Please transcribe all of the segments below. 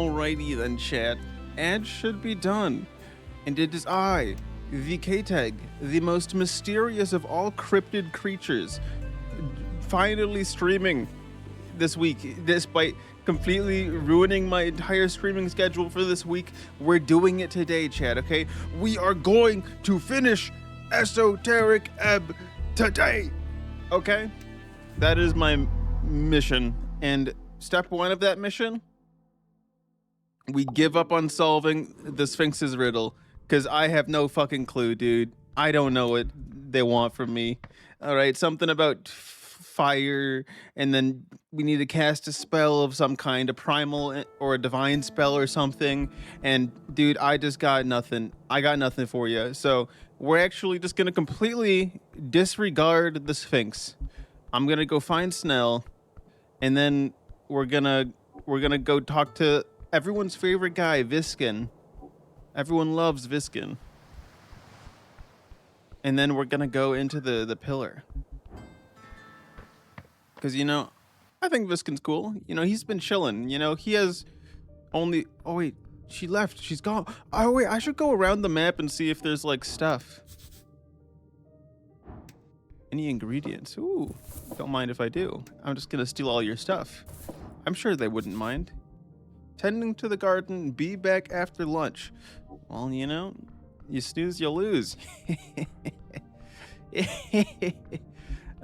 Alrighty then, chat. Ads should be done. And it is I, the K-Tag, the most mysterious of all cryptid creatures, finally streaming this week, despite completely ruining my entire streaming schedule for this week. We're doing it today, chat, okay? We are going to finish Esoteric Ebb today, okay? That is my mission. And step one of that mission, we give up on solving the Sphinx's riddle, because I have no fucking clue, dude. I don't know what they want from me. All right, something about fire, and then we need to cast a spell of some kind, a primal or a divine spell or something. And dude, I just got nothing. I got nothing for you. So we're actually just gonna completely disregard the Sphinx. I'm gonna go find Snell, and then we're gonna go talk to everyone's favorite guy, Viskin. Everyone loves Viskin. And then we're gonna go into the pillar. Because, you know, I think Viskin's cool. You know, he's been chilling. You know, he has only... Oh, wait. She left. She's gone. Oh, wait. I should go around the map and see if there's, like, stuff. Any ingredients? Ooh. Don't mind if I do. I'm just gonna steal all your stuff. I'm sure they wouldn't mind. Tending to the garden. Be back after lunch. Well, you know, you snooze, you lose.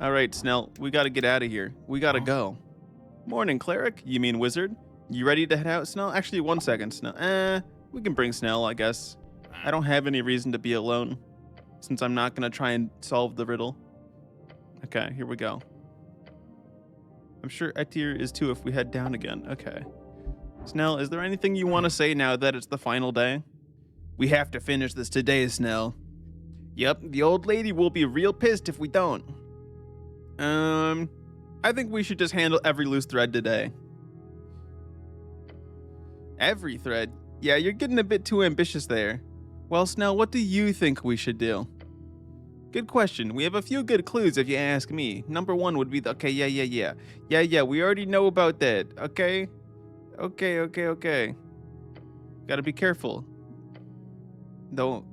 All right, Snell, we got to get out of here. We got to go. Morning, cleric. You mean wizard? You ready to head out, Snell? Actually, 1 second, Snell. We can bring Snell, I guess. I don't have any reason to be alone, since I'm not going to try and solve the riddle. Okay, here we go. I'm sure Etir is too if we head down again. Okay. Snell, is there anything you want to say now that it's the final day? We have to finish this today, Snell. Yep, the old lady will be real pissed if we don't. I think we should just handle every loose thread today. Every thread? Yeah, you're getting a bit too ambitious there. Well, Snell, what do you think we should do? Good question. We have a few good clues if you ask me. Number one would be the... Okay, yeah, we already know about that, okay? Okay. Gotta be careful. Though,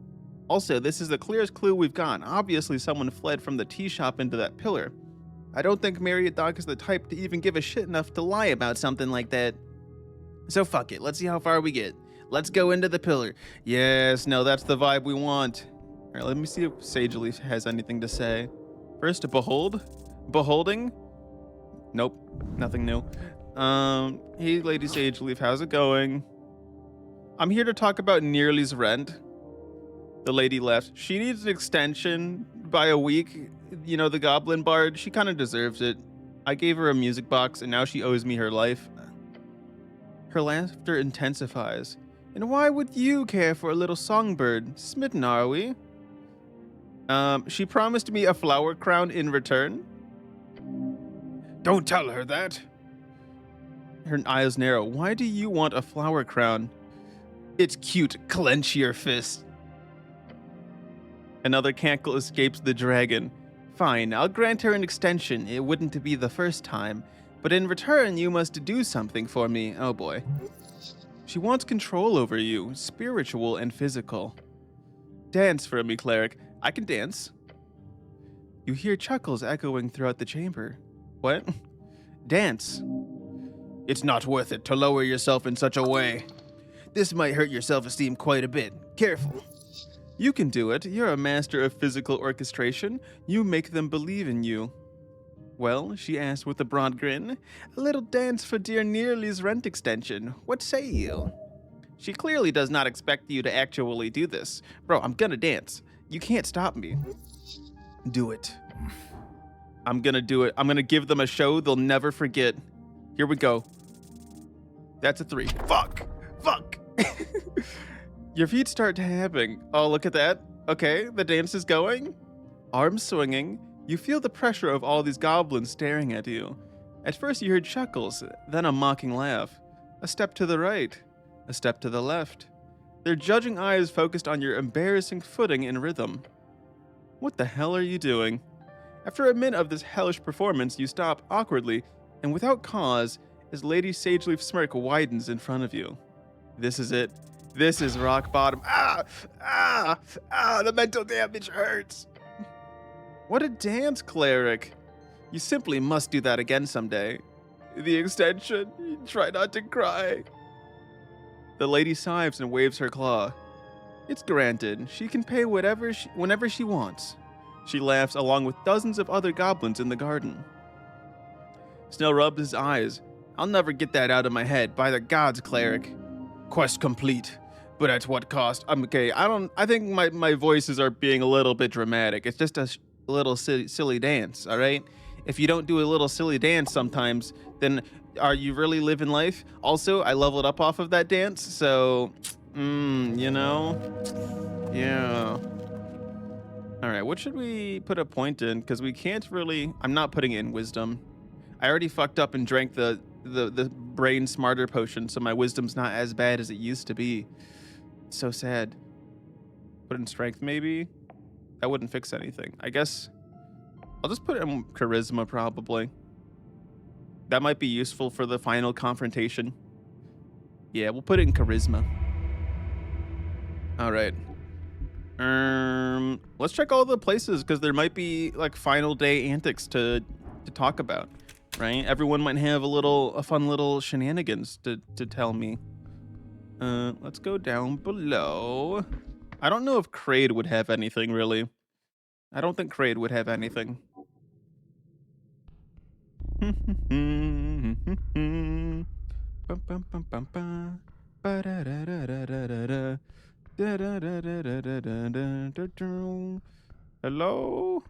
also, this is the clearest clue we've got. Obviously, someone fled from the tea shop into that pillar. I don't think Marriott Dog is the type to even give a shit enough to lie about something like that. So fuck it, let's see how far we get. Let's go into the pillar. Yes, no, that's the vibe we want. All right, let me see if Sageleaf has anything to say. First, beholding? Nope, nothing new. Hey, Lady Sageleaf, how's it going? I'm here to talk about Nearly's rent. The lady left. She needs an extension by a week. You know, the Goblin Bard, she kind of deserves it. I gave her a music box, and now she owes me her life. Her laughter intensifies. And why would you care for a little songbird? Smitten, are we? She promised me a flower crown in return. Don't tell her that. Her eyes narrow. Why do you want a flower crown? It's cute. Clench your fist. Another cackle escapes the dragon. Fine, I'll grant her an extension. It wouldn't be the first time. But in return, you must do something for me. Oh boy. She wants control over you, spiritual and physical. Dance for me, cleric. I can dance. You hear chuckles echoing throughout the chamber. What? Dance. It's not worth it to lower yourself in such a way. This might hurt your self-esteem quite a bit. Careful. You can do it. You're a master of physical orchestration. You make them believe in you. Well, she asked with a broad grin, a little dance for dear Nearly's rent extension. What say you? She clearly does not expect you to actually do this. Bro, I'm gonna dance. You can't stop me. Do it. I'm gonna do it. I'm gonna give them a show they'll never forget. Here we go. That's a 3. Fuck. Your feet start tapping. Oh, look at that. Okay, the dance is going. Arms swinging. You feel the pressure of all these goblins staring at you. At first you heard chuckles, then a mocking laugh. A step to the right, a step to the left. Their judging eyes focused on your embarrassing footing and rhythm. What the hell are you doing? After a minute of this hellish performance, you stop awkwardly, and without cause, as Lady Sageleaf's smirk widens in front of you. This is it. This is rock bottom. The mental damage hurts. What a dance, cleric. You simply must do that again someday. The extension. Try not to cry. The lady sighs and waves her claw. It's granted. She can pay whenever she wants. She laughs along with dozens of other goblins in the garden. Snell rubs his eyes. I'll never get that out of my head. By the gods, cleric. Quest complete. But at what cost? I'm okay. I think my voices are being a little bit dramatic. It's just a little silly dance, all right? If you don't do a little silly dance sometimes, then are you really living life? Also, I leveled up off of that dance, so, you know? Yeah. All right, what should we put a point in? Because we can't really, I'm not putting in wisdom. I already fucked up and drank the brain smarter potion, so my wisdom's not as bad as it used to be. It's so sad. Put in strength, maybe? That wouldn't fix anything. I guess I'll just put in charisma, probably. That might be useful for the final confrontation. Yeah, we'll put it in charisma. All right. Let's check all the places, because there might be like final day antics to talk about, right? Everyone might have a fun little shenanigans to tell me. Let's go down below. I don't know if Kraid would have anything, really. I don't think Kraid would have anything. Hello?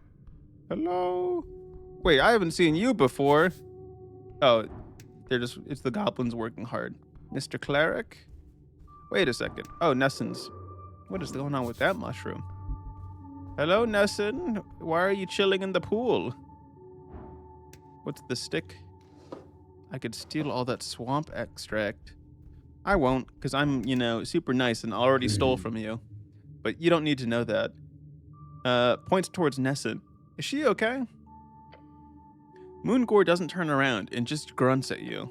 Hello? Wait, I haven't seen you before. Oh, it's the goblins working hard. Mr. Cleric? Wait a second. Oh, Nessens. What is going on with that mushroom? Hello, Nessen. Why are you chilling in the pool? What's the stick? I could steal all that swamp extract. I won't, because I'm, super nice and already stole from you. But you don't need to know that. Points towards Nessen. Is she okay? Moongore doesn't turn around and just grunts at you.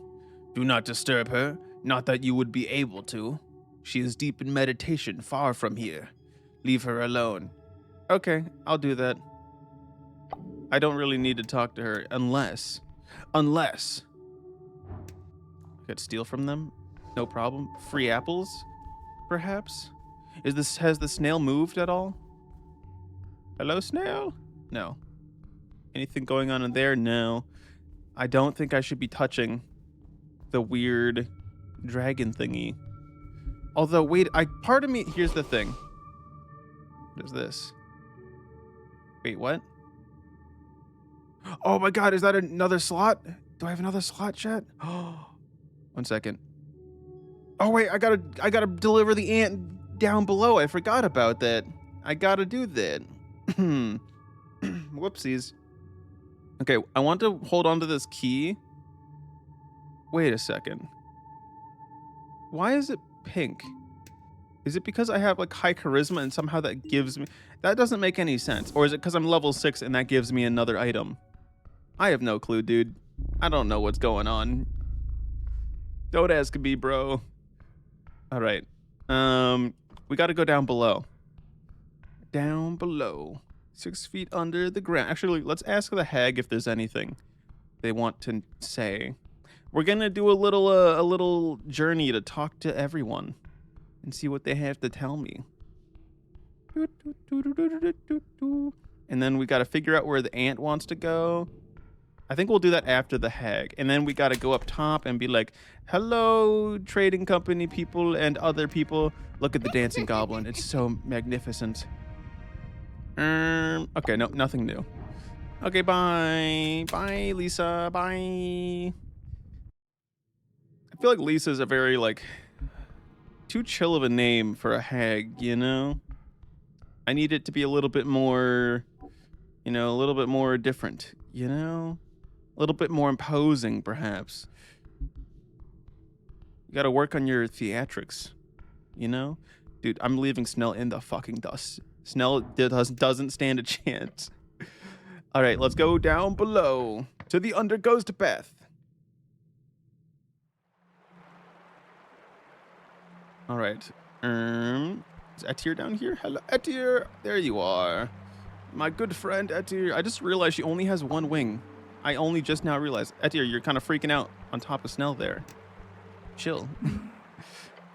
Do not disturb her. Not that you would be able to. She is deep in meditation far from here. Leave her alone. Okay, I'll do that. I don't really need to talk to her unless I could steal from them. No problem. Free apples, perhaps? Has the snail moved at all? Hello, snail? No. Anything going on in there? No. I don't think I should be touching the weird dragon thingy. Although, wait, part of me, here's the thing. What is this? Wait, what? Oh my god, is that another slot? Do I have another slot, chat? Oh, 1 second. Oh wait, I gotta deliver the ant down below. I forgot about that. I gotta do that. Whoopsies. Okay, I want to hold on to this key. Wait a second. Why is it pink? Is it because I have like high charisma and somehow that gives me... That doesn't make any sense. Or is it because I'm level 6 and that gives me another item? I have no clue, dude. I don't know what's going on. Don't ask me, bro. All right. We got to go down below. Down below. 6 feet under the ground. Actually, let's ask the hag if there's anything they want to say. We're gonna do a little journey to talk to everyone and see what they have to tell me. And then we got to figure out where the ant wants to go. I think we'll do that after the hag. And then we got to go up top and be like, hello, trading company people and other people. Look at the dancing goblin. It's so magnificent. Okay, no, nothing new. Okay, bye. Bye, Lisa. Bye. I feel like Lisa's a very, too chill of a name for a hag, you know? I need it to be a little bit more, a little bit more different, you know? A little bit more imposing, perhaps. You gotta work on your theatrics, you know? Dude, I'm leaving Snell in the fucking dust. Snell doesn't stand a chance. All right, let's go down below to the Underghost Beth. All right. Is Etir down here? Hello, Etir. There you are. My good friend, Etir. I just realized she only has one wing. I only just now realized. Etir, you're kind of freaking out on top of Snell there. Chill.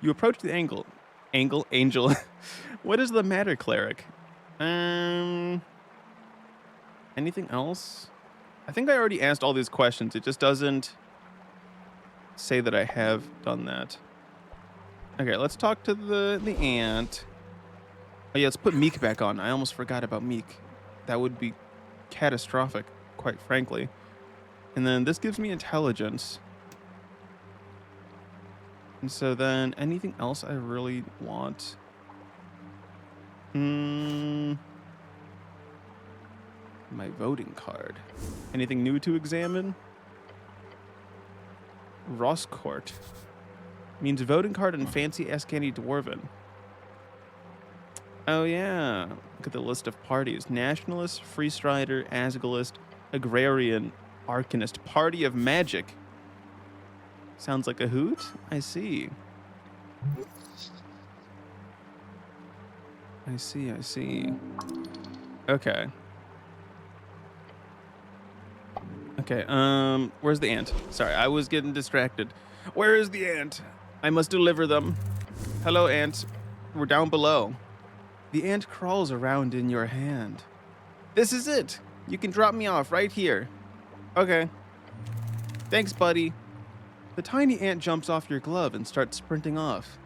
You approach the angel. What is the matter, cleric? Anything else? I think I already asked all these questions. It just doesn't say that I have done that. Okay, let's talk to the ant. Oh yeah, let's put Meek back on. I almost forgot about Meek. That would be catastrophic, quite frankly. And then this gives me intelligence. And so then anything else I really want? My voting card. Anything new to examine? Rosscourt. Means voting card and fancy Ascani Dwarven. Oh yeah. Look at the list of parties. Nationalist, Freestrider, Asgalist, Agrarian, Arcanist. Party of Magic. Sounds like a hoot? I see. I see. Okay. Okay, where's the ant? Sorry, I was getting distracted. Where is the ant? I must deliver them. Hello, ant. We're down below. The ant crawls around in your hand. This is it. You can drop me off right here. Okay. Thanks, buddy. The tiny ant jumps off your glove and starts sprinting off.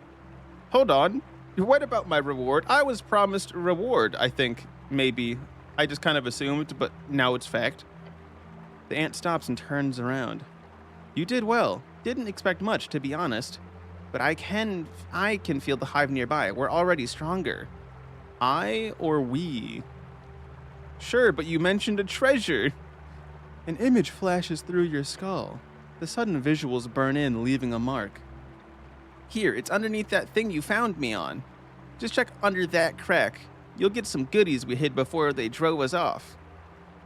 Hold on. What about my reward? I was promised a reward, I think. Maybe. I just kind of assumed, but now it's fact. The ant stops and turns around. You did well. Didn't expect much, to be honest. But I can feel the hive nearby. We're already stronger. I or we? Sure, but you mentioned a treasure. An image flashes through your skull. The sudden visuals burn in, leaving a mark. Here, it's underneath that thing you found me on. Just check under that crack. You'll get some goodies we hid before they drove us off.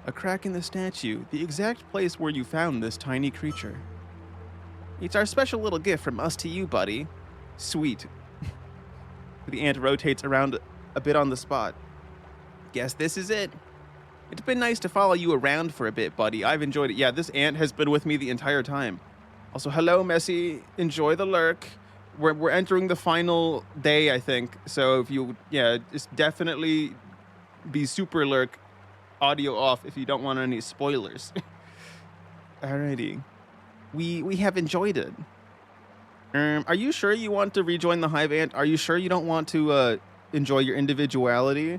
A crack in the statue, the exact place where you found this tiny creature. It's our special little gift from us to you, buddy. Sweet. The ant rotates around a bit on the spot. Guess this is it. It's been nice to follow you around for a bit, buddy. I've enjoyed it. Yeah, this ant has been with me the entire time. Also, hello, Messi. Enjoy the lurk. We're entering the final day, I think. So if you, just definitely be super lurk. Audio off if you don't want any spoilers. Alrighty. We have enjoyed it. Are you sure you want to rejoin the hive, ant? Are you sure you don't want to enjoy your individuality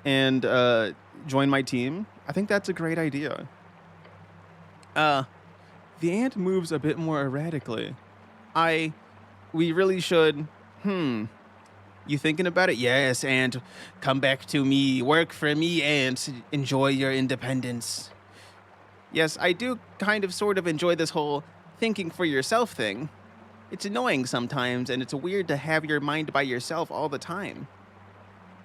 and join my team? I think that's a great idea. The ant moves a bit more erratically. We really should. You thinking about it? Yes, ant. Come back to me. Work for me, ant. Enjoy your independence. Yes, I do kind of sort of enjoy this whole thinking for yourself thing. It's annoying sometimes, and it's weird to have your mind by yourself all the time.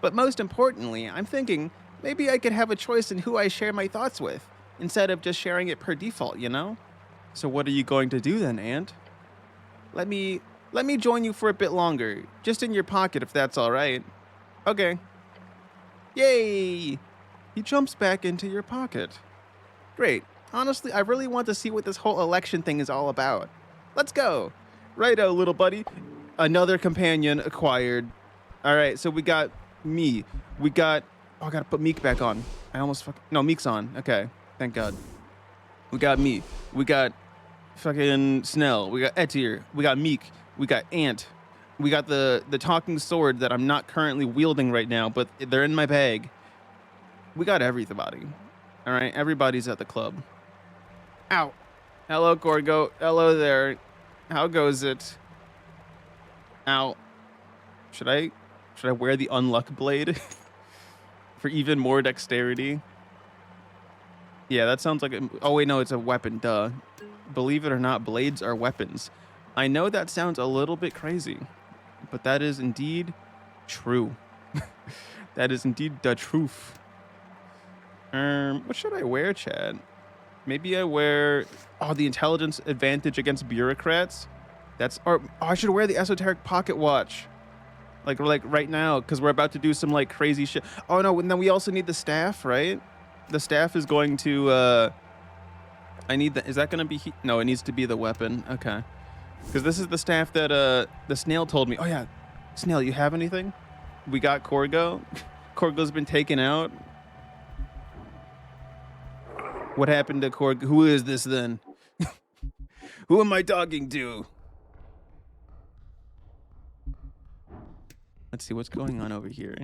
But most importantly, I'm thinking maybe I could have a choice in who I share my thoughts with, instead of just sharing it per default, you know? So what are you going to do then, ant? Let me join you for a bit longer, just in your pocket if that's all right. Okay. Yay! He jumps back into your pocket. Great. Honestly, I really want to see what this whole election thing is all about. Let's go. Righto, little buddy. Another companion acquired. All right, so we got me. We got... Oh, I gotta put Meek back on. No, Meek's on. Okay, thank God. We got me. We got fucking Snell. We got Etir. We got Meek. We got Ant. We got the talking sword that I'm not currently wielding right now, but they're in my bag. We got everybody. All right, everybody's at the club. Ow. Hello, Gorgo. Hello there. How goes it? Ow. Should I wear the unluck blade for even more dexterity? Yeah, that sounds like oh wait, no, it's a weapon, duh. Believe it or not, blades are weapons. I know that sounds a little bit crazy, but that is indeed true. That is indeed the truth. What should I wear, Chad? Maybe I wear the intelligence advantage against bureaucrats. Or I should wear the esoteric pocket watch. Like right now, because we're about to do some like crazy shit. Oh no, and then we also need the staff, right? The staff is going to, I need is that gonna be, no, it needs to be the weapon, okay. Because this is the staff that, the snail told me. Oh yeah, snail, you have anything? We got Corgo. Corgo's been taken out. What happened to Corgo? Who is this then? Who am I talking to? Let's see what's going on over here.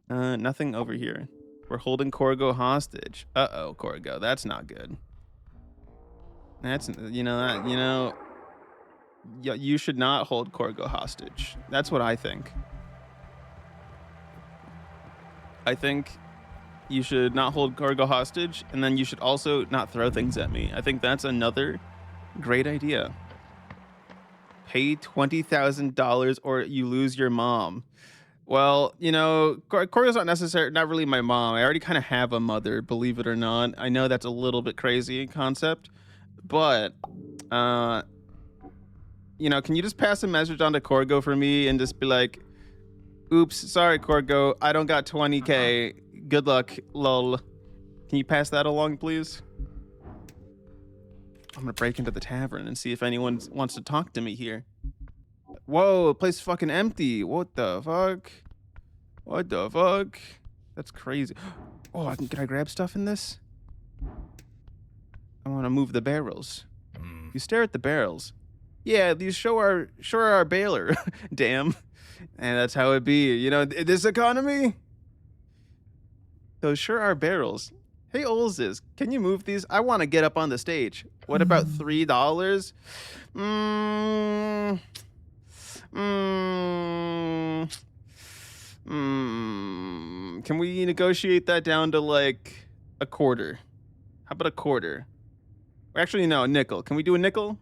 Nothing over here. We're holding Corgo hostage. Uh-oh, Corgo, that's not good. That's, you should not hold Corgo hostage. That's what I think. I think you should not hold Corgo hostage, and then you should also not throw things at me. I think that's another great idea. Pay $20,000 or you lose your mom. Well, Corgo's not really my mom. I already kind of have a mother, believe it or not. I know that's a little bit crazy concept, but, can you just pass a message on to Corgo for me and just be like, oops, sorry, Corgo, I don't got 20K. Good luck, lol. Can you pass that along, please? I'm gonna break into the tavern and see if anyone wants to talk to me here. Whoa, the place is fucking empty. What the fuck? What the fuck? That's crazy. Oh, can I grab stuff in this? I want to move the barrels. You stare at the barrels. Yeah, these sure are our baler. Damn. And that's how it be. This economy? Those sure are barrels. Hey, Olzes, can you move these? I want to get up on the stage. What about $3? Can we negotiate that down to like a quarter? How about a quarter? Actually, no, a nickel. Can we do a nickel?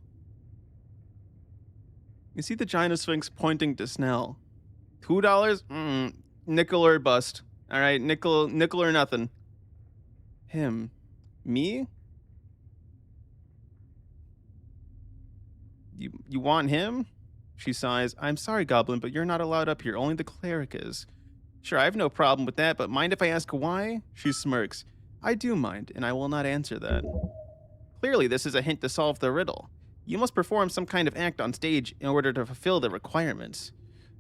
You see the Giant Sphinx pointing to Snell. $2? Nickel or bust. All right, nickel or nothing. Him. Me? You want him? She sighs. I'm sorry, Goblin, but you're not allowed up here. Only the cleric is. Sure, I have no problem with that, but mind if I ask why? She smirks. I do mind, and I will not answer that. Clearly, this is a hint to solve the riddle. You must perform some kind of act on stage in order to fulfill the requirements.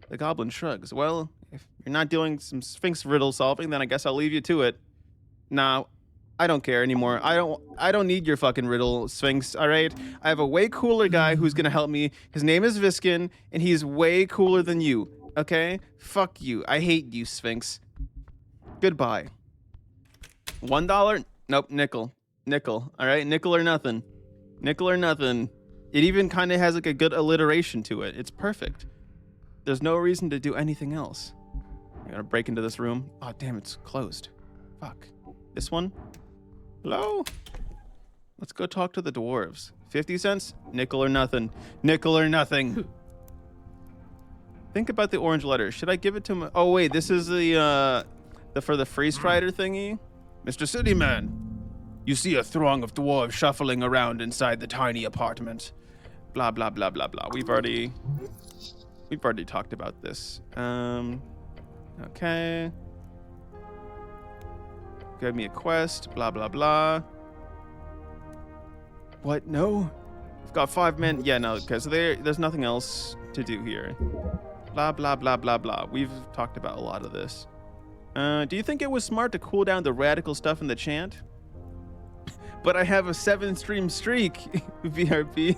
The Goblin shrugs. Well, if you're not doing some Sphinx riddle solving, then I guess I'll leave you to it. Nah, I don't care anymore. I don't need your fucking riddle, Sphinx, all right? I have a way cooler guy who's gonna help me. His name is Viskin, and he's way cooler than you, okay? Fuck you. I hate you, Sphinx. Goodbye. $1? Nope, nickel. Nickel, all right? Nickel or nothing. Nickel or nothing. It even kind of has like a good alliteration to it. It's perfect. There's no reason to do anything else. I gotta break into this room. Oh, damn, it's closed. Fuck. This one? Hello? Let's go talk to the dwarves. 50 cents? Nickel or nothing. Nickel or nothing. Think about the orange letter. Should I give it to him? Oh, wait, this is the for the free strider thingy? Mr. Cityman, you see a throng of dwarves shuffling around inside the tiny apartment. Blah, blah, blah, blah, blah. We've already talked about this. Okay. Give me a quest, blah, blah, blah. What? No? We've got 5 men. Yeah, no, because there's nothing else to do here. Blah, blah, blah, blah, blah. We've talked about a lot of this. Do you think it was smart to cool down the radical stuff in the chant? But I have a 7-stream streak, VRP.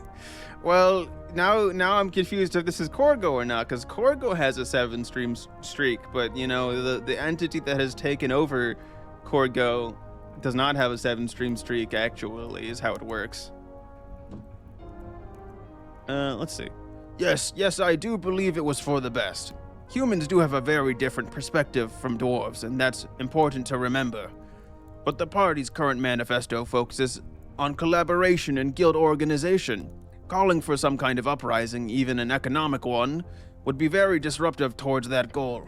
Well, now I'm confused if this is Corgo or not, because Corgo has a 7-stream streak, but, the entity that has taken over Corgo does not have a 7-stream streak, actually, is how it works. Let's see. Yes, I do believe it was for the best. Humans do have a very different perspective from dwarves, and that's important to remember. But the party's current manifesto focuses on collaboration and guild organization. Calling for some kind of uprising, even an economic one, would be very disruptive towards that goal.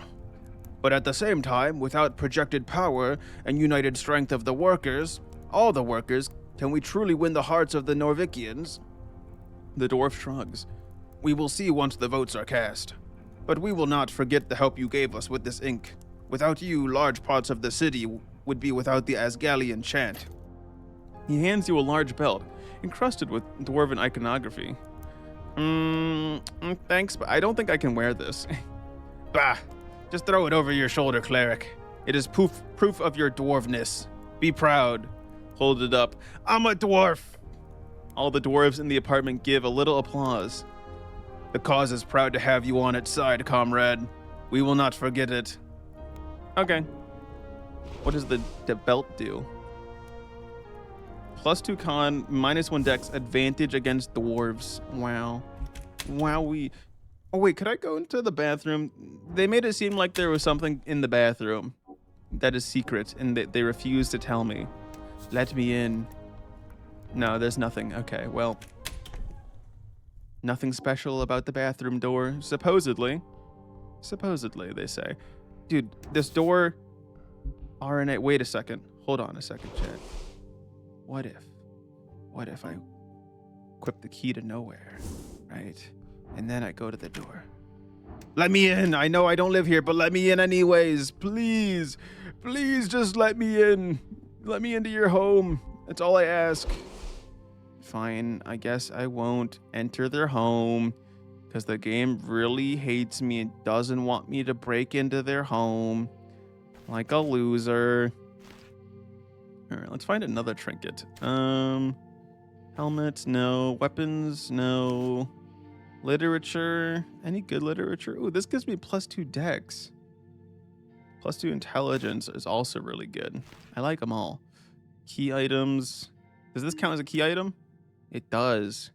But at the same time, without projected power and united strength of the workers, all the workers, can we truly win the hearts of the Norvikians? The dwarf shrugs. We will see once the votes are cast. But we will not forget the help you gave us with this ink. Without you, large parts of the city would be without the Asgalian chant. He hands you a large belt, encrusted with dwarven iconography. Thanks, but I don't think I can wear this. Bah, just throw it over your shoulder, cleric. It is proof of your dwarveness. Be proud. Hold it up. I'm a dwarf. All the dwarves in the apartment give a little applause. The cause is proud to have you on its side, comrade. We will not forget it. Okay. What does the belt do? +2 con, -1 dex, advantage against dwarves. Wow. Wowie. Oh wait, could I go into the bathroom? They made it seem like there was something in the bathroom that is secret, and they refused to tell me. Let me in. No, there's nothing. Okay, well. Nothing special about the bathroom door, supposedly. Supposedly, they say. Dude, this door... RNA... Wait a second. Hold on a second, chat. What if I equip the key to nowhere, right? And then I go to the door. Let me in. I know I don't live here, but let me in anyways. Please. Please just let me in. Let me into your home. That's all I ask. Fine. I guess I won't enter their home because the game really hates me and doesn't want me to break into their home like a loser. All right, let's find another trinket. Helmet, no. Weapons, no. Literature, any good literature? Ooh, this gives me +2 dex. +2 intelligence is also really good. I like them all. Key items. Does this count as a key item? It does.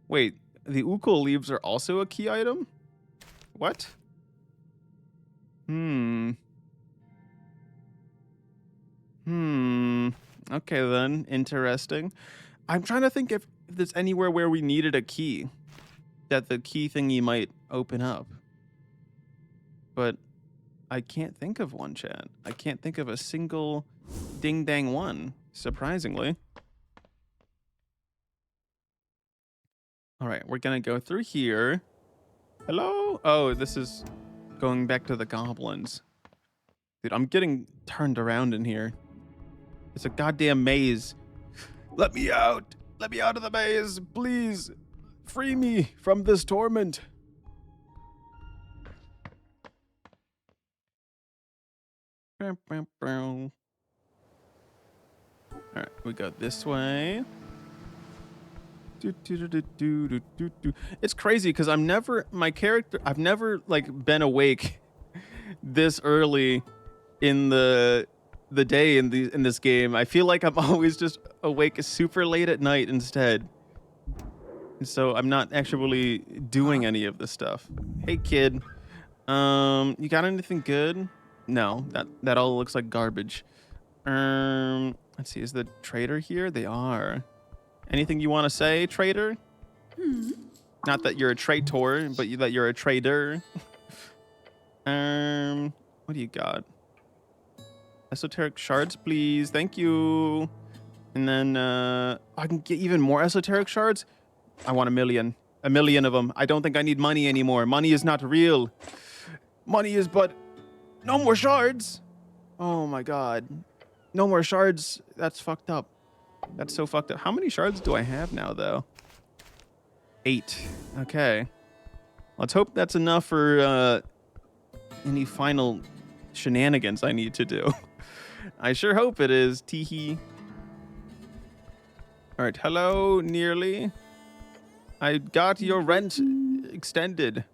Wait, the ukul leaves are also a key item? What? Okay then, interesting. I'm trying to think if there's anywhere where we needed a key that the key thingy might open up. But I can't think of one, chat. I can't think of a single ding dang one, surprisingly. All right, we're gonna go through here. Hello? Oh, this is going back to the goblins. Dude, I'm getting turned around in here. It's a goddamn maze. Let me out. Let me out of the maze, please. Free me from this torment. All right, we go this way. It's crazy because I've never like been awake this early in the day in this game. I feel like I'm always just awake super late at night instead. And so I'm not actually doing any of this stuff. Hey kid, you got anything good? No, that all looks like garbage. Let's see, is the trader here? They are. Anything you want to say, trader? Not that you're a traitor, but that you're a trader. What do you got? Esoteric shards, please. Thank you. And then I can get even more esoteric shards. I want 1 million. 1 million of them. I don't think I need money anymore. Money is not real. Money is but... No more shards. Oh my god. No more shards. That's fucked up. That's so fucked up. How many shards do I have now, though? 8. Okay. Let's hope that's enough for any final shenanigans I need to do. I sure hope it is. Teehee. All right. Hello, nearly. I got your rent extended.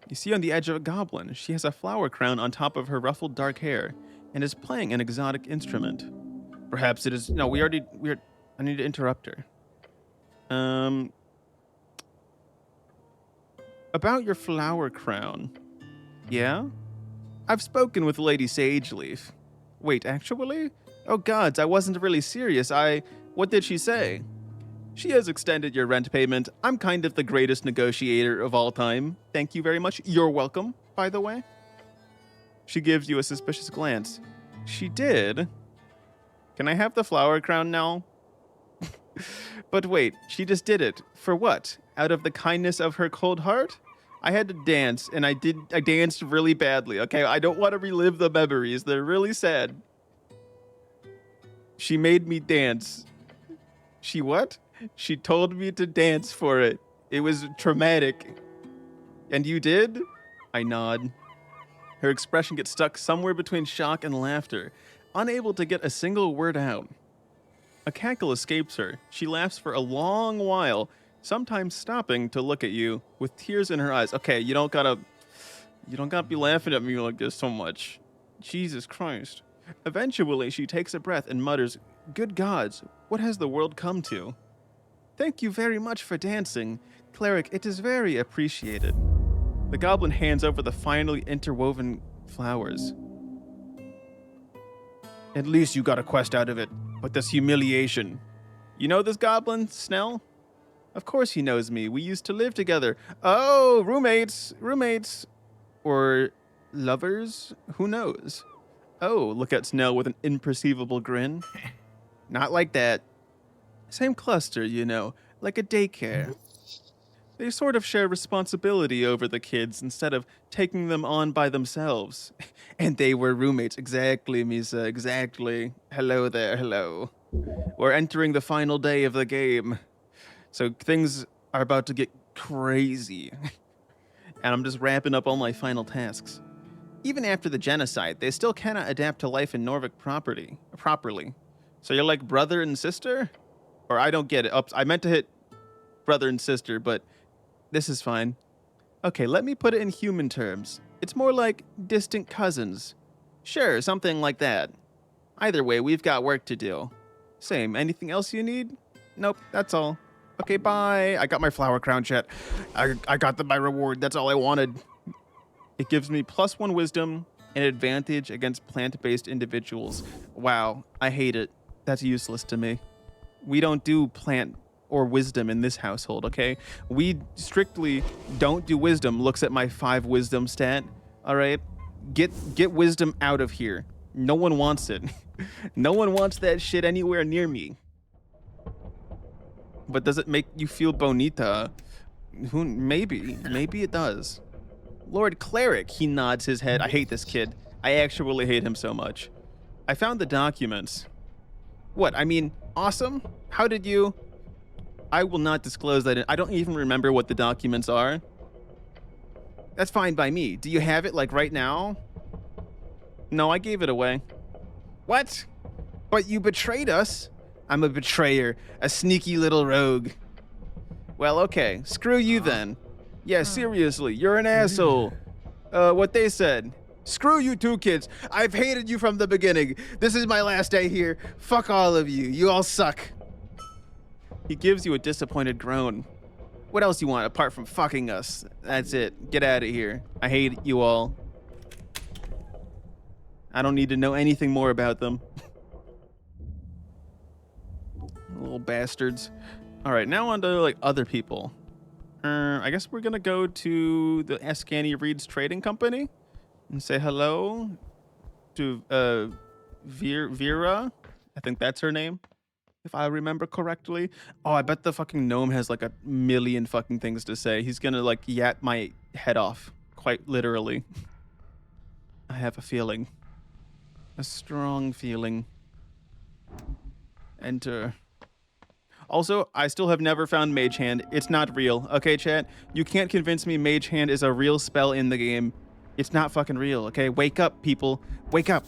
You see on the edge of a goblin, she has a flower crown on top of her ruffled dark hair and is playing an exotic instrument. Perhaps it is... No, I need to interrupt her. About your flower crown. Yeah? I've spoken with Lady Sageleaf. Wait, actually? Oh gods, I wasn't really serious. What did she say? She has extended your rent payment. I'm kind of the greatest negotiator of all time. Thank you very much. You're welcome, by the way. She gives you a suspicious glance. She did? Can I have the flower crown now? But wait, she just did it. For what? Out of the kindness of her cold heart? I had to dance, and I danced really badly, okay? I don't want to relive the memories. They're really sad. She made me dance. She what? She told me to dance for it. It was traumatic. And you did? I nod. Her expression gets stuck somewhere between shock and laughter, unable to get a single word out. A cackle escapes her. She laughs for a long while, sometimes stopping to look at you with tears in her eyes. Okay, you don't gotta be laughing at me like this so much. Jesus Christ. Eventually, she takes a breath and mutters, "Good gods, what has the world come to?" Thank you very much for dancing. Cleric, it is very appreciated. The goblin hands over the finely interwoven flowers. At least you got a quest out of it, but this humiliation. You know this goblin, Snell? Of course he knows me. We used to live together. Oh, roommates. Or lovers? Who knows? Oh, look at Snell with an imperceivable grin. Not like that. Same cluster, you know, like a daycare. They sort of share responsibility over the kids instead of taking them on by themselves. And they were roommates. Exactly, Misa, exactly. Hello there, hello. We're entering the final day of the game. So things are about to get crazy. And I'm just wrapping up all my final tasks. Even after the genocide, they still cannot adapt to life in Norvik properly. So you're like brother and sister? Or I don't get it. Oops, I meant to hit brother and sister, but this is fine. Okay, let me put it in human terms. It's more like distant cousins. Sure, something like that. Either way, we've got work to do. Same. Anything else you need? Nope, that's all. Okay, bye. I got my flower crown, chat. I got my reward. That's all I wanted. It gives me +1 wisdom and advantage against plant-based individuals. Wow, I hate it. That's useless to me. We don't do plant or wisdom in this household, okay? We strictly don't do wisdom. Looks at my 5 wisdom stat. All right? Get wisdom out of here. No one wants it. No one wants that shit anywhere near me. But does it make you feel bonita? Maybe it does. Lord Cleric, he nods his head. I hate this kid. I actually hate him so much. I found the documents. What, I mean, awesome? How did you? I will not disclose that. I don't even remember what the documents are. That's fine by me. Do you have it, like, right now? No, I gave it away. What? But you betrayed us. I'm a betrayer, a sneaky little rogue. Well, okay. Screw you then. Yeah, seriously, you're an asshole. What they said. Screw you too, kids. I've hated you from the beginning. This is my last day here. Fuck all of you. You all suck. He gives you a disappointed groan. What else you want apart from fucking us? That's it. Get out of here. I hate you all. I don't need to know anything more about them. Little bastards. All right, now on to like other people. I guess we're gonna go to the Ascani Reed's Trading Company and say hello to Vera. I think that's her name, if I remember correctly. Oh, I bet the fucking gnome has like a million fucking things to say. He's gonna like yap my head off, quite literally. I have a feeling. A strong feeling. Enter. Also, I still have never found Mage Hand. It's not real. Okay, chat? You can't convince me Mage Hand is a real spell in the game. It's not fucking real, okay? Wake up, people. Wake up.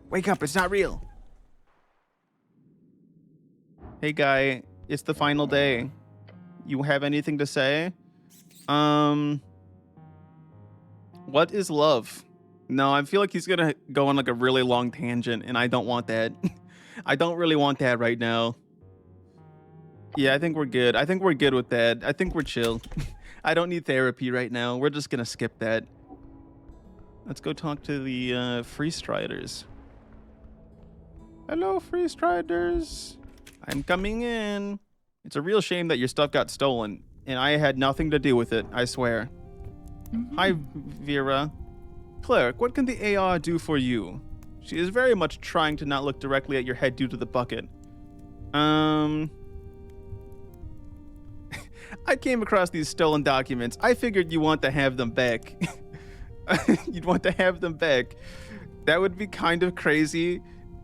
Wake up, it's not real. Hey, guy. It's the final day. You have anything to say? What is love? No, I feel like he's gonna go on like a really long tangent, and I don't want that. I don't really want that right now. Yeah, I think we're good. I think we're good with that. I think we're chill. I don't need therapy right now. We're just gonna skip that. Let's go talk to the Free Striders. Hello, Free Striders. I'm coming in. It's a real shame that your stuff got stolen, and I had nothing to do with it, I swear. Hi, Vera. Cleric, what can the AR do for you? She is very much trying to not look directly at your head due to the bucket. I came across these stolen documents. I figured you want to have them back. You'd want to have them back. That would be kind of crazy.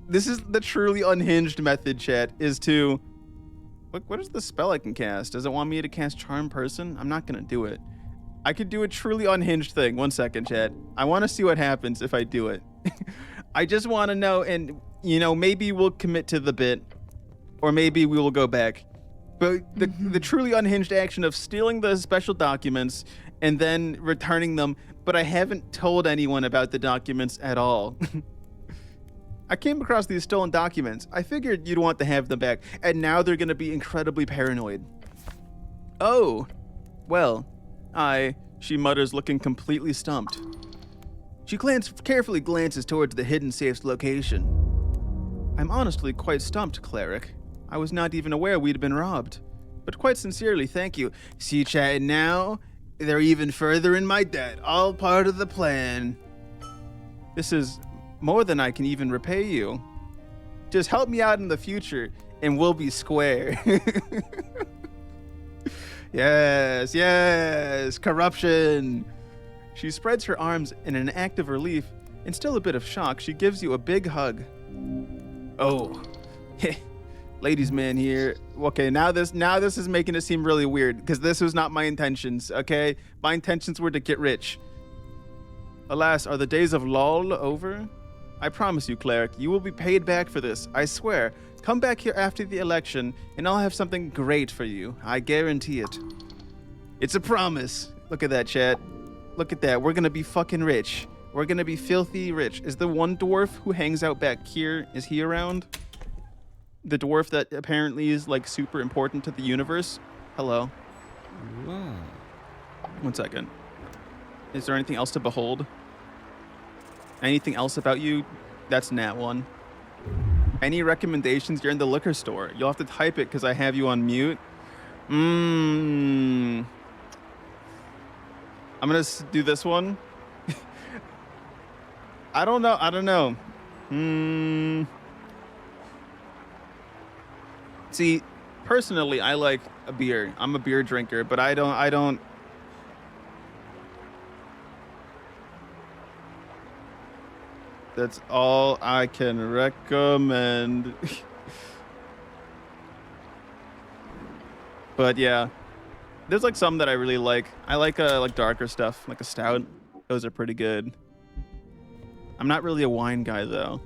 This is the truly unhinged method, chat, is to... What is the spell I can cast? Does it want me to cast Charm Person? I'm not going to do it. I could do a truly unhinged thing. 1 second, chat. I want to see what happens if I do it. I just want to know, and, you know, maybe we'll commit to the bit, or maybe we will go back. But the truly unhinged action of stealing the special documents and then returning them, but I haven't told anyone about the documents at all. I came across these stolen documents. I figured you'd want to have them back, and now they're going to be incredibly paranoid. Oh, well, she mutters, looking completely stumped. She carefully glances towards the hidden safe's location. I'm honestly quite stumped, Cleric. I was not even aware we'd been robbed. But quite sincerely, thank you. See, chat, now they're even further in my debt. All part of the plan. This is more than I can even repay you. Just help me out in the future, and we'll be square. Yes, corruption. She spreads her arms in an act of relief, and still a bit of shock, she gives you a big hug. Oh, ladies man here. Okay, now this is making it seem really weird, because this was not my intentions, okay? My intentions were to get rich. Alas, are the days of lull over? I promise you, Cleric, you will be paid back for this, I swear. Come back here after the election, and I'll have something great for you. I guarantee it. It's a promise. Look at that, chat. Look at that. We're gonna be fucking rich. We're gonna be filthy rich. Is the one dwarf who hangs out back here, is he around? The dwarf that apparently is, like, super important to the universe? Hello. Wow. 1 second. Is there anything else to behold? Anything else about you? That's Nat 1. Any recommendations? You're in the liquor store. You'll have to type it because I have you on mute. I'm gonna do this one. I don't know. See, personally, I like a beer. I'm a beer drinker, but I don't. That's all I can recommend. But yeah, there's like some that I really like. I like darker stuff, like a stout. Those are pretty good. I'm not really a wine guy though.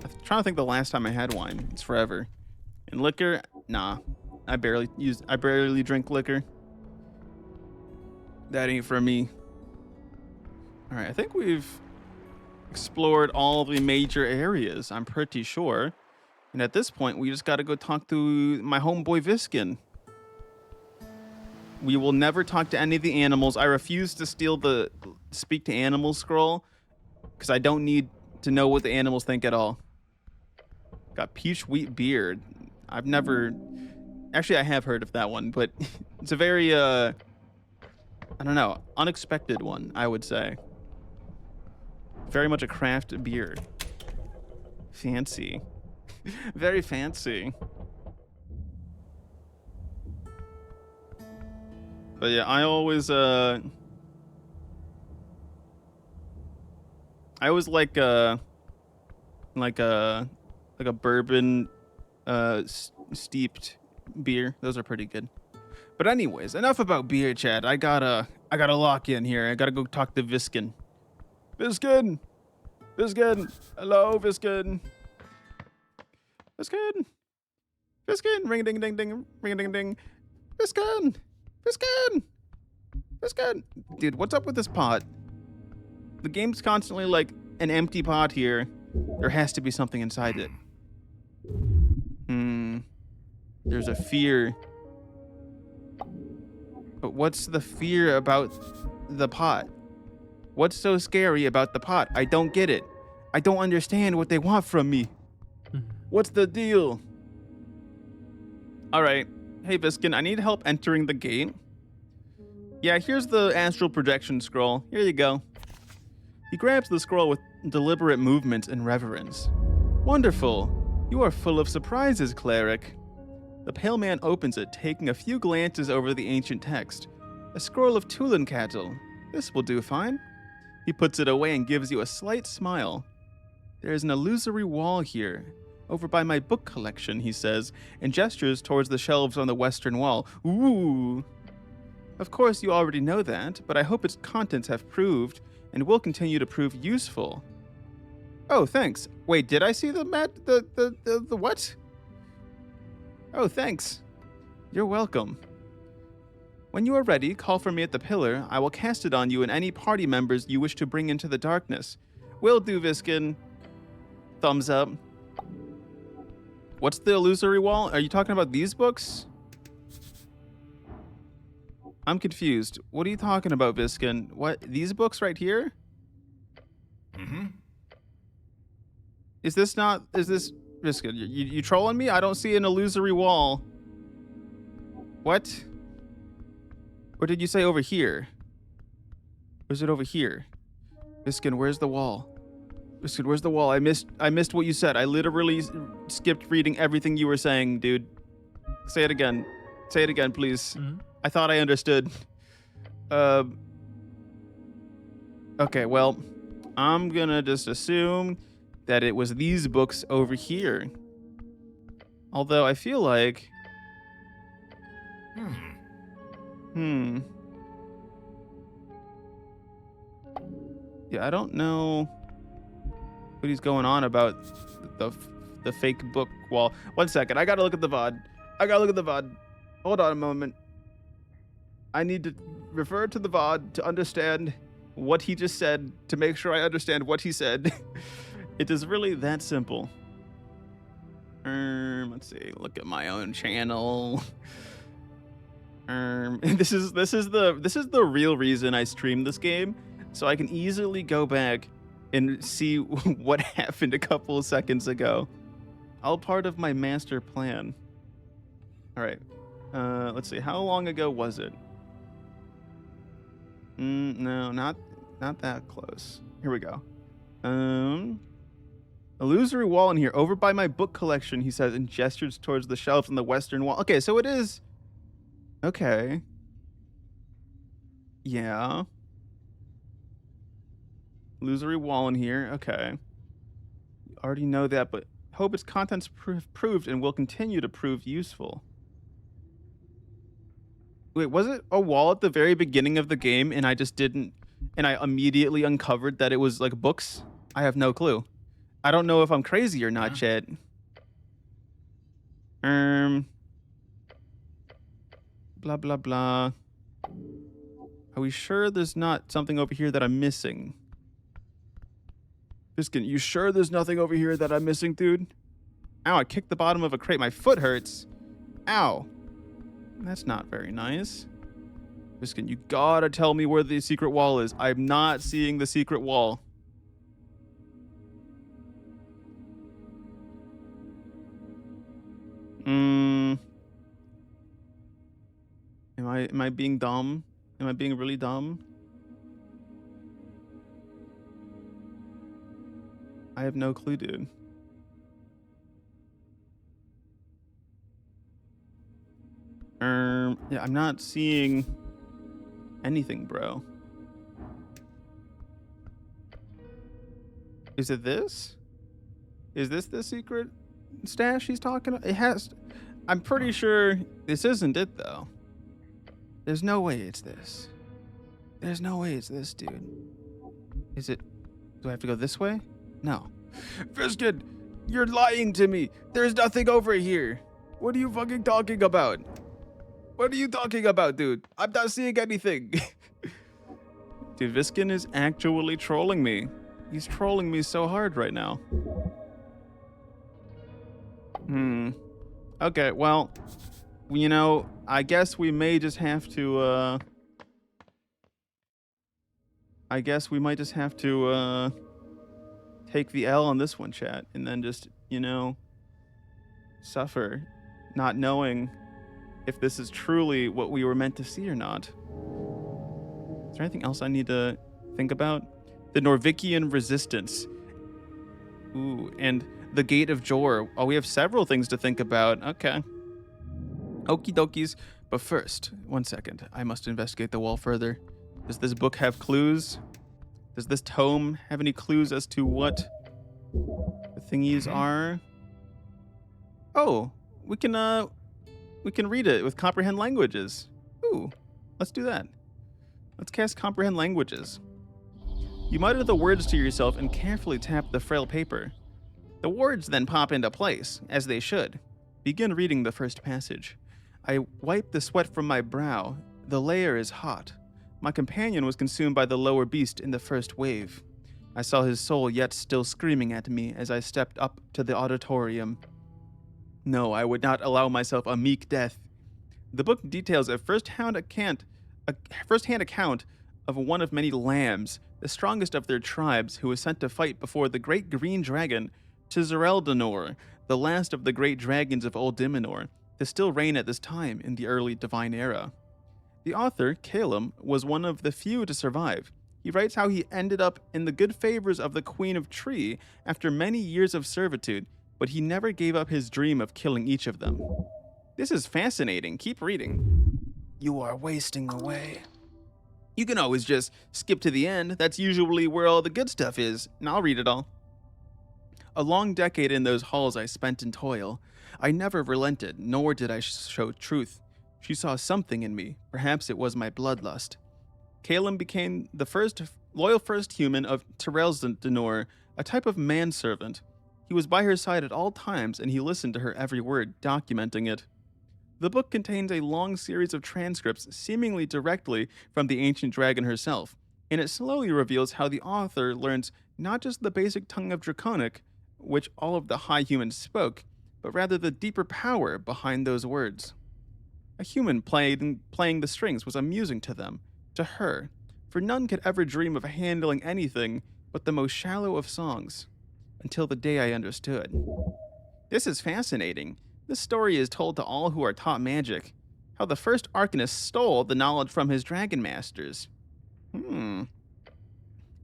I'm trying to think the last time I had wine. It's forever. And liquor, nah. I barely drink liquor. That ain't for me. All right, I think we've explored all the major areas, I'm pretty sure. And at this point, we just got to go talk to my homeboy Viskin. We will never talk to any of the animals. I refuse to steal the speak to animals scroll because I don't need to know what the animals think at all. Got peach wheat beard. I've never... Actually, I have heard of that one, but it's a very, I don't know, unexpected one, I would say. Very much a craft beer. Fancy. Very fancy. But yeah, I always like a bourbon steeped beer. Those are pretty good. But anyways, enough about beer, chat. I gotta lock in here. I gotta go talk to Viskin. Viskin! Hello, Viskin! Viskin! Ring-a-ding-ding-ding, ring-a-ding-ding. Viskin! Dude, what's up with this pot? The game's constantly like an empty pot here. There has to be something inside it. There's a fear. But what's the fear about the pot? What's so scary about the pot? I don't get it. I don't understand what they want from me. What's the deal? All right. Hey, Viskin, I need help entering the gate. Yeah, here's the astral projection scroll. Here you go. He grabs the scroll with deliberate movements and reverence. Wonderful. You are full of surprises, Cleric. The pale man opens it, taking a few glances over the ancient text. A scroll of Tulincatl. This will do fine. He puts it away and gives you a slight smile. There is an illusory wall here. Over by my book collection, he says, and gestures towards the shelves on the western wall. Ooh. Of course, you already know that, but I hope its contents have proved, and will continue to prove useful. Oh, thanks. Wait, did I see the what? Oh, thanks. You're welcome. When you are ready, call for me at the pillar. I will cast it on you and any party members you wish to bring into the darkness. Will do, Viskin. Thumbs up. What's the illusory wall? Are you talking about these books? I'm confused. What are you talking about, Viskin? What? These books right here? Mm-hmm. Is this Viskin, you trolling me? I don't see an illusory wall. What? Or did you say over here? Or is it over here? Viskin, where's the wall? Viskin, where's the wall? I missed what you said. I literally skipped reading everything you were saying, dude. Say it again. Say it again, please. Mm-hmm. I thought I understood. Okay, well, I'm gonna just assume that it was these books over here. Although I feel like... Yeah, I don't know what he's going on about the fake book wall. 1 second, I gotta look at the VOD. Hold on a moment. I need to refer to the VOD to understand what he just said, to make sure I understand what he said. It is really that simple. Let's see. Look at my own channel. This is the real reason I stream this game, so I can easily go back and see what happened a couple of seconds ago. All part of my master plan. All right. Let's see. How long ago was it? No, not that close. Here we go. Illusory wall in here, over by my book collection, he says, and gestures towards the shelves on the western wall. Okay, so it is. Okay. Yeah. Illusory wall in here. Okay. You already know that, but hope its contents proved and will continue to prove useful. Wait, was it a wall at the very beginning of the game and I just didn't, and I immediately uncovered that it was like books? I have no clue. I don't know if I'm crazy or not, Chet. Blah, blah, blah. Are we sure there's not something over here that I'm missing? Biskin, you sure there's nothing over here that I'm missing, dude? Ow, I kicked the bottom of a crate. My foot hurts. Ow. That's not very nice. Biskin, you gotta tell me where the secret wall is. I'm not seeing the secret wall. Am I being dumb? Am I being really dumb? I have no clue, dude. Yeah, I'm not seeing anything, bro. Is it this? Is this the secret stash he's talking about? It has. I'm pretty sure this isn't it, though. There's no way it's this. There's no way it's this, dude. Is it? Do I have to go this way? No. Fiskin, you're lying to me. There's nothing over here. What are you fucking talking about? What are you talking about, dude? I'm not seeing anything. Dude, Viskin is actually trolling me. He's trolling me so hard right now. Okay, well, you know, I guess we may just have to, I guess we might just have to, take the L on this one, chat, and then just, you know, suffer, not knowing if this is truly what we were meant to see or not. Is there anything else I need to think about? The Norvikian resistance. Ooh, and the Gate of Jor. Oh, we have several things to think about. Okay. Okie dokies. But first, one second. I must investigate the wall further. Does this book have clues? Does this tome have any clues as to what the thingies are? Oh, we can read it with comprehend languages. Ooh, let's do that. Let's cast comprehend languages. You mutter the words to yourself and carefully tap the frail paper. The words then pop into place, as they should. Begin reading the first passage. I wipe the sweat from my brow. The lair is hot. My companion was consumed by the lower beast in the first wave. I saw his soul yet still screaming at me as I stepped up to the auditorium. No, I would not allow myself a meek death. The book details a first-hand account of one of many lambs, the strongest of their tribes, who was sent to fight before the great green dragon, Tizareldanor, the last of the great dragons of Old Dimenor, to still reign at this time in the early Divine Era. The author, Calum, was one of the few to survive. He writes how he ended up in the good favors of the Queen of Tree after many years of servitude, but he never gave up his dream of killing each of them. This is fascinating. Keep reading. You are wasting away. You can always just skip to the end. That's usually where all the good stuff is, and I'll read it all. A long decade in those halls I spent in toil. I never relented, nor did I show truth. She saw something in me. Perhaps it was my bloodlust. Calum became the loyal first human of Tyreldenor, a type of manservant. He was by her side at all times, and he listened to her every word, documenting it. The book contains a long series of transcripts seemingly directly from the ancient dragon herself, and it slowly reveals how the author learns not just the basic tongue of Draconic, which all of the high humans spoke, but rather the deeper power behind those words. A human playing the strings was amusing to them, to her, for none could ever dream of handling anything but the most shallow of songs, until the day I understood. This is fascinating. This story is told to all who are taught magic, how the first Arcanist stole the knowledge from his dragon masters.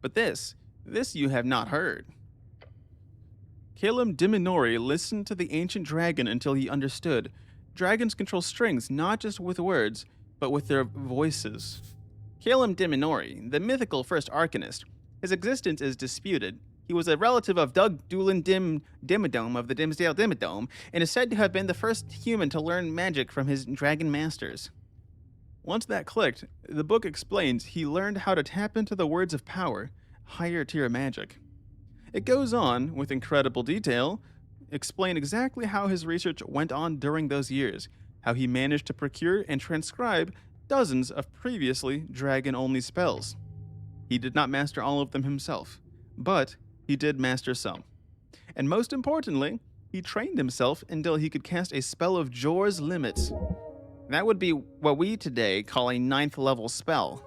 But this you have not heard. Calum Diminori listened to the ancient dragon until he understood. Dragons control strings not just with words, but with their voices. Calum Diminori, the mythical first Arcanist, his existence is disputed. He was a relative of Doug Doolin Dimmadome of the Dimsdale Dimmadome, and is said to have been the first human to learn magic from his dragon masters. Once that clicked, the book explains he learned how to tap into the words of power, higher tier magic. It goes on, with incredible detail, explain exactly how his research went on during those years, how he managed to procure and transcribe dozens of previously dragon-only spells. He did not master all of them himself, but he did master some. And most importantly, he trained himself until he could cast a spell of Jor's limits. That would be what we today call a 9th level spell.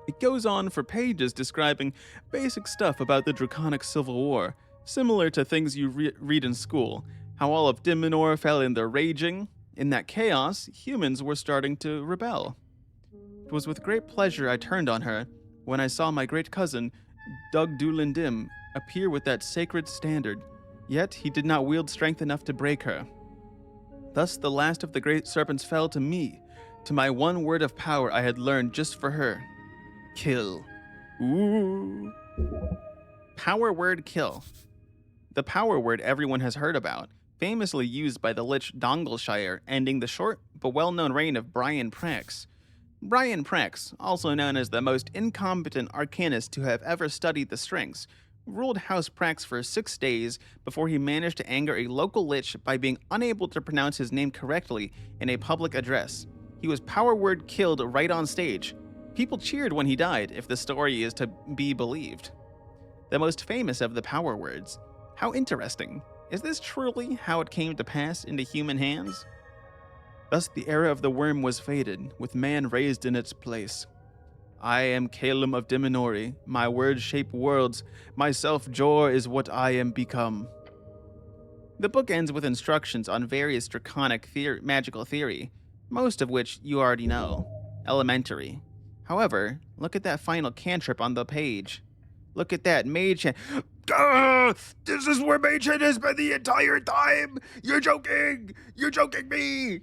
It goes on for pages describing basic stuff about the Draconic Civil War, similar to things you read in school, how all of Dimenor fell in their raging. In that chaos, humans were starting to rebel. It was with great pleasure I turned on her when I saw my great cousin, Doug Doolin Dim, appear with that sacred standard, yet he did not wield strength enough to break her. Thus the last of the great serpents fell to me, to my one word of power I had learned just for her. Kill. Ooh. Power word kill. The power word everyone has heard about, famously used by the Lich Dongleshire, ending the short but well-known reign of Brian Prax. Brian Prax, also known as the most incompetent arcanist to have ever studied the strings, ruled House Prax for 6 days before he managed to anger a local lich by being unable to pronounce his name correctly in a public address. He was power word killed right on stage. People cheered when he died, if the story is to be believed. The most famous of the power words. How interesting. Is this truly how it came to pass into human hands? Thus the era of the worm was faded, with man raised in its place. I am Calum of Diminori, my words shape worlds, myself Jor is what I am become. The book ends with instructions on various draconic magical theory, most of which you already know. Elementary. However, look at that final cantrip on the page. Look at that mage hand. This is where mage hand has been the entire time! You're joking! You're joking me!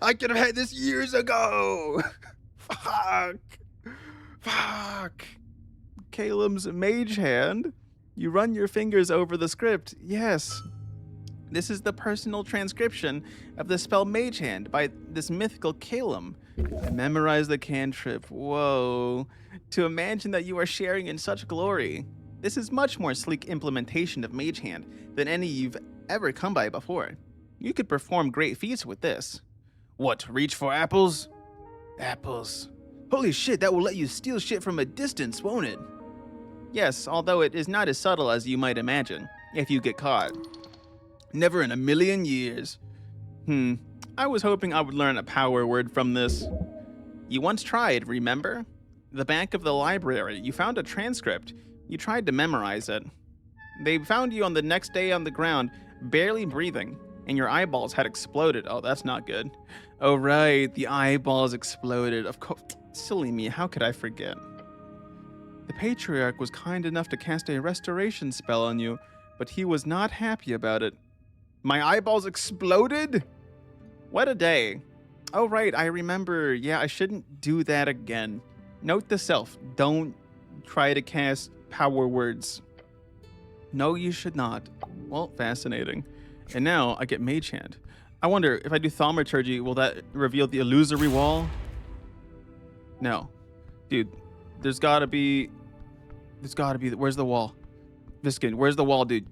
I could have had this years ago. Fuck. Fuck. Caleb's mage hand. You run your fingers over the script. Yes. This is the personal transcription of the spell Mage Hand by this mythical Caleb. I memorized the cantrip. Whoa. To imagine that you are sharing in such glory. This is much more sleek implementation of Mage Hand than any you've ever come by before. You could perform great feats with this. What, reach for apples? Apples. Holy shit, that will let you steal shit from a distance, won't it? Yes, although it is not as subtle as you might imagine, if you get caught. Never in a million years. I was hoping I would learn a power word from this. You once tried, remember? The back of the library, you found a transcript. You tried to memorize it. They found you on the next day on the ground, barely breathing, and your eyeballs had exploded. Oh, that's not good. Oh, right, the eyeballs exploded. Of course, silly me, how could I forget? The patriarch was kind enough to cast a restoration spell on you, but he was not happy about it. My eyeballs exploded? What a day. Oh, right, I remember. Yeah, I shouldn't do that again. Note to self, don't try to cast power words. No, you should not. Well, fascinating. And now I get Mage Hand. I wonder, if I do Thaumaturgy, will that reveal the illusory wall? No. Dude, there's gotta be, where's the wall? Viskin, where's the wall, dude?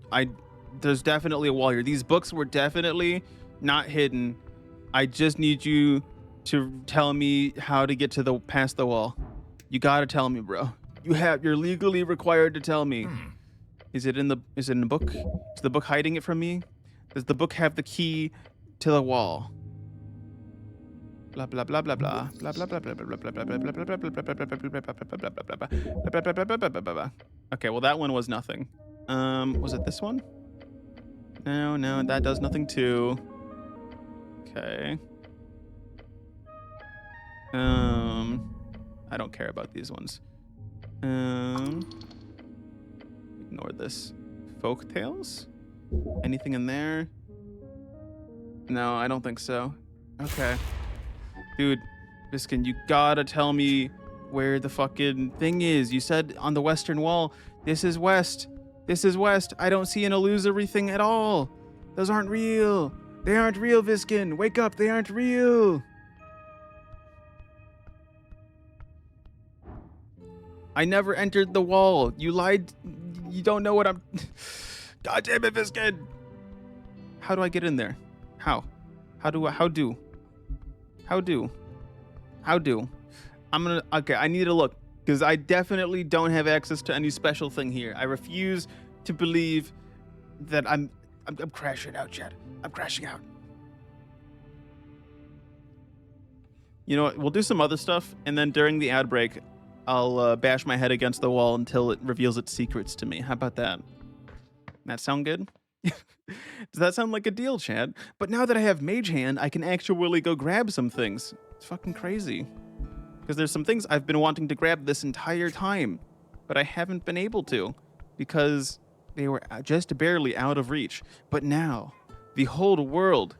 There's definitely a wall here. These books were definitely not hidden. I just need you to tell me how to get to past the wall. You gotta tell me, bro. You're legally required to tell me. Is it in the book? Is the book hiding it from me? Does the book have the key to the wall? Blah blah blah blah blah blah blah blah blah blah blah blah blah blah blah. Okay, well that one was nothing. Was it this one? No, that does nothing too. Okay. I don't care about these ones. Ignore this. Folk tales? Anything in there? No, I don't think so. Okay. Dude, Biskin, you gotta tell me where the fucking thing is. You said on the western wall, this is west. This is west. I don't see an illusory thing at all. Those aren't real. They aren't real, Viskin. Wake up, they aren't real. I never entered the wall. You lied. You don't know what I'm... God damn it, Viskin. How do I get in there? How? How do? I'm gonna... Okay, I need to look. Because I definitely don't have access to any special thing here. I refuse to believe that I'm crashing out, Chad. I'm crashing out. You know what? We'll do some other stuff, and then during the ad break, I'll bash my head against the wall until it reveals its secrets to me. How about that? That sound good? Does that sound like a deal, Chad? But now that I have Mage Hand, I can actually go grab some things. It's fucking crazy. Because there's some things I've been wanting to grab this entire time, but I haven't been able to because they were just barely out of reach. But now, the whole world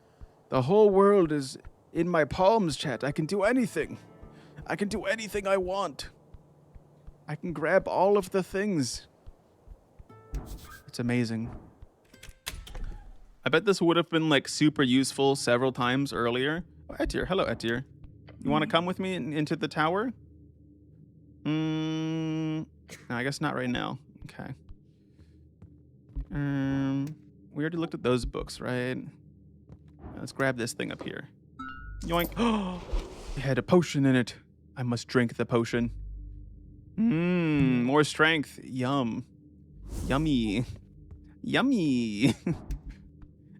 is in my palms, chat. I can do anything. I can do anything I want. I can grab all of the things. It's amazing. I bet this would have been like super useful several times earlier. Oh, Etir, hello Etir. You want to come with me into the tower? No, I guess not right now. Okay. We already looked at those books, right? Let's grab this thing up here. Yoink. Oh, it had a potion in it. I must drink the potion. More strength. Yum. Yummy. Yummy.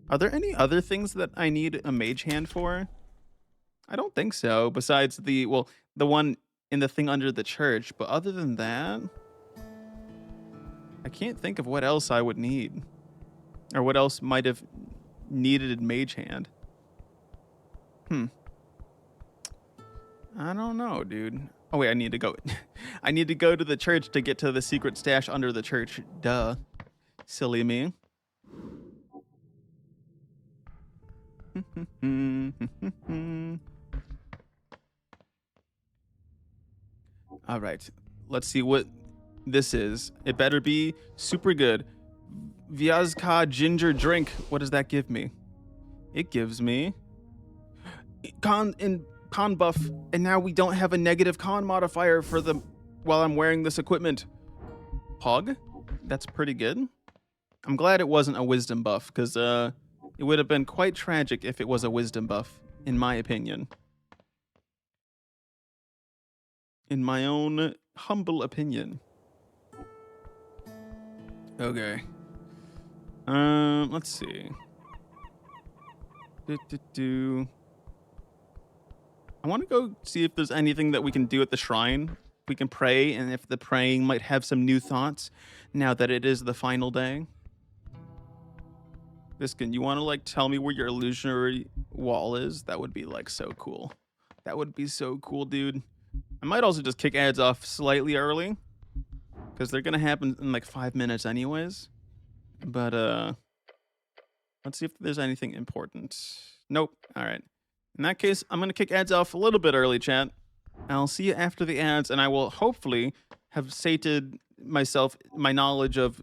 Are there any other things that I need a mage hand for? I don't think so, besides the one in the thing under the church. But other than that, I can't think of what else I would need. Or what else might have needed a mage hand. I don't know, dude. Oh wait, I need to go. I need to go to the church to get to the secret stash under the church. Duh. Silly me. All right, let's see what this is. It better be super good. Vyazka ginger drink. What does that give me? It gives me con buff, and now we don't have a negative con modifier for the while I'm wearing this equipment. Pog? That's pretty good. I'm glad it wasn't a wisdom buff, because it would have been quite tragic if it was a wisdom buff, in my opinion. In my own humble opinion. Okay. Let's see. I want to go see if there's anything that we can do at the shrine. We can pray, and if the praying might have some new thoughts now that it is the final day. Viskin, you want to like tell me where your illusionary wall is? That would be like so cool. That would be so cool, dude. I might also just kick ads off slightly early, because they're gonna happen in like 5 minutes anyways. But let's see if there's anything important. Nope. All right. In that case, I'm gonna kick ads off a little bit early, chat. I'll see you after the ads, and I will hopefully have sated my knowledge of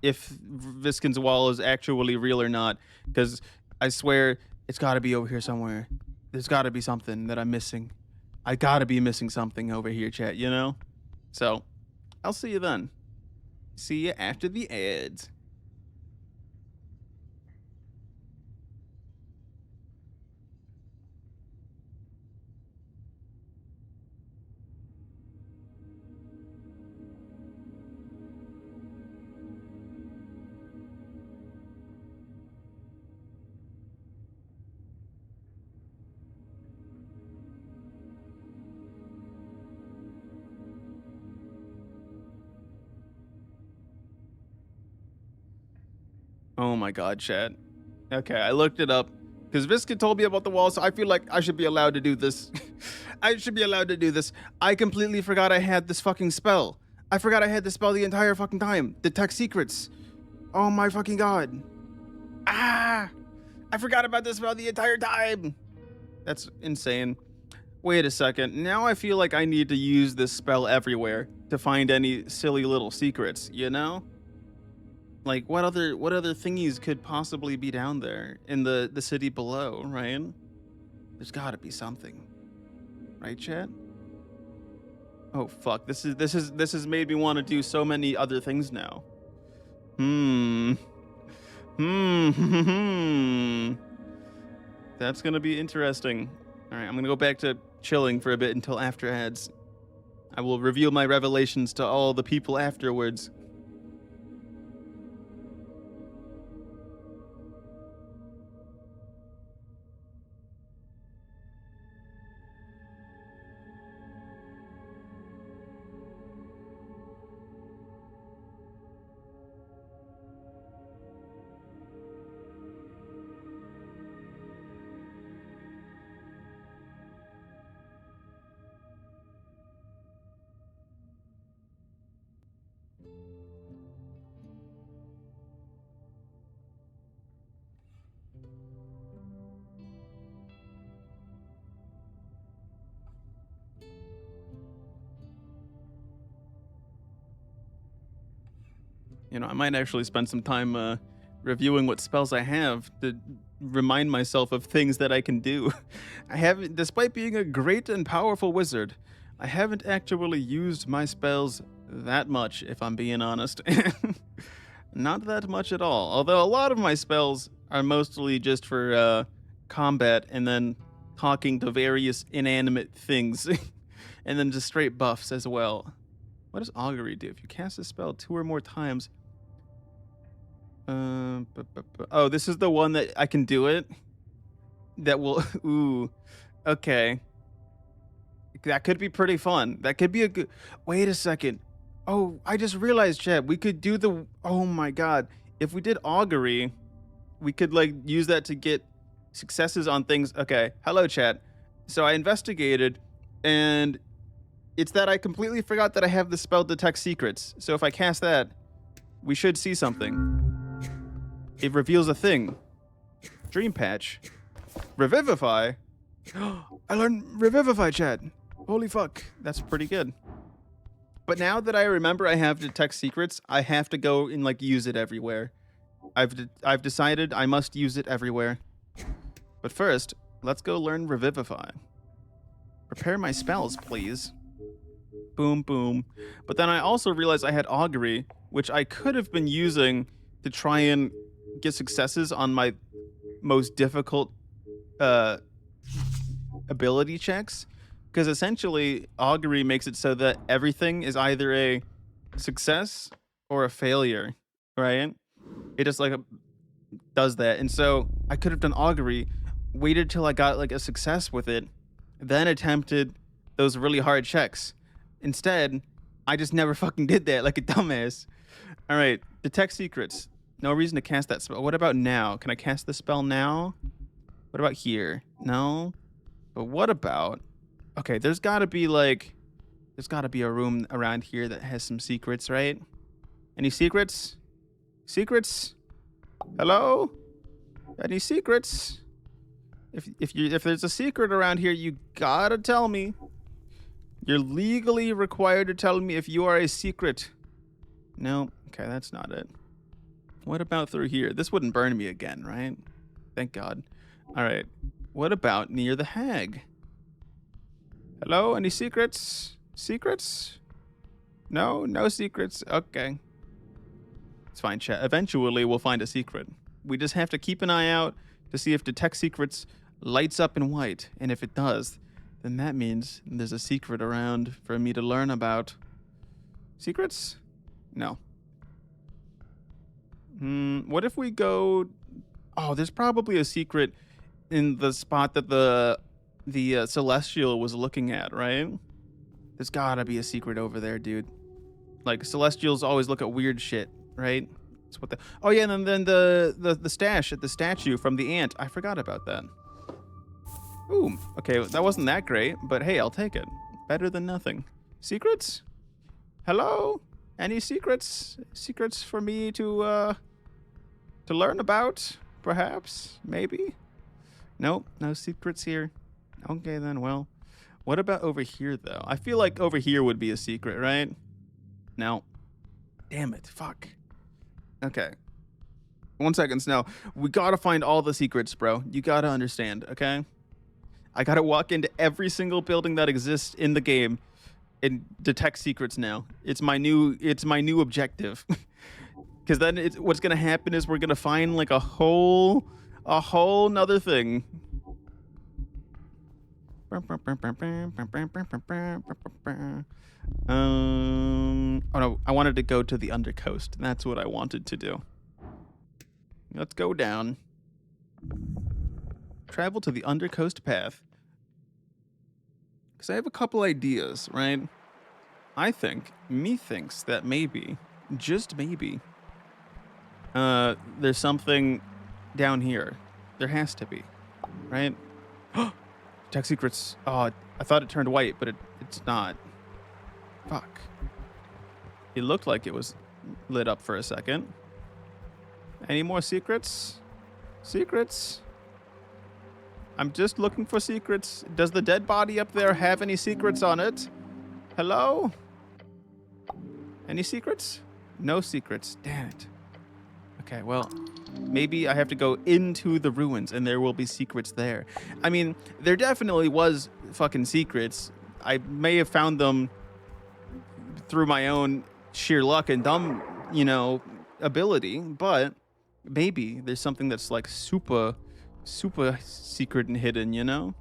if Viskin's wall is actually real or not, because I swear it's got to be over here somewhere. There's got to be something that I'm missing. I got to be missing something over here, chat, you know? So, I'll see you then. See you after the ads. Oh my god, chat. Okay, I looked it up because Visca told me about the wall, so I feel like I should be allowed to do this. I should be allowed to do this. I completely forgot I had this fucking spell. I forgot I had this spell the entire fucking time. Detect secrets. Oh my fucking god. Ah! I forgot about this spell the entire time. That's insane. Wait a second. Now I feel like I need to use this spell everywhere to find any silly little secrets, you know? Like, what other thingies could possibly be down there in the city below, right? There's gotta be something. Right, chat? Oh fuck, this has made me want to do so many other things now. That's gonna be interesting. Alright, I'm gonna go back to chilling for a bit until after ads. I will reveal my revelations to all the people afterwards. You know, I might actually spend some time reviewing what spells I have to remind myself of things that I can do. I haven't, despite being a great and powerful wizard, I haven't actually used my spells that much, if I'm being honest. Not that much at all. Although a lot of my spells are mostly just for combat and then talking to various inanimate things. And then just straight buffs as well. What does augury do? If you cast a spell 2 or more times... Oh, this is the one that I can do it? That will... Ooh. Okay. That could be pretty fun. That could be a good... Wait a second. Oh, I just realized, chat, we could do the... Oh my god. If we did augury, we could, like, use that to get successes on things... Okay. Hello, chat. So I investigated, and it's that I completely forgot that I have the spell Detect Secrets. So if I cast that, we should see something. It reveals a thing. Dream Patch. Revivify? I learned Revivify, chat. Holy fuck. That's pretty good. But now that I remember I have Detect Secrets, I have to go and, like, use it everywhere. I've decided I must use it everywhere. But first, let's go learn Revivify. Prepare my spells, please. Boom, boom. But then I also realized I had Augury, which I could have been using to try and get successes on my most difficult ability checks. Because essentially, Augury makes it so that everything is either a success or a failure, right? It just, like, does that. And so I could have done Augury, waited till I got, like, a success with it, then attempted those really hard checks. Instead, I just never fucking did that, like a dumbass. All right, Detect Secrets. No reason to cast that spell. What about now? Can I cast the spell now? What about here? No. But what about... Okay, there's gotta be, like... There's gotta be a room around here that has some secrets, right? Any secrets? Secrets? Hello? Any secrets? If there's a secret around here, you gotta tell me. You're legally required to tell me if you are a secret. No, okay, that's not it. What about through here? This wouldn't burn me again, right? Thank God. All right. What about near the hag? Hello? Any secrets? Secrets? No? No secrets? Okay. It's fine, chat. Eventually, we'll find a secret. We just have to keep an eye out to see if Detect Secrets lights up in white. And if it does, then that means there's a secret around for me to learn about. Secrets? No. What if we go... Oh, there's probably a secret in the spot that the Celestial was looking at, right? There's gotta be a secret over there, dude. Like, Celestials always look at weird shit, right? That's what the... Oh, yeah, and then the stash at the statue from the ant. I forgot about that. Ooh, okay, that wasn't that great, but hey, I'll take it. Better than nothing. Secrets? Hello? Any secrets? Secrets for me to learn about, perhaps? Maybe? Nope, no secrets here. Okay, then, well. What about over here, though? I feel like over here would be a secret, right? No. Damn it, fuck. Okay. 1 second, Snow. We gotta find all the secrets, bro. You gotta understand, okay? I gotta walk into every single building that exists in the game and detect secrets now. It's my new objective. Because then what's gonna happen is we're gonna find like a whole nother thing. Oh no, I wanted to go to the Undercoast. That's what I wanted to do. Let's go down. Travel to the Undercoast path. Because I have a couple ideas, right? Methinks that maybe, just maybe, there's something down here. There has to be, right? Tech secrets. Oh, I thought it turned white, but it's not. Fuck. It looked like it was lit up for a second. Any more secrets? Secrets? I'm just looking for secrets. Does the dead body up there have any secrets on it? Hello? Any secrets? No secrets. Damn it. Okay, well, maybe I have to go into the ruins and there will be secrets there. I mean, there definitely was fucking secrets. I may have found them through my own sheer luck and dumb, ability, but maybe there's something that's like super secret and hidden, Oh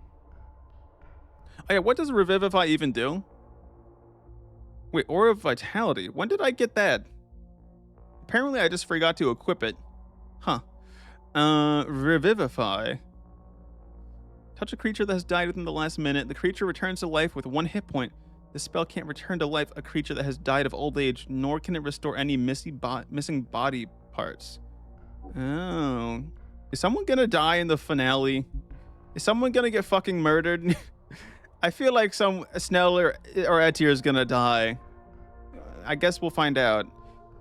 yeah, what does Revivify even do? Wait, Aura of Vitality. When did I get that? Apparently I just forgot to equip it. Huh. Revivify. Touch a creature that has died within the last minute. The creature returns to life with 1 hit point. This spell can't return to life a creature that has died of old age, nor can it restore any missing body parts. Oh. Is someone gonna die in the finale? Is someone gonna get fucking murdered? I feel like some Snell or Etir is gonna die. I guess we'll find out.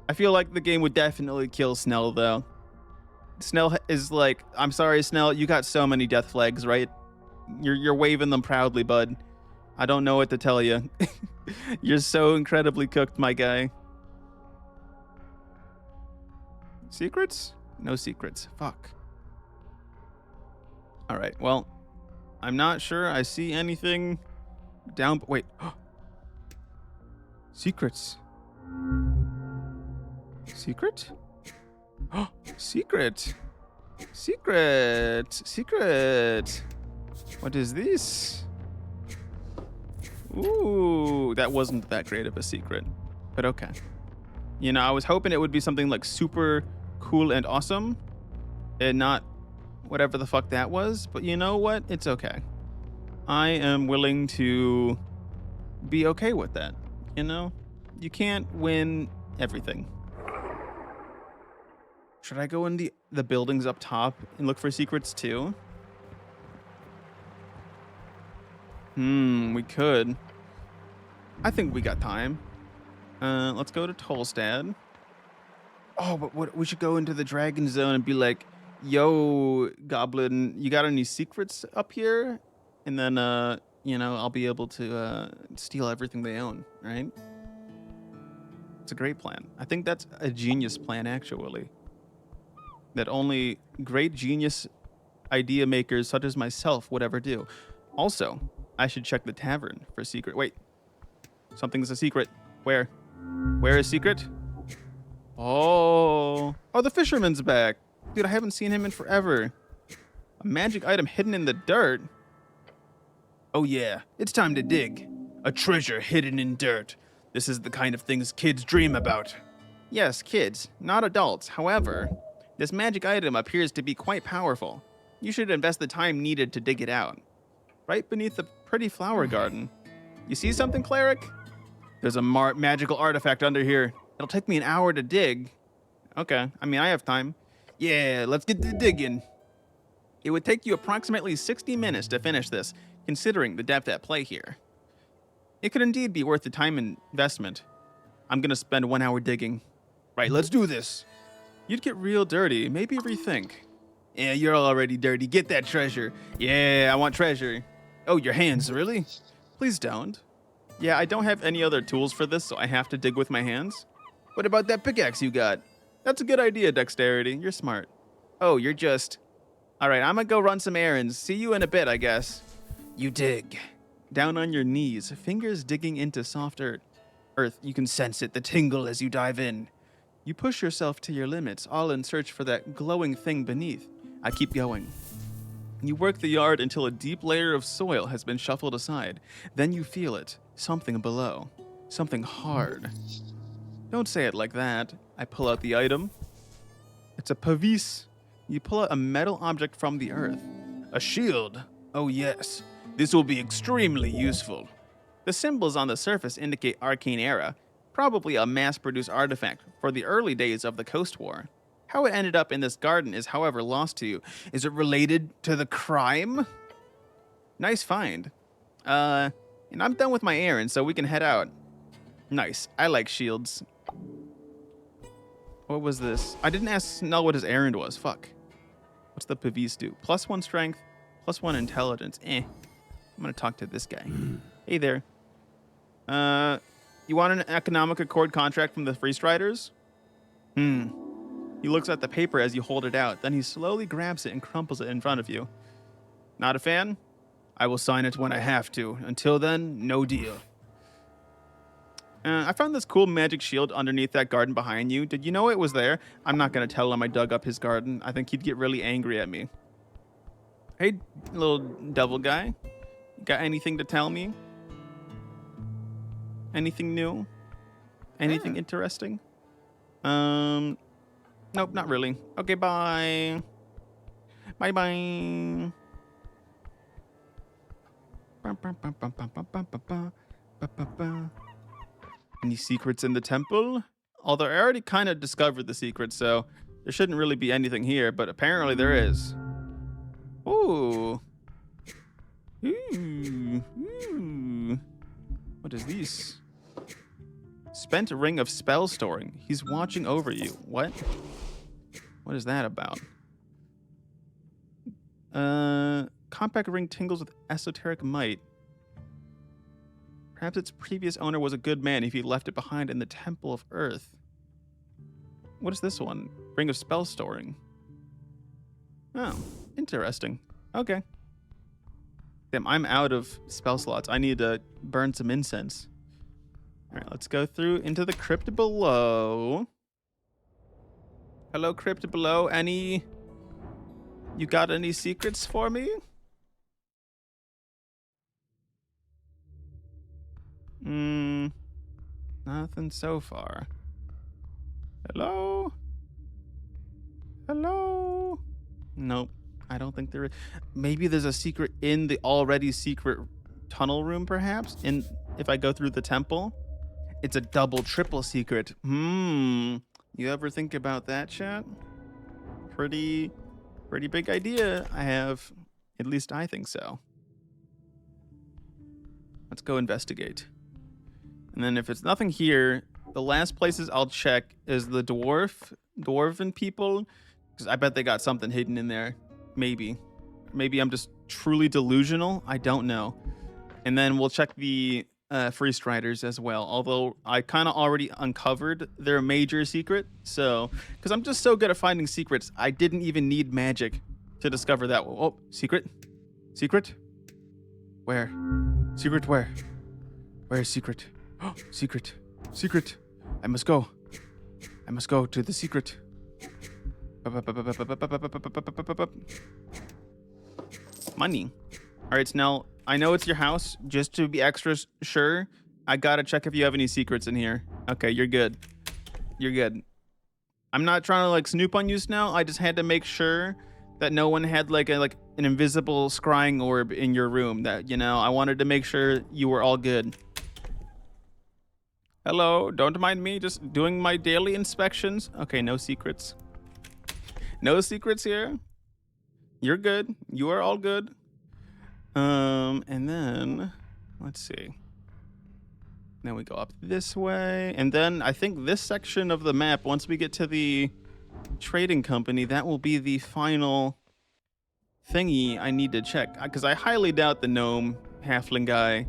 I feel like the game would definitely kill Snell, though. Snell is like, I'm sorry, Snell, you got so many death flags, right? You're waving them proudly, bud. I don't know what to tell you. You're so incredibly cooked, my guy. Secrets? No secrets. Fuck. All right, well, I'm not sure I see anything down. Wait. Secrets. Secret? Secret. Secret. Secret. What is this? Ooh, that wasn't that great of a secret, but okay. You know, I was hoping it would be something like super cool and awesome and not whatever the fuck that was, but you know what? It's okay. I am willing to be okay with that. You know, you can't win everything. Should I go in the buildings up top and look for secrets too? We could. I think we got time. Let's go to Tolstad. Oh, but what, we should go into the Dragon Zone and be like, yo, Goblin, you got any secrets up here? And then, you know, I'll be able to steal everything they own, right? It's a great plan. I think that's a genius plan, actually. That only great genius idea makers such as myself would ever do. Also, I should check the tavern for secret. Wait, something's a secret. Where? Where is secret? Oh, the fisherman's back. Dude, I haven't seen him in forever. A magic item hidden in the dirt. Oh yeah, it's time to dig. A treasure hidden in dirt. This is the kind of things kids dream about. Yes, kids, not adults. However, this magic item appears to be quite powerful. You should invest the time needed to dig it out. Right beneath the pretty flower garden. You see something, cleric? There's a magical artifact under here. It'll take me an hour to dig. Okay, I mean, I have time. Yeah, let's get to digging. It would take you approximately 60 minutes to finish this, considering the depth at play here. It could indeed be worth the time investment. I'm gonna spend 1 hour digging. Right, let's do this. You'd get real dirty, maybe rethink. Yeah, you're already dirty. Get that treasure. Yeah, I want treasure. Oh, your hands, really? Please don't. Yeah, I don't have any other tools for this, so I have to dig with my hands. What about that pickaxe you got? That's a good idea, Dexterity. You're smart. Oh, you're just... Alright, I'm gonna go run some errands. See you in a bit, I guess. You dig. Down on your knees, fingers digging into soft earth. You can sense it, the tingle as you dive in. You push yourself to your limits, all in search for that glowing thing beneath. I keep going. You work the yard until a deep layer of soil has been shuffled aside. Then you feel it. Something below. Something hard. Don't say it like that. I pull out the item. It's a pavis. You pull out a metal object from the earth. A shield. Oh yes. This will be extremely useful. The symbols on the surface indicate arcane era. Probably a mass-produced artifact for the early days of the Coast War. How it ended up in this garden is, however, lost to you. Is it related to the crime? Nice find. And I'm done with my errand, so we can head out. Nice. I like shields. What was this? I didn't ask Snell what his errand was. Fuck. What's the Pavis do? +1 strength, +1 intelligence. I'm gonna talk to this guy. Hey there. You want an economic accord contract from the Free Striders? He looks at the paper as you hold it out. Then he slowly grabs it and crumples it in front of you. Not a fan? I will sign it when I have to. Until then, no deal. I found this cool magic shield underneath that garden behind you. Did you know it was there? I'm not going to tell him I dug up his garden. I think he'd get really angry at me. Hey, little devil guy. Got anything to tell me? Anything new? Anything interesting? Nope, not really. Okay, bye. Bye-bye. Any secrets in the temple? Although I already kind of discovered the secret, so there shouldn't really be anything here, but apparently there is. Ooh. Ooh. What is this? Spent ring of spell storing. He's watching over you. What? What is that about? Compact ring tingles with esoteric might. Perhaps its previous owner was a good man if he left it behind in the Temple of Earth. What is this one? Ring of spell storing. Oh, interesting. Okay. Damn, I'm out of spell slots. I need to burn some incense. All right, let's go through into the crypt below. Hello, crypt below. You got any secrets for me? Nothing so far. Hello? Hello? Nope. I don't think there is. Maybe there's a secret in the already secret tunnel room, perhaps? If I go through the temple? It's a double, triple secret. You ever think about that, chat? Pretty big idea I have. At least I think so. Let's go investigate. And then if it's nothing here, the last places I'll check is the dwarven people, because I bet they got something hidden in there. Maybe I'm just truly delusional. I don't know. And then we'll check the free striders as well. Although I kind of already uncovered their major secret. So, because I'm just so good at finding secrets, I didn't even need magic to discover that. Oh, secret? Secret? Where? Secret where? Where is secret? Oh, secret. Secret. I must go to the secret. Money. All right, Snell. I know it's your house. Just to be extra sure, I gotta check if you have any secrets in here. Okay, you're good. You're good. I'm not trying to like snoop on you, Snell. I just had to make sure that no one had like an invisible scrying orb in your room. That I wanted to make sure you were all good. Hello, don't mind me just doing my daily inspections. Okay, no secrets. No secrets here. You're good. You are all good. And then, let's see. Then we go up this way. And then I think this section of the map, once we get to the trading company, that will be the final thingy I need to check. Because I highly doubt the gnome halfling guy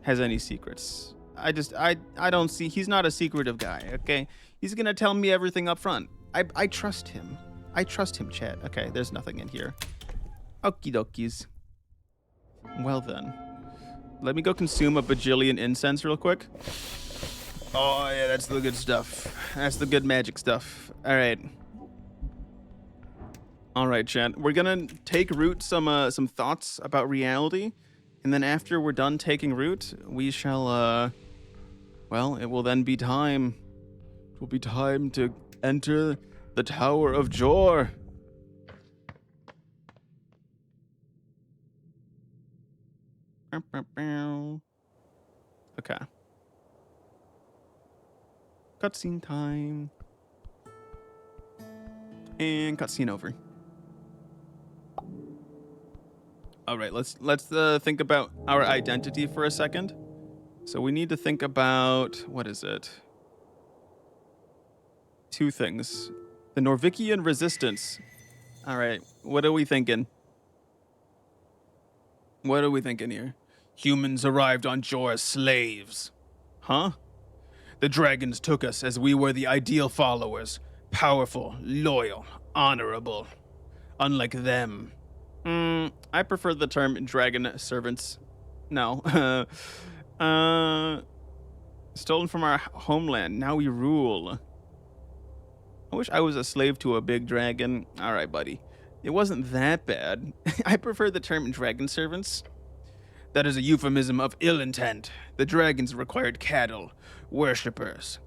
has any secrets. I don't see, he's not a secretive guy, okay? He's gonna tell me everything up front. I trust him. I trust him, chat. Okay, there's nothing in here. Okie dokies. Well then. Let me go consume a bajillion incense real quick. Oh yeah, that's the good stuff. That's the good magic stuff. Alright. Alright, chat. We're gonna take root some thoughts about reality. And then after we're done taking root, we shall, well, it will then be time. It will be time to enter the Tower of Jor. Okay. Cutscene time. And cutscene over. All right, let's think about our identity for a second. So we need to think about, what is it? Two things. The Norvikian resistance. All right, what are we thinking? What are we thinking here? Humans arrived on Jor as slaves. Huh? The dragons took us as we were the ideal followers. Powerful, loyal, honorable. Unlike them. I prefer the term dragon servants. No. Stolen from our homeland. Now we rule. I wish I was a slave to a big dragon. All right, buddy. It wasn't that bad. I prefer the term dragon servants. That is a euphemism of ill intent. The dragons required cattle, worshippers,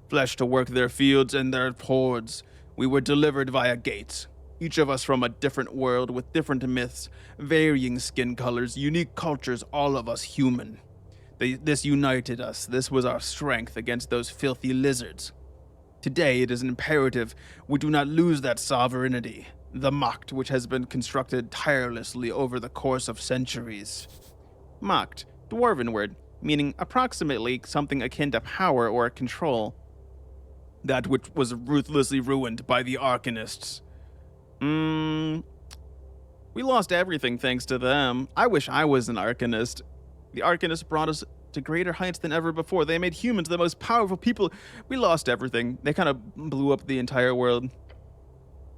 flesh to work their fields and their hordes. We were delivered via gates. Each of us from a different world with different myths, varying skin colors, unique cultures, all of us human. This united us. This was our strength against those filthy lizards. Today it is imperative we do not lose that sovereignty, the Macht which has been constructed tirelessly over the course of centuries. Macht, dwarven word, meaning approximately something akin to power or control. That which was ruthlessly ruined by the Arcanists. We lost everything thanks to them. I wish I was an Arcanist. The Arcanists brought us to greater heights than ever before. They made humans the most powerful people. We lost everything. They kind of blew up the entire world.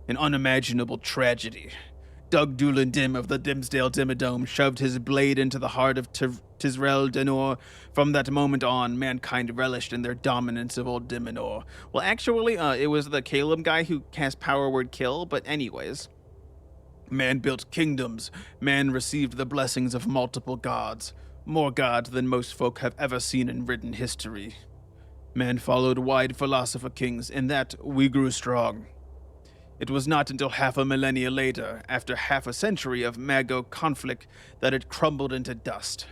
An unimaginable tragedy. Doug Doolin Dim of the Dimsdale Dimmadome shoved his blade into the heart of Tisrel Denor. From that moment on, mankind relished in their dominance of old Diminor. Well, actually, it was the Caleb guy who cast Power Word Kill, but anyways. Man built kingdoms. Man received the blessings of multiple gods. More gods than most folk have ever seen in written history. Man followed wide philosopher kings. In that, we grew strong. It was not until half a millennia later, after half a century of Mago conflict, that it crumbled into dust.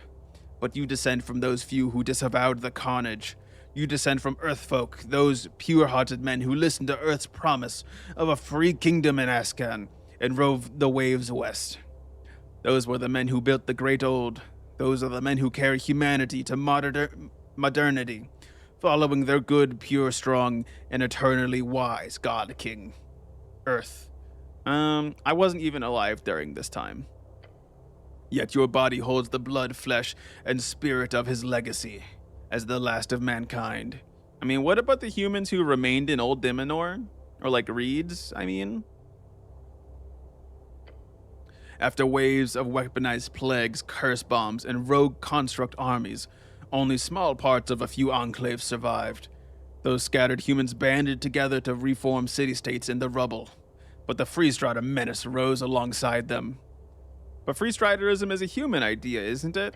But you descend from those few who disavowed the carnage. You descend from Earthfolk, those pure-hearted men who listened to Earth's promise of a free kingdom in Ascan and rove the waves west. Those were the men who built the Great Old. Those are the men who carry humanity to modernity, following their good, pure, strong, and eternally wise God King. Earth. I wasn't even alive during this time. Yet your body holds the blood, flesh, and spirit of his legacy, as the last of mankind. I mean, what about the humans who remained in Old Diminor? Or like Reeds, I mean? After waves of weaponized plagues, curse bombs, and rogue construct armies, only small parts of a few enclaves survived. Those scattered humans banded together to reform city-states in the rubble, but the Freestrider menace rose alongside them. But Freestriderism is a human idea, isn't it?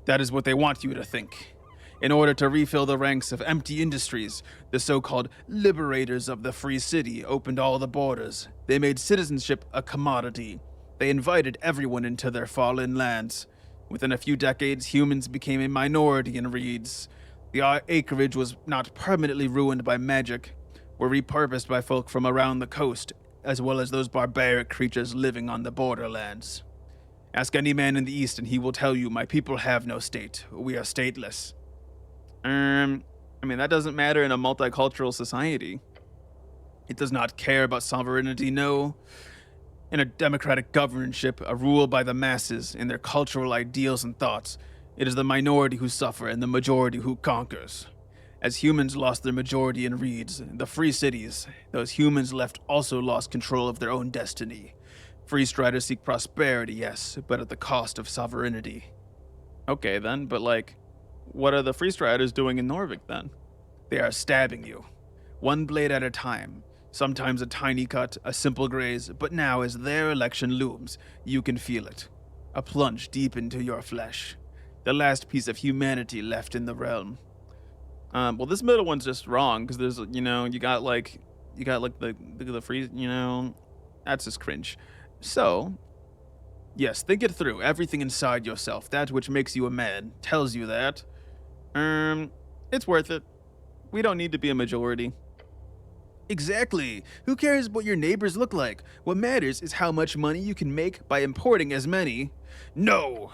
That is what they want you to think. In order to refill the ranks of empty industries, the so-called liberators of the free city opened all the borders. They made citizenship a commodity. They invited everyone into their fallen lands. Within a few decades, humans became a minority in Reeds. The acreage was not permanently ruined by magic, were repurposed by folk from around the coast, as well as those barbaric creatures living on the borderlands. Ask any man in the East and he will tell you, my people have no state. We are stateless. I mean, that doesn't matter in a multicultural society. It does not care about sovereignty, no. In a democratic governorship, a rule by the masses in their cultural ideals and thoughts, it is the minority who suffer and the majority who conquers. As humans lost their majority in Reeds, the free cities, those humans left also lost control of their own destiny. Free Striders seek prosperity, yes, but at the cost of sovereignty. Okay then, but like, what are the Free Striders doing in Norvik then? They are stabbing you. One blade at a time. Sometimes a tiny cut, a simple graze, but now as their election looms, you can feel it. A plunge deep into your flesh. The last piece of humanity left in the realm. Well, this middle one's just wrong, because there's, you got the free, that's just cringe. So, yes, think it through. Everything inside yourself, that which makes you a man, tells you that. It's worth it. We don't need to be a majority. Exactly. Who cares what your neighbors look like? What matters is how much money you can make by importing as many. No!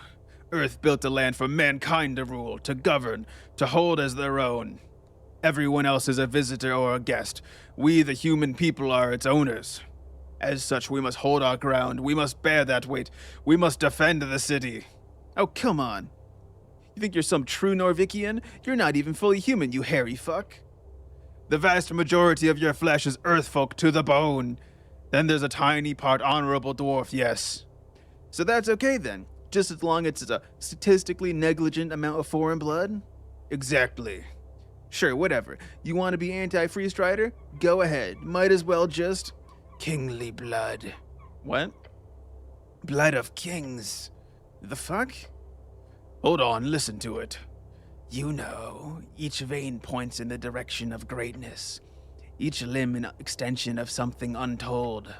Earth built a land for mankind to rule, to govern, to hold as their own. Everyone else is a visitor or a guest. We, the human people, are its owners. As such, we must hold our ground. We must bear that weight. We must defend the city. Oh, come on. You think you're some true Norvikian? You're not even fully human, you hairy fuck. The vast majority of your flesh is earthfolk to the bone. Then there's a tiny part honorable dwarf, yes. So that's okay then, just as long as it's a statistically negligent amount of foreign blood? Exactly. Sure, whatever. You want to be anti-Free Strider? Go ahead. Might as well just... Kingly blood. What? Blood of kings. The fuck? Hold on, listen to it. You know, each vein points in the direction of greatness, each limb an extension of something untold.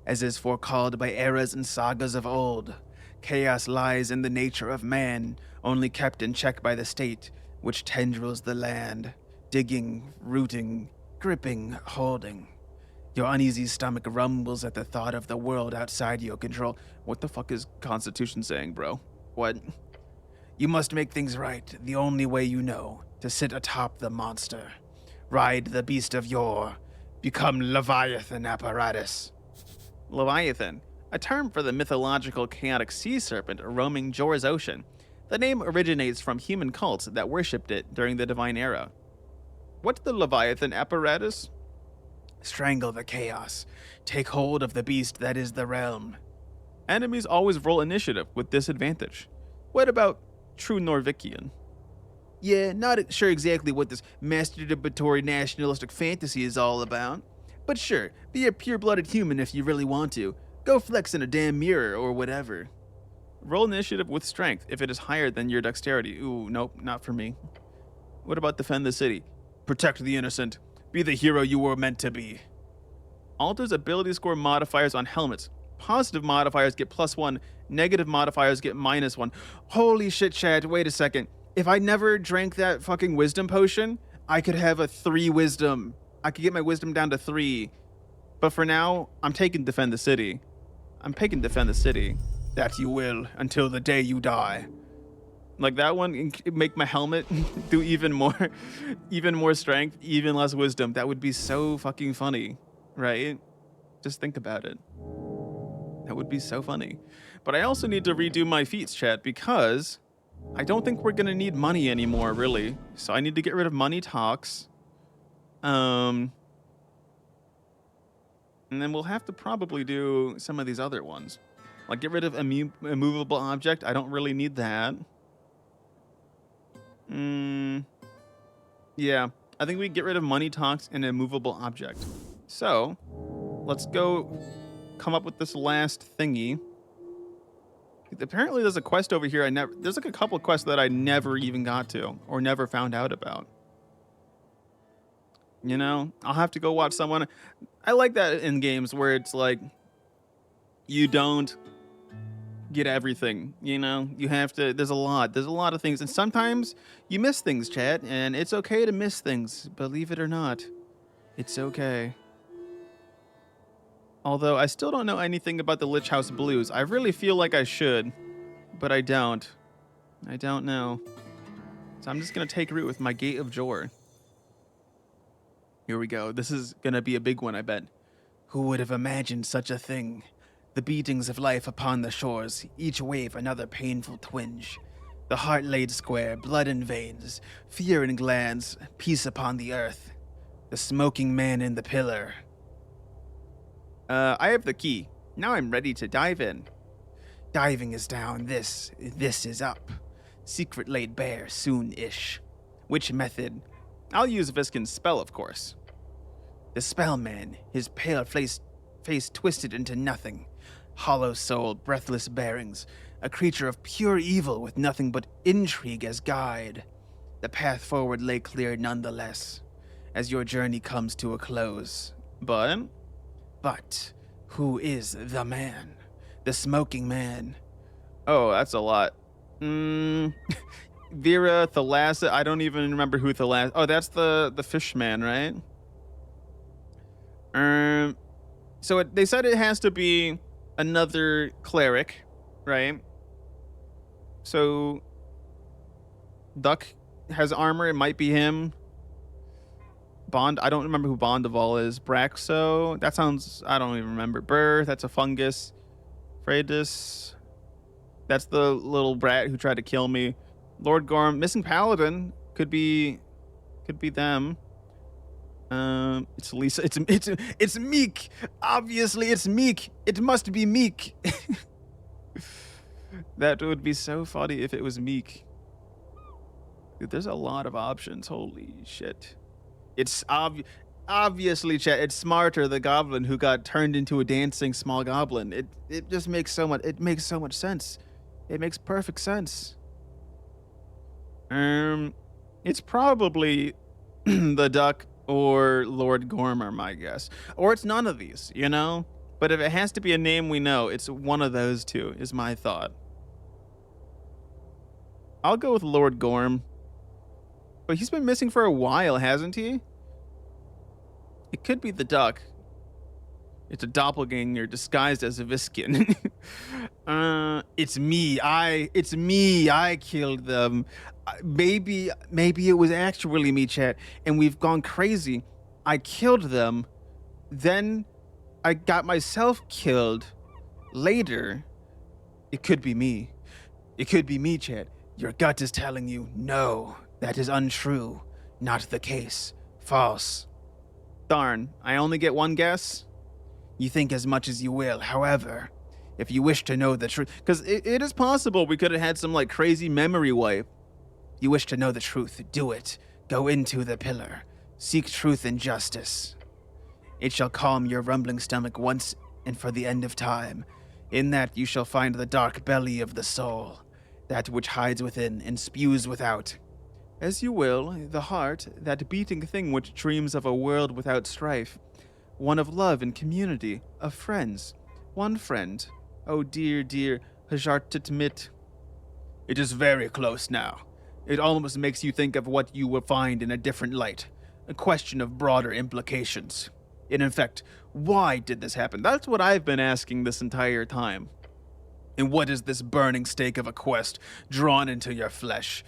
As is forecalled by eras and sagas of old, chaos lies in the nature of man, only kept in check by the state, which tendrils the land, digging, rooting, gripping, holding. Your uneasy stomach rumbles at the thought of the world outside your control. What the fuck is Constitution saying, bro? What? You must make things right, the only way you know, to sit atop the monster. Ride the beast of yore. Become Leviathan apparatus. Leviathan? a term for the mythological chaotic sea serpent roaming Jor's ocean. The name originates from human cults that worshipped it during the Divine Era. What's the Leviathan apparatus? Strangle the chaos. Take hold of the beast that is the realm. Enemies always roll initiative with disadvantage. What about True Norvikian? Yeah, not sure exactly what this masturbatory nationalistic fantasy is all about. But sure, be a pure-blooded human if you really want to. Go flex in a damn mirror or whatever. Roll initiative with strength if it is higher than your dexterity. Ooh, nope, not for me. What about defend the city? Protect the innocent. Be the hero you were meant to be. Alters ability score modifiers on helmets. Positive modifiers get +1. Negative modifiers get -1. Holy shit, Chad, wait a second. If I never drank that fucking wisdom potion, I could have a 3 wisdom. I could get my wisdom down to 3. But for now, I'm taking defend the city. I'm picking defend the city. That you will, until the day you die. Like that one, make my helmet do even more strength, even less wisdom. That would be so fucking funny, right? Just think about it. That would be so funny. But I also need to redo my feats, chat, because I don't think we're gonna need money anymore, really. So I need to get rid of money talks. And then we'll have to probably do some of these other ones. Like get rid of immovable object. I don't really need that. Yeah, I think we get rid of money talks and immovable object. So let's go come up with this last thingy. Apparently there's a quest over here there's like a couple of quests that I never even got to or never found out about. You know, I'll have to go watch someone. I like that in games where it's like you don't get everything, you know? You have to, there's a lot of things, and sometimes you miss things, chat, and it's okay to miss things, believe it or not. It's okay. Although I still don't know anything about the Lich House Blues. I really feel like I should, but I don't. I don't know. So I'm just gonna take root with my Gate of Jor. Here we go. This is gonna be a big one, I bet. Who would have imagined such a thing? The beatings of life upon the shores, each wave another painful twinge. The heart laid square, blood in veins, fear in glands, peace upon the earth. The smoking man in the pillar. I have the key. Now I'm ready to dive in. Diving is down, this is up. Secret laid bare soon-ish. Which method? I'll use Viskin's spell, of course. The spellman, his pale face twisted into nothing. Hollow soul, breathless bearings, a creature of pure evil with nothing but intrigue as guide. The path forward lay clear nonetheless, as your journey comes to a close. But who is the man? The smoking man? Oh, that's a lot. Vera, Thalassa, I don't even remember who Thalassa. Oh, that's the fish man, right? So they said it has to be another cleric, right? So Duck has armor, it might be him. Bond, I don't remember who Bondaval is. Braxo, that sounds, I don't even remember. Burr, that's a fungus. Freydis, that's the little brat who tried to kill me. Lord Gorm, missing paladin, could be them. It's Lisa. It's Meek. Obviously, it's Meek. It must be Meek. That would be so funny if it was Meek. Dude, there's a lot of options. Holy shit! It's obviously, chat. It's Smarter, the goblin who got turned into a dancing small goblin. It just makes so much. It makes so much sense. It makes perfect sense. It's probably the Duck or Lord Gormer, my guess. Or it's none of these, you know? But if it has to be a name we know, it's one of those two, is my thought. I'll go with Lord Gorm. But he's been missing for a while, hasn't he? It could be the Duck. It's a doppelganger disguised as a Viskin. It's me. I killed them. Maybe it was actually me, chat, and we've gone crazy. I killed them, then I got myself killed, Later, it could be me. It could be me, Chad. Your gut is telling you, no, that is untrue. Not the case. False. Darn, I only get one guess? You think as much as you will. However, if you wish to know the truth, because it is possible we could have had some like crazy memory wipe. You wish to know the truth, do it. Go into the pillar. Seek truth and justice. It shall calm your rumbling stomach once and for the end of time. In that you shall find the dark belly of the soul, that which hides within and spews without. As you will, the heart, that beating thing which dreams of a world without strife, one of love and community, of friends, one friend. Oh dear, dear Hajartitmit. It is very close now. It almost makes you think of what you will find in a different light, a question of broader implications. And in fact, why did this happen? That's what I've been asking this entire time. And what is this burning stake of a quest drawn into your flesh?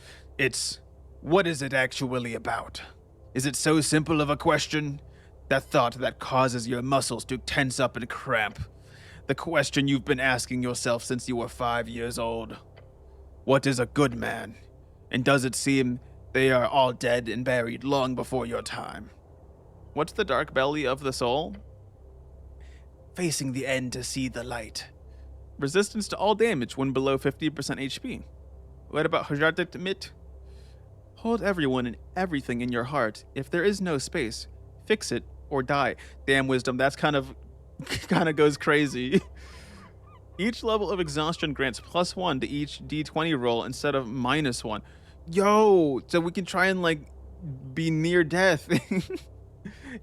What is it actually about? Is it so simple of a question? That thought that causes your muscles to tense up and cramp. The question you've been asking yourself since you were 5 years old. What is a good man? And does it seem they are all dead and buried long before your time? What's the dark belly of the soul? Facing the end to see the light. Resistance to all damage when below 50% HP. What about Hajardik Mit? Hold everyone and everything in your heart. If there is no space, fix it or die. Damn wisdom, that's kind of goes crazy. Each level of exhaustion grants +1 to each d20 roll instead of -1. Yo, so we can try and like be near death.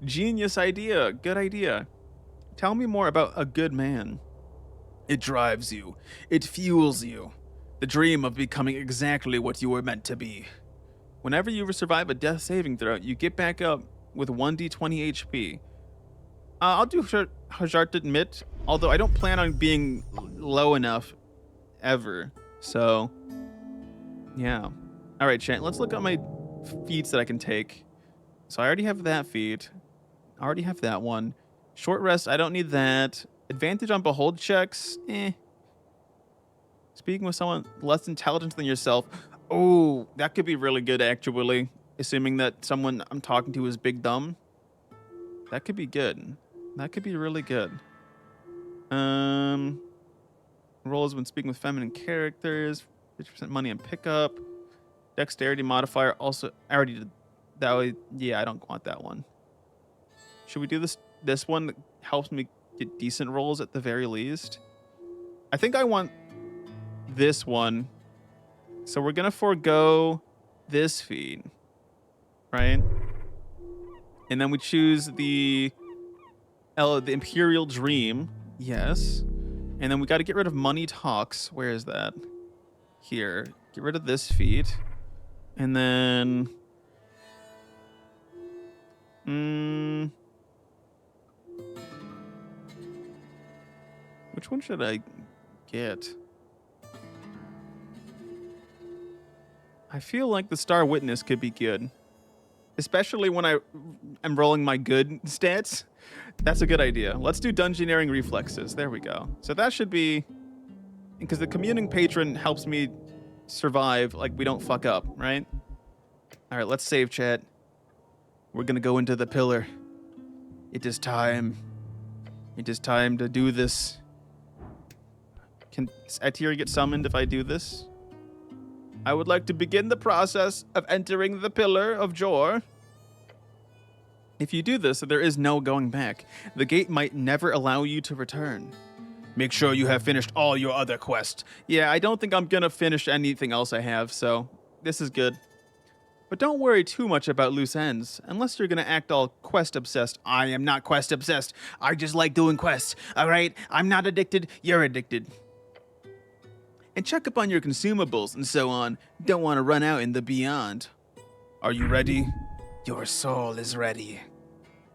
Genius idea, good idea. Tell me more about a good man. It drives you. It fuels you. The dream of becoming exactly what you were meant to be. Whenever you survive a death saving throw, you get back up with 1d20 HP. I'll do Hajarted Mit, although I don't plan on being low enough ever. So, yeah. All right, chat, let's look at my feats that I can take. So I already have that feat. I already have that one. Short rest, I don't need that. Advantage on behold checks, Speaking with someone less intelligent than yourself. Oh, that could be really good, actually. Assuming that someone I'm talking to is big dumb. That could be good. That could be really good. Roles when speaking with feminine characters. 50% money and pickup. Dexterity modifier also. I already did that way. Yeah, I don't want that one. Should we do this one that helps me get decent rolls at the very least? I think I want this one. So we're gonna forego this feat, right? And then we choose the Imperial Dream, yes. And then we got to get rid of Money Talks. Where is that? Here. Get rid of this feat, and then which one should I get? I feel like the Star Witness could be good. Especially when I'm rolling my good stats. That's a good idea. Let's do Dungeoneering Reflexes. There we go. So that should be... Because the Communing Patron helps me survive, like we don't fuck up, right? Alright, let's save, chat. We're gonna go into the pillar. It is time. It is time to do this. Can Atiri get summoned if I do this? I would like to begin the process of entering the Pillar of Jor. If you do this, there is no going back. The gate might never allow you to return. Make sure you have finished all your other quests. Yeah, I don't think I'm gonna finish anything else I have, so this is good. But don't worry too much about loose ends, unless you're gonna act all quest-obsessed. I am not quest-obsessed. I just like doing quests, alright? I'm not addicted, you're addicted. And check up on your consumables and so on. Don't want to run out in the beyond. Are you ready? Your soul is ready.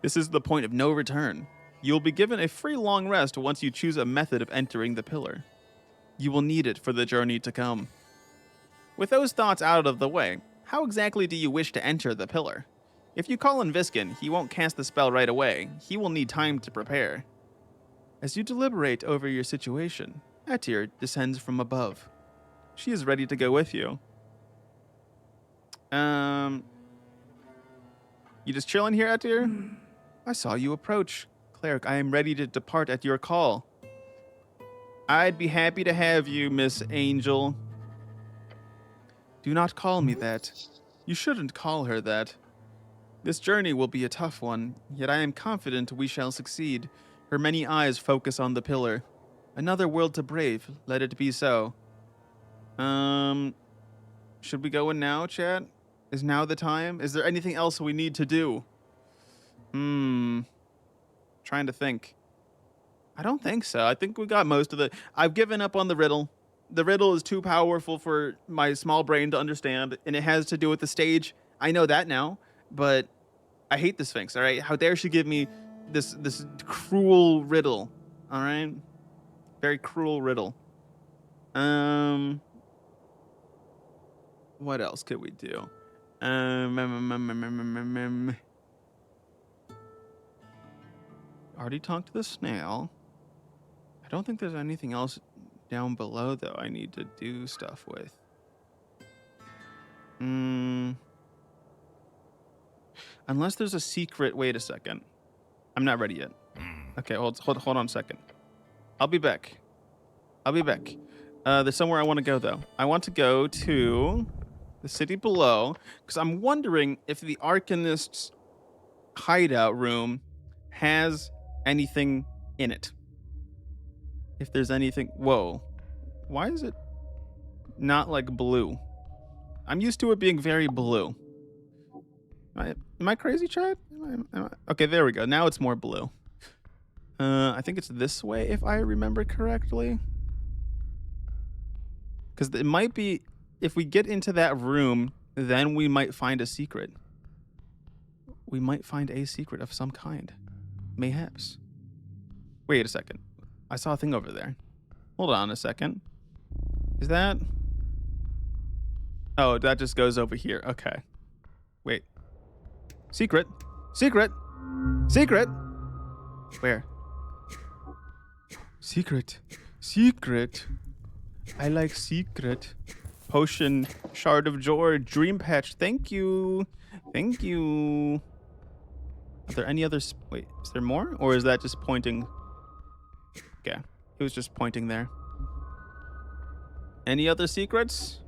This is the point of no return. You will be given a free long rest once you choose a method of entering the pillar. You will need it for the journey to come. With those thoughts out of the way, how exactly do you wish to enter the pillar? If you call in Viskin, he won't cast the spell right away. He will need time to prepare. As you deliberate over your situation, Atir descends from above. She is ready to go with you. You just chilling here, Atir? I saw you approach. Cleric, I am ready to depart at your call. I'd be happy to have you, Miss Angel. Do not call me that. You shouldn't call her that. This journey will be a tough one, yet I am confident we shall succeed. Her many eyes focus on the pillar. Another world to brave, let it be so. Should we go in now, chat? Is now the time? Is there anything else we need to do? Trying to think. I don't think so. I think we got most of the... I've given up on the riddle. The riddle is too powerful for my small brain to understand, and it has to do with the stage. I know that now, but I hate the Sphinx, all right? How dare she give me this cruel riddle, all right? Very cruel riddle. What else could we do? Already talked to the snail. I don't think there's anything else down below, though, I need to do stuff with. Unless there's a secret... Wait a second. I'm not ready yet. Okay, hold on a second. I'll be back. There's somewhere I want to go, though. I want to go to the city below, because I'm wondering if the Arcanist's hideout room has anything in it. If there's anything... Whoa. Why is it not like blue? I'm used to it being very blue. Am I crazy, Chad? Okay, there we go. Now it's more blue. I think it's this way, if I remember correctly. Because it might be... If we get into that room, then we might find a secret. We might find a secret of some kind. Mayhaps. Wait a second. I saw a thing over there. Hold on a second. Is that... Oh, that just goes over here. Okay. Wait. Secret. Secret. Secret. Where? Secret. Secret. I like secret. Potion, Shard of Joy, Dream Patch. Thank you. Thank you. Are there any others? Wait, is there more? Or is that just pointing? Okay. It was just pointing there. Any other secrets?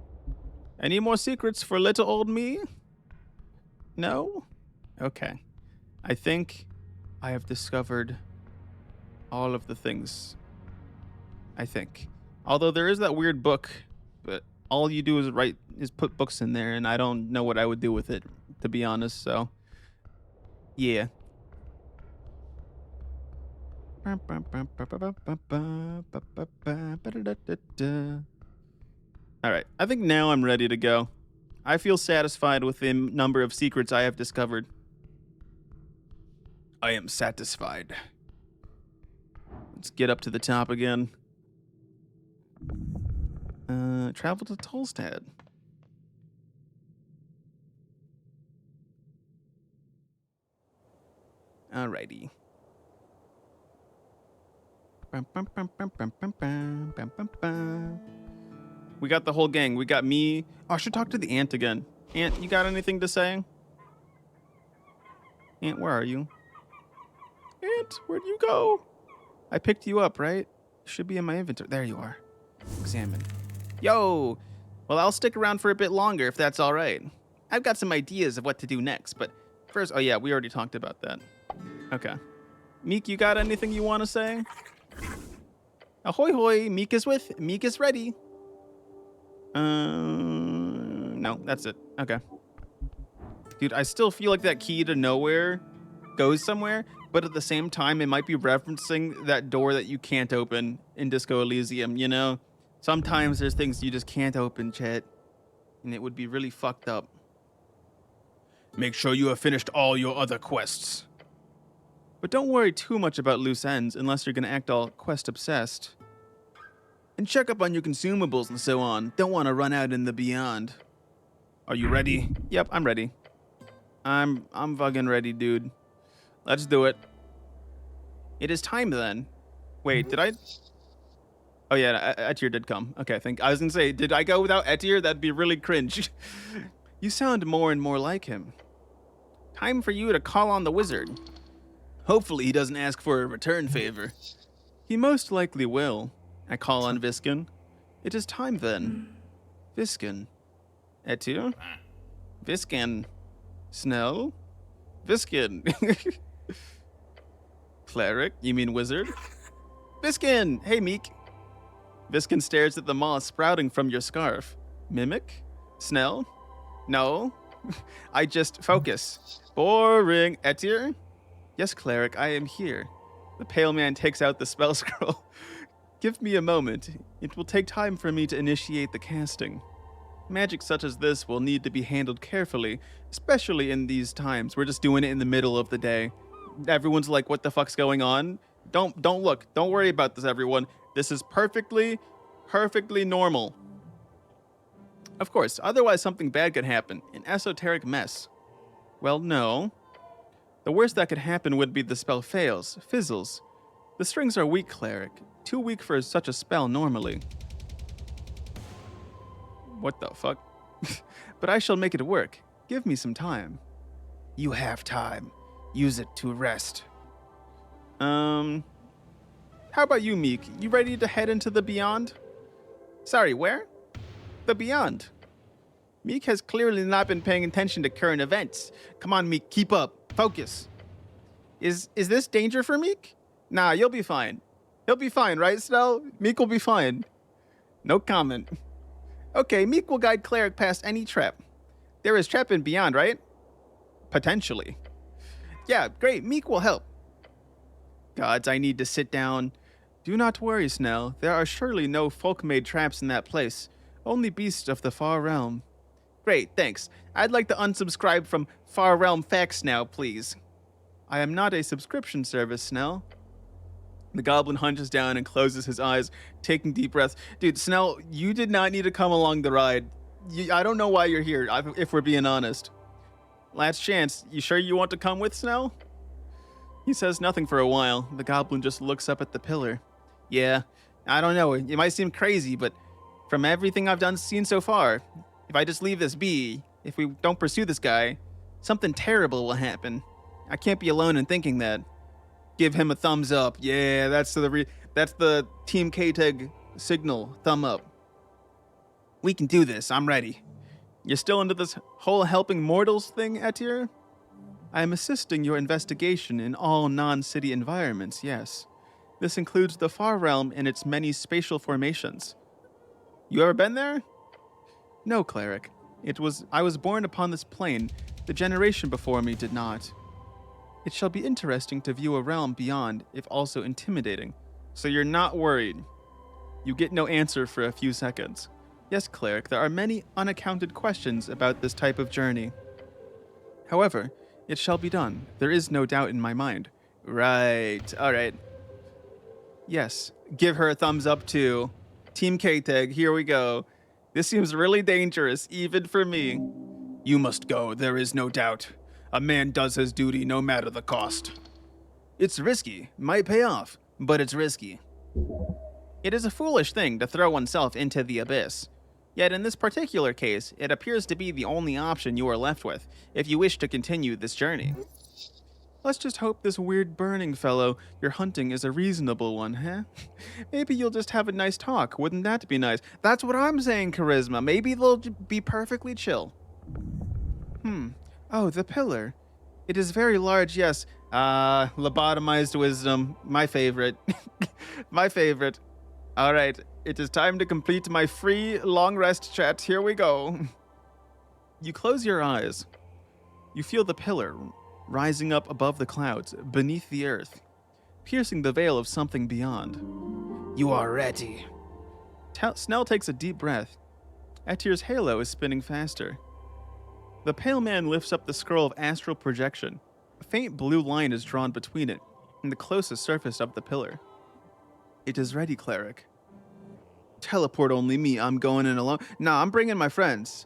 Any more secrets for little old me? No? Okay. I think I have discovered all of the things. I think. Although there is that weird book, but all you do is put books in there, and I don't know what I would do with it, to be honest, so yeah. Alright, I think now I'm ready to go. I feel satisfied with the number of secrets I have discovered. I am satisfied. Let's get up to the top again. Travel to Tolstad. Alrighty. We got the whole gang. We got me. Oh, I should talk to the ant again. Ant, you got anything to say? Ant, where are you? Ant, where'd you go? I picked you up, right? You should be in my inventory. There you are. Examine. Yo! Well, I'll stick around for a bit longer if that's all right. I've got some ideas of what to do next, but first... Oh, yeah, we already talked about that. Okay. Meek, you got anything you want to say? Ahoy hoy, Meek is ready. No, that's it. Okay. Dude, I still feel like that key to nowhere goes somewhere, but at the same time, it might be referencing that door that you can't open in Disco Elysium, you know? Sometimes there's things you just can't open, chat, and it would be really fucked up. Make sure you have finished all your other quests. But don't worry too much about loose ends unless you're gonna act all quest-obsessed. And check up on your consumables and so on. Don't want to run out in the beyond. Are you ready? Yep, I'm ready. I'm fucking ready, dude. Let's do it. It is time then. Wait, did I? Oh yeah, Etir did come. Okay, I was gonna say, did I go without Etir? That'd be really cringe. You sound more and more like him. Time for you to call on the wizard. Hopefully he doesn't ask for a return favor. He most likely will. I call on Viskin. It is time then. Viskin. Etir? Viskin. Snell? Viskin. Cleric? You mean wizard? Viskin! Hey, Meek. Viskin stares at the moss sprouting from your scarf. Mimic? Snell? No. I just focus. Boring. Etir? Yes, cleric, I am here. The pale man takes out the spell scroll. Give me a moment. It will take time for me to initiate the casting. Magic such as this will need to be handled carefully, especially in these times. We're just doing it in the middle of the day. Everyone's like, what the fuck's going on? Don't look. Don't worry about this, everyone. This is perfectly normal. Of course, otherwise something bad could happen. An esoteric mess. Well, no. The worst that could happen would be the spell fails, fizzles. The strings are weak, cleric. Too weak for such a spell normally. What the fuck? But I shall make it work. Give me some time. You have time. Use it to rest. How about you, Meek? You ready to head into the beyond? Sorry, where? The beyond. Meek has clearly not been paying attention to current events. Come on, Meek, keep up. Focus. Is this danger for Meek? Nah, you'll be fine. He'll be fine, right, Snell? Meek will be fine. No comment. Okay, Meek will guide Cleric past any trap. There is trap in beyond, right? Potentially. Yeah, great. Meek will help. Gods, I need to sit down. Do not worry, Snell. There are surely no folk-made traps in that place. Only beasts of the far realm. Great, thanks. I'd like to unsubscribe from Far Realm Facts now, please. I am not a subscription service, Snell. The goblin hunches down and closes his eyes, taking deep breaths. Dude, Snell, you did not need to come along the ride. I don't know why you're here, if we're being honest. Last chance, you sure you want to come with, Snell? He says nothing for a while. The goblin just looks up at the pillar. Yeah, I don't know. It might seem crazy, but from everything I've seen so far, if I just leave this be, if we don't pursue this guy, something terrible will happen. I can't be alone in thinking that. Give him a thumbs up. Yeah, that's the Team K-Teg signal. Thumb up. We can do this. I'm ready. You're still into this whole helping mortals thing, Etir? I am assisting your investigation in all non-city environments, yes. This includes the Far Realm and its many spatial formations. You ever been there? No, cleric. I was born upon this plane. The generation before me did not. It shall be interesting to view a realm beyond, if also intimidating. So you're not worried. You get no answer for a few seconds. Yes, cleric, there are many unaccounted questions about this type of journey. However, it shall be done. There is no doubt in my mind. Right. All right. Yes. Give her a thumbs up too. Team K-Teg, here we go. This seems really dangerous, even for me. You must go, there is no doubt. A man does his duty no matter the cost. It's risky, might pay off, but it's risky. It is a foolish thing to throw oneself into the abyss. Yet in this particular case, it appears to be the only option you are left with, if you wish to continue this journey. Let's just hope this weird burning fellow you're hunting is a reasonable one, huh? Maybe you'll just have a nice talk, wouldn't that be nice? That's what I'm saying, Charisma. Maybe they'll be perfectly chill. Oh, the pillar. It is very large, yes. Lobotomized wisdom. My favorite. My favorite. All right, it is time to complete my free long rest chat. Here we go. You close your eyes. You feel the pillar rising up above the clouds, beneath the earth, piercing the veil of something beyond. You are ready. Snell takes a deep breath. Etir's halo is spinning faster. The pale man lifts up the scroll of astral projection. A faint blue line is drawn between it and the closest surface of the pillar. It is ready, cleric. Teleport only me, I'm going in alone. Nah, I'm bringing my friends.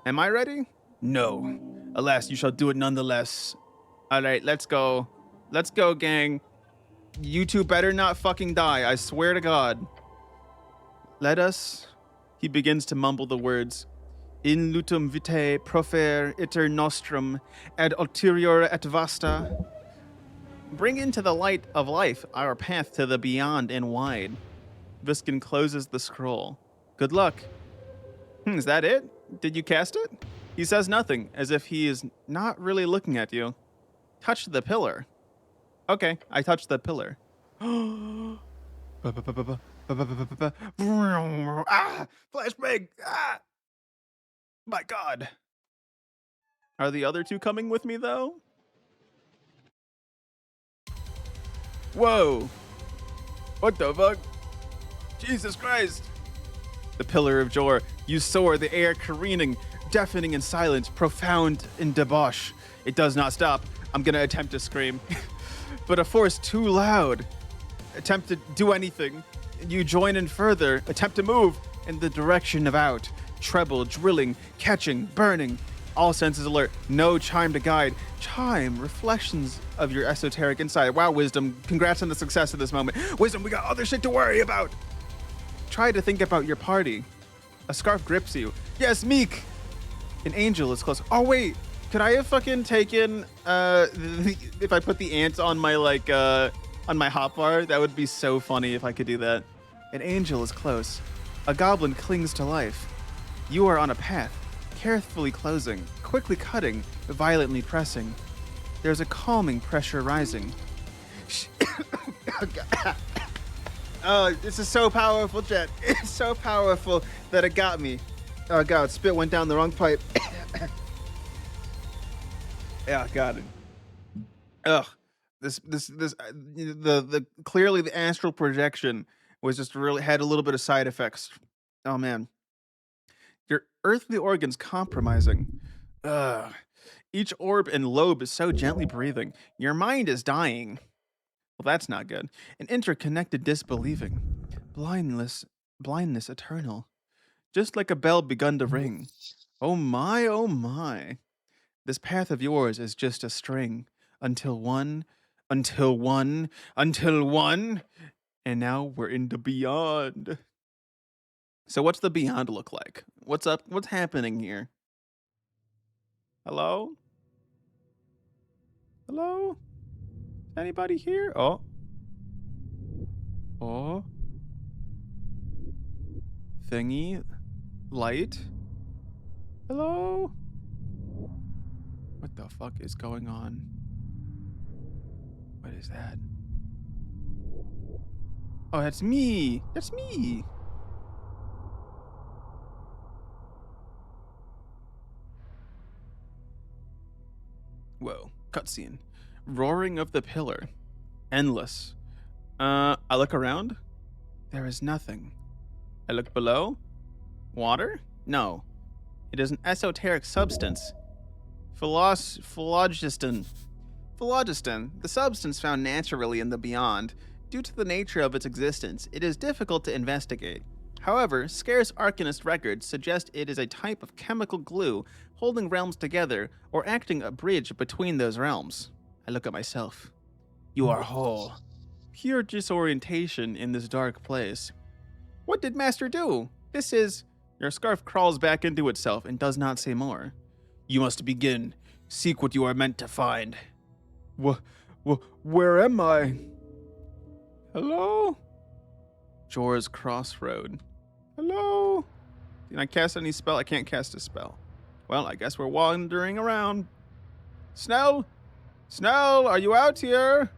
Am I ready? No. Alas, you shall do it nonetheless. All right, let's go. Let's go, gang. You two better not fucking die. I swear to God. Let us... He begins to mumble the words. In lutum vitae profer iter nostrum ad ulterior et vasta. Bring into the light of life our path to the beyond and wide. Viskin closes the scroll. Good luck. Is that it? Did you cast it? He says nothing, as if he is not really looking at you. Touch the pillar. Okay, I touched the pillar. Ah! Flashbang! Ah! My God. Are the other two coming with me, though? Whoa. What the fuck? Jesus Christ. The pillar of Jor. You soar, the air careening, deafening in silence, profound in debauch. It does not stop. I'm gonna attempt to scream. But a force too loud. Attempt to do anything. You join in further. Attempt to move in the direction of out. Treble, drilling, catching, burning. All senses alert. No chime to guide. Chime, reflections of your esoteric insight. Wow, Wisdom. Congrats on the success of this moment. Wisdom, we got other shit to worry about. Try to think about your party. A scarf grips you. Yes, Meek. An angel is close. Oh, wait. Could I have fucking taken, if I put the ants on my, on my hotbar? That would be so funny if I could do that. An angel is close. A goblin clings to life. You are on a path, carefully closing, quickly cutting, violently pressing. There's a calming pressure rising. Oh, this is so powerful, Jet. It's so powerful that it got me. Oh God, spit went down the wrong pipe. Yeah, got it. Ugh, the clearly the astral projection was just really had a little bit of side effects. Oh man, your earthly organs compromising. Ugh, each orb and lobe is so gently breathing. Your mind is dying. Well, that's not good. An interconnected disbelieving, blindness eternal, just like a bell begun to ring. Oh my, oh my. This path of yours is just a string until one, and now we're in the beyond. So what's the beyond look like? What's up? What's happening here? Hello? Hello? Anybody here? Oh. Oh. Thingy. Light. Hello? What the fuck is going on? What is that? Oh, that's me. That's me. Whoa. Cutscene. Roaring of the pillar. Endless. I look around. There is nothing. I look below. Water? No. It is an esoteric substance. Phlogiston, the substance found naturally in the beyond. Due to the nature of its existence, it is difficult to investigate. However, scarce arcanist records suggest it is a type of chemical glue holding realms together or acting a bridge between those realms. I look at myself. You are whole. Pure disorientation in this dark place. What did Master do? This is... Your scarf crawls back into itself and does not say more. You must begin. Seek what you are meant to find. Where am I? Hello? Jor's Crossroad. Hello? Can I cast any spell? I can't cast a spell. Well, I guess we're wandering around. Snell? Snell, are you out here?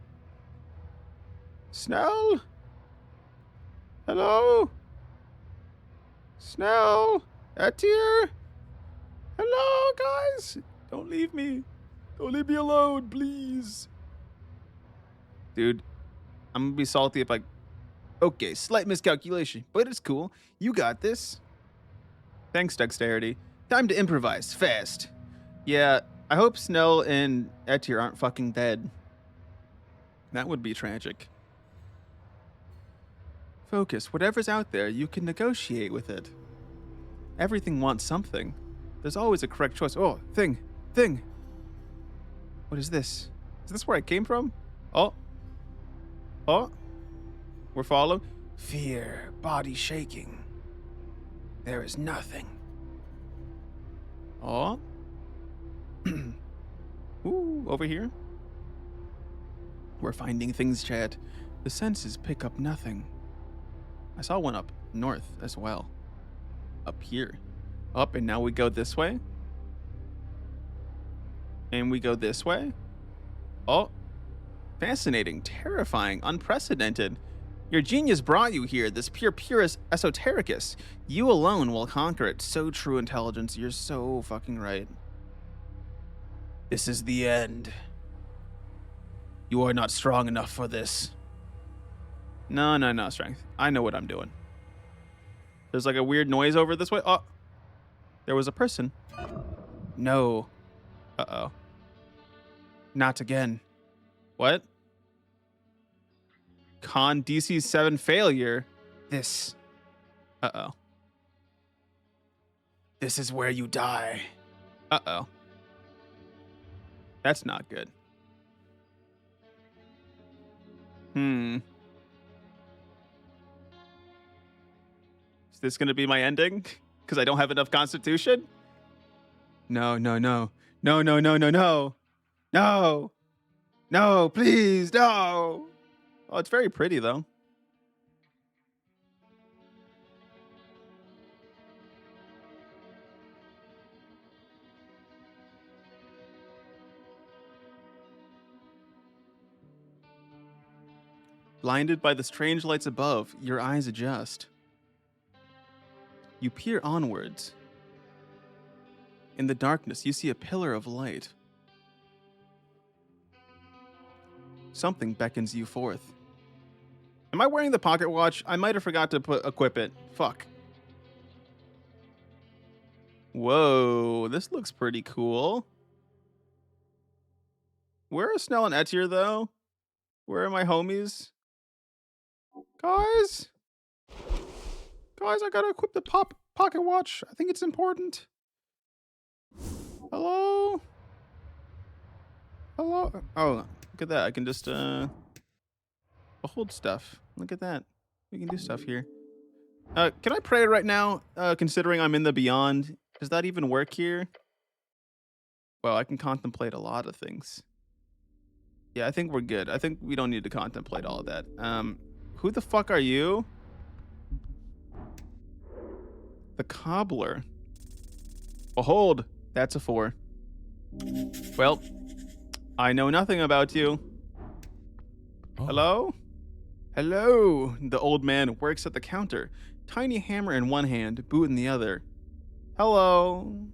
Snell? Hello? Snell? Etir? Hello, guys? Don't leave me. Don't leave me alone, please. Dude, I'm gonna be salty if I... Okay, slight miscalculation, but it's cool. You got this. Thanks, Dexterity. Time to improvise, fast. Yeah, I hope Snell and Etir aren't fucking dead. That would be tragic. Focus. Whatever's out there, you can negotiate with it. Everything wants something. There's always a correct choice. Oh, thing. What is this? Is this where I came from? Oh. Oh, we're following. Fear, body shaking. There is nothing. Oh. Ooh, over here. We're finding things, chat. The senses pick up nothing. I saw one up north as well. Up here. Up, and now we go this way. And we go this way. Oh. Fascinating, terrifying, unprecedented. Your genius brought you here, this purest esotericus. You alone will conquer it. So true, intelligence. You're so fucking right. This is the end. You are not strong enough for this. No, strength. I know what I'm doing. There's like a weird noise over this way. Oh, there was a person. No. Uh-oh. Not again. What? Con DC 7 failure. This. Uh-oh. This is where you die. Uh-oh. That's not good. Is this gonna be my ending? Because I don't have enough constitution? No. No, please, no. Oh, it's very pretty, though. Blinded by the strange lights above, your eyes adjust. You peer onwards. In the darkness, you see a pillar of light. Something beckons you forth. Am I wearing the pocket watch? I might have forgot to equip it. Fuck. Whoa, this looks pretty cool. Where are Snell and Etier, though? Where are my homies? Guys, I gotta equip the pocket watch. I think it's important. Hello? Oh, look at that. I can just behold stuff. Look at that. We can do stuff here. Can I pray right now, considering I'm in the beyond? Does that even work here? Well, I can contemplate a lot of things. Yeah, I think we're good. I think we don't need to contemplate all of that. Who the fuck are you? The cobbler. Behold, that's a 4. Well, I know nothing about you. Oh. Hello? Hello. The old man works at the counter. Tiny hammer in one hand, boot in the other. Hello.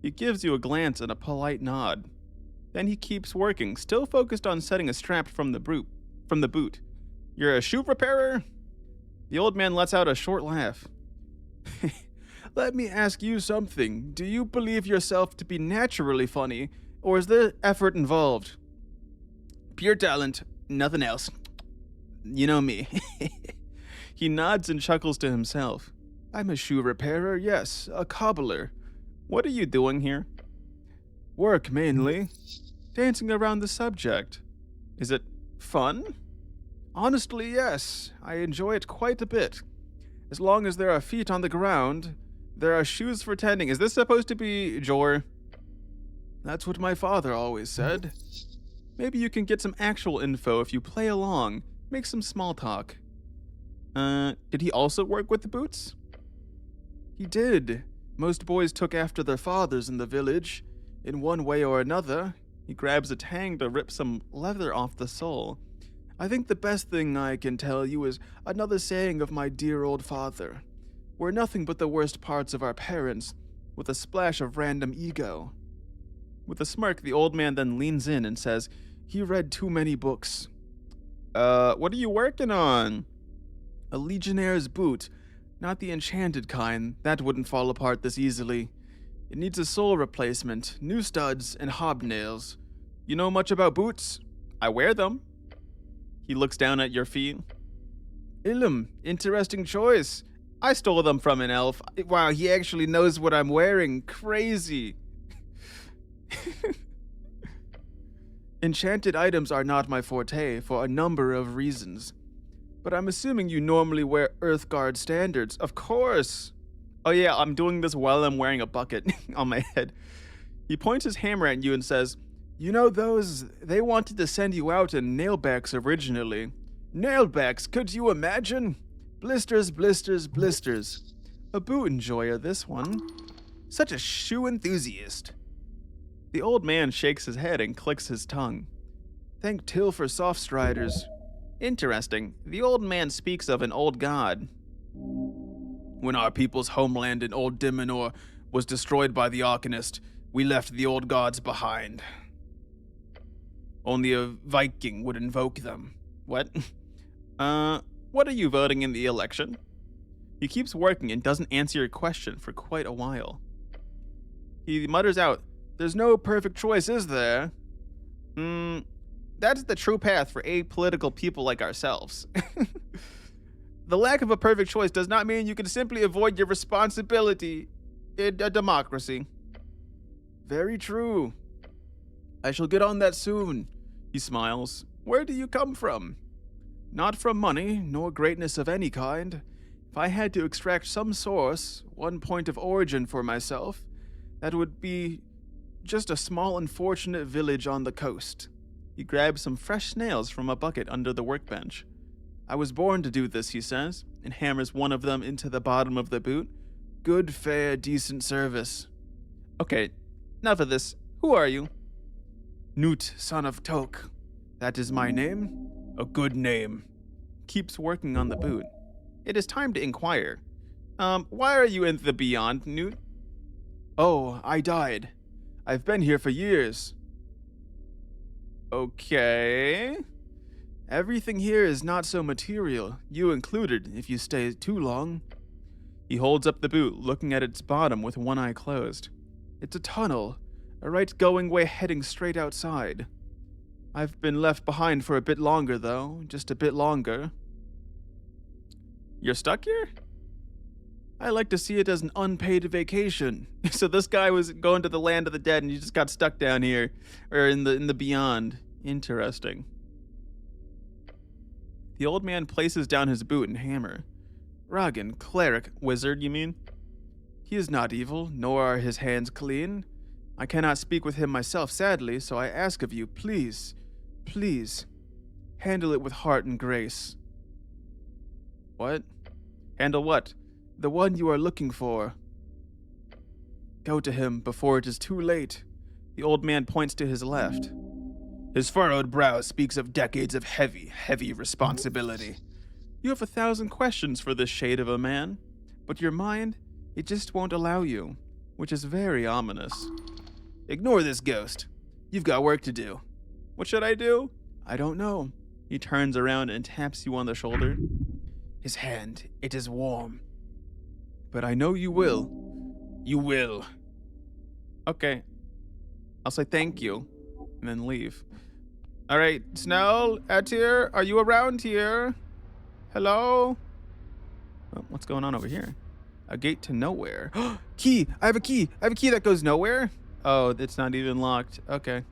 He gives you a glance and a polite nod. Then he keeps working, still focused on setting a strap from the boot. You're a shoe repairer? The old man lets out a short laugh. Let me ask you something. Do you believe yourself to be naturally funny, or is there effort involved? Pure talent, nothing else. You know me. He nods and chuckles to himself. I'm a shoe repairer, yes, a cobbler. What are you doing here? Work, mainly. Dancing around the subject. Is it fun? Honestly, yes. I enjoy it quite a bit. As long as there are feet on the ground, there are shoes for tending. Is this supposed to be Jor? That's what my father always said. Maybe you can get some actual info if you play along. Make some small talk. Did he also work with the boots? He did. Most boys took after their fathers in the village. In one way or another, he grabs a tang to rip some leather off the sole. I think the best thing I can tell you is another saying of my dear old father. We're nothing but the worst parts of our parents, with a splash of random ego. With a smirk, the old man then leans in and says, he read too many books. What are you working on? A Legionnaire's boot. Not the enchanted kind. That wouldn't fall apart this easily. It needs a sole replacement, new studs, and hobnails. You know much about boots? I wear them. He looks down at your feet. Ilum, interesting choice. I stole them from an elf. Wow, he actually knows what I'm wearing. Crazy. Enchanted items are not my forte for a number of reasons. But I'm assuming you normally wear Earthguard standards. Of course! Oh yeah, I'm doing this while I'm wearing a bucket on my head. He points his hammer at you and says, "You know they wanted to send you out in nailbacks originally. Nailbacks, could you imagine? Blisters, blisters, blisters. A boot enjoyer, this one. Such a shoe enthusiast." The old man shakes his head and clicks his tongue. "Thank Till for soft striders." Interesting. The old man speaks of an old god. "When our people's homeland in Old Dimenor was destroyed by the Arcanist, we left the old gods behind. Only a Viking would invoke them." What? What are you voting in the election? He keeps working and doesn't answer your question for quite a while. He mutters out, "There's no perfect choice, is there?" That's the true path for apolitical people like ourselves. The lack of a perfect choice does not mean you can simply avoid your responsibility in a democracy. Very true. I shall get on that soon. He smiles. Where do you come from? Not from money, nor greatness of any kind. If I had to extract some source, one point of origin for myself, that would be just a small unfortunate village on the coast. He grabs some fresh snails from a bucket under the workbench. I was born to do this, he says, and hammers one of them into the bottom of the boot. Good fare, decent service. Okay, enough of this. Who are you? Newt, son of Tok. That is my name. A good name. Keeps working on the boot. It is time to inquire. Why are you in the beyond, Newt? Oh, I died. I've been here for years. Okay. Everything here is not so material, you included, if you stay too long. He holds up the boot, looking at its bottom with one eye closed. It's a tunnel, a right-going way heading straight outside. I've been left behind for a bit longer, though, just a bit longer. You're stuck here? I like to see it as an unpaid vacation. So this guy was going to the land of the dead and you just got stuck down here, or in the beyond. Interesting. The old man places down his boot and hammer. Ragan, cleric, wizard, you mean? He is not evil, nor are his hands clean. I cannot speak with him myself, sadly, so I ask of you, please, please, handle it with heart and grace. What? Handle what? The one you are looking for. Go to him before it is too late. The old man points to his left. His furrowed brow speaks of decades of heavy, heavy responsibility. You have 1,000 questions for this shade of a man, but your mind, it just won't allow you, which is very ominous. Ignore this ghost. You've got work to do. What should I do? I don't know. He turns around and taps you on the shoulder. His hand, it is warm. But I know you will. You will. Okay. I'll say thank you, and then leave. All right, Snell, Atir, are you around here? Hello? Oh, what's going on over here? A gate to nowhere. Key! I have a key! I have a key that goes nowhere? Oh, it's not even locked. Okay.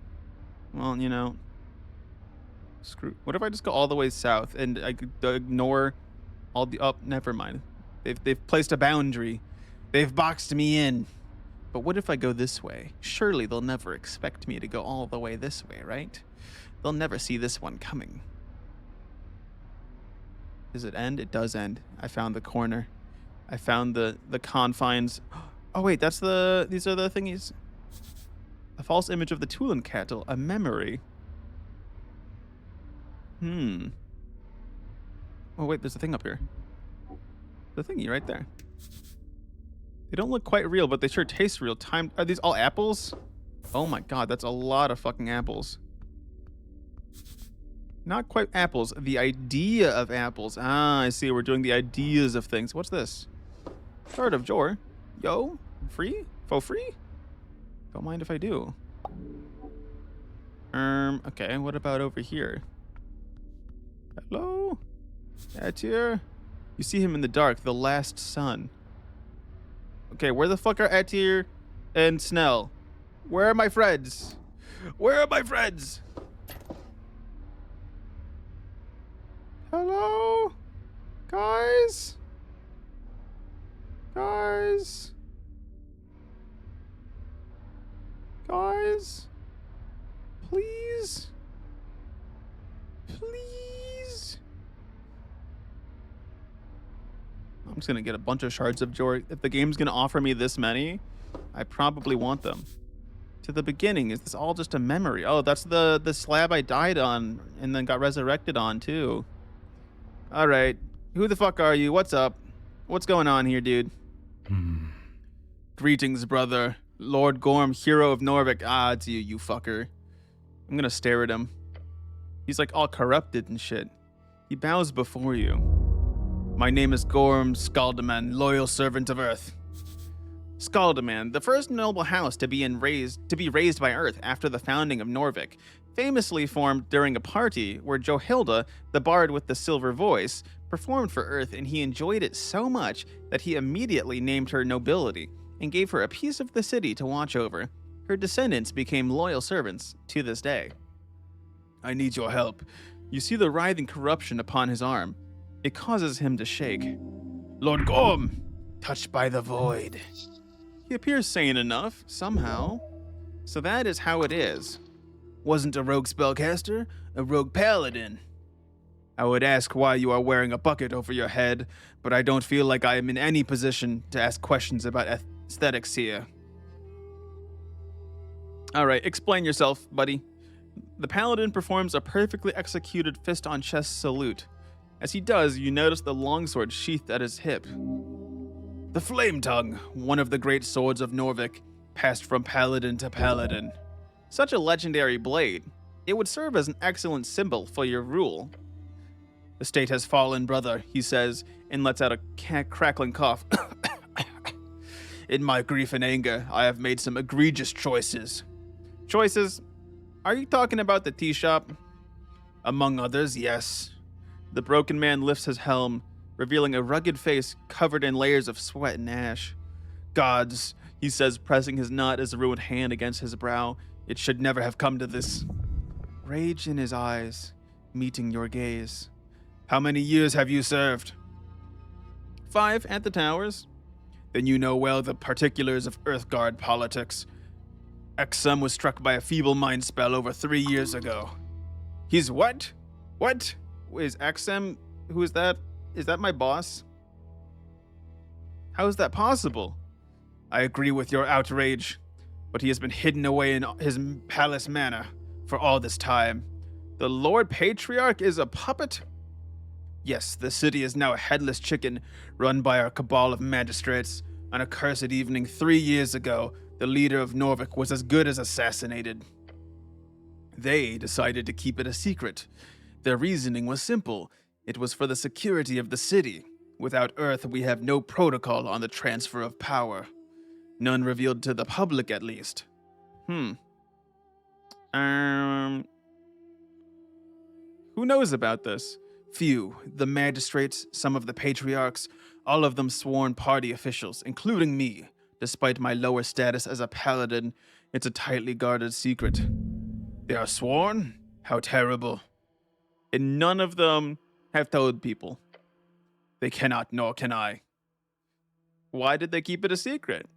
Well, you know. Screw. What if I just go all the way south and I could ignore all the... Oh, never mind. They've placed a boundary. They've boxed me in. But what if I go this way? Surely they'll never expect me to go all the way this way, right? They'll never see this one coming. Does it end? It does end. I found the corner. I found the confines. Oh wait, these are the thingies. A false image of the Tulin cattle, a memory. Oh wait, there's a thing up here. The thingy right there. They don't look quite real, but they sure taste real. Are these all apples? Oh my god, that's a lot of fucking apples. Not quite apples, the idea of apples. Ah, I see, we're doing the ideas of things. What's this? Shard of Jor. Yo, free? Faux free? Don't mind if I do. Okay, what about over here? Hello? Atir? You see him in the dark, the last sun. Okay, where the fuck are Atir and Snell? Where are my friends? Where are my friends? Hello? Guys? Guys? Guys? Please? Please? I'm just gonna get a bunch of shards of joy. If the game's gonna offer me this many, I probably want them. To the beginning, is this all just a memory? Oh, that's the slab I died on and then got resurrected on too. All right, who the fuck are you? What's up? What's going on here, dude? Greetings, brother. Lord Gorm, hero of Norvik. Ah, it's you, you fucker. I'm gonna stare at him. He's like all corrupted and shit. He bows before you. My name is Gorm Skaldaman, loyal servant of Earth. Skaldaman, the first noble house to be raised by Earth after the founding of Norvik, famously formed during a party where Johilda, the bard with the silver voice, performed for Earth, and he enjoyed it so much that he immediately named her nobility and gave her a piece of the city to watch over. Her descendants became loyal servants to this day. I need your help. You see the writhing corruption upon his arm. It causes him to shake. Lord Gorm, touched by the void. He appears sane enough, somehow. So that is how it is. Wasn't a rogue spellcaster, a rogue paladin. I would ask why you are wearing a bucket over your head, but I don't feel like I am in any position to ask questions about aesthetics here. Alright, explain yourself, buddy. The paladin performs a perfectly executed fist-on-chest salute. As he does, you notice the longsword sheathed at his hip. The Flame Tongue, one of the great swords of Norvik, passed from paladin to paladin. Such a legendary blade. It would serve as an excellent symbol for your rule. The state has fallen, brother, he says, and lets out a crackling cough. In my grief and anger, I have made some egregious choices. Choices? Are you talking about the tea shop? Among others, yes. The broken man lifts his helm, revealing a rugged face covered in layers of sweat and ash. Gods, he says, pressing his not as ruined hand against his brow, it should never have come to this. Rage in his eyes, meeting your gaze. How many years have you served? 5 at the towers. Then you know well the particulars of Earthguard politics. Exum was struck by a feeble mind spell over 3 years ago. He's what? What? Is Exum? Who is that? Is that my boss? How is that possible? I agree with your outrage, but he has been hidden away in his palace manor for all this time. The Lord Patriarch is a puppet? Yes, the city is now a headless chicken run by our cabal of magistrates. On a cursed evening 3 years ago, the leader of Norvik was as good as assassinated. They decided to keep it a secret. Their reasoning was simple. It was for the security of the city. Without Earth, we have no protocol on the transfer of power. None revealed to the public, at least. Who knows about this? Few. The magistrates, some of the patriarchs, all of them sworn party officials, including me. Despite my lower status as a paladin, it's a tightly guarded secret. They are sworn? How terrible. And none of them have told people. They cannot, nor can I. Why did they keep it a secret?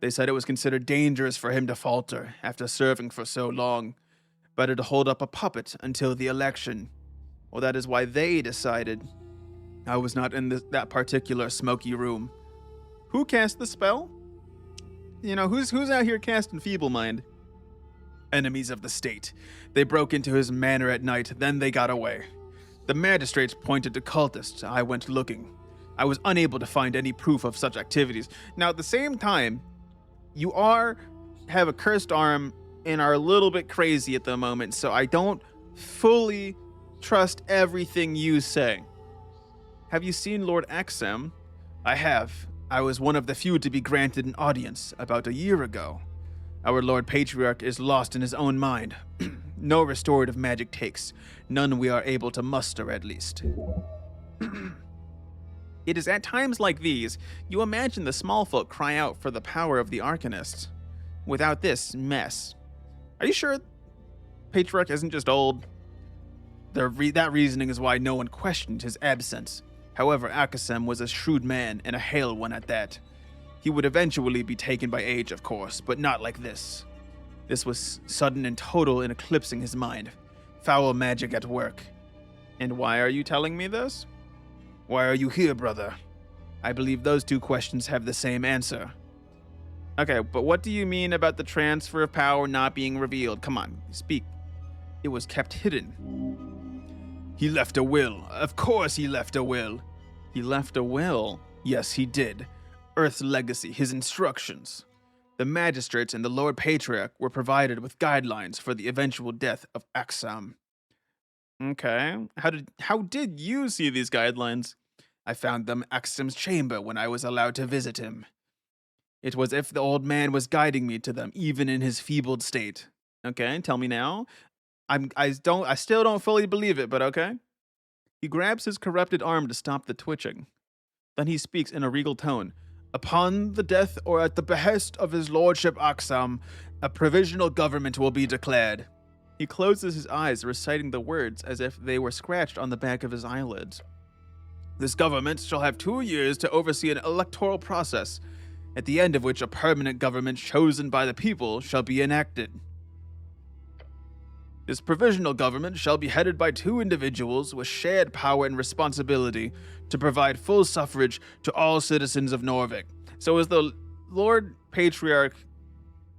They said it was considered dangerous for him to falter after serving for so long. Better to hold up a puppet until the election. Well, that is why they decided. I was not in that particular smoky room. Who cast the spell? You know, who's out here casting Feeble Mind? Enemies of the state. They broke into his manor at night, then they got away. The magistrates pointed to cultists. I went looking. I was unable to find any proof of such activities. Now, at the same time, you have a cursed arm and are a little bit crazy at the moment, so I don't fully trust everything you say. Have you seen Lord Exum? I have. I was one of the few to be granted an audience about a year ago. Our Lord Patriarch is lost in his own mind. No restorative magic takes. None we are able to muster, at least. It is at times like these, you imagine the small folk cry out for the power of the Arcanists. Without this mess. Are you sure Patriarch isn't just old? That reasoning is why no one questioned his absence. However, Akasem was a shrewd man, and a hale one at that. He would eventually be taken by age, of course, but not like this. This was sudden and total in eclipsing his mind. Foul magic at work. And why are you telling me this? Why are you here, brother? I believe those two questions have the same answer. Okay, but what do you mean about the transfer of power not being revealed? Come on, speak. It was kept hidden. He left a will. Of course he left a will. He left a will? Yes, he did. Earth's legacy, his instructions. The magistrates and the Lord Patriarch were provided with guidelines for the eventual death of Aksam. Okay. How did you see these guidelines? I found them in Aksam's chamber when I was allowed to visit him. It was as if the old man was guiding me to them, even in his feebled state. Okay, tell me now. I still don't fully believe it, but okay. He grabs his corrupted arm to stop the twitching. Then he speaks in a regal tone. Upon the death or at the behest of his lordship Aksam, a provisional government will be declared. He closes his eyes, reciting the words as if they were scratched on the back of his eyelids. This government shall have 2 years to oversee an electoral process, at the end of which a permanent government chosen by the people shall be enacted. This provisional government shall be headed by 2 individuals with shared power and responsibility to provide full suffrage to all citizens of Norvik. So is the Lord Patriarch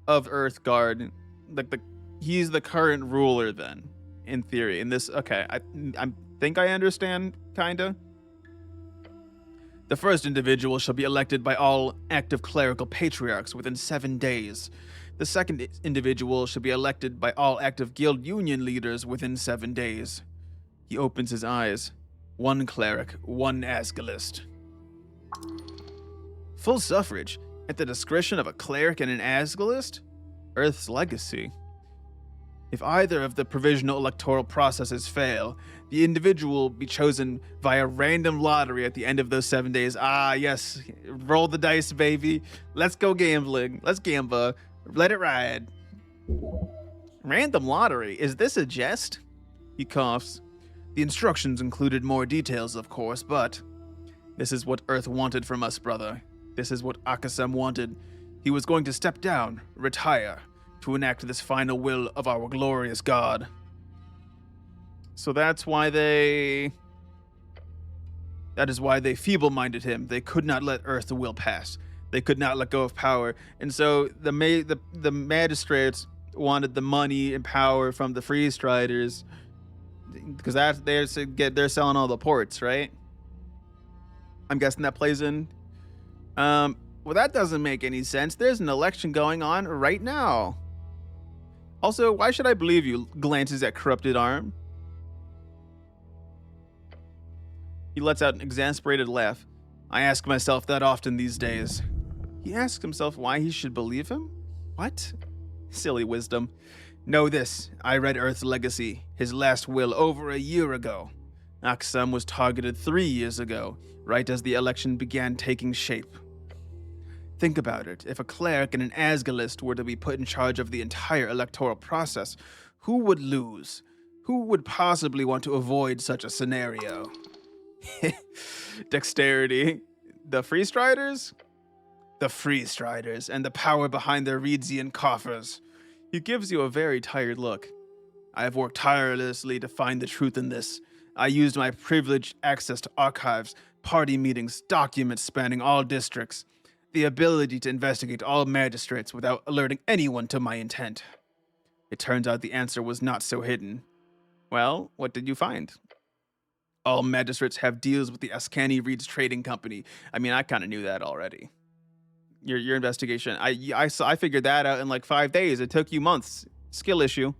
of Earthguard, he's the current ruler then, in theory. In this, okay, I think I understand, kinda. The first individual shall be elected by all active clerical patriarchs within 7 days. The second individual should be elected by all active guild union leaders within 7 days. He opens his eyes. 1 cleric, 1 Asgalist. Full suffrage at the discretion of a cleric and an Asgalist? Earth's legacy. If either of the provisional electoral processes fail, the individual will be chosen via random lottery at the end of those 7 days. Ah, yes. Roll the dice, baby. Let's go gambling. Let's gamble. Let it ride. Random lottery? Is this a jest? He coughs. The instructions included more details, of course, but this is what Earth wanted from us, brother. This is what Akasem wanted. He was going to step down, retire, to enact this final will of our glorious God. So that is why they feeble-minded him. They could not let Earth's will pass. They could not let go of power. And so the magistrates wanted the money and power from the Free Striders, because they're selling all the ports, right? I'm guessing that plays in. Well, that doesn't make any sense. There's an election going on right now. Also, why should I believe you? Glances at corrupted arm. He lets out an exasperated laugh. I ask myself that often these days. He asks himself why he should believe him? What? Silly wisdom. Know this, I read Earth's legacy, his last will, over a year ago. Aksam was targeted 3 years ago, right as the election began taking shape. Think about it. If a cleric and an Asgalist were to be put in charge of the entire electoral process, who would lose? Who would possibly want to avoid such a scenario? Dexterity. The Free Striders? The Free Striders, and the power behind their Reedsian coffers. He gives you a very tired look. I have worked tirelessly to find the truth in this. I used my privileged access to archives, party meetings, documents spanning all districts, the ability to investigate all magistrates without alerting anyone to my intent. It turns out the answer was not so hidden. Well, what did you find? All magistrates have deals with the Askani Reeds Trading Company. I mean, I kind of knew that already. Your investigation. I figured that out in like 5 days. It took you months. Skill issue.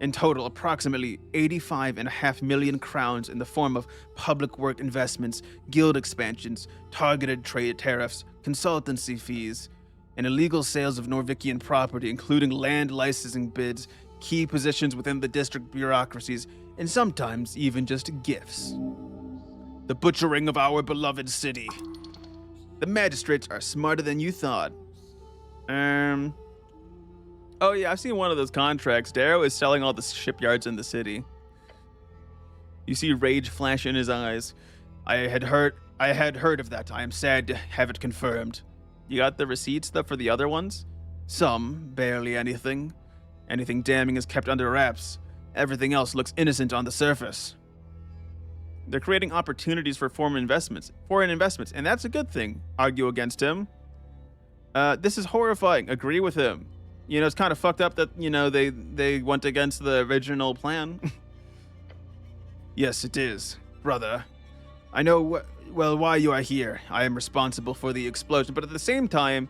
In total, approximately 85.5 million crowns in the form of public work investments, guild expansions, targeted trade tariffs, consultancy fees, and illegal sales of Norvikian property, including land licensing bids, key positions within the district bureaucracies, and sometimes even just gifts. The butchering of our beloved city. The magistrates are smarter than you thought. Oh yeah, I've seen one of those contracts. Darrow is selling all the shipyards in the city. You see rage flash in his eyes. I had heard of that. I am sad to have it confirmed. You got the receipts for the other ones? Some, barely anything. Anything damning is kept under wraps. Everything else looks innocent on the surface. They're creating opportunities for foreign investments, and that's a good thing. Argue against him. This is horrifying. Agree with him. You know, it's kind of fucked up that, you know, they went against the original plan. Yes, it is, brother. I know why you are here. I am responsible for the explosion, but at the same time,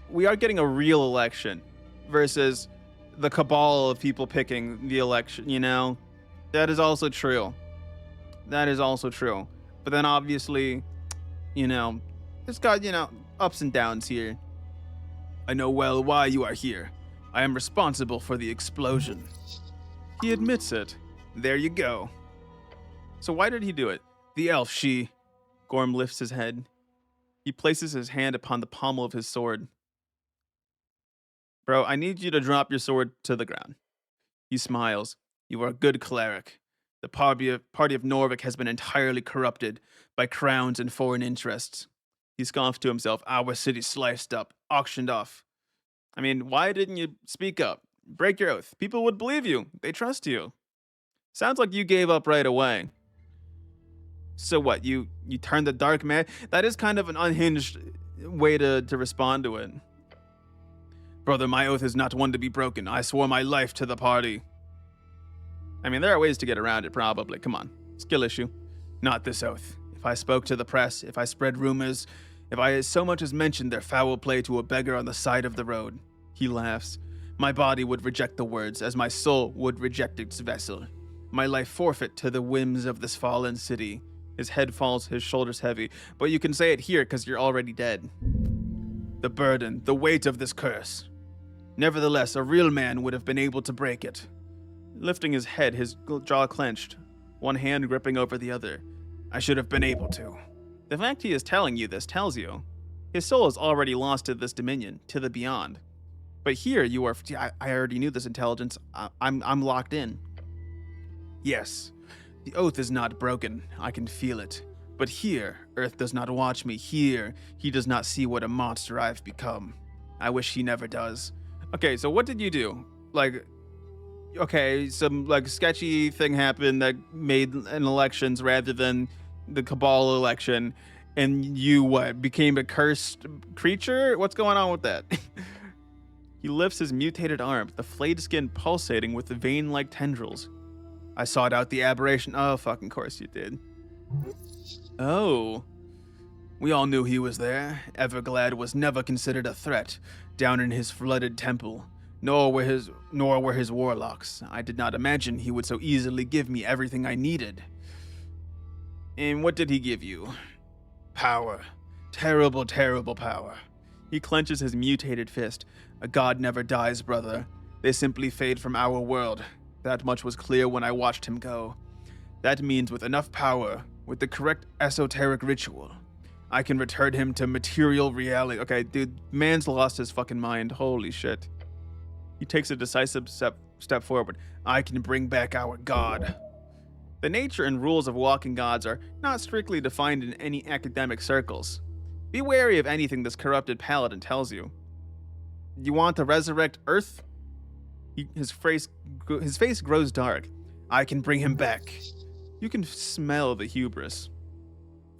we are getting a real election versus the cabal of people picking the election, you know? That is also true. That is also true. But then obviously, you know, it's got, you know, ups and downs here. I know well why you are here. I am responsible for the explosion. He admits it. There you go. So why did he do it? The elf, she... Gorm lifts his head. He places his hand upon the pommel of his sword. Bro, I need you to drop your sword to the ground. He smiles. You are a good cleric. The party of Norvik has been entirely corrupted by crowns and foreign interests. He scoffs to himself. Our city sliced up, auctioned off. I mean, why didn't you speak up? Break your oath. People would believe you. They trust you. Sounds like you gave up right away. So what, you turned the dark man? That is kind of an unhinged way to respond to it. Brother, my oath is not one to be broken. I swore my life to the party. I mean, there are ways to get around it, probably. Come on. Skill issue. Not this oath. If I spoke to the press, if I spread rumors, if I so much as mentioned their foul play to a beggar on the side of the road, he laughs. My body would reject the words, as my soul would reject its vessel. My life forfeit to the whims of this fallen city. His head falls, his shoulders heavy. But you can say it here because you're already dead. The burden, the weight of this curse. Nevertheless, a real man would have been able to break it. Lifting his head, his jaw clenched, one hand gripping over the other. I should have been able to. The fact he is telling you this tells you. His soul is already lost to this dominion, to the beyond. But here you are, I already knew this intelligence, I'm locked in. Yes. The oath is not broken, I can feel it. But here, Earth does not watch me. Here, he does not see what a monster I've become. I wish he never does. Okay, so what did you do? Like, okay, some like sketchy thing happened that made an elections rather than the Cabal election, and you what, became a cursed creature? What's going on with that? He lifts his mutated arm, the flayed skin pulsating with the vein-like tendrils. I sought out the aberration. Oh, fucking course you did. Oh. We all knew he was there. Everglad was never considered a threat down in his flooded temple, nor were his warlocks. I did not imagine he would so easily give me everything I needed. And what did he give you? Power. Terrible, terrible power. He clenches his mutated fist. A god never dies, brother. They simply fade from our world. That much was clear when I watched him go. That means with enough power, with the correct esoteric ritual, I can return him to material reality. Okay, dude, man's lost his fucking mind. Holy shit. He takes a decisive step forward. I can bring back our god. The nature and rules of walking gods are not strictly defined in any academic circles. Be wary of anything this corrupted paladin tells you. You want to resurrect Earth? His face grows dark. I can bring him back. You can smell the hubris.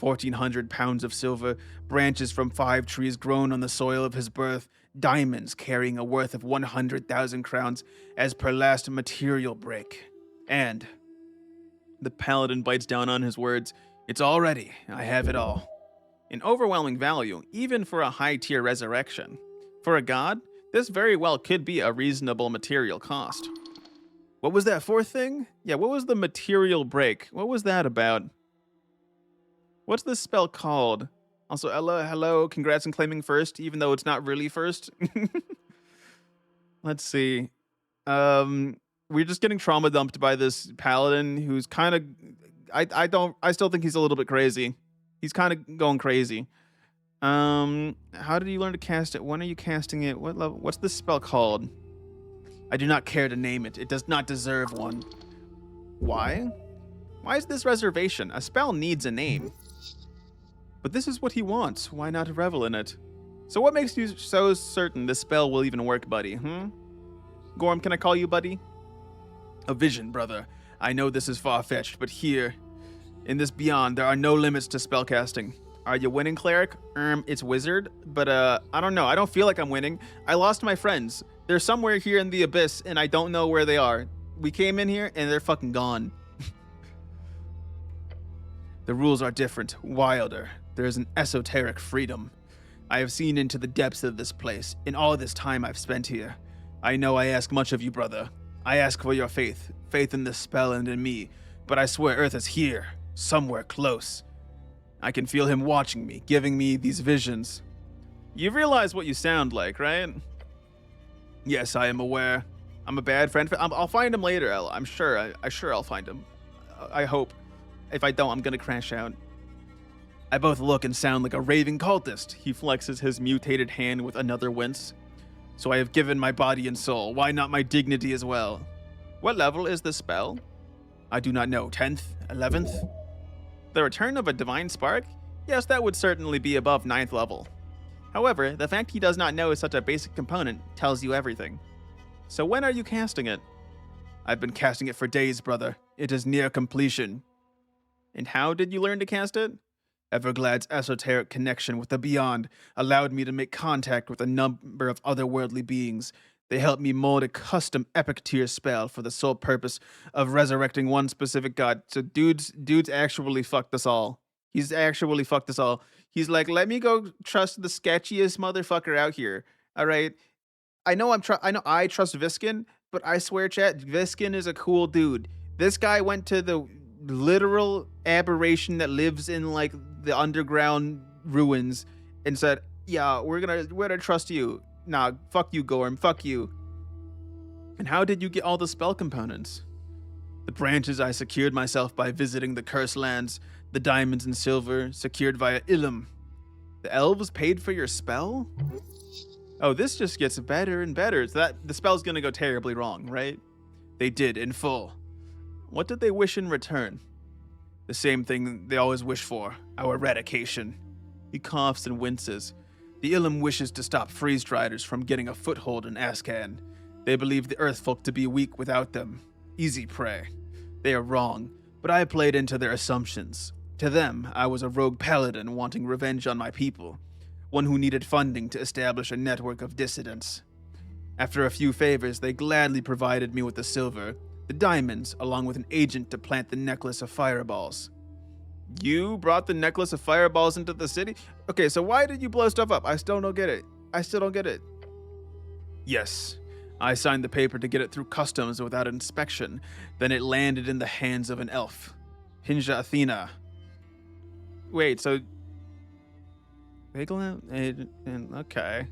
1,400 pounds of silver, branches from 5 trees grown on the soil of his birth, diamonds carrying a worth of 100,000 crowns as per last material break. And the paladin bites down on his words. It's all ready. I have it all. An overwhelming value, even for a high-tier resurrection. For a god, this very well could be a reasonable material cost. What was that fourth thing? Yeah, what was the material break? What was that about? What's this spell called? Also, hello, congrats on claiming first, even though it's not really first. Let's see. We're just getting trauma dumped by this paladin who's kind of... I still think he's a little bit crazy. He's kind of going crazy. How did you learn to cast it? When are you casting it? What level? What's this spell called? I do not care to name it. It does not deserve one. Why? Why is this reservation? A spell needs a name. But this is what he wants. Why not revel in it? So what makes you so certain this spell will even work, buddy? Gorm, can I call you buddy? A vision, brother. I know this is far-fetched, but here, in this beyond, there are no limits to spellcasting. Are you winning, cleric? It's wizard, but I don't know. I don't feel like I'm winning. I lost my friends. They're somewhere here in the abyss, and I don't know where they are. We came in here, and they're fucking gone. The rules are different, wilder. There is an esoteric freedom. I have seen into the depths of this place in all this time I've spent here. I know I ask much of you, brother. I ask for your faith in this spell and in me, but I swear Earth is here, somewhere close. I can feel him watching me, giving me these visions. You realize what you sound like, right? Yes, I am aware. I'm a bad friend. I'll find him later, Ella. I'm sure. I'll find him. I hope. If I don't, I'm gonna crash out. I both look and sound like a raving cultist. He flexes his mutated hand with another wince. So I have given my body and soul. Why not my dignity as well? What level is the spell? I do not know. 10th? 11th? The return of a divine spark? Yes, that would certainly be above 9th level. However, the fact he does not know such a basic component tells you everything. So when are you casting it? I've been casting it for days, brother. It is near completion. And how did you learn to cast it? Everglad's esoteric connection with the beyond allowed me to make contact with a number of otherworldly beings. They helped me mold a custom epic tier spell for the sole purpose of resurrecting one specific god. So dude's actually fucked us all. He's actually fucked us all. He's like, let me go trust the sketchiest motherfucker out here. All right. I know I trust Viskin, but I swear, chat, Viskin is a cool dude. This guy went to the literal aberration that lives in like the underground ruins and said, yeah, we're gonna trust you. Nah, fuck you, Gorm, fuck you. And how did you get all the spell components? The branches I secured myself by visiting the cursed lands, the diamonds and silver secured via Ilum. The elves paid for your spell? Oh, this just gets better and better. So that the spell's gonna go terribly wrong, right? They did, in full. What did they wish in return? The same thing they always wish for, our eradication. He coughs and winces. The Ilum wishes to stop freeze-striders from getting a foothold in Ascan. They believe the Earthfolk to be weak without them. Easy prey. They are wrong, but I played into their assumptions. To them, I was a rogue paladin wanting revenge on my people, one who needed funding to establish a network of dissidents. After a few favors, they gladly provided me with the silver, the diamonds, along with an agent to plant the necklace of fireballs. You brought the necklace of fireballs into the city? Okay, so why did you blow stuff up? I still don't get it. Yes, I signed the paper to get it through customs without inspection. Then it landed in the hands of an elf. Pinja Athena. Wait, so... Okay.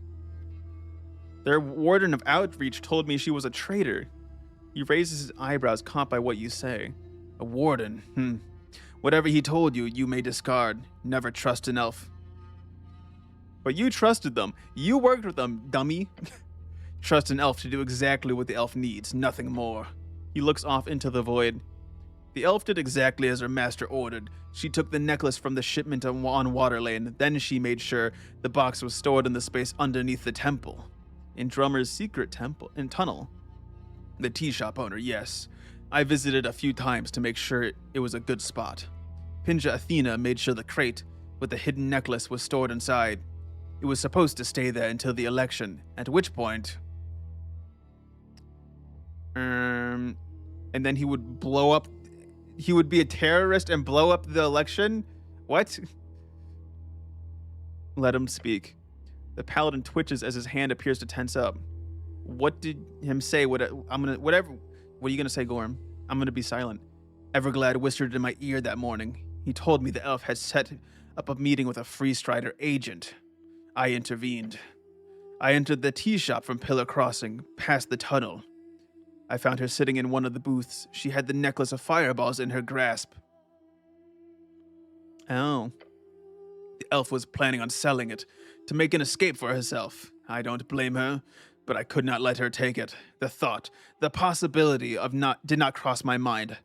Their warden of outreach told me she was a traitor. He raises his eyebrows, caught by what you say. A warden, Whatever he told you, you may discard. Never trust an elf. But you trusted them. You worked with them, dummy. Trust an elf to do exactly what the elf needs, nothing more. He looks off into the void. The elf did exactly as her master ordered. She took the necklace from the shipment on Waterlane. Then she made sure the box was stored in the space underneath the temple. In Drummer's secret tunnel. The tea shop owner, yes. I visited a few times to make sure it was a good spot. Pinja Athena made sure the crate with the hidden necklace was stored inside. It was supposed to stay there until the election, at which point... and then he would blow up... He would be a terrorist and blow up the election? What? Let him speak. The paladin twitches as his hand appears to tense up. What did him say? What are you gonna say, Gorm? I'm gonna be silent. Everglad whispered in my ear that morning. He told me the elf had set up a meeting with a freeze-strider agent. I intervened. I entered the tea shop from Pillar Crossing, past the tunnel. I found her sitting in one of the booths. She had the necklace of fireballs in her grasp. Oh. The elf was planning on selling it, to make an escape for herself. I don't blame her, but I could not let her take it. The thought, the possibility of did not cross my mind.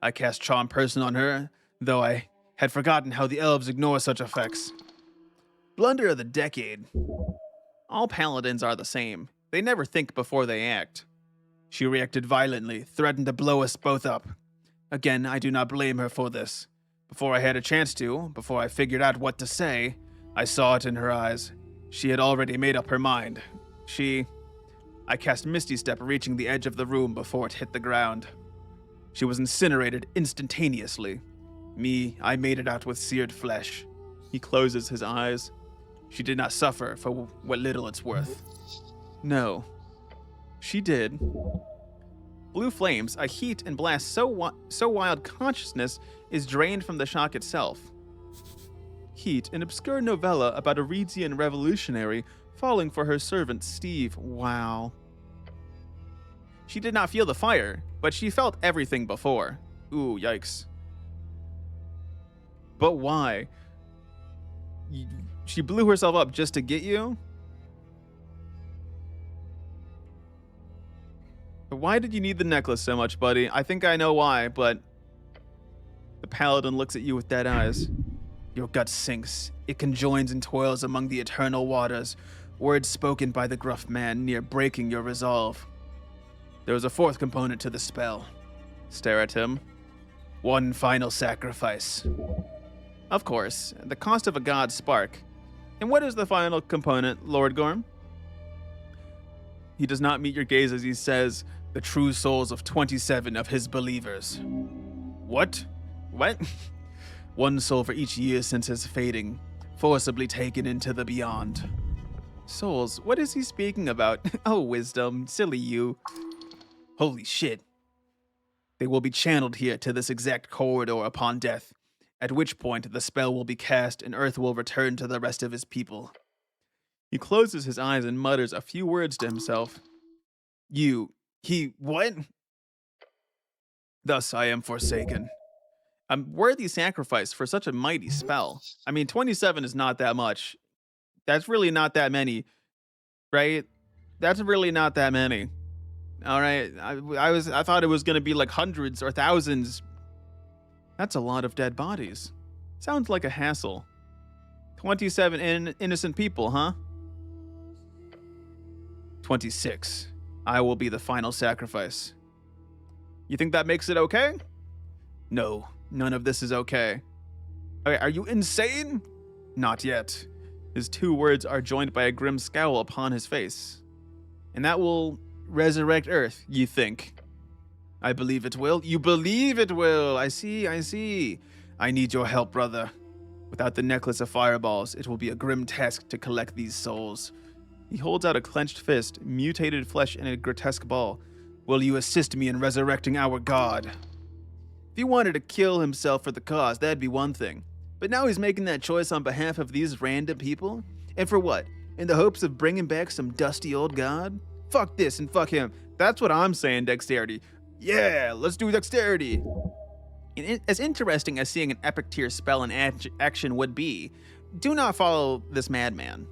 I cast Charm Person on her, though I had forgotten how the elves ignore such effects. Blunder of the decade. All paladins are the same. They never think before they act. She reacted violently, threatened to blow us both up. Again, I do not blame her for this. Before I had a chance to, before I figured out what to say, I saw it in her eyes. She had already made up her mind. I cast Misty Step, reaching the edge of the room before it hit the ground. She was incinerated instantaneously. Me, I made it out with seared flesh. He closes his eyes. She did not suffer for what little it's worth. No. She did. Blue flames, a heat and blast so wild consciousness is drained from the shock itself. Heat, an obscure novella about a Reedian revolutionary falling for her servant Steve. Wow. She did not feel the fire, but she felt everything before. Ooh, yikes. But why? She blew herself up just to get you? Why did you need the necklace so much, buddy? I think I know why, but the paladin looks at you with dead eyes. Your gut sinks. It conjoins and toils among the eternal waters, words spoken by the gruff man near breaking your resolve. There is a fourth component to the spell. Stare at him. One final sacrifice. Of course, the cost of a god's spark. And what is the final component, Lord Gorm? He does not meet your gaze as he says, the true souls of 27 of his believers. What? What? One soul for each year since his fading, forcibly taken into the beyond. Souls, what is he speaking about? Oh, wisdom, silly you. Holy shit. They will be channeled here to this exact corridor upon death, at which point the spell will be cast and Earth will return to the rest of his people. He closes his eyes and mutters a few words to himself. What? Thus I am forsaken. A worthy sacrifice for such a mighty spell. I mean, 27 is not that much. That's really not that many, right? That's really not that many. All right, I thought it was gonna be like hundreds or thousands. That's a lot of dead bodies. Sounds like a hassle. 27 innocent people, huh? 26. I will be the final sacrifice. You think that makes it okay? No, none of this is okay. Okay, are you insane? Not yet. His two words are joined by a grim scowl upon his face. And that will resurrect Earth, you think? I believe it will. You believe it will. I see. I need your help, brother. Without the necklace of fireballs, it will be a grim task to collect these souls. He holds out a clenched fist, mutated flesh in a grotesque ball. Will you assist me in resurrecting our god? If he wanted to kill himself for the cause, that'd be one thing. But now he's making that choice on behalf of these random people? And for what? In the hopes of bringing back some dusty old god? Fuck this and fuck him. That's what I'm saying, dexterity. Yeah, let's do dexterity. And as interesting as seeing an epic tier spell in action would be, do not follow this madman.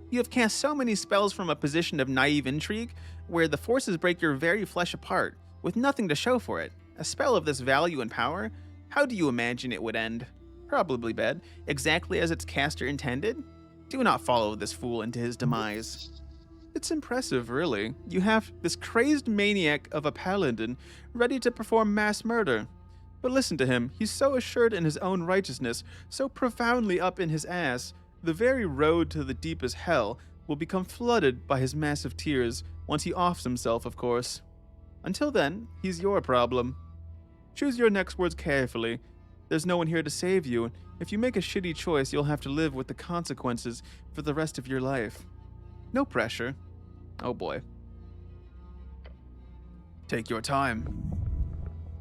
You have cast so many spells from a position of naive intrigue, where the forces break your very flesh apart, with nothing to show for it. A spell of this value and power, how do you imagine it would end? Probably bad, exactly as its caster intended? Do not follow this fool into his demise. It's impressive, really. You have this crazed maniac of a paladin ready to perform mass murder. But listen to him, he's so assured in his own righteousness, so profoundly up in his ass, the very road to the deepest hell will become flooded by his massive tears, once he offs himself, of course. Until then, he's your problem. Choose your next words carefully. There's no one here to save you. If you make a shitty choice, you'll have to live with the consequences for the rest of your life. No pressure. Oh boy. Take your time.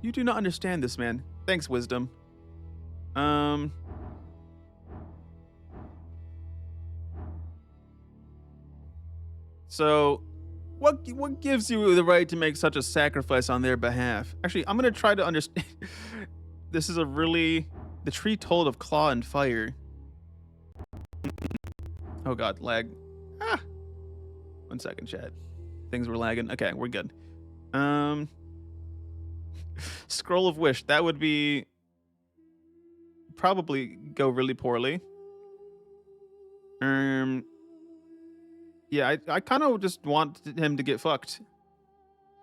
You do not understand this, man. Thanks, wisdom. So, what gives you the right to make such a sacrifice on their behalf? Actually, I'm gonna try to understand. This is the tree told of claw and fire. Oh god, lag. 1 second, chat. Things were lagging. Okay, we're good. Scroll of Wish. That would be probably go really poorly. Yeah, I kind of just want him to get fucked.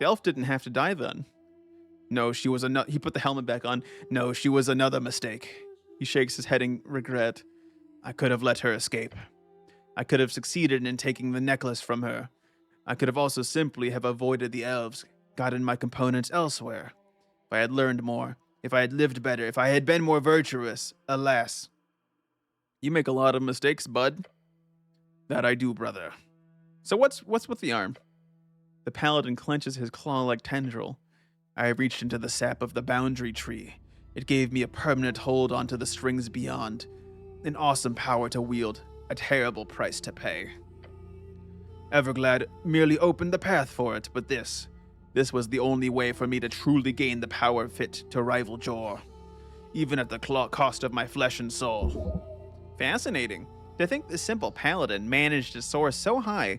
The elf didn't have to die then. No, she was another. He put the helmet back on. No, she was another mistake. He shakes his head in regret. I could have let her escape. I could have succeeded in taking the necklace from her. I could have also simply have avoided the elves, gotten my components elsewhere. If I had learned more, if I had lived better, if I had been more virtuous, alas. You make a lot of mistakes, bud. That I do, brother. So what's with the arm? The paladin clenches his claw-like tendril. I reached into the sap of the boundary tree. It gave me a permanent hold onto the strings beyond. An awesome power to wield, a terrible price to pay. Everglad merely opened the path for it, but this was the only way for me to truly gain the power fit to rival Jor, even at the cost of my flesh and soul. Fascinating. To think the simple paladin managed to soar so high.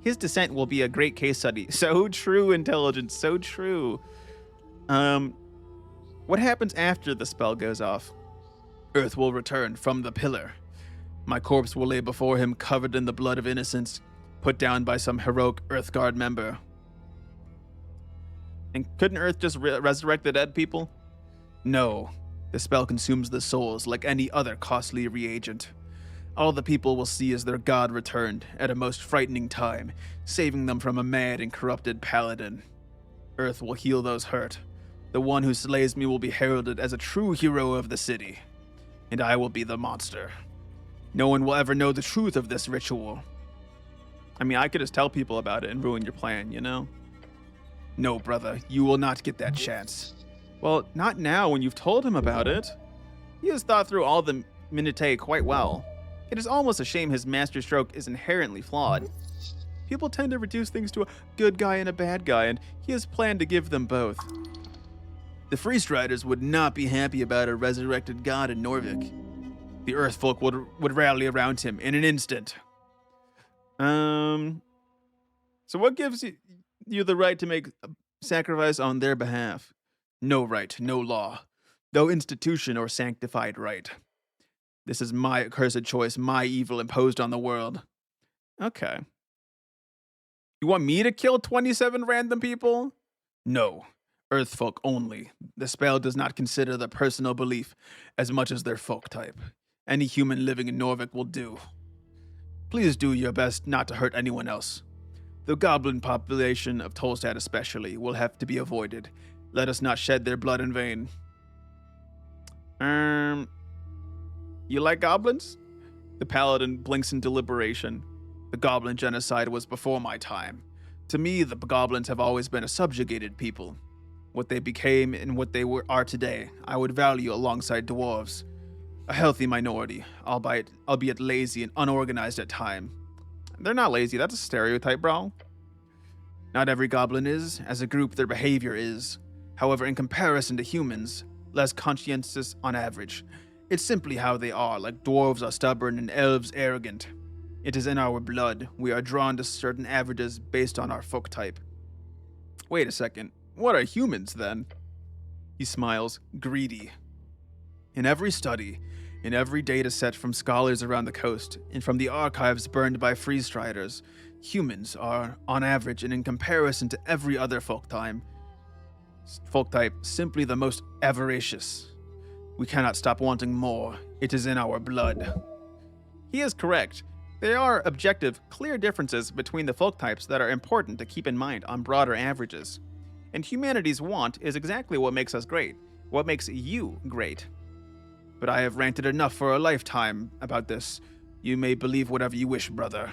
His descent will be a great case study. So true, intelligence, so true. What happens after the spell goes off? Earth will return from the pillar. My corpse will lay before him covered in the blood of innocence, put down by some heroic Earthguard member. And couldn't Earth just resurrect the dead people? No. The spell consumes the souls like any other costly reagent. All the people will see is their god returned at a most frightening time, saving them from a mad and corrupted paladin. Earth will heal those hurt. The one who slays me will be heralded as a true hero of the city, and I will be the monster. No one will ever know the truth of this ritual. I mean, I could just tell people about it and ruin your plan, you know? No, brother, you will not get that chance. Well, not now when you've told him about it. He has thought through all the minutiae quite well. It is almost a shame his masterstroke is inherently flawed. People tend to reduce things to a good guy and a bad guy, and he has planned to give them both. The Freestriders would not be happy about a resurrected god in Norvik. The Earthfolk would rally around him in an instant. So what gives you the right to make a sacrifice on their behalf? No right, no law, no institution or sanctified right. This is my accursed choice, my evil imposed on the world. Okay. You want me to kill 27 random people? No. Earthfolk only. The spell does not consider the personal belief as much as their folk type. Any human living in Norvik will do. Please do your best not to hurt anyone else. The goblin population of Tolstad especially will have to be avoided. Let us not shed their blood in vain. You like goblins? The paladin blinks in deliberation. The goblin genocide was before my time. To me, the goblins have always been a subjugated people. What they became and what they are today, I would value alongside dwarves. A healthy minority, albeit lazy and unorganized at time. They're not lazy, that's a stereotype, bro. Not every goblin is. As a group, their behavior is. However, in comparison to humans, less conscientious on average. It's simply how they are, like dwarves are stubborn and elves arrogant. It is in our blood. We are drawn to certain averages based on our folk type. Wait a second. What are humans, then? He smiles, greedy. In every study, in every data set from scholars around the coast, and from the archives burned by Freestriders, humans are, on average and in comparison to every other folk type, simply the most avaricious. We cannot stop wanting more. It is in our blood. He is correct. There are objective, clear differences between the folk types that are important to keep in mind on broader averages. And humanity's want is exactly what makes us great, what makes you great. But I have ranted enough for a lifetime about this. You may believe whatever you wish, brother.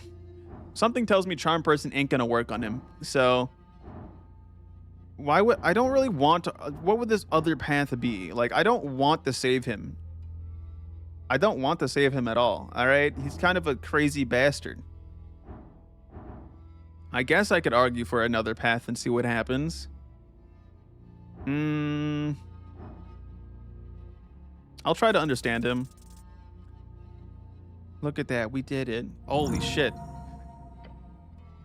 Something tells me Charm Person ain't gonna work on him, so... Why would I don't really want to, what would this other path be? Like, I don't want to save him. I don't want to save him at all, alright? He's kind of a crazy bastard. I guess I could argue for another path and see what happens. I'll try to understand him. Look at that, we did it. Holy shit.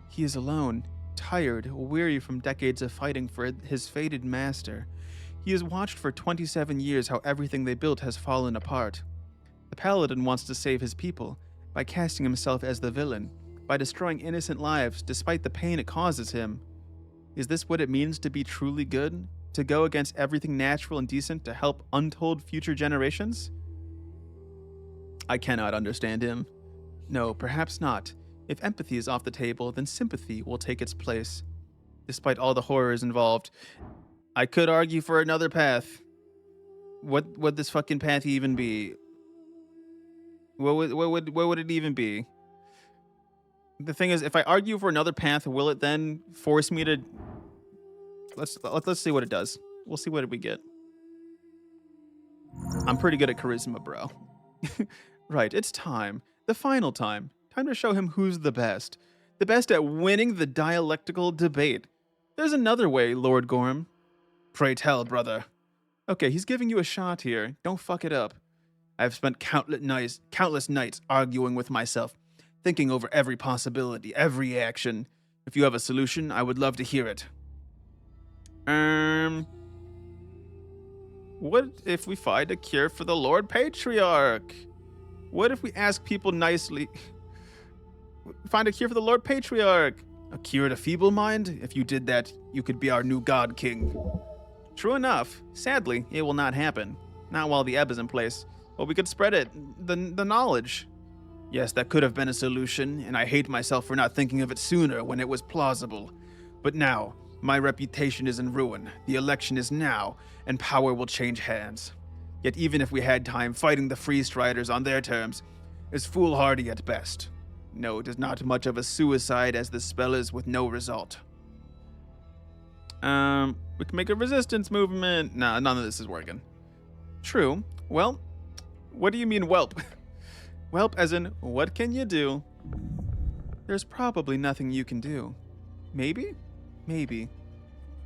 He is alone. Tired, weary from decades of fighting for his fated master. He has watched for 27 years how everything they built has fallen apart. The Paladin wants to save his people by casting himself as the villain, by destroying innocent lives despite the pain it causes him. Is this what it means to be truly good? To go against everything natural and decent to help untold future generations? I cannot understand him. No, perhaps not. If empathy is off the table, then sympathy will take its place. Despite all the horrors involved, I could argue for another path. What would this fucking path even be? What would it even be? The thing is, if I argue for another path, will it then force me to... Let's see what it does. We'll see what we get. I'm pretty good at charisma, bro. Right, it's time. The final time. Time to show him who's the best. The best at winning the dialectical debate. There's another way, Lord Gorm. Pray tell, brother. Okay, he's giving you a shot here. Don't fuck it up. I've spent countless nights arguing with myself, thinking over every possibility, every action. If you have a solution, I would love to hear it. What if we find a cure for the Lord Patriarch? What if we ask people nicely... Find a cure for the Lord Patriarch. A cure to feeble mind? If you did that, you could be our new God King. True enough. Sadly, it will not happen. Not while the ebb is in place. But we could spread it, the knowledge. Yes, that could have been a solution, and I hate myself for not thinking of it sooner when it was plausible. But now, my reputation is in ruin. The election is now, and power will change hands. Yet even if we had time, fighting the Free Striders on their terms is foolhardy at best. No, it is not much of a suicide as the spell is with no result. We can make a resistance movement. Nah, none of this is working. True. Well, what do you mean, whelp? Whelp as in, what can you do? There's probably nothing you can do. Maybe? Maybe.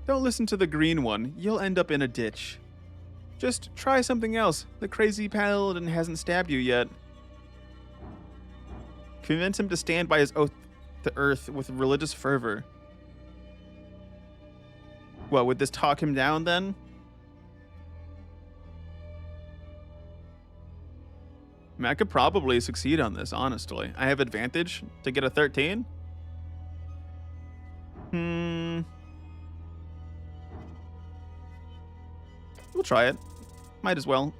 Don't listen to the green one. You'll end up in a ditch. Just try something else. The crazy paladin hasn't stabbed you yet. Convince him to stand by his oath to Earth with religious fervor. What, would this talk him down then? I mean, I could probably succeed on this, honestly. I have advantage to get a 13. We'll try it. Might as well.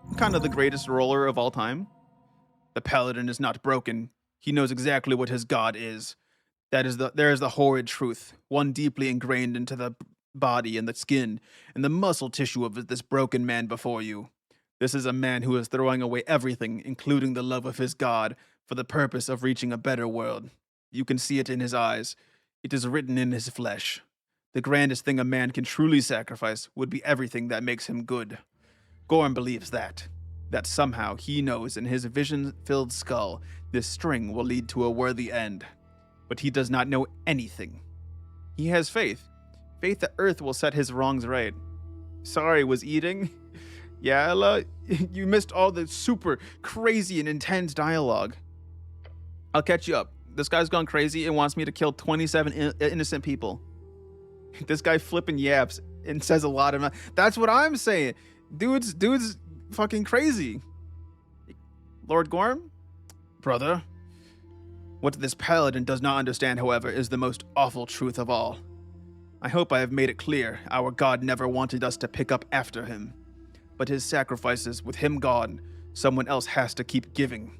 I'm kind of the greatest roller of all time. The paladin is not broken. He knows exactly what his god is. There is the horrid truth, one deeply ingrained into the body and the skin and the muscle tissue of this broken man before you. This is a man who is throwing away everything, including the love of his god, for the purpose of reaching a better world. You can see it in his eyes. It is written in his flesh. The grandest thing a man can truly sacrifice would be everything that makes him good. Gorm believes that somehow he knows in his vision-filled skull this string will lead to a worthy end. But he does not know anything. He has faith. Faith that Earth will set his wrongs right. Sorry, was eating? Yeah, Ella, you missed all the super crazy and intense dialogue. I'll catch you up. This guy's gone crazy and wants me to kill 27 innocent people. This guy flipping yaps and says a lot of... That's what I'm saying. Dude's fucking crazy. Lord Gorm? Brother? What this paladin does not understand, however, is the most awful truth of all. I hope I have made it clear our God never wanted us to pick up after him. But his sacrifices, with him gone, someone else has to keep giving.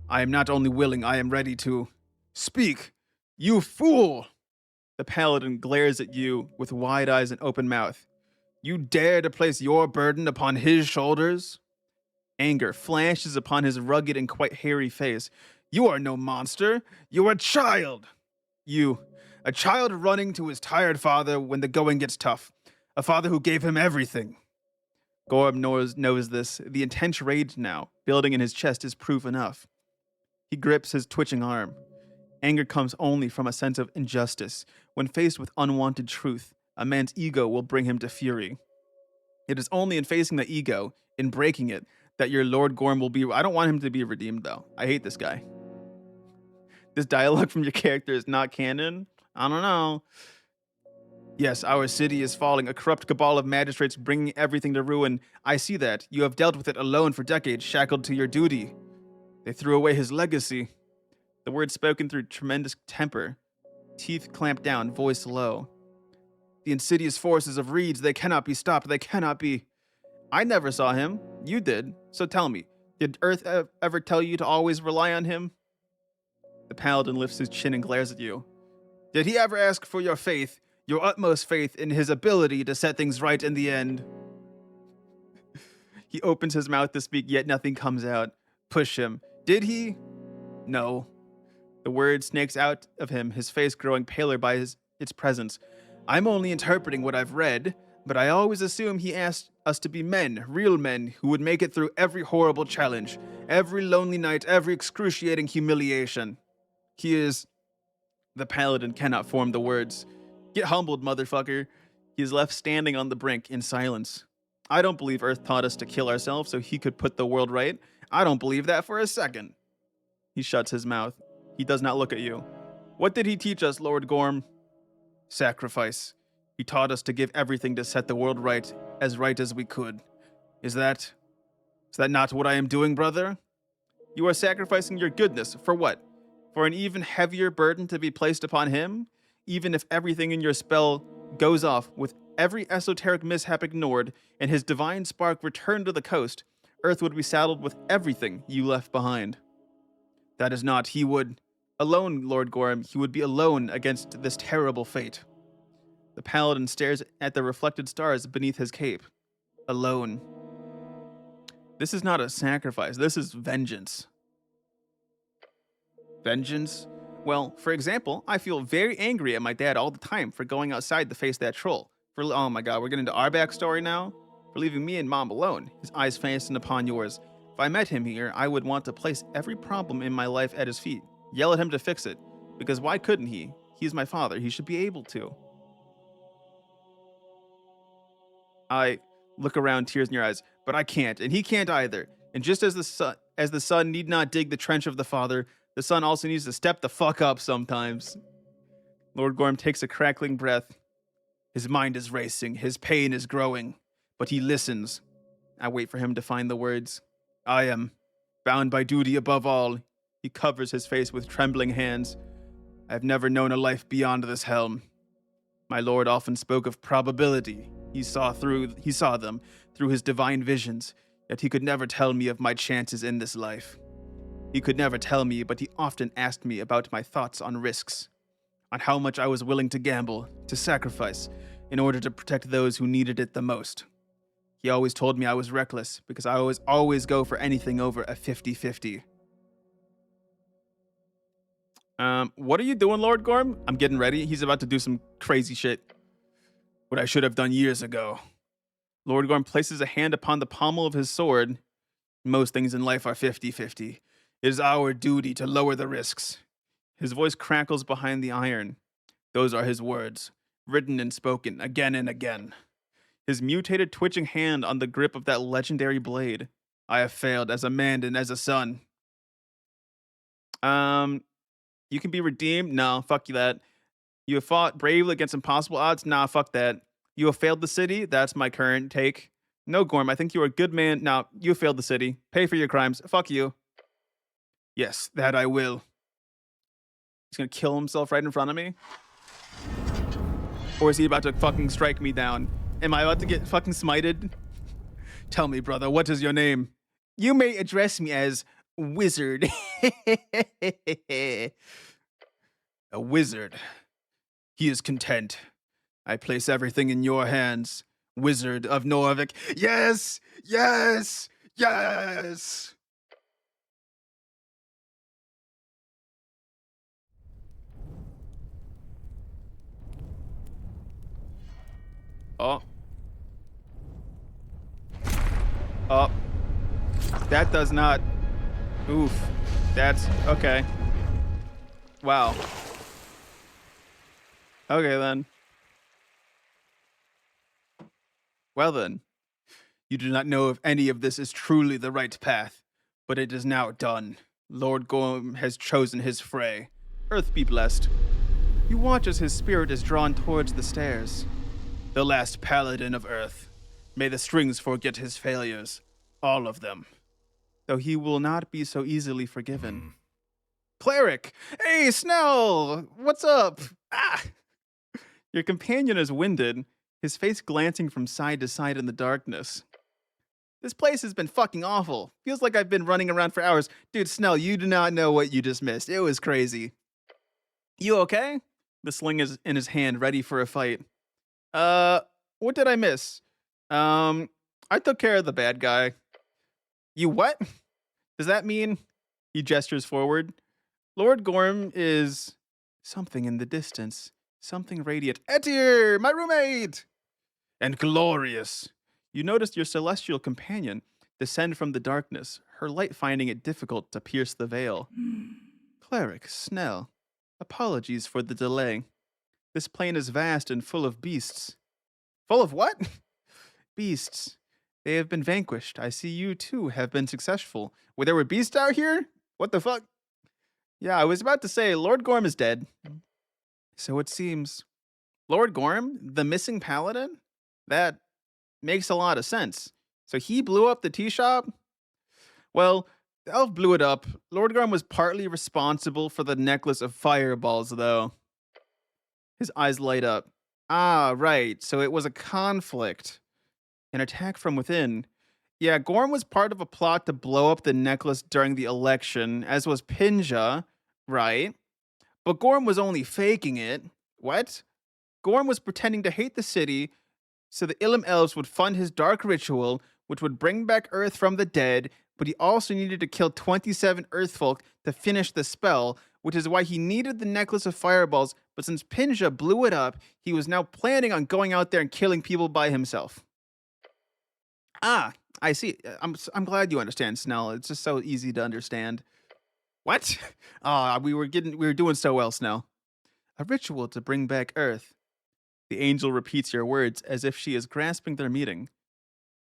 I am not only willing, I am ready to... Speak, you fool! The paladin glares at you with wide eyes and open mouth. You dare to place your burden upon his shoulders? Anger flashes upon his rugged and quite hairy face. You are no monster. You are a child. You, a child running to his tired father when the going gets tough. A father who gave him everything. Gorm knows this. The intense rage now, building in his chest, is proof enough. He grips his twitching arm. Anger comes only from a sense of injustice. When faced with unwanted truth, a man's ego will bring him to fury. It is only in facing the ego, in breaking it, that your Lord Gorm will be... I don't want him to be redeemed, though. I hate this guy. This dialogue from your character is not canon? I don't know. Yes, our city is falling, a corrupt cabal of magistrates bringing everything to ruin. I see that. You have dealt with it alone for decades, shackled to your duty. They threw away his legacy. The words spoken through tremendous temper. Teeth clamped down, voice low. The insidious forces of reeds, they cannot be stopped, they cannot be. I never saw him. You did. So tell me, did Earth ever tell you to always rely on him? The paladin lifts his chin and glares at you. Did he ever ask for your faith, your utmost faith in his ability to set things right in the end? He opens his mouth to speak, yet nothing comes out. Push him. Did he? No. The word snakes out of him, his face growing paler by its presence. I'm only interpreting what I've read, but I always assume he asked us to be men, real men, who would make it through every horrible challenge, every lonely night, every excruciating humiliation. He is... The paladin cannot form the words. Get humbled, motherfucker. He is left standing on the brink in silence. I don't believe Earth taught us to kill ourselves so he could put the world right. I don't believe that for a second. He shuts his mouth. He does not look at you. What did he teach us, Lord Gorm? Sacrifice. He taught us to give everything to set the world right as we could. Is that not what I am doing, brother? You are sacrificing your goodness. For what? For an even heavier burden to be placed upon him? Even if everything in your spell goes off, with every esoteric mishap ignored, and his divine spark returned to the coast, Earth would be saddled with everything you left behind. That is not, he would... Alone, Lord Gorm, he would be alone against this terrible fate. The paladin stares at the reflected stars beneath his cape. Alone. This is not a sacrifice, this is vengeance. Vengeance? Well, for example, I feel very angry at my dad all the time for going outside to face that troll. Oh my god, we're getting into our backstory now? For leaving me and mom alone, his eyes fastened upon yours. If I met him here, I would want to place every problem in my life at his feet. Yell at him to fix it. Because why couldn't he? He's my father, he should be able to. I look around, tears in your eyes, but I can't, and he can't either. And just as the son need not dig the trench of the father, the son also needs to step the fuck up sometimes. Lord Gorm takes a crackling breath. His mind is racing, his pain is growing, but he listens. I wait for him to find the words. I am bound by duty above all. He covers his face with trembling hands. I have never known a life beyond this helm. My lord often spoke of probability. He saw them through his divine visions, yet he could never tell me of my chances in this life. He could never tell me, but he often asked me about my thoughts on risks, on how much I was willing to gamble, to sacrifice, in order to protect those who needed it the most. He always told me I was reckless, because I always go for anything over a 50-50. What are you doing, Lord Gorm? I'm getting ready. He's about to do some crazy shit. What I should have done years ago. Lord Gorm places a hand upon the pommel of his sword. Most things in life are 50-50. It is our duty to lower the risks. His voice crackles behind the iron. Those are his words, written and spoken again and again. His mutated, twitching hand on the grip of that legendary blade. I have failed as a man and as a son. You can be redeemed? No, fuck you that. You have fought bravely against impossible odds? Nah, fuck that. You have failed the city? That's my current take. No, Gorm, I think you are a good man. No, you failed the city. Pay for your crimes. Fuck you. Yes, that I will. He's gonna kill himself right in front of me? Or is he about to fucking strike me down? Am I about to get fucking smited? Tell me, brother, what is your name? You may address me as Wizard. A wizard. He is content. I place everything in your hands. Wizard of Norvik. Yes! Yes! Yes! Oh. Oh. That does not... Oof. That's... Okay. Wow. Okay, then. Well, then. You do not know if any of this is truly the right path, but it is now done. Lord Gorm has chosen his fray. Earth be blessed. You watch as his spirit is drawn towards the stairs. The last paladin of Earth. May the strings forget his failures. All of them. Though he will not be so easily forgiven. Cleric! Hey, Snell! What's up? Ah! Your companion is winded, his face glancing from side to side in the darkness. This place has been fucking awful. Feels like I've been running around for hours. Dude, Snell, you do not know what you just missed. It was crazy. You okay? The sling is in his hand, ready for a fight. What did I miss? I took care of the bad guy. You what? Does that mean? He gestures forward. Lord Gorm is something in the distance. Something radiant. Etir, my roommate! And glorious. You noticed your celestial companion descend from the darkness, her light finding it difficult to pierce the veil. Cleric, Snell, apologies for the delay. This plane is vast and full of beasts. Full of what? Beasts. They have been vanquished. I see you, too, have been successful. Well, there were beasts out here? What the fuck? Yeah, I was about to say, Lord Gorm is dead. So it seems. Lord Gorm? The missing paladin? That makes a lot of sense. So he blew up the tea shop? Well, the elf blew it up. Lord Gorm was partly responsible for the necklace of fireballs, though. His eyes light up. Ah, right. So it was a conflict. An attack from within. Yeah, Gorm was part of a plot to blow up the necklace during the election, as was Pinja, right? But Gorm was only faking it. What? Gorm was pretending to hate the city so the Ilum elves would fund his dark ritual, which would bring back Earth from the dead, but he also needed to kill 27 Earthfolk to finish the spell, which is why he needed the necklace of fireballs, but since Pinja blew it up, he was now planning on going out there and killing people by himself. Ah, I see. I'm glad you understand, Snell. It's just so easy to understand. What? Ah, we were doing so well, Snell. A ritual to bring back Earth. The angel repeats your words as if she is grasping their meaning.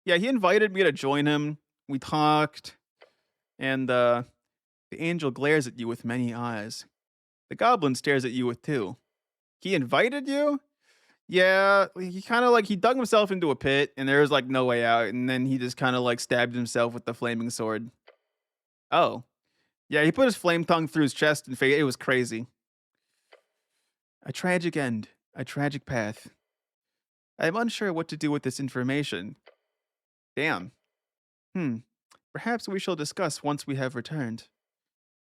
Yeah, he invited me to join him. We talked, and the angel glares at you with many eyes. The goblin stares at you with two. He invited you? Yeah, he kind of he dug himself into a pit, and there was no way out, and then he just kind of stabbed himself with the flaming sword. Oh. Yeah, he put his flame tongue through his chest and it was crazy. A tragic end, a tragic path. I am unsure what to do with this information. Damn. Perhaps we shall discuss once we have returned.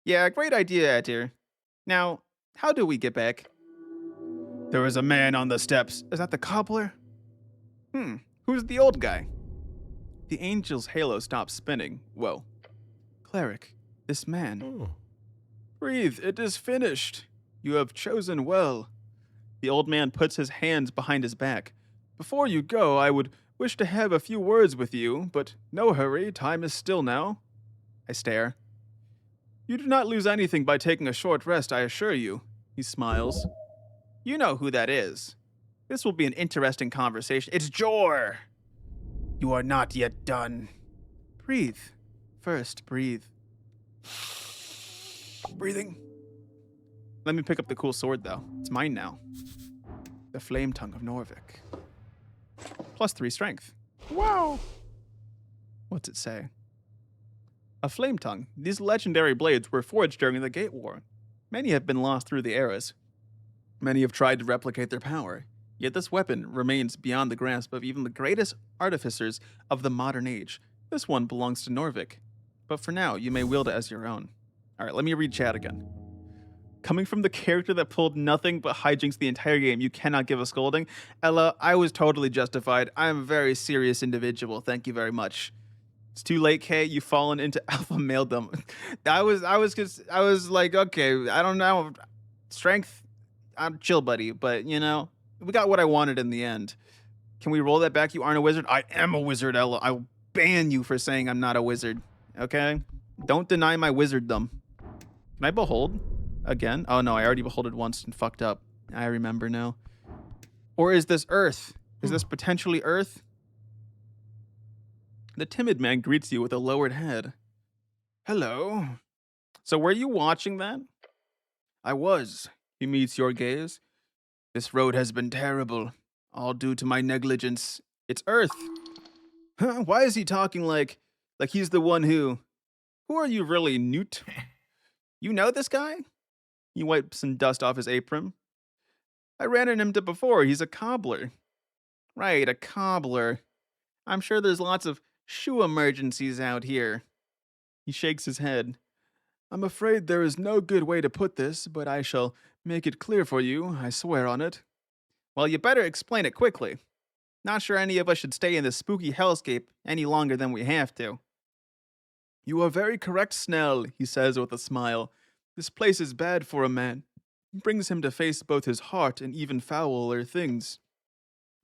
Yeah, great idea, Adir. Now, how do we get back? There was a man on the steps. Is that the cobbler? Who's the old guy? The angel's halo stops spinning. Whoa. Cleric, this man. Breathe, it is finished. You have chosen well. The old man puts his hands behind his back. Before you go, I would wish to have a few words with you, but no hurry, time is still now. I stare. You do not lose anything by taking a short rest, I assure you. He smiles. You know who that is. This will be an interesting conversation. It's Jor! You are not yet done. Breathe. First, breathe. Breathing. Let me pick up the cool sword, though. It's mine now. The Flame Tongue of Norvik. +3 strength. Wow! What's it say? A Flame Tongue. These legendary blades were forged during the Gate War. Many have been lost through the eras. Many have tried to replicate their power. Yet this weapon remains beyond the grasp of even the greatest artificers of the modern age. This one belongs to Norvik. But for now, you may wield it as your own. Alright, let me read chat again. Coming from the character that pulled nothing but hijinks the entire game, you cannot give a scolding. Ella, I was totally justified. I am a very serious individual. Thank you very much. It's too late, Kay. You've fallen into alpha maledom. I was like, okay, I don't know. Strength, I'm chill, buddy. But, we got what I wanted in the end. Can we roll that back? You aren't a wizard? I am a wizard, Ella. I will ban you for saying I'm not a wizard. Okay? Don't deny my wizarddom. Can I behold? Again? Oh no, I already beholded once and fucked up. I remember now. Or is this Earth? Is this potentially Earth? The timid man greets you with a lowered head. Hello. So were you watching that? I was. He meets your gaze. This road has been terrible, all due to my negligence. It's Earth. Huh? Why is he talking like he's the one who... Who are you really, Newt? You know this guy? He wipes some dust off his apron. I ran into him before. He's a cobbler. Right, a cobbler. I'm sure there's lots of shoe emergencies out here. He shakes his head. I'm afraid there is no good way to put this, but I shall make it clear for you, I swear on it. Well, you better explain it quickly. Not sure any of us should stay in this spooky hellscape any longer than we have to. You are very correct, Snell, he says with a smile. This place is bad for a man. It brings him to face both his heart and even fouler things.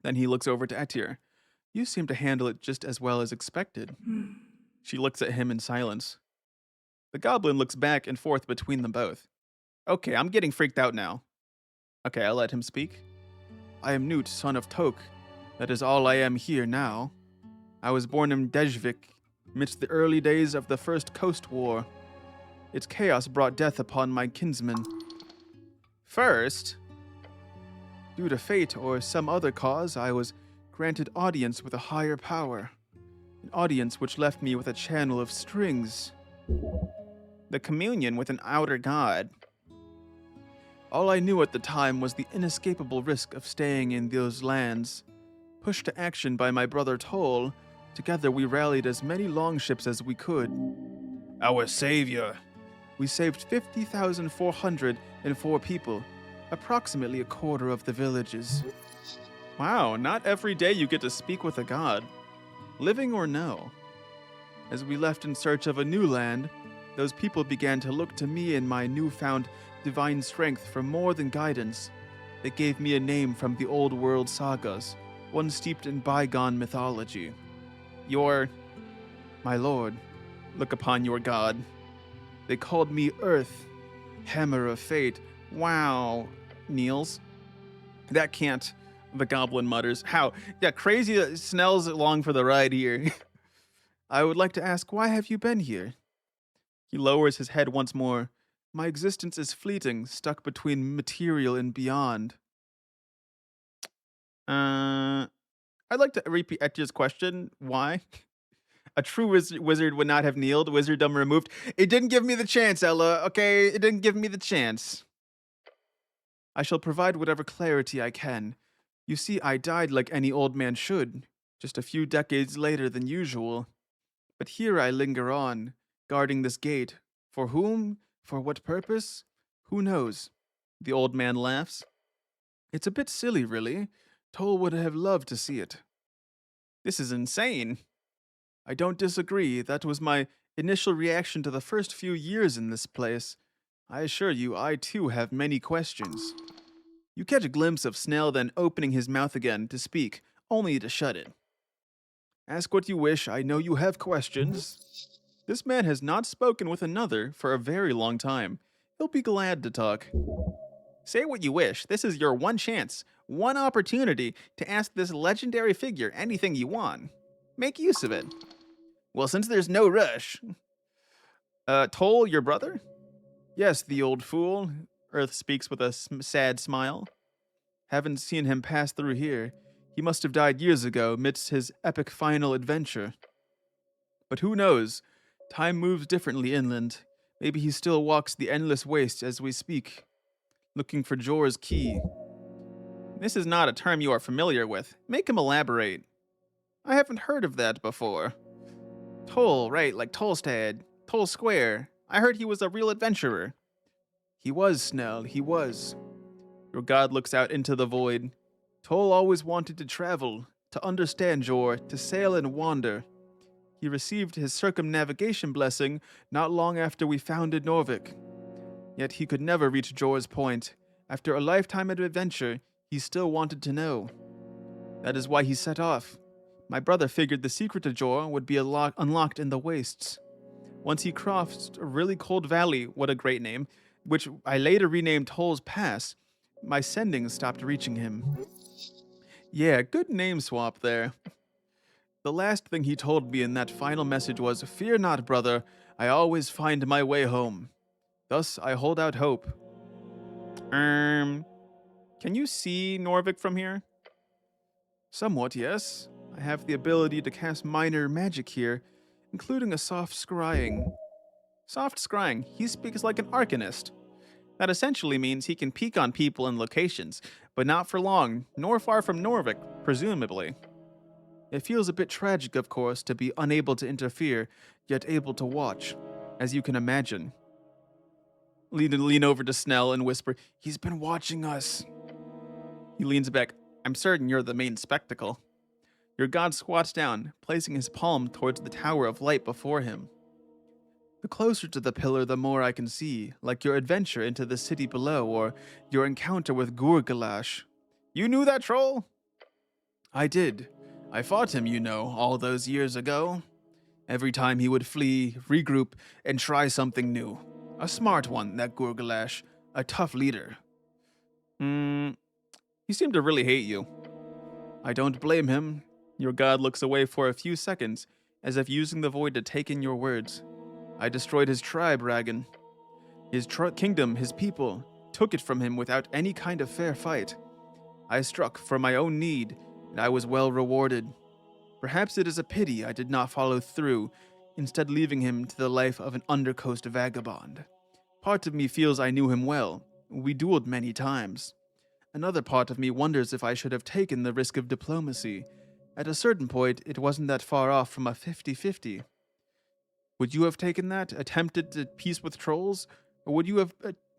Then he looks over to Etir. You seem to handle it just as well as expected. She looks at him in silence. The goblin looks back and forth between them both. Okay, I'm getting freaked out now. Okay, I'll let him speak. I am Newt, son of Tok. That is all I am here now. I was born in Dejvik, amidst the early days of the First Coast War. Its chaos brought death upon my kinsmen. First, due to fate or some other cause, I was granted audience with a higher power. An audience which left me with a channel of strings. The communion with an outer god. All I knew at the time was the inescapable risk of staying in those lands. Pushed to action by my brother Toll, together we rallied as many longships as we could. Our savior. We saved 50,404 people, approximately a quarter of the villages. Wow, not every day you get to speak with a god, living or no. As we left in search of a new land, those people began to look to me and my newfound divine strength for more than guidance. They gave me a name from the old world sagas, one steeped in bygone mythology. My lord, look upon your god. They called me Earth, Hammer of Fate. Wow, Niels. That can't, the goblin mutters. How? Yeah, crazy that Snell's along for the ride here. I would like to ask, why have you been here? He lowers his head once more. My existence is fleeting, stuck between material and beyond. I'd like to repeat Etya's question. Why? A true wizard would not have kneeled. Wizarddom removed. It didn't give me the chance, Ella. Okay, it didn't give me the chance. I shall provide whatever clarity I can. You see, I died like any old man should, just a few decades later than usual. But here I linger on, guarding this gate. For whom? For what purpose? Who knows? The old man laughs. It's a bit silly, really. Toll would have loved to see it. This is insane. I don't disagree. That was my initial reaction to the first few years in this place. I assure you, I too have many questions. You catch a glimpse of Snell then opening his mouth again to speak, only to shut it. Ask what you wish, I know you have questions. This man has not spoken with another for a very long time. He'll be glad to talk. Say what you wish. This is your one chance, one opportunity to ask this legendary figure anything you want. Make use of it. Well, since there's no rush. Toll, your brother? Yes, the old fool. Earth speaks with a sad smile. Haven't seen him pass through here. He must have died years ago, amidst his epic final adventure. But who knows? Time moves differently inland. Maybe he still walks the endless waste as we speak, looking for Jor's key. This is not a term you are familiar with. Make him elaborate. I haven't heard of that before. Toll, right, like Tollstad. Toll Square. I heard he was a real adventurer. He was, Snell, he was. Your god looks out into the void. Toll always wanted to travel, to understand Jor, to sail and wander. He received his circumnavigation blessing not long after we founded Norvik. Yet he could never reach Jor's point. After a lifetime of adventure, he still wanted to know. That is why he set off. My brother figured the secret to Jor would be unlocked in the wastes. Once he crossed a really cold valley, what a great name, which I later renamed Toll's Pass, my sendings stopped reaching him. Yeah, good name swap there. The last thing he told me in that final message was, "Fear not, brother, I always find my way home." Thus, I hold out hope. Can you see Norvik from here? Somewhat, yes. I have the ability to cast minor magic here, including a soft scrying. Soft scrying, he speaks like an arcanist. That essentially means he can peek on people and locations, but not for long, nor far from Norvik, presumably. It feels a bit tragic, of course, to be unable to interfere, yet able to watch, as you can imagine. Lean over to Snell and whisper, "He's been watching us." He leans back. "I'm certain you're the main spectacle." Your god squats down, placing his palm towards the tower of light before him. "The closer to the pillar, the more I can see, like your adventure into the city below or your encounter with Gurgalash." "You knew that troll?" "I did. I fought him, you know, all those years ago. Every time he would flee, regroup, and try something new. A smart one, that Gurgalash. A tough leader." He seemed to really hate you." "I don't blame him." Your god looks away for a few seconds, as if using the void to take in your words. "I destroyed his tribe, Ragan. His kingdom, his people, took it from him without any kind of fair fight. I struck for my own need, and I was well rewarded. Perhaps it is a pity I did not follow through, instead leaving him to the life of an undercoast vagabond. Part of me feels I knew him well. We dueled many times. Another part of me wonders if I should have taken the risk of diplomacy. At a certain point, it wasn't that far off from a 50-50. Would you have taken that, attempted to peace with trolls? Or would you have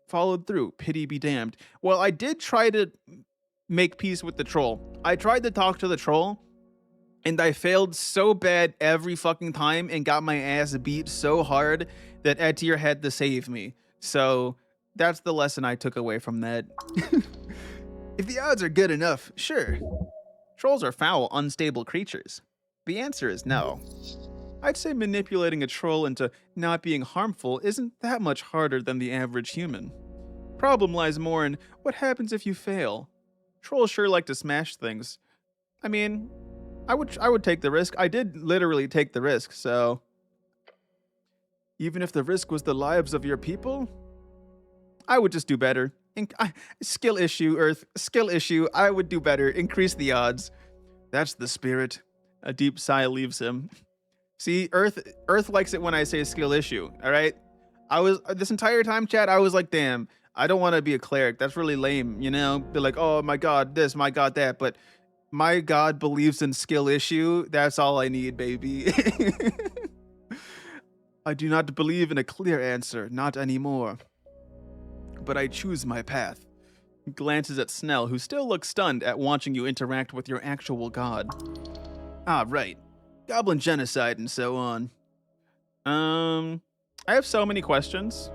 followed through? Pity be damned." Well, I did try to make peace with the troll. I tried to talk to the troll, and I failed so bad every fucking time and got my ass beat so hard that Etir had to save me. So that's the lesson I took away from that. If the odds are good enough, sure. Trolls are foul, unstable creatures. The answer is no. I'd say manipulating a troll into not being harmful isn't that much harder than the average human. Problem lies more in what happens if you fail. Trolls sure like to smash things. I mean, I would take the risk. I did literally take the risk, so. Even if the risk was the lives of your people? I would just do better. Skill issue, Earth. Skill issue. I would do better. Increase the odds. That's the spirit. A deep sigh leaves him. See, Earth likes it when I say skill issue, all right? This entire time, chat, I was like, damn, I don't want to be a cleric. That's really lame, you know? Be like, oh my god, this, my god, that. But my god believes in skill issue. That's all I need, baby. I do not believe in a clear answer, not anymore. But I choose my path. He glances at Snell, who still looks stunned at watching you interact with your actual god. Ah, right. Goblin genocide and so on. I have so many questions.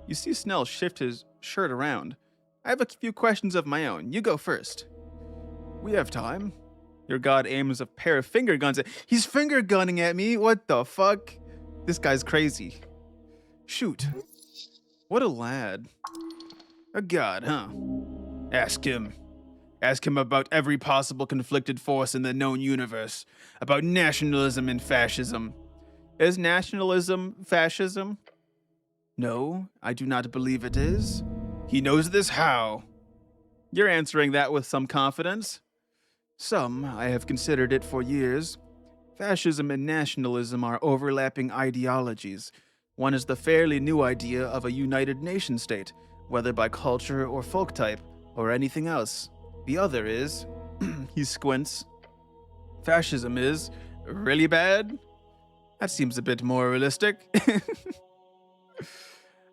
You see Snell shift his shirt around. I have a few questions of my own. You go first. We have time. Your god aims a pair of finger guns at... He's finger gunning at me? What the fuck? This guy's crazy. Shoot. What a lad. A god, huh? Ask him. Ask him about every possible conflicted force in the known universe. About nationalism and fascism. Is nationalism fascism? No, I do not believe it is. He knows this how? You're answering that with some confidence. Some, I have considered it for years. Fascism and nationalism are overlapping ideologies. One is the fairly new idea of a united nation state, whether by culture or folk type, or anything else. The other is, he squints. Fascism is really bad? That seems a bit more realistic.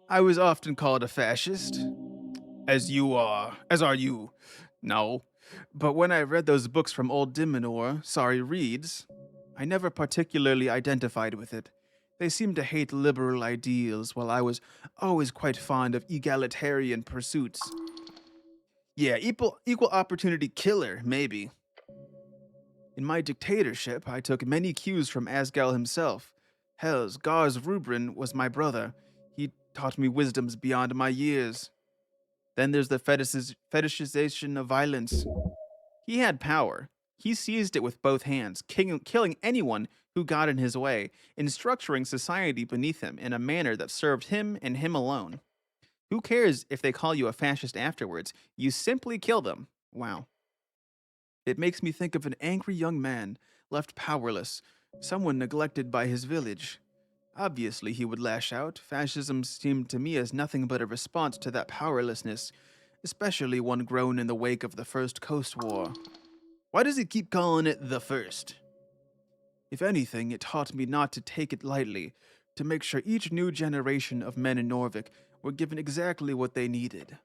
I was often called a fascist. As are you. No. But when I read those books from old Dimenor, Reeds, I never particularly identified with it. They seemed to hate liberal ideals, while I was always quite fond of egalitarian pursuits. Yeah, equal opportunity killer, maybe. In my dictatorship, I took many cues from Asgal himself. Hells, Gar's Rubrin was my brother. He taught me wisdoms beyond my years. Then there's the fetishization of violence. He had power. He seized it with both hands, killing anyone who got in his way, and structuring society beneath him in a manner that served him and him alone. Who cares if they call you a fascist afterwards? You simply kill them. Wow. It makes me think of an angry young man, left powerless, someone neglected by his village. Obviously, he would lash out. Fascism seemed to me as nothing but a response to that powerlessness, especially one grown in the wake of the First Coast War. Why does he keep calling it the First? If anything, it taught me not to take it lightly, to make sure each new generation of men in Norvik were given exactly what they needed.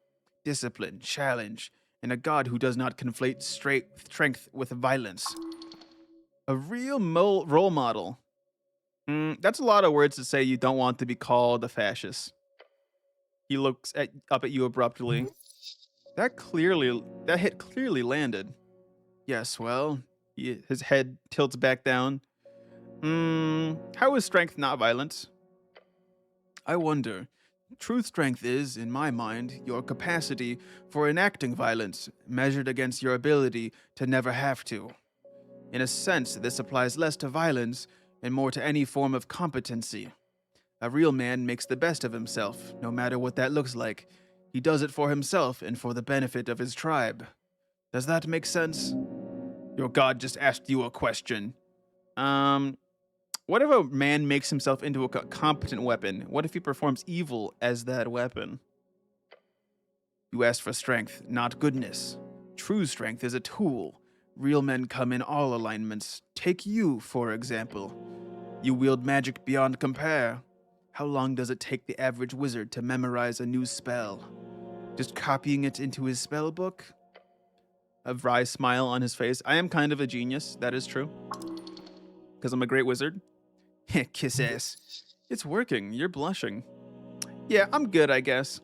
Discipline, challenge, and a god who does not conflate strength with violence. A real role model. That's a lot of words to say you don't want to be called a fascist. He looks up at you abruptly. That hit clearly landed. Yes, well, his head tilts back down. How is strength not violence? I wonder. True strength is, in my mind, your capacity for enacting violence, measured against your ability to never have to. In a sense, this applies less to violence and more to any form of competency. A real man makes the best of himself, no matter what that looks like. He does it for himself and for the benefit of his tribe. Does that make sense? Your god just asked you a question. What if a man makes himself into a competent weapon? What if he performs evil as that weapon? You asked for strength, not goodness. True strength is a tool. Real men come in all alignments. Take you, for example. You wield magic beyond compare. How long does it take the average wizard to memorize a new spell? Just copying it into his spell book? A wry smile on his face. I am kind of a genius, that is true. Because I'm a great wizard. Kiss ass. It's working, you're blushing. Yeah, I'm good, I guess.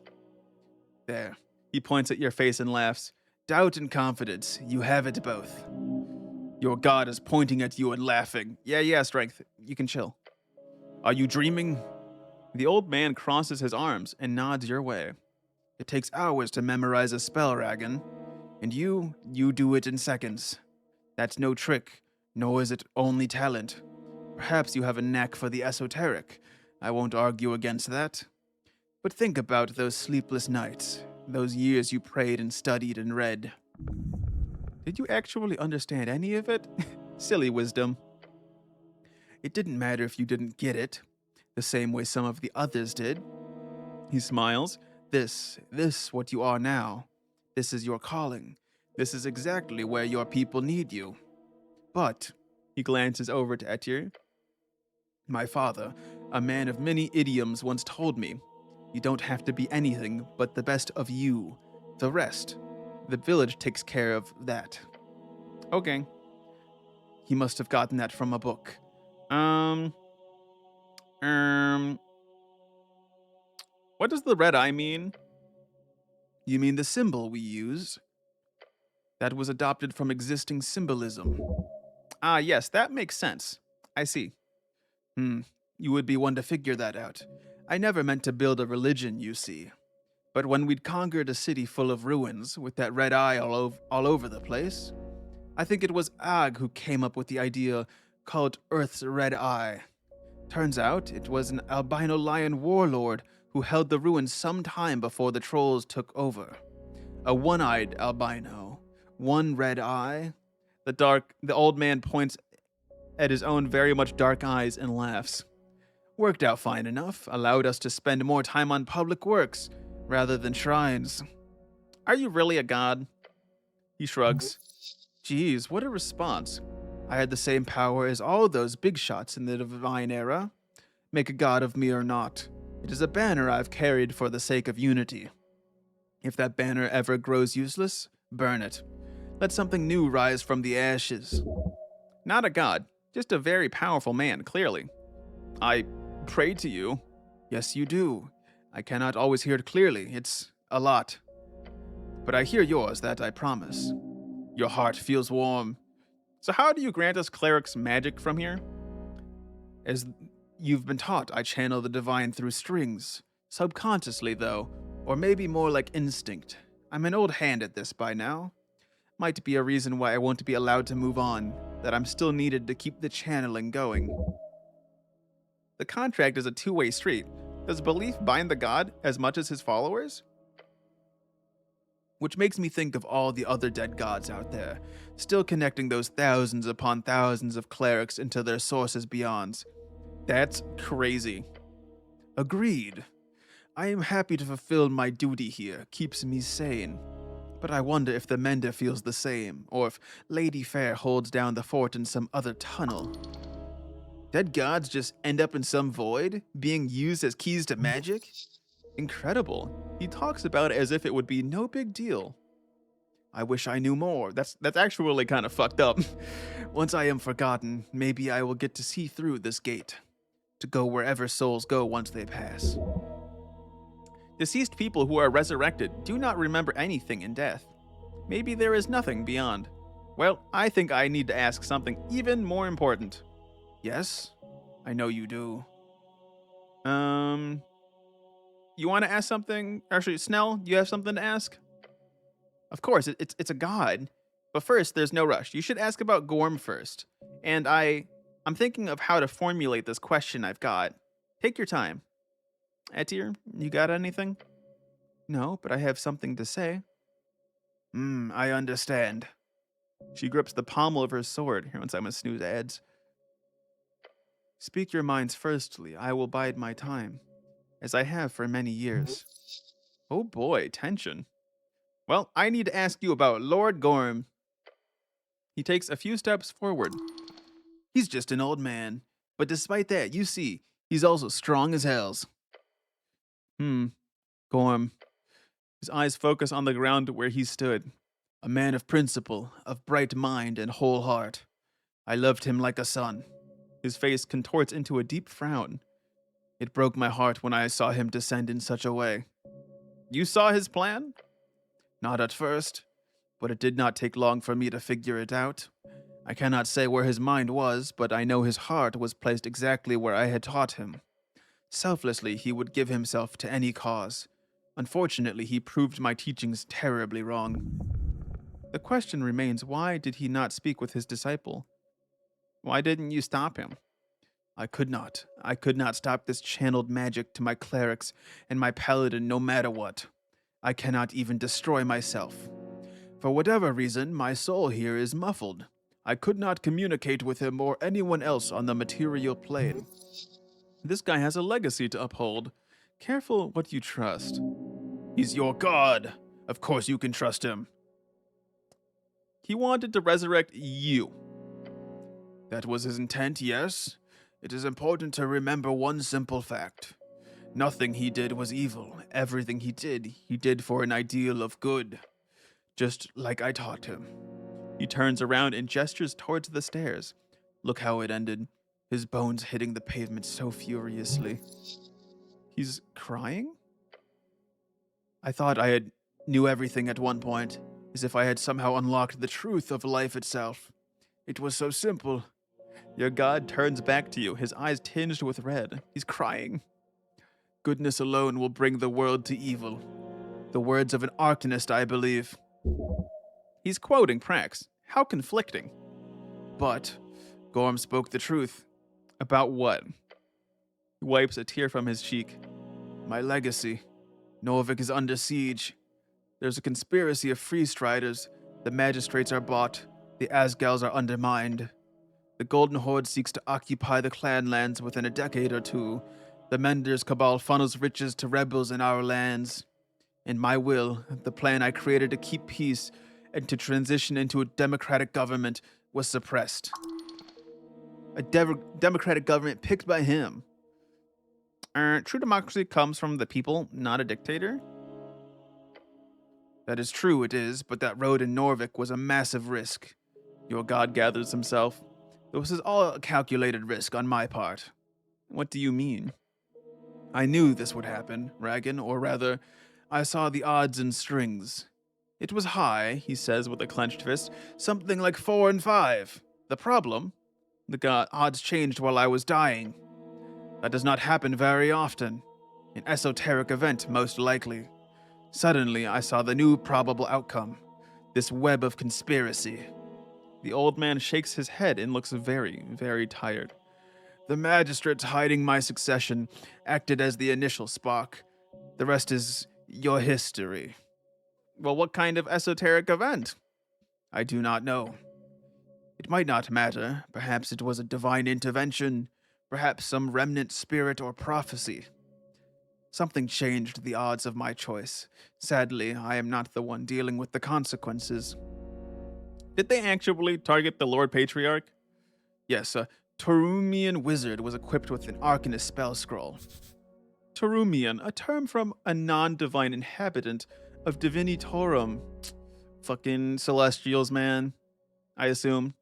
There. He points at your face and laughs. Doubt and confidence, you have it both. Your god is pointing at you and laughing. Yeah, strength. You can chill. Are you dreaming? The old man crosses his arms and nods your way. It takes hours to memorize a spell, Ragan. And you do it in seconds. That's no trick, nor is it only talent. Perhaps you have a knack for the esoteric. I won't argue against that. But think about those sleepless nights, those years you prayed and studied and read. Did you actually understand any of it? Silly wisdom. It didn't matter if you didn't get it, the same way some of the others did. He smiles. This, what you are now. This is your calling. This is exactly where your people need you. But, he glances over to Etir. My father, a man of many idioms, once told me, you don't have to be anything but the best of you. The rest, the village takes care of that. Okay. He must have gotten that from a book. What does the red eye mean? You mean the symbol we use? That was adopted from existing symbolism. Ah, yes, that makes sense. I see. You would be one to figure that out. I never meant to build a religion, you see. But when we'd conquered a city full of ruins, with that red eye all over the place, I think it was Ag who came up with the idea called Earth's Red Eye. Turns out it was an albino lion warlord who held the ruins some time before the trolls took over. A one-eyed albino. One red eye. The old man points at his own very much dark eyes and laughs. Worked out fine enough, allowed us to spend more time on public works rather than shrines. Are you really a god? He shrugs. Geez, what a response. I had the same power as all those big shots in the divine era. Make a god of me or not. It is a banner I've carried for the sake of unity. If that banner ever grows useless, burn it. Let something new rise from the ashes. Not a god, just a very powerful man, clearly. I pray to you. Yes, you do. I cannot always hear it clearly. It's a lot. But I hear yours, that I promise. Your heart feels warm. So how do you grant us clerics magic from here? As you've been taught, I channel the divine through strings. Subconsciously, though, or maybe more like instinct. I'm an old hand at this by now. Might be a reason why I won't be allowed to move on, that I'm still needed to keep the channeling going. The contract is a two-way street. Does belief bind the god as much as his followers? Which makes me think of all the other dead gods out there, still connecting those thousands upon thousands of clerics into their sources beyond. That's crazy. Agreed. I am happy to fulfill my duty here, keeps me sane. But I wonder if the Mender feels the same, or if Lady Fair holds down the fort in some other tunnel. Dead gods just end up in some void, being used as keys to magic? Incredible. He talks about it as if it would be no big deal. I wish I knew more. That's actually kind of fucked up. Once I am forgotten, maybe I will get to see through this gate, to go wherever souls go once they pass. Deceased people who are resurrected do not remember anything in death. Maybe there is nothing beyond. Well, I think I need to ask something even more important. Yes, I know you do. You want to ask something? Actually, Snell, you have something to ask? Of course, it's a god. But first, there's no rush. You should ask about Gorm first. And I'm thinking of how to formulate this question I've got. Take your time. Etir, you got anything? No, but I have something to say. I understand. She grips the pommel of her sword. Here, once I'm gonna snooze ads. Speak your minds firstly. I will bide my time, as I have for many years. Oh boy, tension. Well, I need to ask you about Lord Gorm. He takes a few steps forward. He's just an old man, but despite that, you see, he's also strong as hells. Gorm. His eyes focus on the ground where he stood. A man of principle, of bright mind and whole heart. I loved him like a son. His face contorts into a deep frown. It broke my heart when I saw him descend in such a way. You saw his plan? Not at first, but it did not take long for me to figure it out. I cannot say where his mind was, but I know his heart was placed exactly where I had taught him. Selflessly, he would give himself to any cause. Unfortunately, he proved my teachings terribly wrong. The question remains, why did he not speak with his disciple? Why didn't you stop him? I could not. I could not stop this channeled magic to my clerics and my paladin no matter what. I cannot even destroy myself. For whatever reason, my soul here is muffled. I could not communicate with him or anyone else on the material plane. This guy has a legacy to uphold. Careful what you trust. He's your god. Of course you can trust him. He wanted to resurrect you. That was his intent, yes. It is important to remember one simple fact. Nothing he did was evil. Everything he did for an ideal of good. Just like I taught him. He turns around and gestures towards the stairs. Look how it ended. His bones hitting the pavement so furiously. He's crying? I thought I had knew everything at one point, as if I had somehow unlocked the truth of life itself. It was so simple. Your god turns back to you, his eyes tinged with red. He's crying. Goodness alone will bring the world to evil. The words of an arcanist, I believe. He's quoting Prax. How conflicting. But Gorm spoke the truth. About what? He wipes a tear from his cheek. My legacy. Norvik is under siege. There's a conspiracy of freestriders. The magistrates are bought. The Asgals are undermined. The Golden Horde seeks to occupy the clan lands within a decade or two. The Mender's cabal funnels riches to rebels in our lands. In my will, the plan I created to keep peace and to transition into a democratic government was suppressed. A democratic government picked by him. True democracy comes from the people, not a dictator. That is true, it is, but that road in Norvik was a massive risk. Your god gathers himself. This is all a calculated risk on my part. What do you mean? I knew this would happen, Ragan, or rather, I saw the odds in strings. It was high, he says with a clenched fist, something like 4 and 5. The problem? The odds changed while I was dying. That does not happen very often. An esoteric event, most likely. Suddenly, I saw the new probable outcome. This web of conspiracy. The old man shakes his head and looks very, very tired. The magistrates hiding my succession acted as the initial spark. The rest is your history. Well, what kind of esoteric event? I do not know. It might not matter. Perhaps it was a divine intervention, perhaps some remnant spirit or prophecy. Something changed the odds of my choice. Sadly, I am not the one dealing with the consequences. Did they actually target the Lord Patriarch? Yes, a Tarumian wizard was equipped with an Arcanist spell scroll. Tarumian, a term from a non-divine inhabitant of Divinitorum. Fucking Celestials, man. I assume.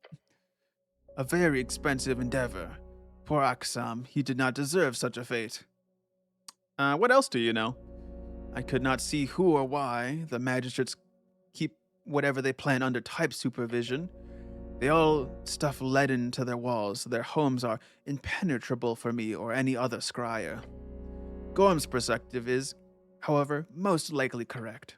A very expensive endeavor. Poor Aksam, he did not deserve such a fate. What else do you know? I could not see who or why the magistrates keep whatever they plan under type supervision. They all stuff lead into their walls, so their homes are impenetrable for me or any other scryer. Gorm's perspective is, however, most likely correct.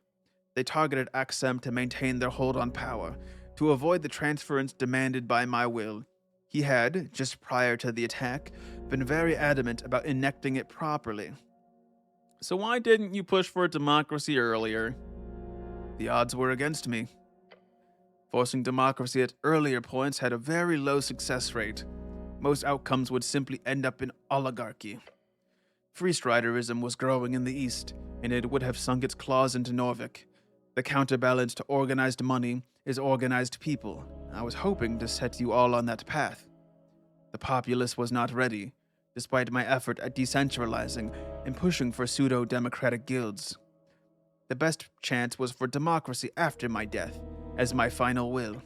They targeted Aksem to maintain their hold on power, to avoid the transference demanded by my will. He had, just prior to the attack, been very adamant about enacting it properly. So why didn't you push for democracy earlier? The odds were against me. Forcing democracy at earlier points had a very low success rate. Most outcomes would simply end up in oligarchy. Freestriderism was growing in the East, and it would have sunk its claws into Norvik. The counterbalance to organized money is organized people. I was hoping to set you all on that path. The populace was not ready, despite my effort at decentralizing and pushing for pseudo-democratic guilds. The best chance was for democracy after my death, as my final will,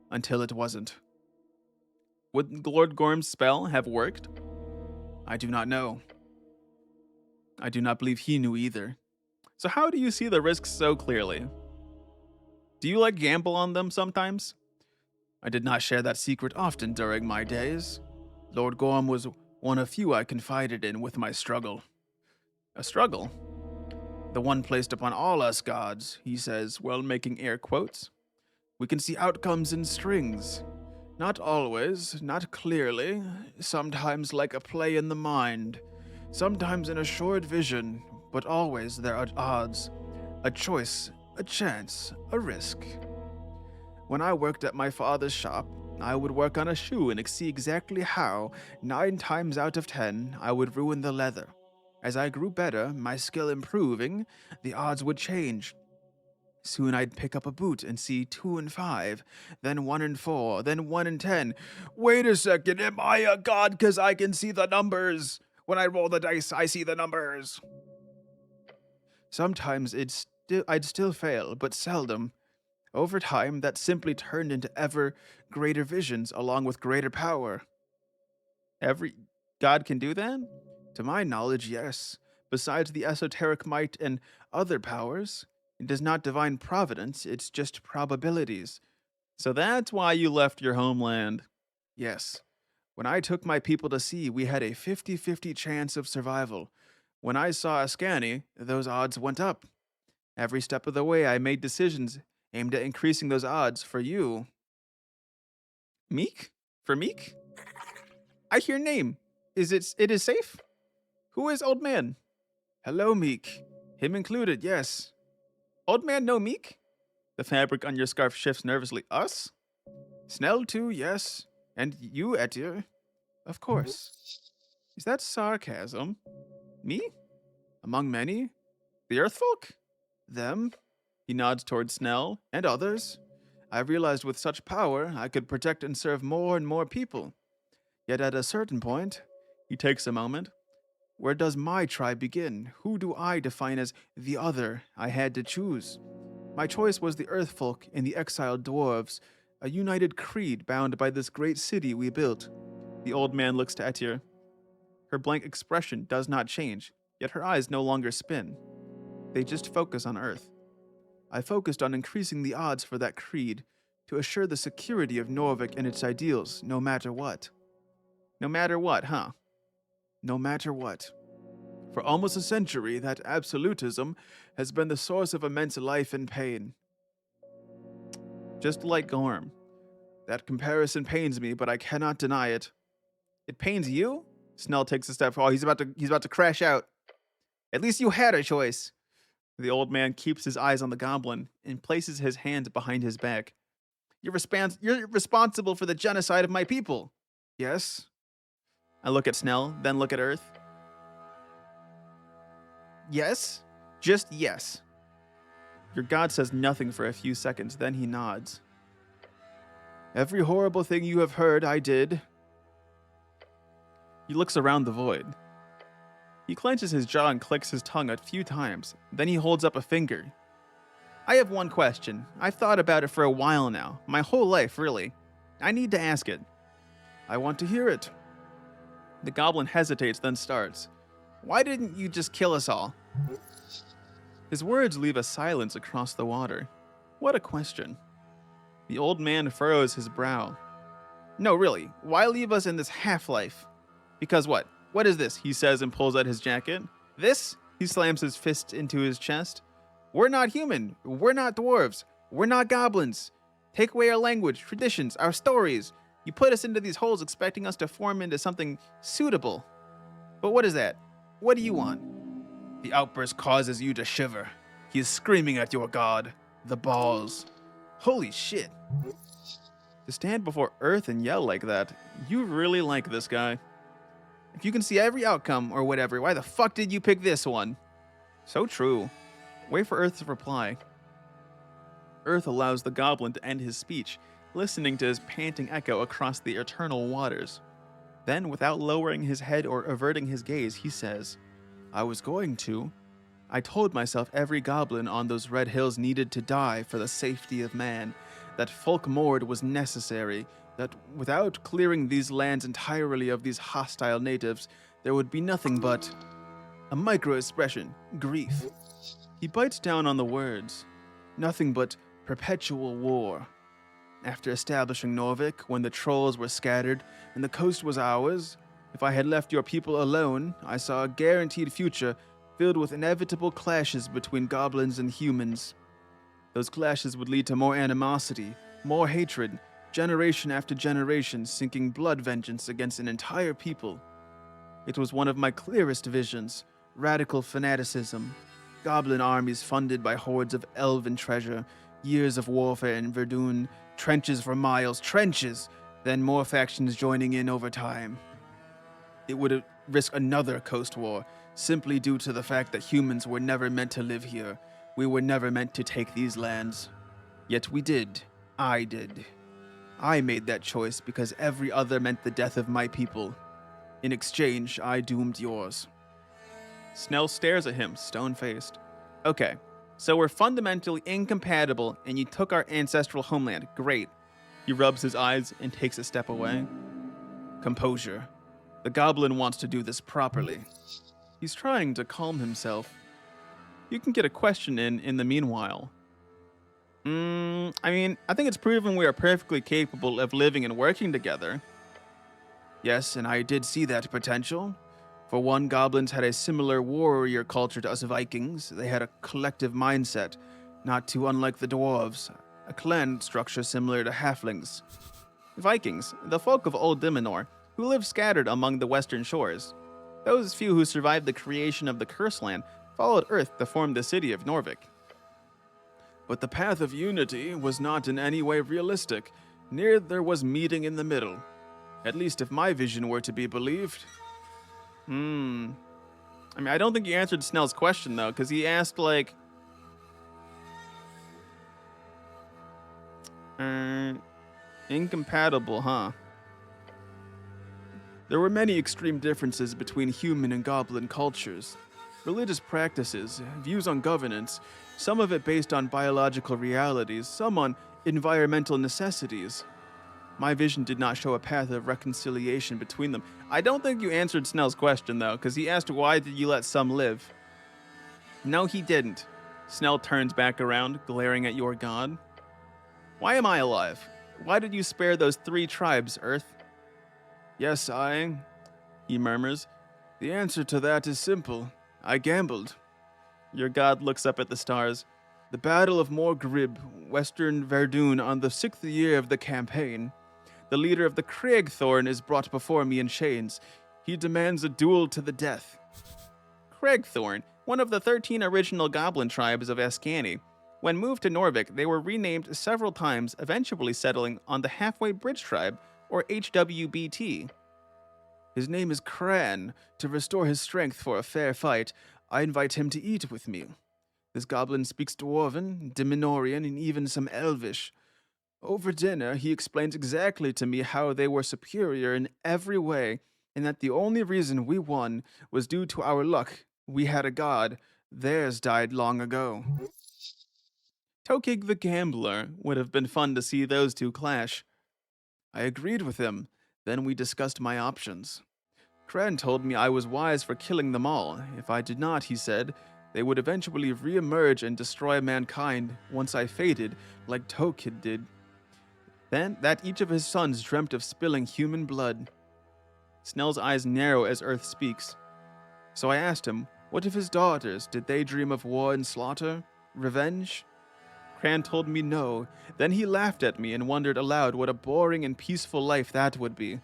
until it wasn't. Would Lord Gorm's spell have worked? I do not know. I do not believe he knew either. So how do you see the risks so clearly? Do you like gamble on them sometimes? I did not share that secret often during my days. Lord Gorm was one of few I confided in with my struggle. A struggle? The one placed upon all us gods, he says, while making air quotes. We can see outcomes in strings. Not always, not clearly, sometimes like a play in the mind, sometimes in a short vision, but always there are odds, a choice, a chance, a risk. When I worked at my father's shop, I would work on a shoe and see exactly how, 9 times out of 10, I would ruin the leather. As I grew better, my skill improving, the odds would change. Soon I'd pick up a boot and see 2 and 5, then 1 and 4, then 1 and 10. Wait a second, am I a god because I can see the numbers? When I roll the dice, I see the numbers. Sometimes I'd still fail, but seldom. Over time, that simply turned into ever greater visions along with greater power. Every god can do that? To my knowledge, yes. Besides the esoteric might and other powers, it is not divine providence, it's just probabilities. So that's why you left your homeland. Yes. When I took my people to sea, we had a 50-50 chance of survival. When I saw Ascani, those odds went up. Every step of the way, I made decisions aimed at increasing those odds for you. Meek? For Meek? I hear name. It is safe? Who is old man? Hello, Meek. Him included, yes. Old man no Meek? The fabric on your scarf shifts nervously. Us? Snell too, yes. And you, Etir? Of course. Is that sarcasm? Me? Among many? The Earthfolk? Them? He nods toward Snell and others. I realized with such power I could protect and serve more and more people. Yet at a certain point, he takes a moment. Where does my tribe begin? Who do I define as the other? I had to choose. My choice was the Earthfolk and the exiled dwarves, a united creed bound by this great city we built. The old man looks to Etir. Her blank expression does not change, yet her eyes no longer spin. They just focus on Earth. I focused on increasing the odds for that creed to assure the security of Norvik and its ideals, no matter what. No matter what, huh? No matter what. For almost a century, that absolutism has been the source of immense life and pain. Just like Gorm. That comparison pains me, but I cannot deny it. It pains you? Snell takes a step. Oh, he's about to crash out. At least you had a choice. The old man keeps his eyes on the goblin and places his hands behind his back. You're responsible for the genocide of my people. Yes. I look at Snell, then look at Earth. Yes? Just yes. Your god says nothing for a few seconds, then he nods. Every horrible thing you have heard, I did. He looks around the void. He clenches his jaw and clicks his tongue a few times. Then he holds up a finger. I have one question. I've thought about it for a while now. My whole life, really. I need to ask it. I want to hear it. The goblin hesitates, then starts. Why didn't you just kill us all? His words leave a silence across the water. What a question. The old man furrows his brow. No, really, why leave us in this half-life? Because what? What is this? He says and pulls out his jacket. This? He slams his fist into his chest. We're not human. We're not dwarves. We're not goblins. Take away our language, traditions, our stories. You put us into these holes expecting us to form into something suitable. But what is that? What do you want? The outburst causes you to shiver. He is screaming at your god. The balls. Holy shit. To stand before Earth and yell like that, you really like this guy. If you can see every outcome or whatever, why the fuck did you pick this one? So true. Wait for Earth to reply. Earth allows the goblin to end his speech, listening to his panting echo across the eternal waters. Then, without lowering his head or averting his gaze, he says, I was going to. I told myself every goblin on those red hills needed to die for the safety of man, that Folk Mord was necessary, that without clearing these lands entirely of these hostile natives, there would be nothing but a micro-expression, grief. He bites down on the words. Nothing but perpetual war. After establishing Norvik, when the trolls were scattered and the coast was ours, if I had left your people alone, I saw a guaranteed future filled with inevitable clashes between goblins and humans. Those clashes would lead to more animosity, more hatred, generation after generation sinking blood vengeance against an entire people. It was one of my clearest visions, radical fanaticism, goblin armies funded by hordes of elven treasure, years of warfare in Verdun, trenches for miles, trenches, then more factions joining in over time. It would risk another coast war, simply due to the fact that humans were never meant to live here. We were never meant to take these lands. Yet we did. I did. I made that choice because every other meant the death of my people. In exchange, I doomed yours. Snell stares at him, stone-faced. Okay, so we're fundamentally incompatible and you took our ancestral homeland. Great. He rubs his eyes and takes a step away. Composure. The goblin wants to do this properly. He's trying to calm himself. You can get a question in the meanwhile. I think it's proven we are perfectly capable of living and working together. Yes, and I did see that potential. For one, goblins had a similar warrior culture to us Vikings. They had a collective mindset, not too unlike the dwarves, a clan structure similar to halflings. Vikings, the folk of Old Dimenor, who lived scattered among the western shores. Those few who survived the creation of the Curse Land followed Earth to form the city of Norvik. But the path of unity was not in any way realistic. There was meeting in the middle. At least if my vision were to be believed. I don't think you answered Snell's question, though, because he asked, incompatible, huh? There were many extreme differences between human and goblin cultures. Religious practices, views on governance, some of it based on biological realities, some on environmental necessities. My vision did not show a path of reconciliation between them. I don't think you answered Snell's question, though, because he asked why did you let some live? No, he didn't. Snell turns back around, glaring at your god. Why am I alive? Why did you spare those 3 tribes, Earth? Yes, he murmurs. The answer to that is simple. I gambled. Your god looks up at the stars. The Battle of Morgrib, Western Verdun, on the 6th year of the campaign. The leader of the Cragthorn is brought before me in chains. He demands a duel to the death. Cragthorn, one of the 13 original goblin tribes of Ascani. When moved to Norvik, they were renamed several times, eventually settling on the Halfway Bridge Tribe, or HWBT. His name is Kran. To restore his strength for a fair fight, I invite him to eat with me. This goblin speaks Dwarven, Diminorian, and even some Elvish. Over dinner, he explains exactly to me how they were superior in every way, and that the only reason we won was due to our luck. We had a god. Theirs died long ago. Tokig the Gambler. Would have been fun to see those two clash. I agreed with him. Then we discussed my options. Kran told me I was wise for killing them all. If I did not, he said, they would eventually re-emerge and destroy mankind once I faded, like Tokid did. Then, that each of his sons dreamt of spilling human blood. Snell's eyes narrow as Earth speaks. So I asked him, what of his daughters? Did they dream of war and slaughter? Revenge? Kran told me no. Then he laughed at me and wondered aloud what a boring and peaceful life that would be.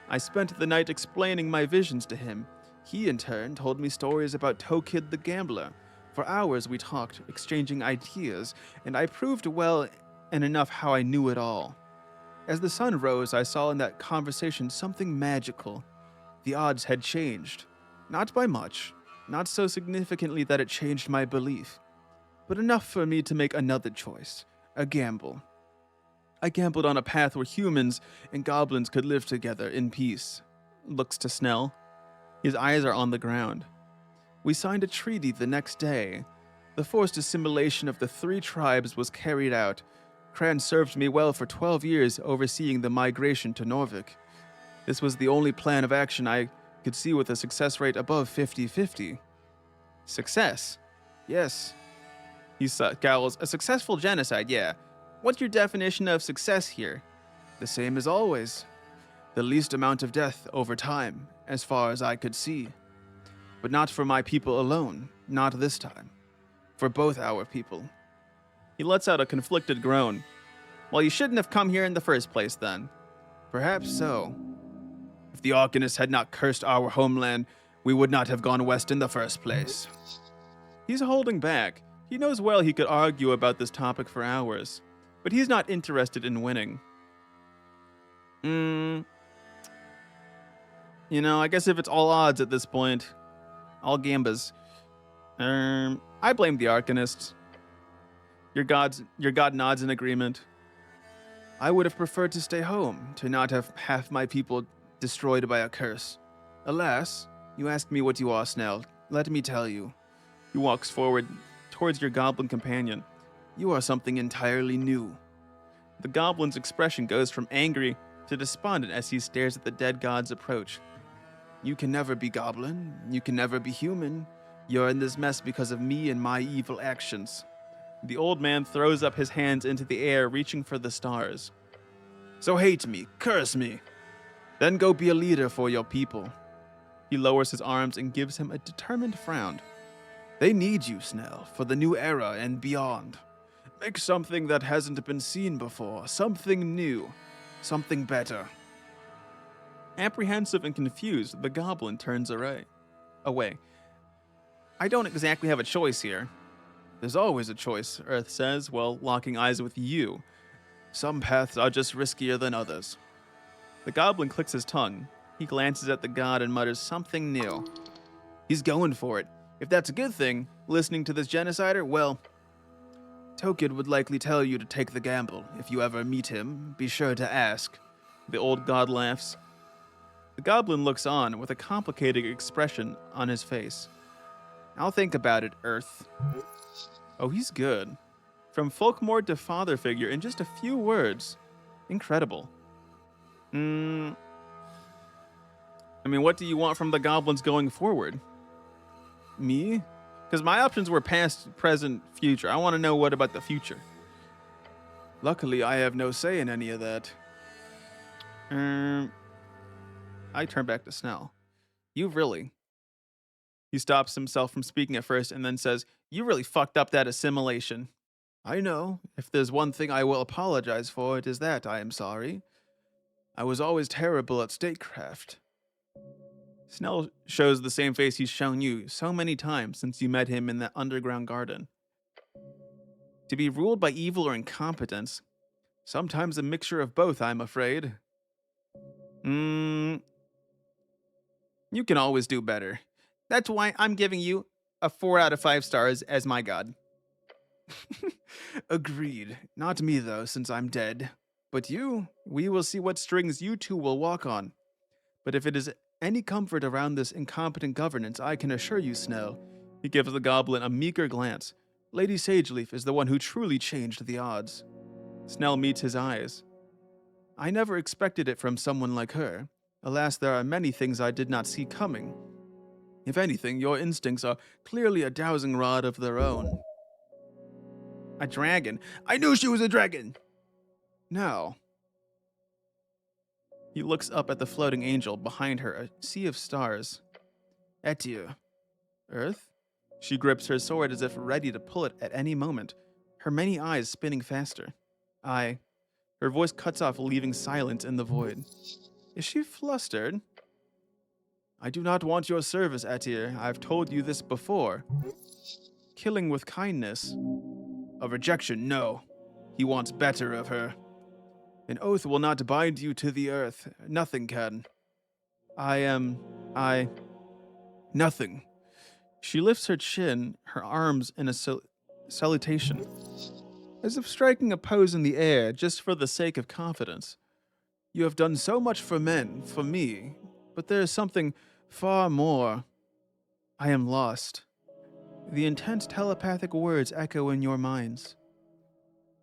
I spent the night explaining my visions to him. He, in turn, told me stories about Tokid the Gambler. For hours we talked, exchanging ideas, and I proved well and enough how I knew it all. As the sun rose, I saw in that conversation something magical. The odds had changed. Not by much, not so significantly that it changed my belief, but enough for me to make another choice, a gamble. I gambled on a path where humans and goblins could live together in peace. Looks to Snell. His eyes are on the ground. We signed a treaty the next day. The forced assimilation of the 3 tribes was carried out. Kran served me well for 12 years, overseeing the migration to Norvik. This was the only plan of action I could see with a success rate above 50-50. Success? Yes. He scowls. A successful genocide, yeah. What's your definition of success here? The same as always. The least amount of death over time, as far as I could see. But not for my people alone, not this time. For both our people. He lets out a conflicted groan. Well, you shouldn't have come here in the first place, then. Perhaps so. If the Arcanists had not cursed our homeland, we would not have gone west in the first place. He's holding back. He knows well he could argue about this topic for hours, but he's not interested in winning. I guess if it's all odds at this point, all gambas. I blame the Arcanists. Your god nods in agreement. I would have preferred to stay home, to not have half my people destroyed by a curse. Alas, you asked me what you are, Snell. Let me tell you. He walks forward towards your goblin companion. You are something entirely new. The goblin's expression goes from angry to despondent as he stares at the dead god's approach. You can never be goblin. You can never be human. You're in this mess because of me and my evil actions. The old man throws up his hands into the air, reaching for the stars. So hate me, curse me. Then go be a leader for your people. He lowers his arms and gives him a determined frown. They need you, Snell, for the new era and beyond. Make something that hasn't been seen before, something new, something better. Apprehensive and confused, the goblin turns away. I don't exactly have a choice here. There's always a choice, Earth says, while locking eyes with you. Some paths are just riskier than others. The goblin clicks his tongue. He glances at the god and mutters something new. He's going for it. If that's a good thing, listening to this genocider, well, Tokid would likely tell you to take the gamble. If you ever meet him, be sure to ask. The old god laughs. The goblin looks on with a complicated expression on his face. I'll think about it, Earth. Oh, he's good. From folkmore to father figure in just a few words. Incredible. What do you want from the goblins going forward? Me? Because my options were past, present, future. I want to know what about the future. Luckily, I have no say in any of that. I turn back to Snell. You really... He stops himself from speaking at first and then says, you really fucked up that assimilation. I know. If there's one thing I will apologize for, it is that I am sorry. I was always terrible at statecraft. Snell shows the same face he's shown you so many times since you met him in that underground garden. To be ruled by evil or incompetence, sometimes a mixture of both, I'm afraid. You can always do better. That's why I'm giving you a 4 out of 5 stars as my god. Agreed. Not me, though, since I'm dead. But you, we will see what strings you two will walk on. But if it is any comfort around this incompetent governance, I can assure you, Snell. He gives the goblin a meager glance. Lady Sageleaf is the one who truly changed the odds. Snell meets his eyes. I never expected it from someone like her. Alas, there are many things I did not see coming. If anything, your instincts are clearly a dowsing rod of their own. A dragon? I knew she was a dragon! Now. He looks up at the floating angel behind her, a sea of stars. Etier. Earth? She grips her sword as if ready to pull it at any moment, her many eyes spinning faster. Her voice cuts off, leaving silence in the void. Is she flustered? I do not want your service, Etier. I've told you this before. Killing with kindness. A rejection, no. He wants better of her. An oath will not bind you to the earth. Nothing can. Nothing. She lifts her chin, her arms in a salutation, as if striking a pose in the air just for the sake of confidence. You have done so much for men, for me, but there is something far more. I am lost. The intense telepathic words echo in your minds.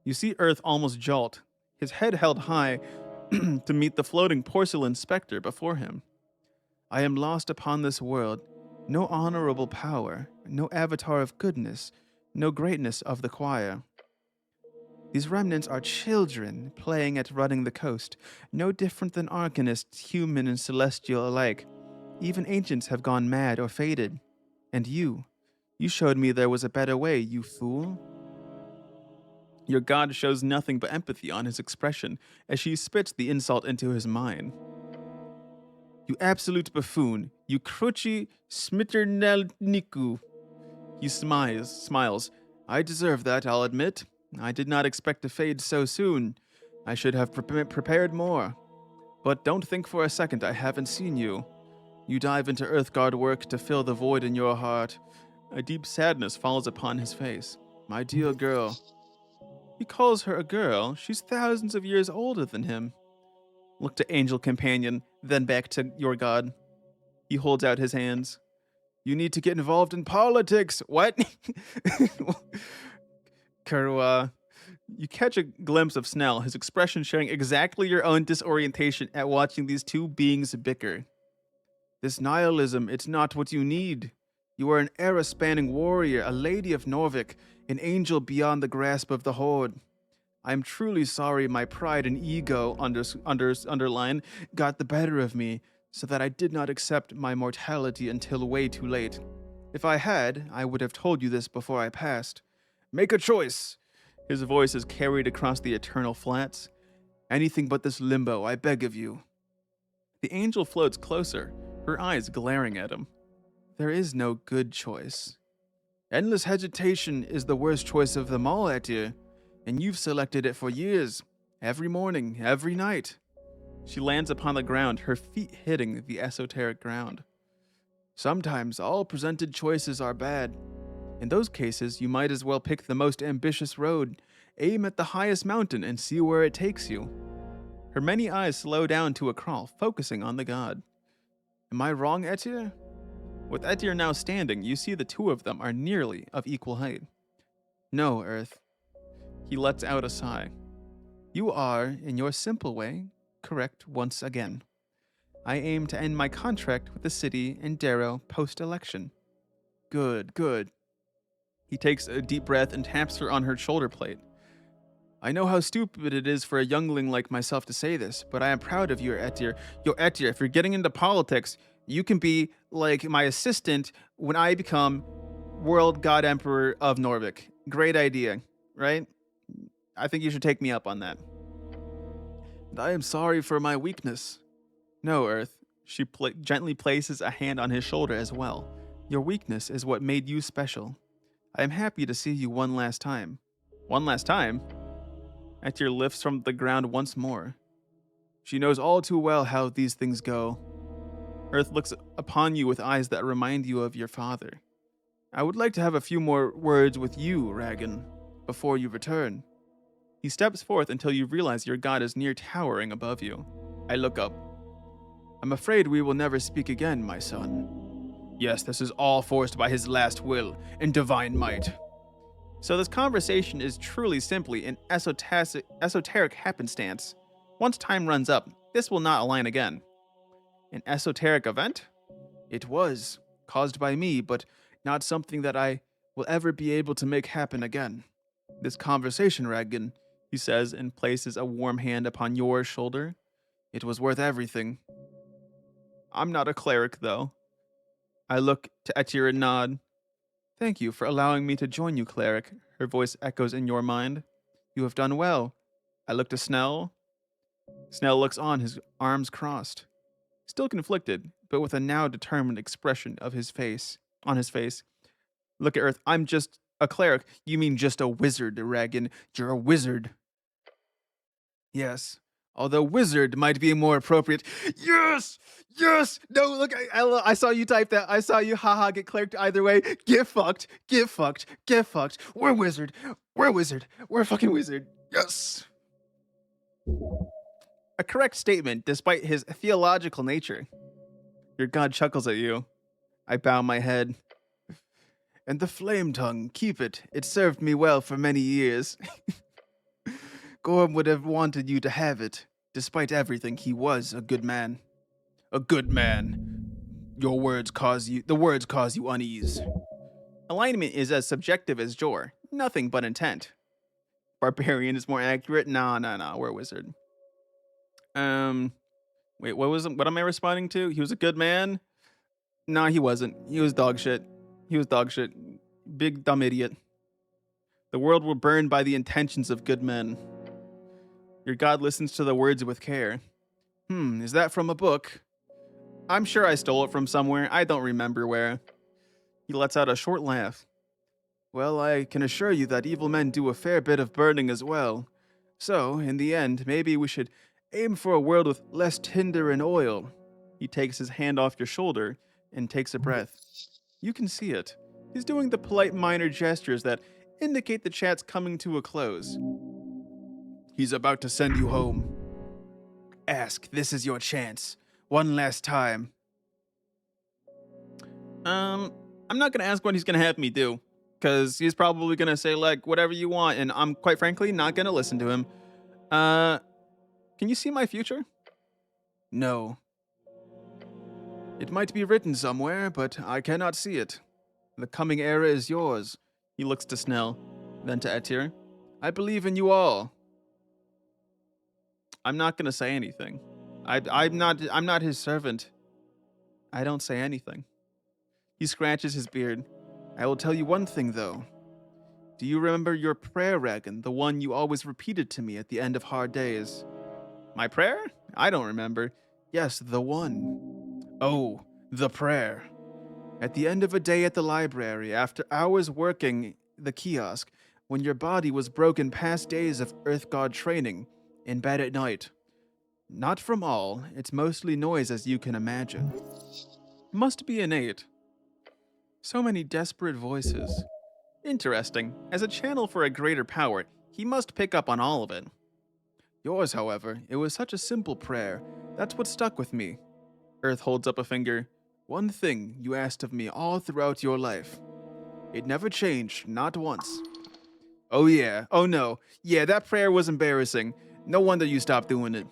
You see Earth almost jolt, his head held high to meet the floating porcelain specter before him. I am lost upon this world, no honorable power, no avatar of goodness, no greatness of the choir. These remnants are children playing at running the coast, no different than arcanists, human and celestial alike. Even ancients have gone mad or faded. And you showed me there was a better way, you fool. Your god shows nothing but empathy on his expression as she spits the insult into his mind. You absolute buffoon, you Kruchi Smitternelniku. He smiles. I deserve that, I'll admit. I did not expect to fade so soon. I should have prepared more. But don't think for a second I haven't seen you. You dive into Earthguard work to fill the void in your heart. A deep sadness falls upon his face. My dear girl. He calls her a girl. She's thousands of years older than him. Look to Angel Companion, then back to your god. He holds out his hands. You need to get involved in politics. What? Kurwa. You catch a glimpse of Snell, his expression showing exactly your own disorientation at watching these two beings bicker. This nihilism, it's not what you need. You are an era-spanning warrior, a lady of Norvik, an angel beyond the grasp of the Horde. I am truly sorry my pride and ego, underline, got the better of me, so that I did not accept my mortality until way too late. If I had, I would have told you this before I passed. Make a choice. His voice is carried across the eternal flats. Anything but this limbo, I beg of you. The angel floats closer, her eyes glaring at him. There is no good choice. Endless hesitation is the worst choice of them all, Etier, and you've selected it for years, every morning, every night. She lands upon the ground, her feet hitting the esoteric ground. Sometimes all presented choices are bad. In those cases, you might as well pick the most ambitious road, aim at the highest mountain, and see where it takes you. Her many eyes slow down to a crawl, focusing on the god. Am I wrong, Etier? With Etier now standing, you see the two of them are nearly of equal height. No, Earth. He lets out a sigh. You are, in your simple way, correct once again. I aim to end my contract with the city in Darrow post-election. Good, good. He takes a deep breath and taps her on her shoulder plate. I know how stupid it is for a youngling like myself to say this, but I am proud of you, Etier. Yo, Etier, if you're getting into politics, you can be like my assistant when I become World God Emperor of Norvik. Great idea, right? I think you should take me up on that. I am sorry for my weakness. No, Earth. She gently places a hand on his shoulder as well. Your weakness is what made you special. I am happy to see you one last time. One last time? Etir lifts from the ground once more. She knows all too well how these things go. Earth looks upon you with eyes that remind you of your father. I would like to have a few more words with you, Ragan, before you return. He steps forth until you realize your god is near towering above you. I look up. I'm afraid we will never speak again, my son. Yes, this is all forced by his last will and divine might. So this conversation is truly simply an esoteric happenstance. Once time runs up, this will not align again. An esoteric event? It was, caused by me, but not something that I will ever be able to make happen again. This conversation, Ragan, he says and places a warm hand upon your shoulder. It was worth everything. I'm not a cleric, though. I look to Etir and nod. Thank you for allowing me to join you, cleric. Her voice echoes in your mind. You have done well. I look to Snell. Snell looks on, his arms crossed. Still conflicted, but with a now determined expression on his face. Look at Earth. I'm just a cleric. You mean just a wizard, Ragan. You're a wizard. Yes. Although wizard might be more appropriate. Yes! Yes! No, look, I saw you type that. I saw you, haha, get clericked either way. Get fucked. Get fucked. Get fucked. We're wizard. We're wizard. We're a fucking wizard. Yes! A correct statement, despite his theological nature. Your god chuckles at you. I bow my head. And the flame tongue, keep it. It served me well for many years. Gorm would have wanted you to have it. Despite everything, he was a good man. A good man. The words cause you unease. Alignment is as subjective as Jor. Nothing but intent. Barbarian is more accurate. Nah, we're a wizard. Wait, what am I responding to? He was a good man? Nah, he wasn't. He was dog shit. Big dumb idiot. The world will burn by the intentions of good men. Your god listens to the words with care. Is that from a book? I'm sure I stole it from somewhere. I don't remember where. He lets out a short laugh. Well, I can assure you that evil men do a fair bit of burning as well. So, in the end, maybe we should aim for a world with less tinder and oil. He takes his hand off your shoulder and takes a breath. You can see it. He's doing the polite minor gestures that indicate the chat's coming to a close. He's about to send you home. Ask, this is your chance. One last time. I'm not gonna ask what he's gonna have me do. Because he's probably gonna say, like, whatever you want, and I'm, quite frankly, not gonna listen to him. Can you see my future? No. It might be written somewhere, but I cannot see it. The coming era is yours. He looks to Snell, then to Etir. I believe in you all. I'm not gonna say anything. I'm not his servant. I don't say anything. He scratches his beard. I will tell you one thing, though. Do you remember your prayer, Ragan, the one you always repeated to me at the end of hard days? My prayer? I don't remember. Yes, the one. Oh, the prayer. At the end of a day at the library, after hours working the kiosk, when your body was broken past days of Earth God training, in bed at night. Not from all, it's mostly noise as you can imagine. Must be innate. So many desperate voices. Interesting. As a channel for a greater power, he must pick up on all of it. Yours, however, it was such a simple prayer. That's what stuck with me. Earth holds up a finger. One thing you asked of me all throughout your life. It never changed, not once. Oh yeah, oh no. Yeah, that prayer was embarrassing. No wonder you stopped doing it.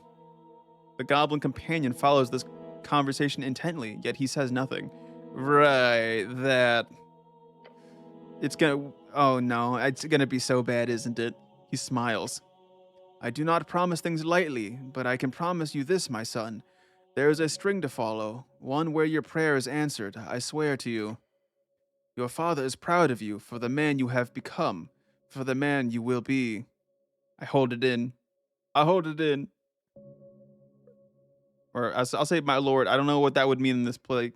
The goblin companion follows this conversation intently, yet he says nothing. Right, that... Oh no, it's gonna be so bad, isn't it? He smiles. I do not promise things lightly, but I can promise you this, my son. There is a string to follow, one where your prayer is answered, I swear to you. Your father is proud of you for the man you have become, for the man you will be. I hold it in. Or I'll say my lord. I don't know what that would mean in this play.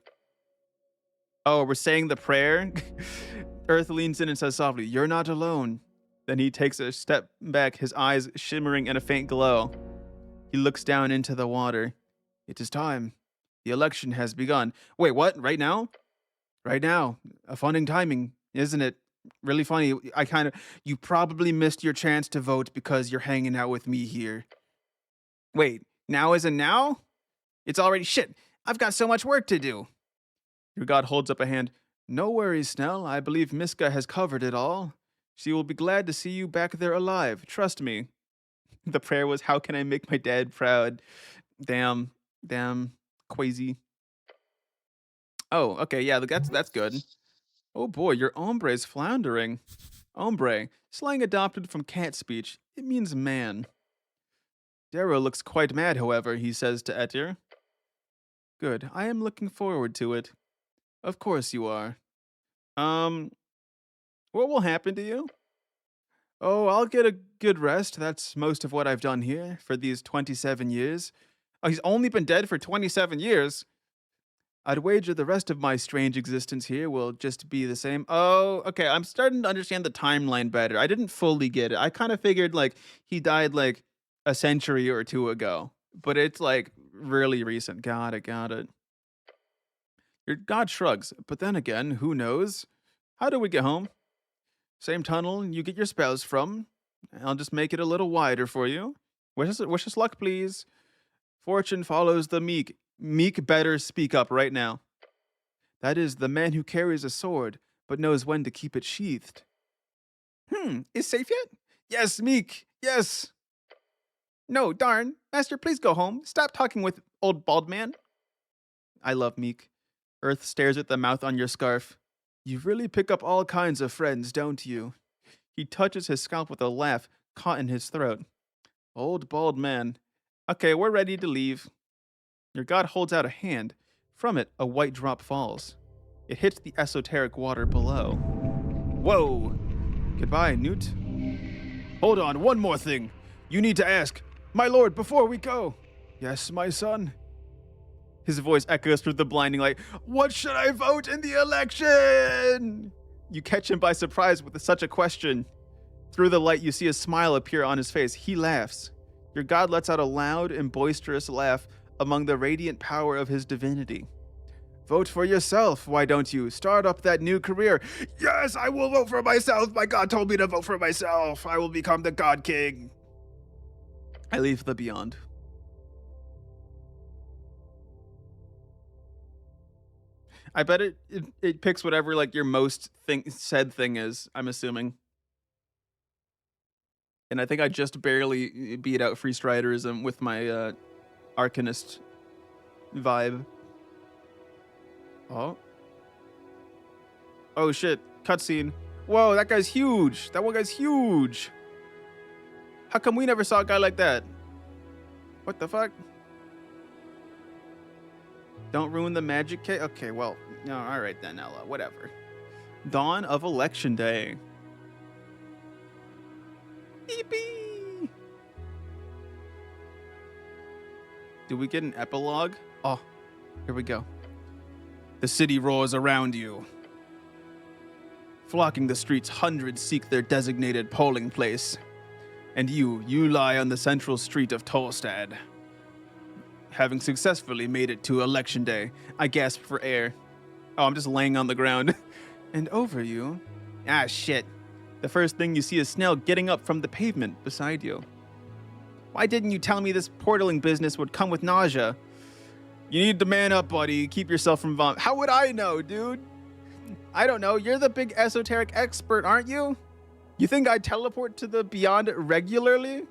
Oh, we're saying the prayer? Earth leans in and says softly, "You're not alone." Then he takes a step back, his eyes shimmering in a faint glow. He looks down into the water. "It is time. The election has begun." Wait, what? Right now? Right now. A funning timing, isn't it? Really funny. You probably missed your chance to vote because you're hanging out with me here. Wait, now isn't now? It's already shit. I've got so much work to do. Your god holds up a hand. "No worries, Snell. I believe Miska has covered it all. She will be glad to see you back there alive. Trust me." The prayer was, "How can I make my dad proud?" Damn, Quasi. Oh, okay, yeah, that's good. Oh boy, your ombre's floundering. Ombre, slang adopted from cat speech. It means man. Darrow looks quite mad, however, he says to Etir. "Good, I am looking forward to it." "Of course you are." What will happen to you?" "Oh, I'll get a good rest. That's most of what I've done here for these 27 years. Oh, he's only been dead for 27 years? "I'd wager the rest of my strange existence here will just be the same." Oh, okay, I'm starting to understand the timeline better. I didn't fully get it. I kind of figured, like, he died, like, a century or two ago. But it's, like, really recent. Got it. Your god shrugs. "But then again, who knows? How do we get home?" "Same tunnel you get your spells from. I'll just make it a little wider for you. Wish us luck, please. Fortune follows the meek. Meek better speak up right now." "That is the man who carries a sword, but knows when to keep it sheathed." Is safe yet?" "Yes, Meek, yes." "No, darn. Master, please go home. Stop talking with old bald man." I love Meek. Earth stares at the mouth on your scarf. "You really pick up all kinds of friends, don't you?" He touches his scalp with a laugh caught in his throat. "Old bald man. Okay, we're ready to leave." Your god holds out a hand. From it, a white drop falls. It hits the esoteric water below. "Whoa! Goodbye, Newt." "Hold on, one more thing. You need to ask, my lord, before we go." "Yes, my son." His voice echoes through the blinding light. "What should I vote in the election?" You catch him by surprise with such a question. Through the light, you see a smile appear on his face. He laughs. Your god lets out a loud and boisterous laugh among the radiant power of his divinity. "Vote for yourself, why don't you? Start up that new career." "Yes, I will vote for myself. My god told me to vote for myself. I will become the God King." I leave the beyond. I bet it picks whatever, like, your most said thing is, I'm assuming. And I think I just barely beat out Free Striderism with my Arcanist vibe. Oh shit, cutscene. Whoa, that guy's huge. That one guy's huge. How come we never saw a guy like that? What the fuck? Don't ruin the magic cake? Okay, well, no, alright then, Ella, whatever. Dawn of Election Day. Yippee! Do we get an epilogue? Oh, here we go. The city roars around you. Flocking the streets, hundreds seek their designated polling place. And you lie on the central street of Tolstad. Having successfully made it to Election Day, I gasp for air. Oh, I'm just laying on the ground. And over you... Ah, shit. The first thing you see is Snell getting up from the pavement beside you. Why didn't you tell me this portaling business would come with nausea? You need to man up, buddy. Keep yourself from vomit. How would I know, dude? I don't know. You're the big esoteric expert, aren't you? You think I teleport to the beyond regularly?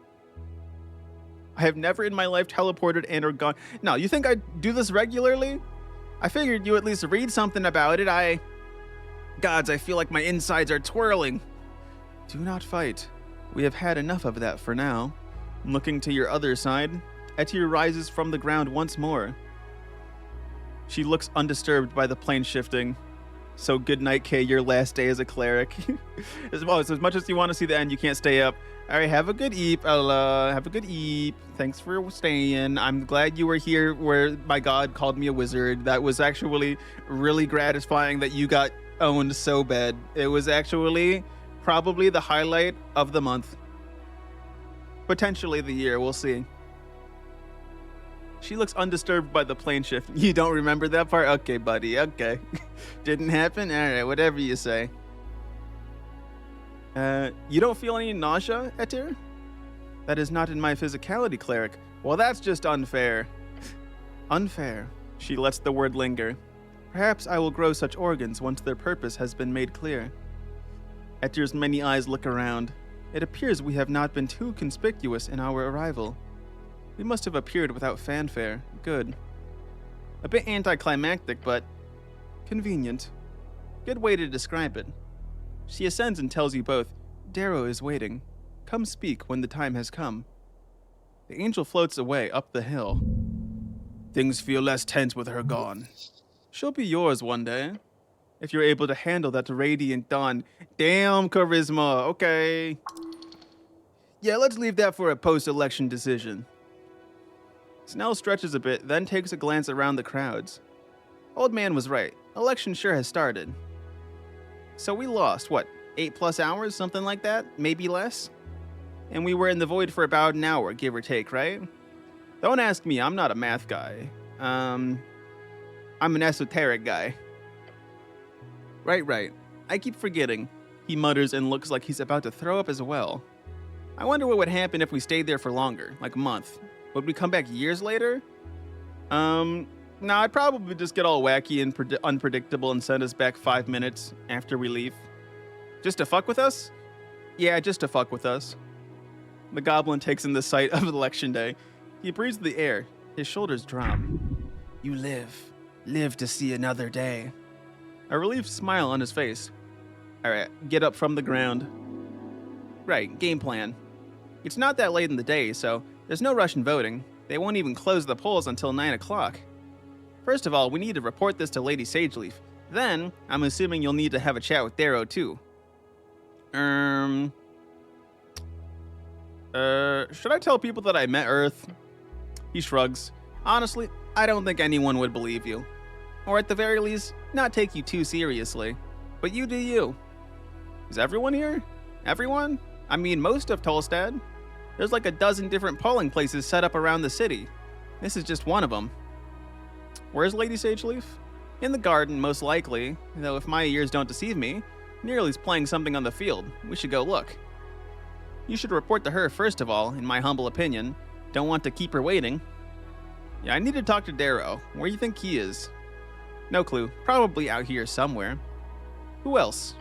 I have never in my life teleported and or gone... No, you think I do this regularly? I figured you at least read something about it. Gods, I feel like my insides are twirling. Do not fight. We have had enough of that for now. Looking to your other side, Etir rises from the ground once more. She looks undisturbed by the plane shifting. So good night, Kay. Your last day as a cleric. as much as you want to see the end, you can't stay up. All right, have a good eep, Ella. Have a good eep. Thanks for staying. I'm glad you were here where my god called me a wizard. That was actually really gratifying that you got owned so bad. It was actually probably the highlight of the month. Potentially the year, we'll see. She looks undisturbed by the plane shift. You don't remember that part? Okay, buddy, okay. Didn't happen? All right, whatever you say. You don't feel any nausea, Etir? That is not in my physicality, cleric. Well, that's just unfair. Unfair. She lets the word linger. Perhaps I will grow such organs once their purpose has been made clear. Etir's many eyes look around. It appears we have not been too conspicuous in our arrival. We must have appeared without fanfare. Good. A bit anticlimactic, but convenient. Good way to describe it. She ascends and tells you both, Darrow is waiting. Come speak when the time has come. The angel floats away up the hill. Things feel less tense with her gone. She'll be yours one day, if you're able to handle that radiant dawn. Damn charisma, okay. Yeah, let's leave that for a post-election decision. Snell stretches a bit, then takes a glance around the crowds. Old man was right. Election sure has started. So we lost, what, 8+ hours, something like that? Maybe less? And we were in the void for about an hour, give or take, right? Don't ask me, I'm not a math guy. I'm an esoteric guy. Right. I keep forgetting. He mutters and looks like he's about to throw up as well. I wonder what would happen if we stayed there for longer, like a month. Would we come back years later? Nah, I'd probably just get all wacky and unpredictable and send us back 5 minutes after we leave. Just to fuck with us? Yeah, just to fuck with us. The goblin takes in the sight of election day. He breathes the air. His shoulders drop. You live to see another day. A relieved smile on his face. All right, get up from the ground. Right, game plan. It's not that late in the day, so there's no rush in voting. They won't even close the polls until 9 o'clock. First of all, we need to report this to Lady Sageleaf. Then, I'm assuming you'll need to have a chat with Darrow, too. Should I tell people that I met Earth? He shrugs. Honestly, I don't think anyone would believe you. Or at the very least, not take you too seriously. But you do you. Is everyone here? Everyone? I mean, most of Tolstad. There's like a dozen different polling places set up around the city. This is just one of them. Where's Lady Sageleaf? In the garden, most likely. Though if my ears don't deceive me, Nearly's playing something on the field. We should go look. You should report to her first of all, in my humble opinion. Don't want to keep her waiting. Yeah, I need to talk to Darrow. Where do you think he is? No clue. Probably out here somewhere. Who else?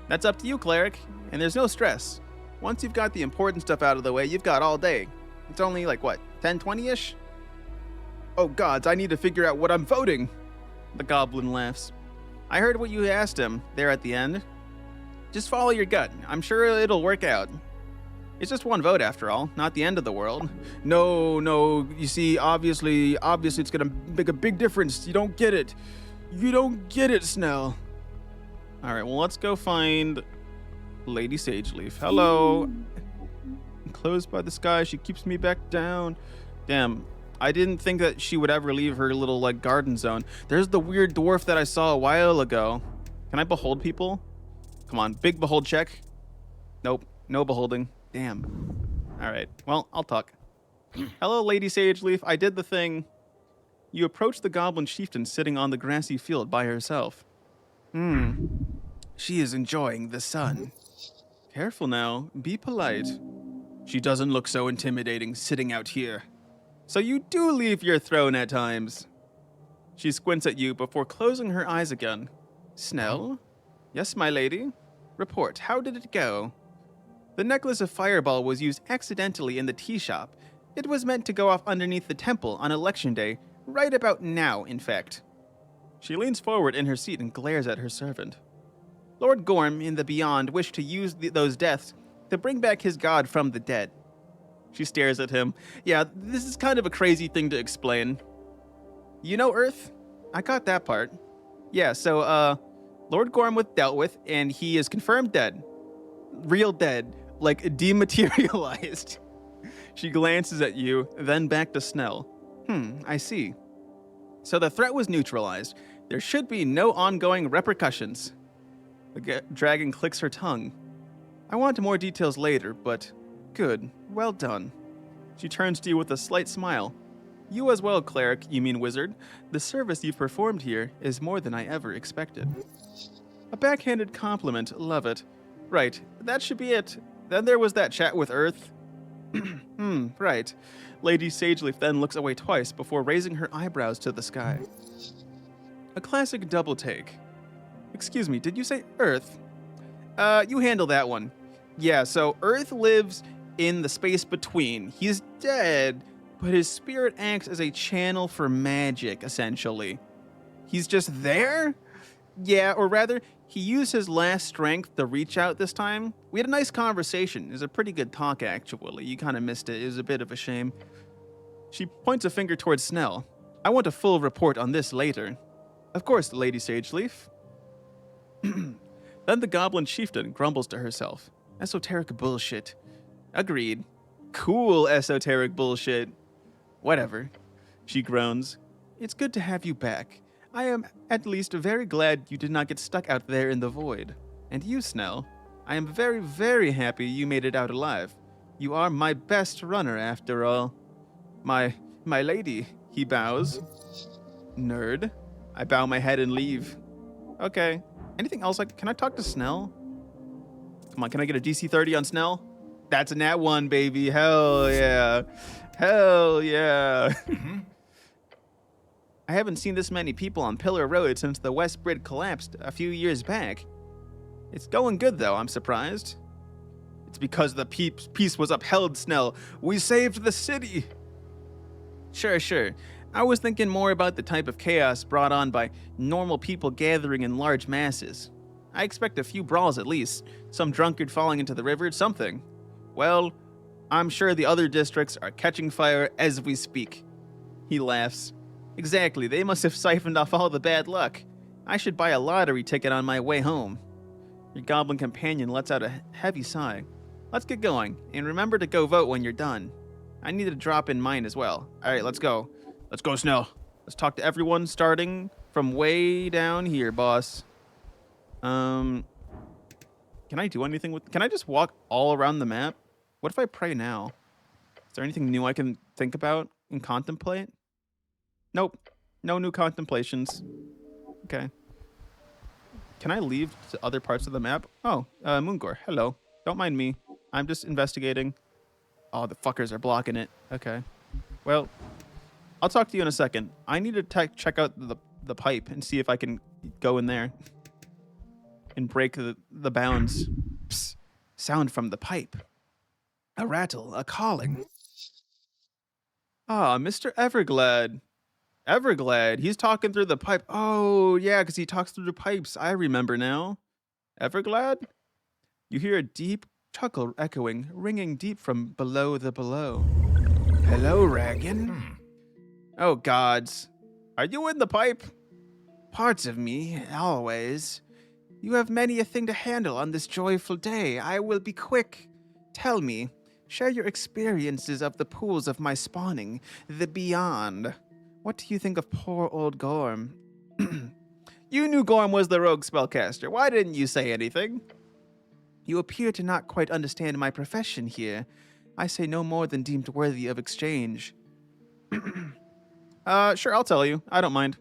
That's up to you, cleric. And there's no stress. Once you've got the important stuff out of the way, you've got all day. It's only like, what, 10:20-ish? Oh gods, I need to figure out what I'm voting. The goblin laughs. I heard what you asked him there at the end. Just follow your gut. I'm sure it'll work out. It's just one vote after all, not the end of the world. No, you see, obviously it's gonna make a big difference. You don't get it. You don't get it, Snell. All right, well, let's go find Lady Sageleaf. Hello. Enclosed by the sky, she keeps me back down. Damn, I didn't think that she would ever leave her little, like, garden zone. There's the weird dwarf that I saw a while ago. Can I behold people? Come on, big behold check. Nope, no beholding. Damn. All right, well, I'll talk. Hello, Lady Sageleaf. I did the thing. You approach the goblin chieftain sitting on the grassy field by herself. She is enjoying the sun. Careful now. Be polite. She doesn't look so intimidating sitting out here. So you do leave your throne at times. She squints at you before closing her eyes again. Snell? Yes, my lady? Report. How did it go? The necklace of fireball was used accidentally in the tea shop. It was meant to go off underneath the temple on election day, right about now, in fact. She leans forward in her seat and glares at her servant. Lord Gorm, in the Beyond, wished to use those deaths to bring back his god from the dead. She stares at him. Yeah, this is kind of a crazy thing to explain. You know Earth? I got that part. Yeah, so, Lord Gorm was dealt with, and he is confirmed dead. Real dead, like dematerialized. She glances at you, then back to Snell. I see. So the threat was neutralized. There should be no ongoing repercussions. The dragon clicks her tongue. I want more details later, but good. Well done. She turns to you with a slight smile. You as well, cleric, you mean wizard. The service you've performed here is more than I ever expected. A backhanded compliment, love it. Right, that should be it. Then there was that chat with Earth. Right. Lady Sageleaf then looks away twice before raising her eyebrows to the sky. A classic double take. Excuse me, did you say Earth? You handle that one. Yeah, so Earth lives in the space between. He's dead, but his spirit acts as a channel for magic, essentially. He's just there? Yeah, or rather, he used his last strength to reach out this time. We had a nice conversation. It was a pretty good talk, actually. You kind of missed it. It was a bit of a shame. She points a finger towards Snell. I want a full report on this later. Of course, Lady Sageleaf. Then the goblin chieftain grumbles to herself. Esoteric bullshit. Agreed. Cool esoteric bullshit. Whatever. She groans. It's good to have you back. I am at least very glad you did not get stuck out there in the void. And you, Snell, I am very, very happy you made it out alive. You are my best runner, after all. My lady, he bows. Nerd. I bow my head and leave. Okay. Anything else? Can I talk to Snell? Come on, can I get a DC 30 on Snell? That's a nat 1, baby. Hell yeah. Hell yeah. I haven't seen this many people on Pillar Road since the West Bridge collapsed a few years back. It's going good, though. I'm surprised. It's because the peace was upheld, Snell. We saved the city. Sure. I was thinking more about the type of chaos brought on by normal people gathering in large masses. I expect a few brawls at least, some drunkard falling into the river, something. Well, I'm sure the other districts are catching fire as we speak. He laughs. Exactly, they must have siphoned off all the bad luck. I should buy a lottery ticket on my way home. Your goblin companion lets out a heavy sigh. Let's get going, and remember to go vote when you're done. I need to drop in mine as well. Alright, let's go. Let's go, Snell. Let's talk to everyone, starting from way down here, boss. Can I do anything with... Can I just walk all around the map? What if I pray now? Is there anything new I can think about and contemplate? Nope. No new contemplations. Okay. Can I leave to other parts of the map? Oh, Moongor, hello. Don't mind me. I'm just investigating. Oh, the fuckers are blocking it. Okay. Well, I'll talk to you in a second. I need to check out the pipe and see if I can go in there and break the bounds. Psst. Sound from the pipe. A rattle, a calling. Ah, Mr. Everglad. Everglad, he's talking through the pipe. Oh, yeah, because he talks through the pipes. I remember now. Everglad? You hear a deep chuckle echoing, ringing deep from below the below. Hello, Ragan. Oh, gods. Are you in the pipe? Parts of me, always. You have many a thing to handle on this joyful day. I will be quick. Tell me, share your experiences of the pools of my spawning, the beyond. What do you think of poor old Gorm? You knew Gorm was the rogue spellcaster. Why didn't you say anything? You appear to not quite understand my profession here. I say no more than deemed worthy of exchange. Sure, I'll tell you. I don't mind.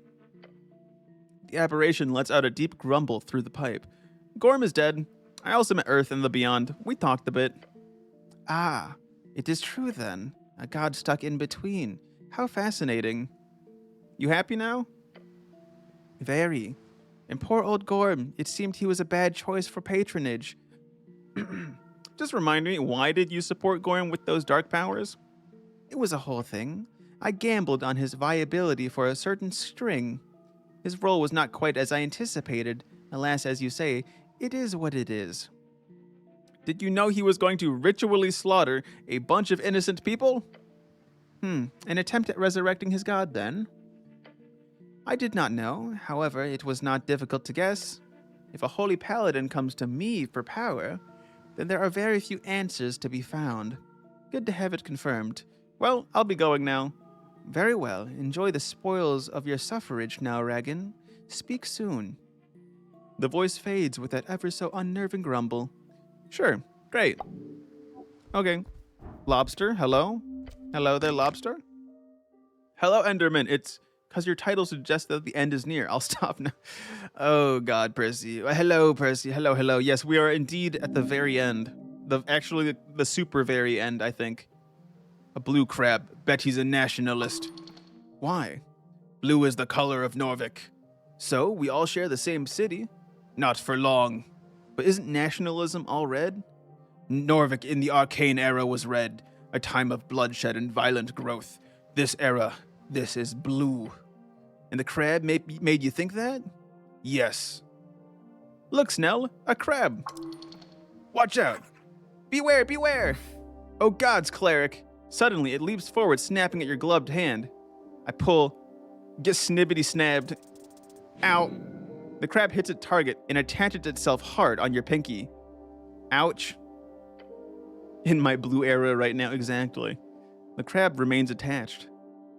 The aberration lets out a deep grumble through the pipe. Gorm is dead. I also met Earth and the beyond. We talked a bit. Ah, it is true then. A god stuck in between. How fascinating. You happy now? Very. And poor old Gorm, it seemed he was a bad choice for patronage. Just remind me, why did you support Gorm with those dark powers? It was a whole thing. I gambled on his viability for a certain string. His role was not quite as I anticipated. Alas, as you say, it is what it is. Did you know he was going to ritually slaughter a bunch of innocent people? An attempt at resurrecting his god, then? I did not know. However, it was not difficult to guess. If a holy paladin comes to me for power, then there are very few answers to be found. Good to have it confirmed. Well, I'll be going now. Very well. Enjoy the spoils of your suffrage now, Ragan. Speak soon. The voice fades with that ever so unnerving grumble. Sure. Great. Okay. Lobster, hello? Hello there, Lobster? Hello, Enderman. It's because your title suggests that the end is near. I'll stop now. Oh, God, Percy. Hello, Percy. Hello, hello. Yes, we are indeed at the very end. Actually, the super very end, I think. A blue crab. Bet he's a nationalist. Why? Blue is the color of Norvik. So, we all share the same city? Not for long. But isn't nationalism all red? Norvik in the arcane era was red, a time of bloodshed and violent growth. This era, this is blue. And the crab made you think that? Yes. Look, Snell, a crab. Watch out. Beware, beware. Oh gods, cleric. Suddenly, it leaps forward, snapping at your gloved hand. I pull, get snibbity snabbed. Ow. The crab hits its target and attaches itself hard on your pinky. Ouch. In my blue era right now, exactly. The crab remains attached.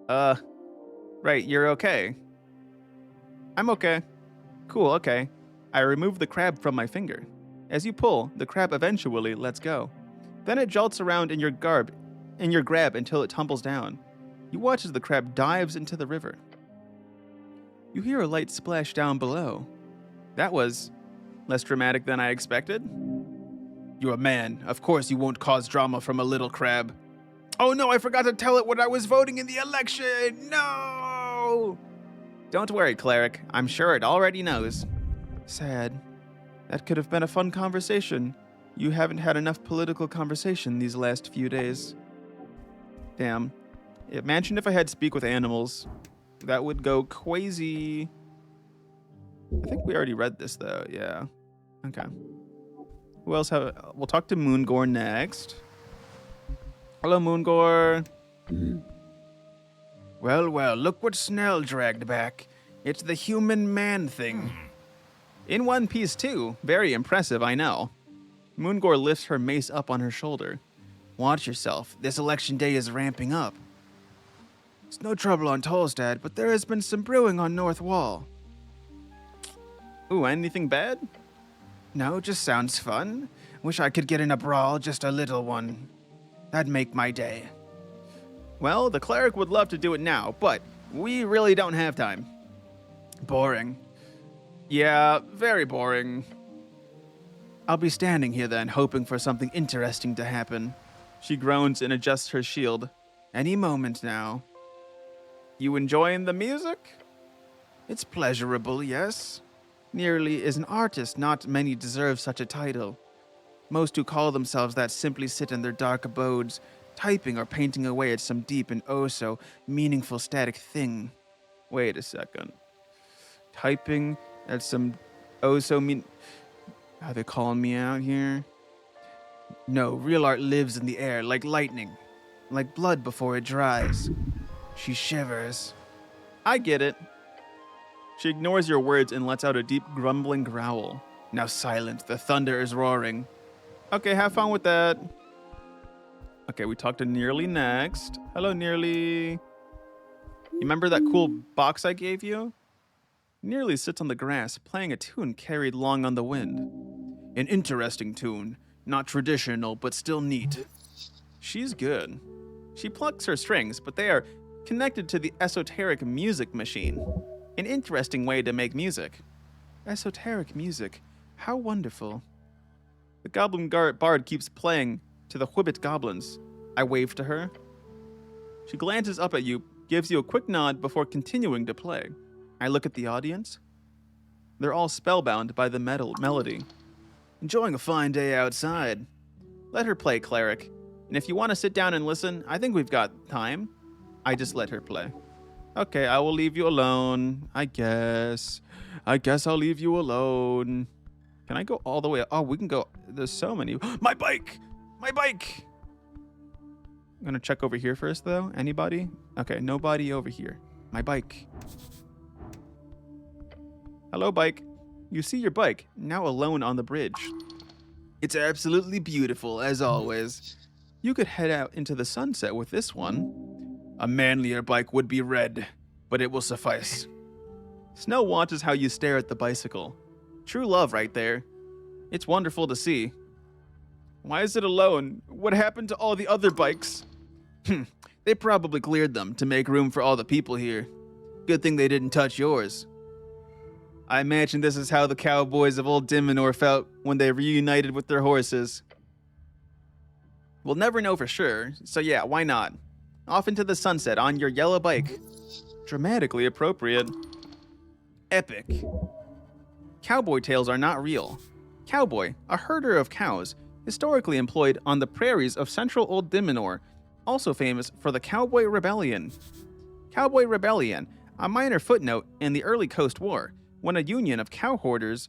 Right, you're okay. I'm okay. Cool, okay. I remove the crab from my finger. As you pull, the crab eventually lets go. Then it jolts around in your grab until it tumbles down. You watch as the crab dives into the river. You hear a light splash down below. That was less dramatic than I expected. You're a man. Of course you won't cause drama from a little crab. Oh no, I forgot to tell it when I was voting in the election! No! Don't worry, cleric. I'm sure it already knows. Sad. That could have been a fun conversation. You haven't had enough political conversation these last few days. Damn. Imagine if I had to speak with animals. That would go crazy. I think we already read this though, yeah. Okay. Who else have... We'll talk to Moongore next. Hello, Moongore. Well, well, look what Snell dragged back. It's the human man thing. In one piece, too. Very impressive, I know. Moongore lifts her mace up on her shoulder. Watch yourself. This election day is ramping up. It's no trouble on Tolstad, but there has been some brewing on North Wall. Ooh, anything bad? No, just sounds fun. Wish I could get in a brawl, just a little one. That'd make my day. Well, the cleric would love to do it now, but we really don't have time. Boring. Yeah, very boring. I'll be standing here then, hoping for something interesting to happen. She groans and adjusts her shield. Any moment now. You enjoying the music? It's pleasurable, yes. Nearly is an artist, not many deserve such a title. Most who call themselves that simply sit in their dark abodes, typing or painting away at some deep and oh-so meaningful static thing. Wait a second. Typing at some oh-so Are they calling me out here? No, real art lives in the air like lightning, like blood before it dries. She shivers. I get it. She ignores your words and lets out a deep grumbling growl. Now silent, the thunder is roaring. Okay, have fun with that. Okay, we talked to Nearly next. Hello, Nearly. You remember that cool box I gave you? Nearly sits on the grass, playing a tune carried long on the wind. An interesting tune. Not traditional, but still neat. She's good. She plucks her strings, but they are connected to the esoteric music machine. An interesting way to make music. Esoteric music. How wonderful. The goblin bard keeps playing to the Whibbit goblins. I wave to her. She glances up at you, gives you a quick nod before continuing to play. I look at the audience. They're all spellbound by the melody. Enjoying a fine day outside. Let her play, cleric. And if you want to sit down and listen, I think we've got time. I just let her play. Okay, I will leave you alone. I guess I'll leave you alone. Can I go all the way? Oh, we can go. There's so many. My bike! My bike! I'm gonna check over here first, though. Anybody? Okay, nobody over here. My bike. Hello, bike. you see your bike, now alone on the bridge. It's absolutely beautiful, as always. You could head out into the sunset with this one. A manlier bike would be red, but it will suffice. Snow watches how you stare at the bicycle. True love right there. It's wonderful to see. Why is it alone? What happened to all the other bikes? They probably cleared them to make room for all the people here. Good thing they didn't touch yours. I imagine this is how the cowboys of Old Diminor felt when they reunited with their horses. We'll never know for sure, so yeah, why not? Off into the sunset on your yellow bike. Dramatically appropriate. Epic. Cowboy tales are not real. Cowboy, a herder of cows, historically employed on the prairies of central Old Diminor, also famous for the Cowboy Rebellion. Cowboy Rebellion, a minor footnote in the early Coast War, when a union of cow herders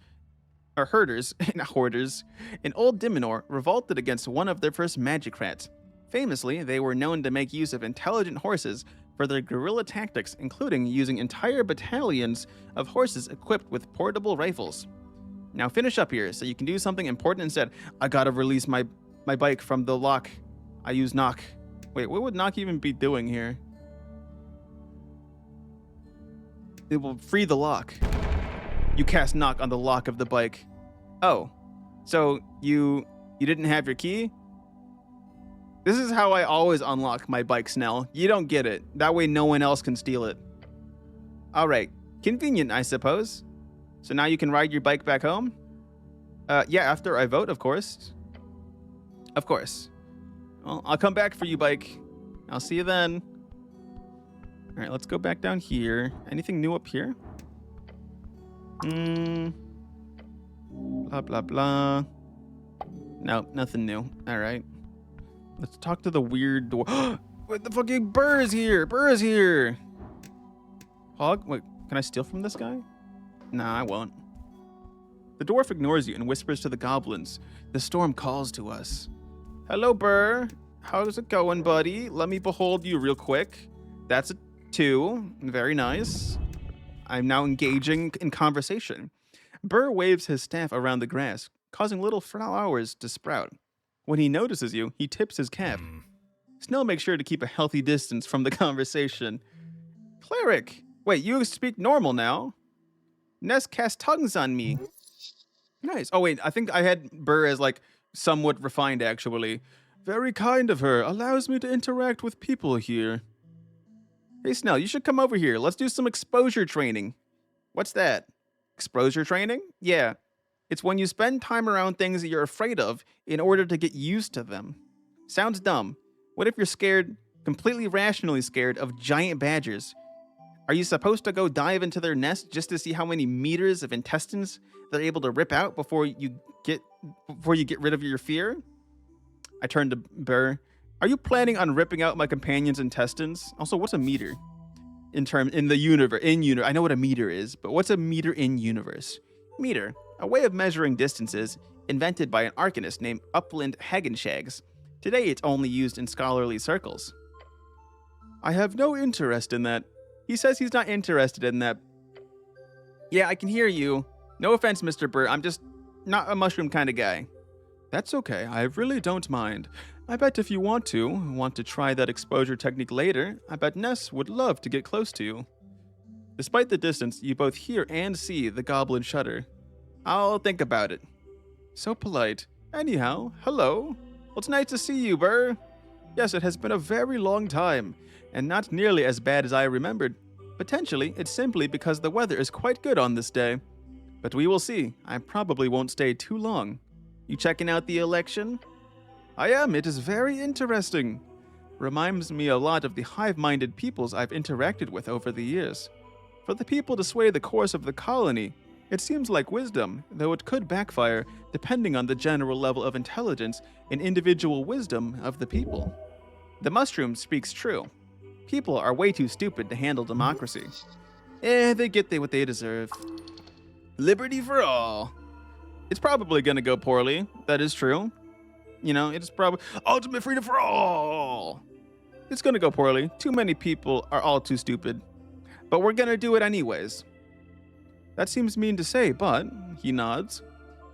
in Old Diminor revolted against one of their first magicrats. Famously, they were known to make use of intelligent horses for their guerrilla tactics, including using entire battalions of horses equipped with portable rifles. Now finish up here so you can do something important instead. I gotta release my bike from the lock. I use knock. Wait, what would knock even be doing here? It will free the lock. You cast knock on the lock of the bike. Oh, so you didn't have your key? This is how I always unlock my bike, Snell. You don't get it. That way no one else can steal it. All right, convenient, I suppose. So now you can ride your bike back home? Yeah, after I vote, of course. Of course. Well, I'll come back for you, bike. I'll see you then. All right, let's go back down here. Anything new up here? Blah, blah, blah. No, nothing new. All right. Let's talk to the weird door. Wait, the fucking Burr is here. Burr is here. Hog? Wait, can I steal from this guy? Nah, I won't. The dwarf ignores you and whispers to the goblins. The storm calls to us. Hello, Burr. How's it going, buddy? Let me behold you real quick. That's a 2. Very nice. I'm now engaging in conversation. Burr waves his staff around the grass, causing little flowers to sprout. When he notices you, he tips his cap. Snell makes sure to keep a healthy distance from the conversation. Cleric! Wait, you speak normal now? Ness cast tongues on me. Nice. Oh, wait, I think I had Burr as, like, somewhat refined, actually. Very kind of her. Allows me to interact with people here. Hey, Snell, you should come over here. Let's do some exposure training. What's that? Exposure training? Yeah. It's when you spend time around things that you're afraid of in order to get used to them. Sounds dumb. What if you're scared, completely rationally scared, of giant badgers? Are you supposed to go dive into their nest just to see how many meters of intestines they're able to rip out before you get rid of your fear? I turned to Burr. Are you planning on ripping out my companion's intestines? Also, what's a meter? In the universe, I know what a meter is, but what's a meter in universe? Meter, a way of measuring distances invented by an arcanist named Upland Hagenshags. Today, it's only used in scholarly circles. I have no interest in that. He says he's not interested in that. Yeah, I can hear you. No offense, Mr. Burr. I'm just not a mushroom kind of guy. That's okay. I really don't mind. I bet if you want to try that exposure technique later, I bet Ness would love to get close to you. Despite the distance, you both hear and see the goblin shudder. I'll think about it. So polite. Anyhow, hello. Well, it's nice to see you, Burr. Yes, it has been a very long time, and not nearly as bad as I remembered. Potentially, it's simply because the weather is quite good on this day. But we will see. I probably won't stay too long. You checking out the election? I am. It is very interesting. Reminds me a lot of the hive-minded peoples I've interacted with over the years. For the people to sway the course of the colony, it seems like wisdom, though it could backfire depending on the general level of intelligence and individual wisdom of the people. The mushroom speaks true. People are way too stupid to handle democracy. They get what they deserve. Liberty for all. It's probably gonna go poorly. That is true. You know, it's probably ultimate freedom for all. It's gonna go poorly. Too many people are all too stupid. But we're gonna do it anyways. That seems mean to say, but, he nods,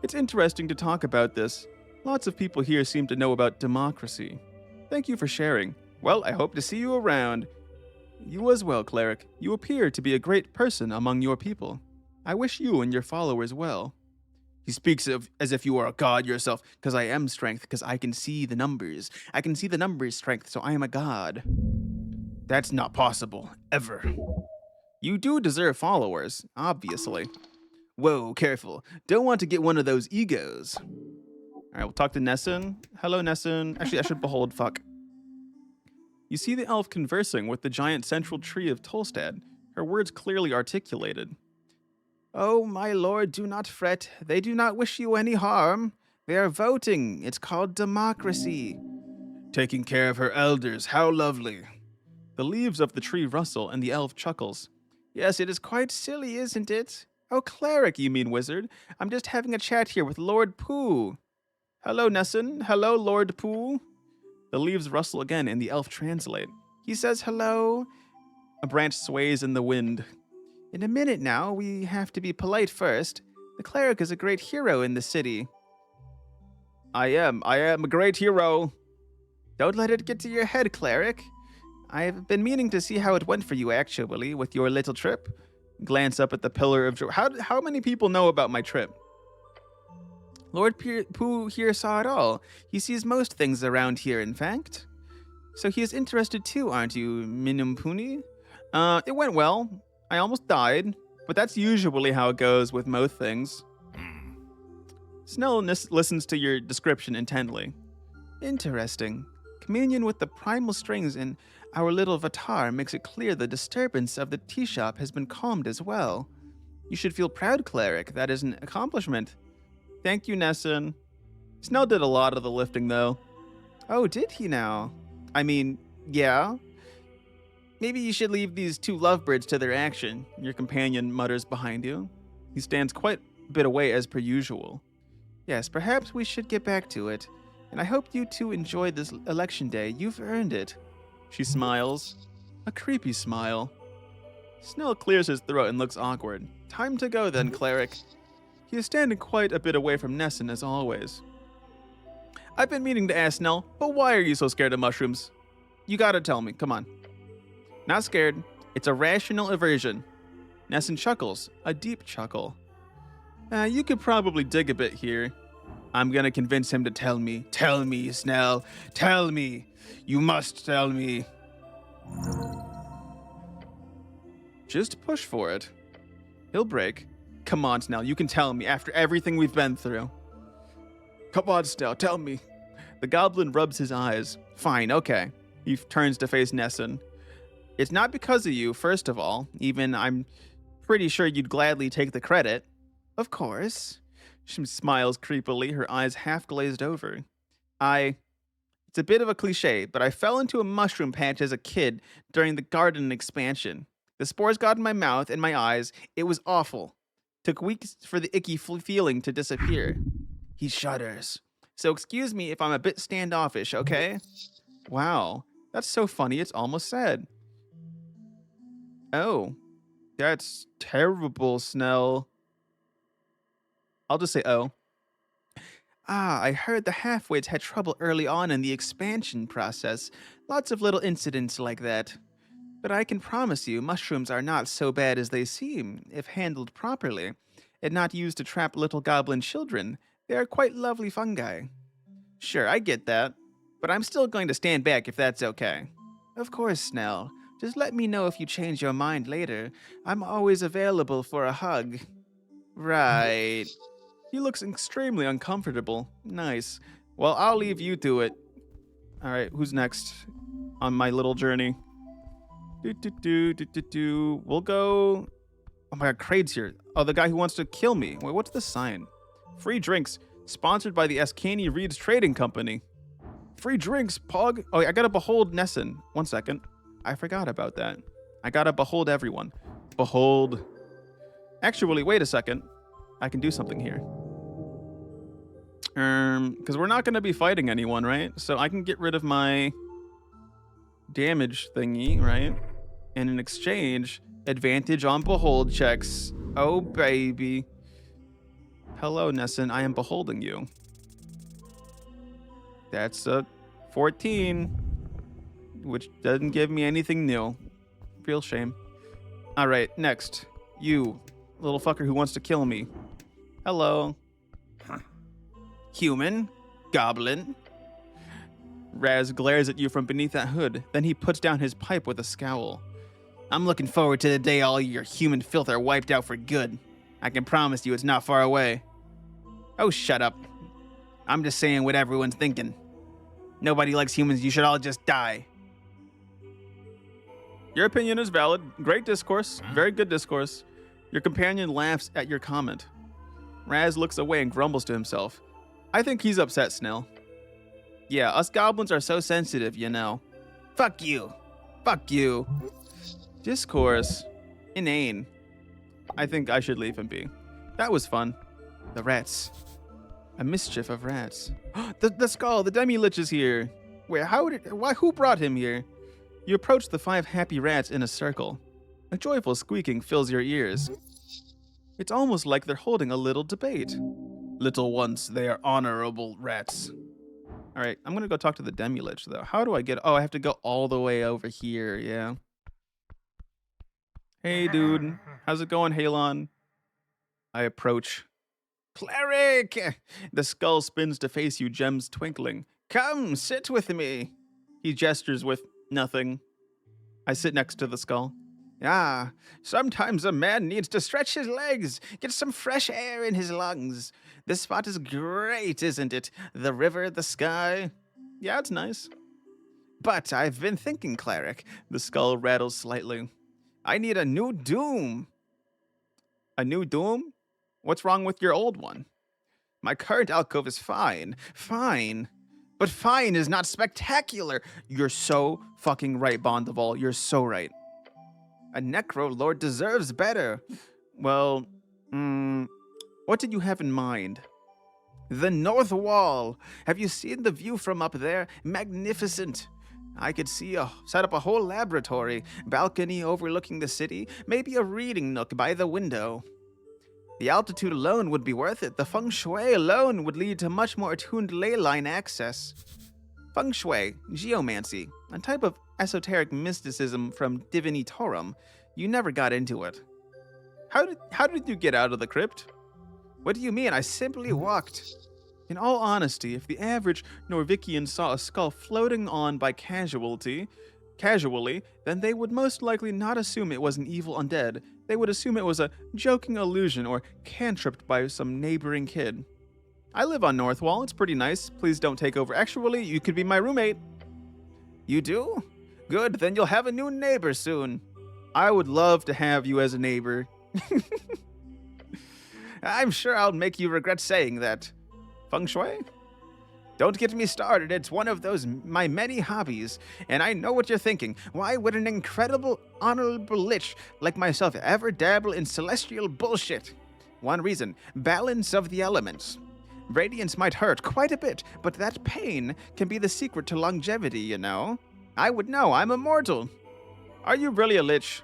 it's interesting to talk about this. Lots of people here seem to know about democracy. Thank you for sharing. Well, I hope to see you around. You as well, cleric. You appear to be a great person among your people. I wish you and your followers well. He speaks as if you are a god yourself, because I am strength, because I can see the numbers. I can see the numbers, strength, so I am a god. That's not possible, ever. You do deserve followers, obviously. Whoa, careful. Don't want to get one of those egos. All right, we'll talk to Nessun. Hello, Nessun. Actually, I should behold, fuck. You see the elf conversing with the giant central tree of Tolstad, her words clearly articulated. Oh, my lord, do not fret. They do not wish you any harm. They are voting. It's called democracy. Taking care of her elders. How lovely. The leaves of the tree rustle and the elf chuckles. Yes, it is quite silly, isn't it? Oh, cleric, you mean wizard. I'm just having a chat here with Lord Pooh. Hello, Nessun. Hello, Lord Pooh. The leaves rustle again and the elf translate. He says hello. A branch sways in the wind. In a minute now, we have to be polite first. The cleric is a great hero in the city. I am a great hero. Don't let it get to your head, cleric. I've been meaning to see how it went for you, actually, with your little trip. Glance up at the pillar of joy. How many people know about my trip? Lord Pooh here saw it all. He sees most things around here, in fact. So he is interested too, aren't you, Minumpuni? It went well. I almost died, but that's usually how it goes with most things. Snell listens to your description intently. Interesting. Communion with the primal strings in our little Vatar makes it clear the disturbance of the tea shop has been calmed as well. You should feel proud, cleric. That is an accomplishment. Thank you, Nessun. Snell did a lot of the lifting, though. Oh, did he now? I mean, yeah. Maybe you should leave these two lovebirds to their action, your companion mutters behind you. He stands quite a bit away as per usual. Yes, perhaps we should get back to it. And I hope you two enjoy this election day. You've earned it. She smiles. A creepy smile. Snell clears his throat and looks awkward. Time to go then, cleric. He is standing quite a bit away from Nessun as always. I've been meaning to ask Snell, but why are you so scared of mushrooms? You gotta tell me, come on. Not scared. It's a rational aversion. Nessun chuckles, a deep chuckle. You could probably dig a bit here. I'm gonna convince him to tell me. Tell me, Snell. Tell me. You must tell me. Just push for it. He'll break. Come on, Snell. You can tell me after everything we've been through. Come on, Snell. Tell me. The goblin rubs his eyes. Fine, okay. He turns to face Nessun. It's not because of you, first of all. Even I'm pretty sure you'd gladly take the credit. Of course. She smiles creepily, her eyes half glazed over. It's a bit of a cliche, but I fell into a mushroom patch as a kid during the garden expansion. The spores got in my mouth and my eyes. It was awful. Took weeks for the icky feeling to disappear. He shudders. So excuse me if I'm a bit standoffish, okay? Wow, that's so funny it's almost sad. Oh, that's terrible, Snell. I'll just say oh. I heard the halfwits had trouble early on in the expansion process. Lots of little incidents like that. But I can promise you, mushrooms are not so bad as they seem, if handled properly, and not used to trap little goblin children. They are quite lovely fungi. Sure, I get that, but I'm still going to stand back if that's okay. Of course, Snell. Just let me know if you change your mind later. I'm always available for a hug. Right. He looks extremely uncomfortable. Nice. Well, I'll leave you to it. All right, who's next on my little journey? We'll go... Oh my god, Kraid's here. Oh, the guy who wants to kill me. Wait, what's the sign? Free drinks. Sponsored by the Ascani Reeds Trading Company. Free drinks, Pog. Oh, I gotta behold Nessun. 1 second. I forgot about that. I gotta behold everyone. Behold. Actually, wait a second. I can do something here. Because we're not gonna be fighting anyone, right? So I can get rid of my damage thingy, right? And in exchange, Advantage on behold checks. Oh, baby. Hello, Nessun. I am beholding you. That's a 14, which doesn't give me anything new. Real shame. All right, next. You, little fucker who wants to kill me. Hello. Huh. Human. Goblin. Raz glares at you from beneath that hood. Then he puts down his pipe with a scowl. I'm looking forward to the day all your human filth are wiped out for good. I can promise you it's not far away. Oh, shut up. I'm just saying what everyone's thinking. Nobody likes humans. You should all just die. Your opinion is valid. Great discourse. Very good discourse. Your companion laughs at your comment. Raz looks away and grumbles to himself. I think he's upset, Snell. Yeah, us goblins are so sensitive, you know. Fuck you. Fuck you. Discourse. Inane. I think I should leave him be. That was fun. The rats. A mischief of rats. The skull, the demi-lich is here. Wait, who brought him here? You approach the 5 happy rats in a circle. A joyful squeaking fills your ears. It's almost like they're holding a little debate. Little ones, they are honorable rats. All right, I'm gonna go talk to the demi-lich though. How do I get, oh, I have to go all the way over here, yeah. Hey dude, how's it going, Halon? I approach. Cleric! The skull spins to face you, gems twinkling. Come, sit with me. He gestures with nothing. I sit next to the skull. Ah, sometimes a man needs to stretch his legs, get some fresh air in his lungs. This spot is great, isn't it? The river, the sky. Yeah, it's nice. But I've been thinking, Cleric. The skull rattles slightly. I need a new doom. A new doom? What's wrong with your old one? My current alcove is fine. Fine. But fine is not spectacular. You're so fucking right, Bondaval. You're so right. A necro lord deserves better. Well, what did you have in mind? The north wall. Have you seen the view from up there? Magnificent. I could set up a whole laboratory, balcony overlooking the city, maybe a reading nook by the window. The altitude alone would be worth it. The feng shui alone would lead to much more attuned ley line access. Feng shui, geomancy, a type of esoteric mysticism from Divinitorum. You never got into it. How did you get out of the crypt? What do you mean? I simply walked. In all honesty, if the average Norvikian saw a skull floating on by casually, then they would most likely not assume it was an evil undead. They would assume it was a joking illusion or cantripped by some neighboring kid. I live on North Wall. It's pretty nice. Please don't take over. Actually, you could be my roommate. You do? Good, then you'll have a new neighbor soon. I would love to have you as a neighbor. I'm sure I'll make you regret saying that. Feng shui? Don't get me started. It's one of my many hobbies, and I know what you're thinking. Why would an incredible, honorable lich like myself ever dabble in celestial bullshit? One reason, balance of the elements. Radiance might hurt quite a bit, but that pain can be the secret to longevity, you know? I would know. I'm immortal. Are you really a lich?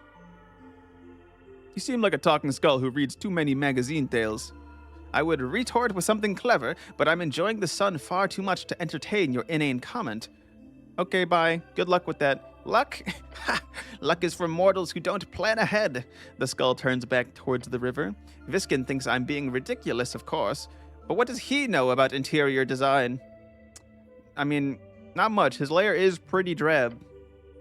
You seem like a talking skull who reads too many magazine tales. I would retort with something clever, but I'm enjoying the sun far too much to entertain your inane comment. Okay, bye. Good luck with that. Luck? Ha! Luck is for mortals who don't plan ahead. The skull turns back towards the river. Viskin thinks I'm being ridiculous, of course. But what does he know about interior design? I mean, not much. His lair is pretty drab.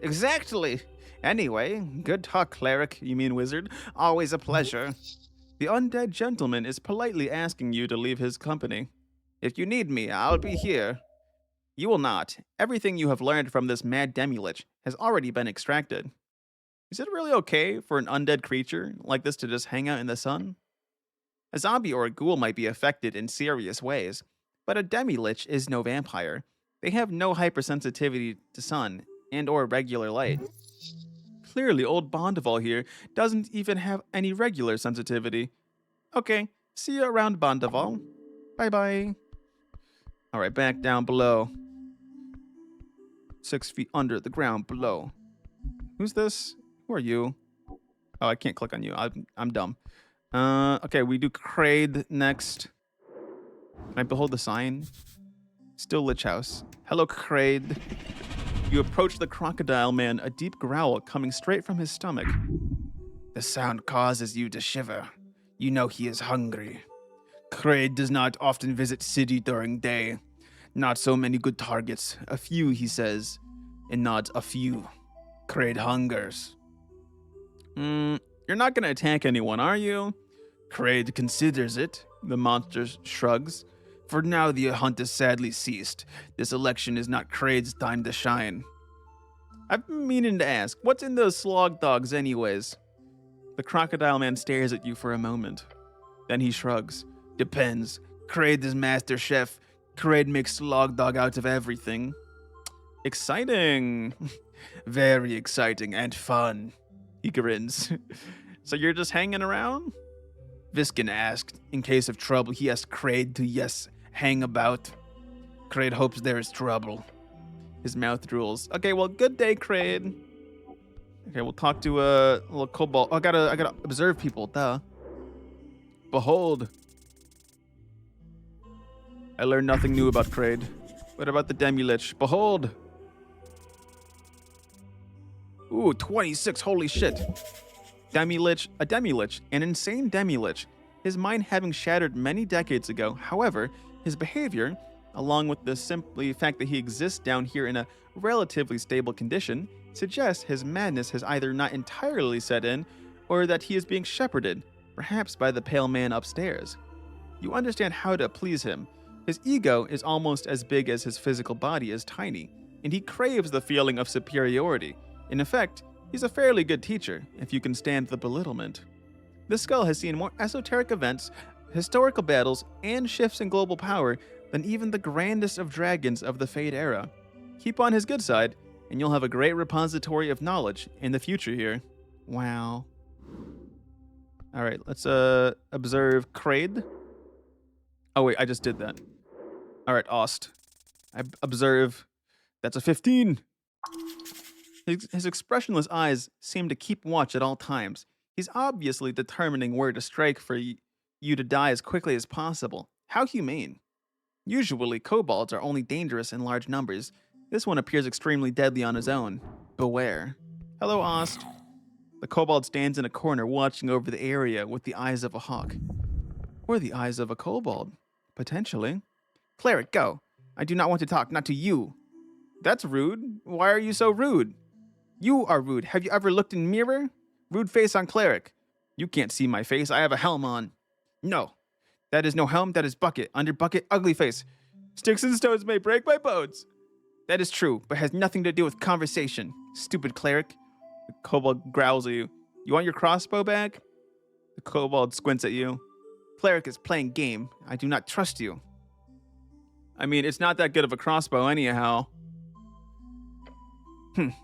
Exactly. Anyway, good talk, cleric. You mean wizard? Always a pleasure. The undead gentleman is politely asking you to leave his company. If you need me, I'll be here. You will not. Everything you have learned from this mad demi-lich has already been extracted. Is it really okay for an undead creature like this to just hang out in the sun? A zombie or a ghoul might be affected in serious ways, but a demi-lich is no vampire. They have no hypersensitivity to sun and or regular light. Clearly, old Bondaval here doesn't even have any regular sensitivity. Okay, see you around, Bondaval. Bye-bye. All right, back down below. 6 feet under the ground below. Who's this? Who are you? Oh, I can't click on you. I'm dumb. Okay, we do Kraid next. Can I behold the sign? Still Lich House. Hello, Kraid. You approach the crocodile man, a deep growl coming straight from his stomach. The sound causes you to shiver. You know he is hungry. Kraid does not often visit city during day. Not so many good targets. A few, he says, and nods a few. Kraid hungers. You're not gonna attack anyone, are you? Kraid considers it. The monster shrugs. For now, the hunt has sadly ceased. This election is not Kraid's time to shine. I've been meaning to ask, what's in those slog dogs anyways? The crocodile man stares at you for a moment. Then he shrugs. Depends. Kraid is master chef. Kraid makes slog dog out of everything. Exciting. Very exciting and fun. He grins. So you're just hanging around? Viskin asked. In case of trouble, he asked Kraid to, hang about. Kraid hopes there is trouble. His mouth drools. Okay, well, good day, Kraid. Okay, we'll talk to a little kobold. Oh, I gotta observe people, duh. Behold. I learned nothing new about Kraid. What about the Demi-Lich? Behold. Ooh, 26, holy shit. Demi-Lich, a Demi-Lich, an insane Demi-Lich. His mind having shattered many decades ago. However, his behavior, along with the simply fact that he exists down here in a relatively stable condition, suggests his madness has either not entirely set in, or that he is being shepherded, perhaps by the pale man upstairs. You understand how to please him. His ego is almost as big as his physical body is tiny, and he craves the feeling of superiority. In effect, he's a fairly good teacher, if you can stand the belittlement. This skull has seen more esoteric events, historical battles, and shifts in global power than even the grandest of dragons of the Fade era. Keep on his good side, and you'll have a great repository of knowledge in the future here. Wow. Alright, let's observe Kraid. Oh wait, I just did that. Alright, Ost. I observe. That's a 15. His expressionless eyes seem to keep watch at all times. He's obviously determining where to strike for you to die as quickly as possible. How humane. Usually, kobolds are only dangerous in large numbers. This one appears extremely deadly on his own. Beware. Hello, Ost. The kobold stands in a corner watching over the area with the eyes of a hawk. Or the eyes of a kobold. Potentially. Cleric, go. I do not want to talk, not to you. That's rude. Why are you so rude? You are rude. Have you ever looked in mirror? Rude face on cleric. You can't see my face. I have a helm on. No. That is no helm. That is bucket. Under bucket, ugly face. Sticks and stones may break my bones. That is true, but has nothing to do with conversation. Stupid cleric. The kobold growls at you. You want your crossbow back? The kobold squints at you. Cleric is playing game. I do not trust you. I mean, it's not that good of a crossbow anyhow.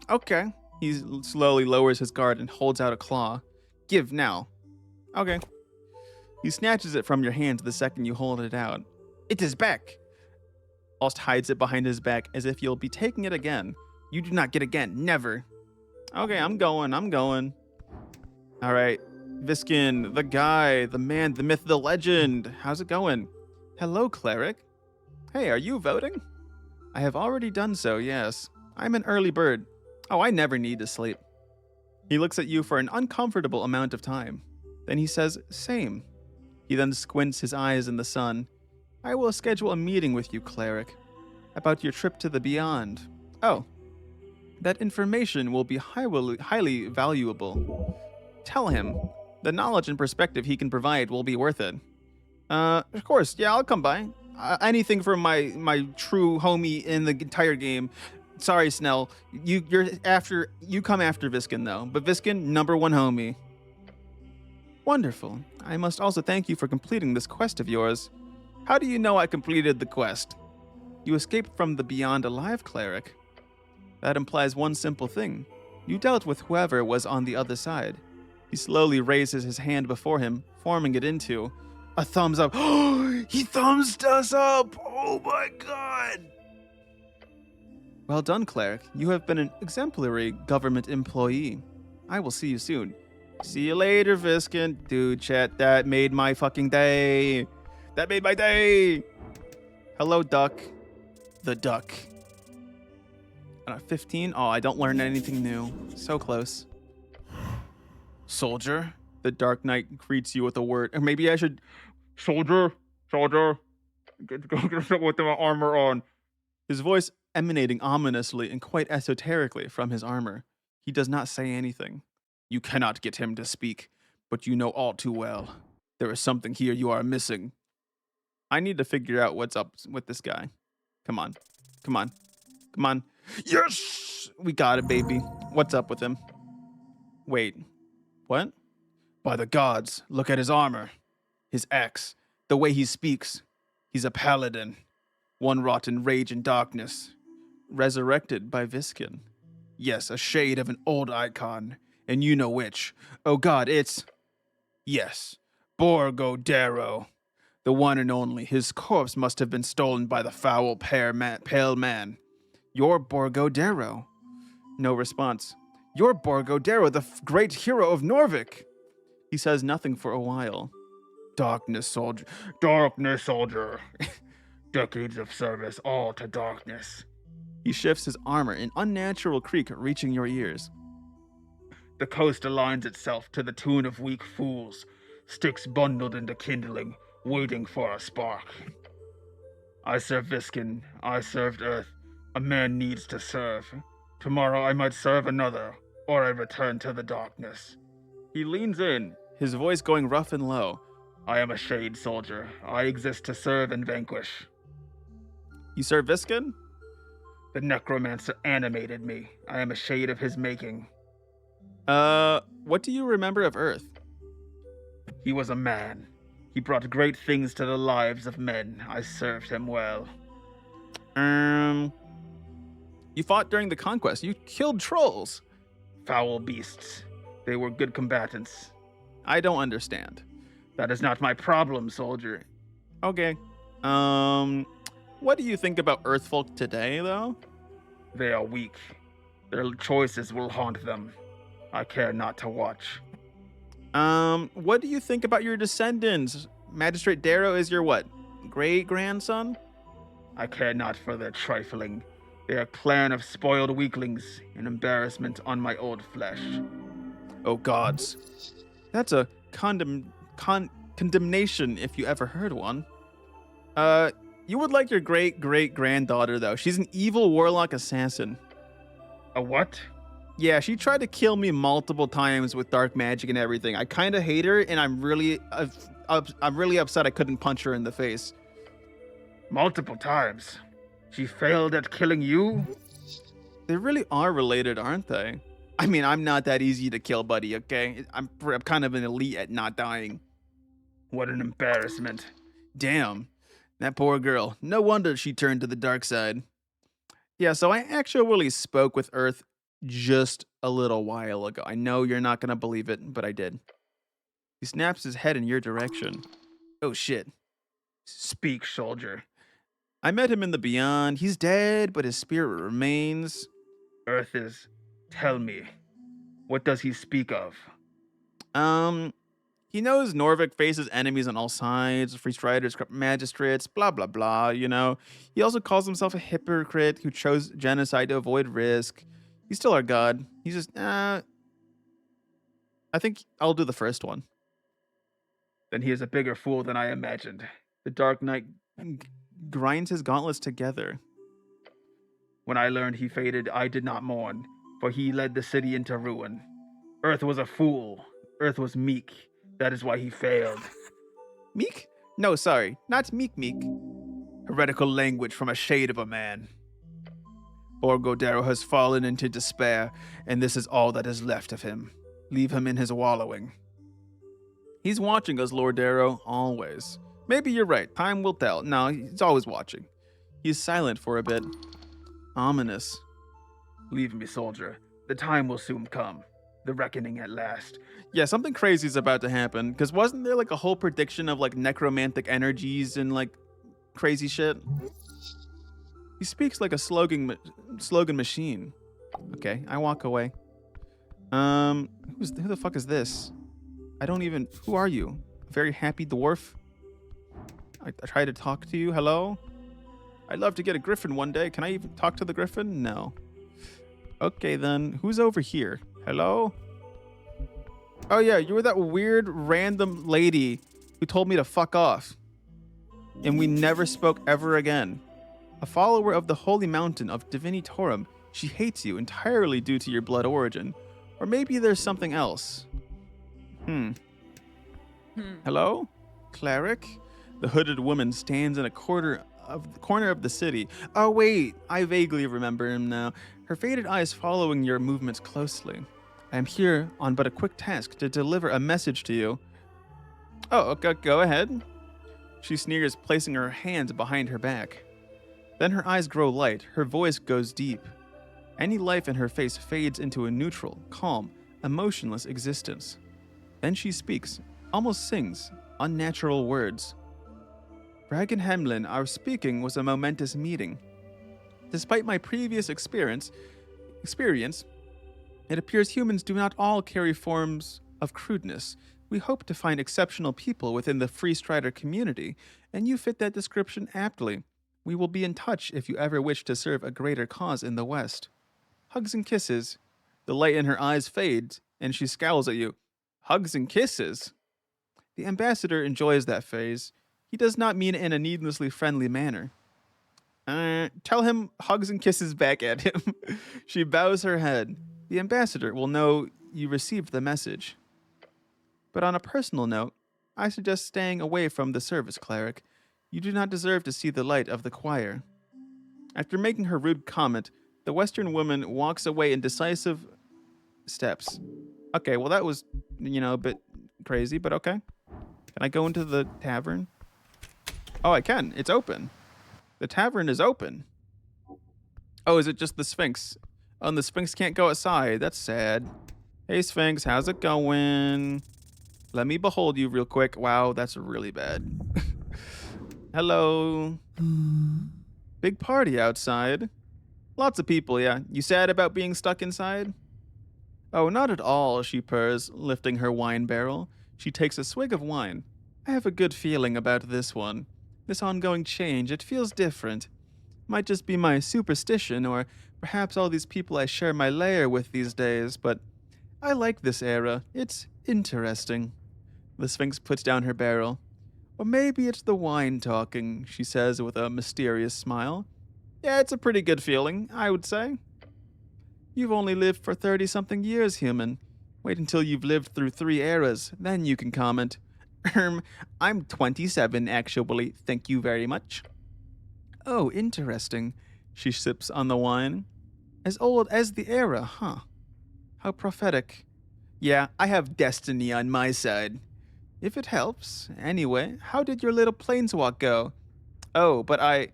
Okay. He slowly lowers his guard and holds out a claw. Give now. Okay. He snatches it from your hand the second you hold it out. It is back. Ost hides it behind his back as if you'll be taking it again. You do not get again. Never. Okay, I'm going. All right. Viskin, the guy, the man, the myth, the legend. How's it going? Hello, cleric. Hey, are you voting? I have already done so, yes. I'm an early bird. Oh, I never need to sleep. He looks at you for an uncomfortable amount of time. Then he says, same. He then squints his eyes in the sun. I will schedule a meeting with you, cleric, about your trip to the beyond. Oh, that information will be highly valuable. Tell him. The knowledge and perspective he can provide will be worth it. Of course, yeah, I'll come by. Anything for my true homie in the entire game. Sorry, Snell. You come after Viskin though. But Viskin, number one homie. Wonderful. I must also thank you for completing this quest of yours. How do you know I completed the quest? You escaped from the beyond alive, cleric. That implies one simple thing. You dealt with whoever was on the other side. He slowly raises his hand before him, forming it into a thumbs up. He thumbs us up! Oh my god! Well done, cleric. You have been an exemplary government employee. I will see you soon. See you later, Viskin. Dude, chat, that made my fucking day. That made my day. Hello, duck. The duck. 15? Oh, I don't learn anything new. So close. Soldier. The Dark Knight greets you with a word. Or maybe I should... Soldier. Get with my armor on. His voice emanating ominously and quite esoterically from his armor. He does not say anything. You cannot get him to speak, but you know all too well. There is something here you are missing. I need to figure out what's up with this guy. Come on. Yes! We got it, baby. What's up with him? Wait. What? By the gods, look at his armor. His axe. The way he speaks. He's a paladin. One wrought in rage and darkness. Resurrected by Viskin. Yes, a shade of an old icon. And you know which. Oh god, it's... Yes. Borgo Darrow. The one and only. His corpse must have been stolen by the foul pale man. You're Borgo Darrow. No response. You're Borgo Darrow, the great hero of Norvik. He says nothing for a while. Darkness, soldier. Decades of service, all to darkness. He shifts his armor, an unnatural creak reaching your ears. The coast aligns itself to the tune of weak fools, sticks bundled into kindling, waiting for a spark. I serve Viskin, I served Earth. A man needs to serve. Tomorrow I might serve another, or I return to the darkness. He leans in, his voice going rough and low. I am a shade soldier. I exist to serve and vanquish. You serve Viskin? The necromancer animated me. I am a shade of his making. What do you remember of Earth? He was a man. He brought great things to the lives of men. I served him well. You fought during the conquest. You killed trolls. Foul beasts. They were good combatants. I don't understand. That is not my problem, soldier. Okay. What do you think about Earthfolk today, though? They are weak. Their choices will haunt them. I care not to watch. What do you think about your descendants? Magistrate Darrow is your what? Great-grandson? I care not for their trifling. They are a clan of spoiled weaklings, an embarrassment on my old flesh. Oh gods. That's a condemnation if you ever heard one. You would like your great-great-granddaughter, though. She's an evil warlock assassin. A what? Yeah, she tried to kill me multiple times with dark magic and everything. I kind of hate her, and I'm really upset I couldn't punch her in the face. Multiple times? She failed at killing you? They really are related, aren't they? I mean, I'm not that easy to kill, buddy, okay? I'm kind of an elite at not dying. What an embarrassment. Damn. That poor girl. No wonder she turned to the dark side. Yeah, so I actually spoke with Earth just a little while ago. I know you're not going to believe it, but I did. He snaps his head in your direction. Oh, shit. Speak, soldier. I met him in the beyond. He's dead, but his spirit remains. Earth is... Tell me. What does he speak of? He knows Norvik faces enemies on all sides, free striders, corrupt magistrates, blah, blah, blah, you know. He also calls himself a hypocrite who chose genocide to avoid risk. He's still our god. He's just, I think I'll do the first one. Then he is a bigger fool than I imagined. The Dark Knight grinds his gauntlets together. When I learned he faded, I did not mourn, for he led the city into ruin. Earth was a fool. Earth was meek. That is why he failed. Meek? No, sorry. Not meek. Heretical language from a shade of a man. Borgo Darrow has fallen into despair, and this is all that is left of him. Leave him in his wallowing. He's watching us, Lord Darrow, always. Maybe you're right. Time will tell. No, he's always watching. He's silent for a bit. Ominous. Leave me, soldier. The time will soon come. The reckoning at last. Yeah, something crazy is about to happen. Because wasn't there like a whole prediction of like necromantic energies and like crazy shit? He speaks like a slogan machine. Okay, I walk away. Who the fuck is this? I don't even... Who are you? A very happy dwarf? I try to talk to you. Hello? I'd love to get a griffin one day. Can I even talk to the griffin? No. Okay, then. Who's over here? Hello? Oh, yeah. You were that weird random lady who told me to fuck off. And we never spoke ever again. A follower of the holy mountain of Divinitorum, she hates you entirely due to your blood origin. Or maybe there's something else. Hello? Cleric? The hooded woman stands in a corner of the city. Oh wait, I vaguely remember him now. Her faded eyes following your movements closely. I am here on but a quick task to deliver a message to you. Oh, okay, go ahead. She sneers, placing her hands behind her back. Then her eyes grow light, her voice goes deep. Any life in her face fades into a neutral, calm, emotionless existence. Then she speaks, almost sings, unnatural words. Dragon Hemlin, our speaking was a momentous meeting. Despite my previous experience, it appears humans do not all carry forms of crudeness. We hope to find exceptional people within the Free Strider community, and you fit that description aptly. We will be in touch if you ever wish to serve a greater cause in the West. Hugs and kisses. The light in her eyes fades, and she scowls at you. Hugs and kisses? The ambassador enjoys that phase. He does not mean it in a needlessly friendly manner. Tell him hugs and kisses back at him. She bows her head. The ambassador will know you received the message. But on a personal note, I suggest staying away from the service, cleric. You do not deserve to see the light of the choir. After making her rude comment, the Western woman walks away in decisive steps. Okay, well that was, a bit crazy, but okay. Can I go into the tavern? Oh, I can. It's open. The tavern is open. Oh, is it just the Sphinx? Oh, and the Sphinx can't go outside. That's sad. Hey, Sphinx, how's it going? Let me behold you real quick. Wow, that's really bad. Hello. Big party outside. Lots of people, yeah. You sad about being stuck inside? Oh, not at all, she purrs, lifting her wine barrel. She takes a swig of wine. I have a good feeling about this one. This ongoing change, it feels different. Might just be my superstition, or perhaps all these people I share my lair with these days, but I like this era. It's interesting. The Sphinx puts down her barrel. Or maybe it's the wine talking, she says with a mysterious smile. Yeah, it's a pretty good feeling, I would say. You've only lived for 30-something years, human. Wait until you've lived through 3 eras, then you can comment. I'm 27, actually. Thank you very much. Oh, interesting. She sips on the wine. As old as the era, huh? How prophetic. Yeah, I have destiny on my side. If it helps. Anyway, how did your little planeswalk go? Oh, but I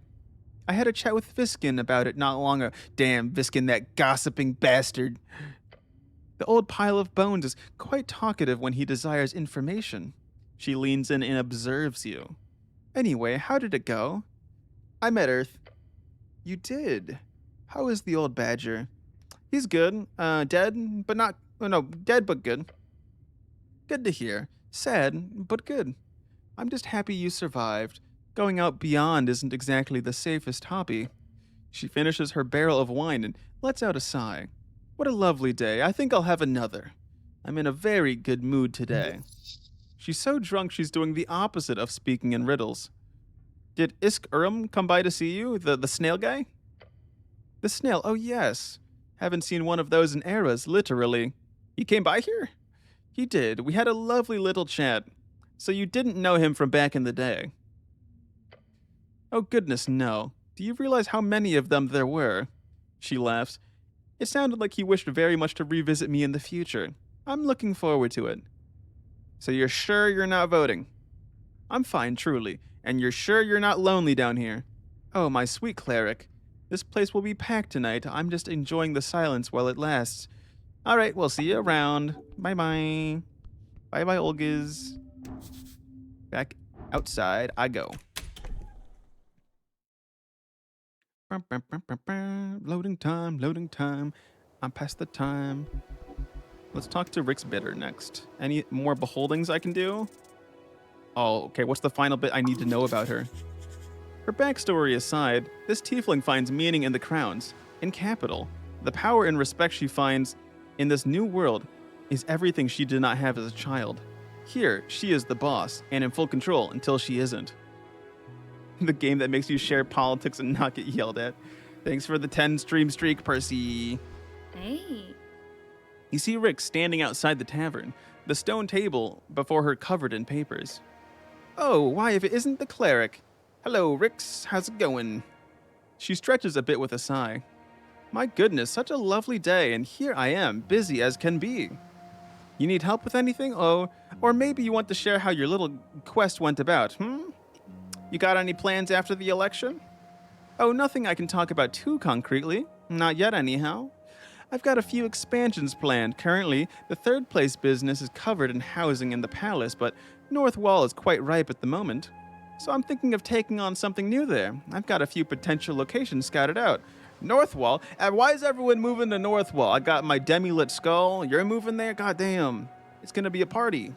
had a chat with Viskin about it not long ago. Damn, Viskin, that gossiping bastard. The old pile of bones is quite talkative when he desires information. She leans in and observes you. Anyway, how did it go? I met Earth. You did? How is the old badger? He's good. Dead, but not... Oh, no, dead but good. Good to hear. Sad, but good. I'm just happy you survived. Going out beyond isn't exactly the safest hobby. She finishes her barrel of wine and lets out a sigh. What a lovely day. I think I'll have another. I'm in a very good mood today. She's so drunk she's doing the opposite of speaking in riddles. Did Isk Urim come by to see you? The snail guy? The snail, oh yes. Haven't seen one of those in eras, literally. He came by here? He did. We had a lovely little chat. So you didn't know him from back in the day? Oh goodness, no. Do you realize how many of them there were? She laughs. It sounded like he wished very much to revisit me in the future. I'm looking forward to it. So you're sure you're not voting? I'm fine, truly. And you're sure you're not lonely down here? Oh, my sweet cleric. This place will be packed tonight. I'm just enjoying the silence while it lasts. All right, we'll see you around. Bye-bye. Bye-bye, Olgiz. Back outside I go. Loading time, loading time. I'm past the time. Let's talk to Rick's bidder next. Any more beholdings I can do? Oh, okay, what's the final bit I need to know about her? Her backstory aside, this tiefling finds meaning in the crowns, in capital. The power and respect she finds in this new world is everything she did not have as a child. Here, she is the boss, and in full control until she isn't. The game that makes you share politics and not get yelled at. Thanks for the 10 stream streak, Percy. Hey. You see Rick standing outside the tavern, the stone table before her covered in papers. Oh, why, if it isn't the cleric. Hello, Rix, how's it going? She stretches a bit with a sigh. My goodness, such a lovely day, and here I am, busy as can be. You need help with anything? Oh, or maybe you want to share how your little quest went about, You got any plans after the election? Oh, nothing I can talk about too concretely. Not yet, anyhow. I've got a few expansions planned. Currently, the third place business is covered in housing in the palace, but North Wall is quite ripe at the moment. So I'm thinking of taking on something new there. I've got a few potential locations scouted out. North Wall? And why is everyone moving to North Wall? I got my demi-lit skull. You're moving there? Goddamn. It's gonna be a party.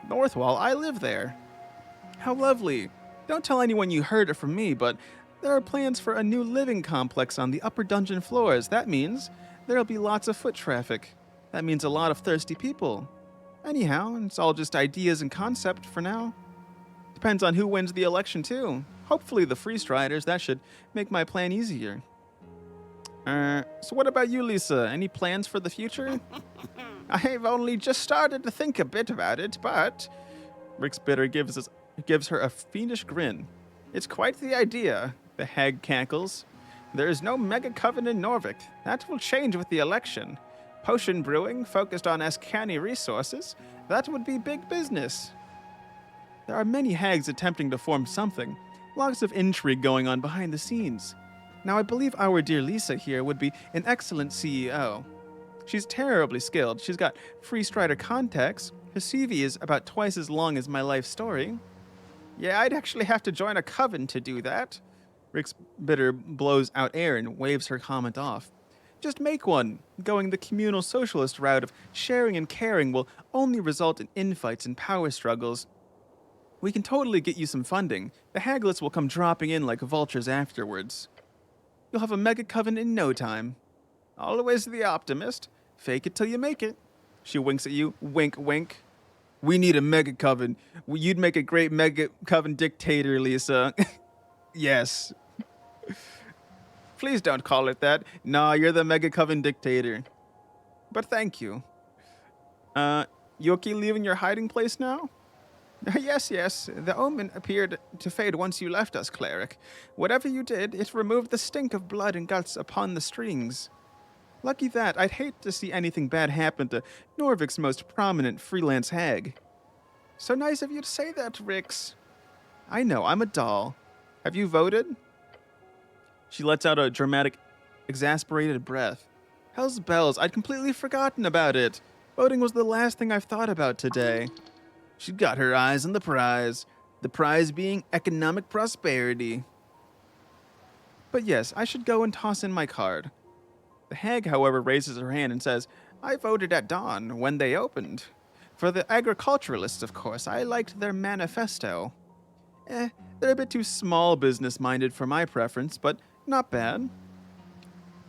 North Wall? I live there. How lovely. Don't tell anyone you heard it from me, but there are plans for a new living complex on the upper dungeon floors. That means there'll be lots of foot traffic. That means a lot of thirsty people. Anyhow, it's all just ideas and concept for now. Depends on who wins the election, too. Hopefully the Free Striders. That should make my plan easier. So what about you, Lisa? Any plans for the future? I've only just started to think a bit about it, but... Rick's bidder gives her a fiendish grin. It's quite the idea, the hag cackles. There is no mega coven in Norvik. That will change with the election. Potion brewing, focused on Ascani resources, that would be big business. There are many hags attempting to form something. Lots of intrigue going on behind the scenes. Now, I believe our dear Lisa here would be an excellent CEO. She's terribly skilled. She's got free strider contacts. Her CV is about twice as long as my life story. Yeah, I'd actually have to join a coven to do that. Rick's bidder blows out air and waves her comment off. Just make one. Going the communal socialist route of sharing and caring will only result in infights and power struggles. We can totally get you some funding. The haglets will come dropping in like vultures afterwards. You'll have a mega coven in no time. Always the optimist. Fake it till you make it. She winks at you. Wink, wink. We need a mega coven. You'd make a great mega coven dictator, Lisa. Yes. Please don't call it that. Nah, you're the mega coven dictator. But thank you. You okay leaving your hiding place now? Yes. The omen appeared to fade once you left us, cleric. Whatever you did, it removed the stink of blood and guts upon the strings. Lucky that. I'd hate to see anything bad happen to Norvik's most prominent freelance hag. So nice of you to say that, Rix. I know, I'm a doll. Have you voted? She lets out a dramatic, exasperated breath. Hell's bells, I'd completely forgotten about it. Voting was the last thing I've thought about today. She got her eyes on the prize being economic prosperity. But yes, I should go and toss in my card. The hag, however, raises her hand and says, I voted at dawn when they opened. For the agriculturalists, of course, I liked their manifesto. They're a bit too small business-minded for my preference, but not bad.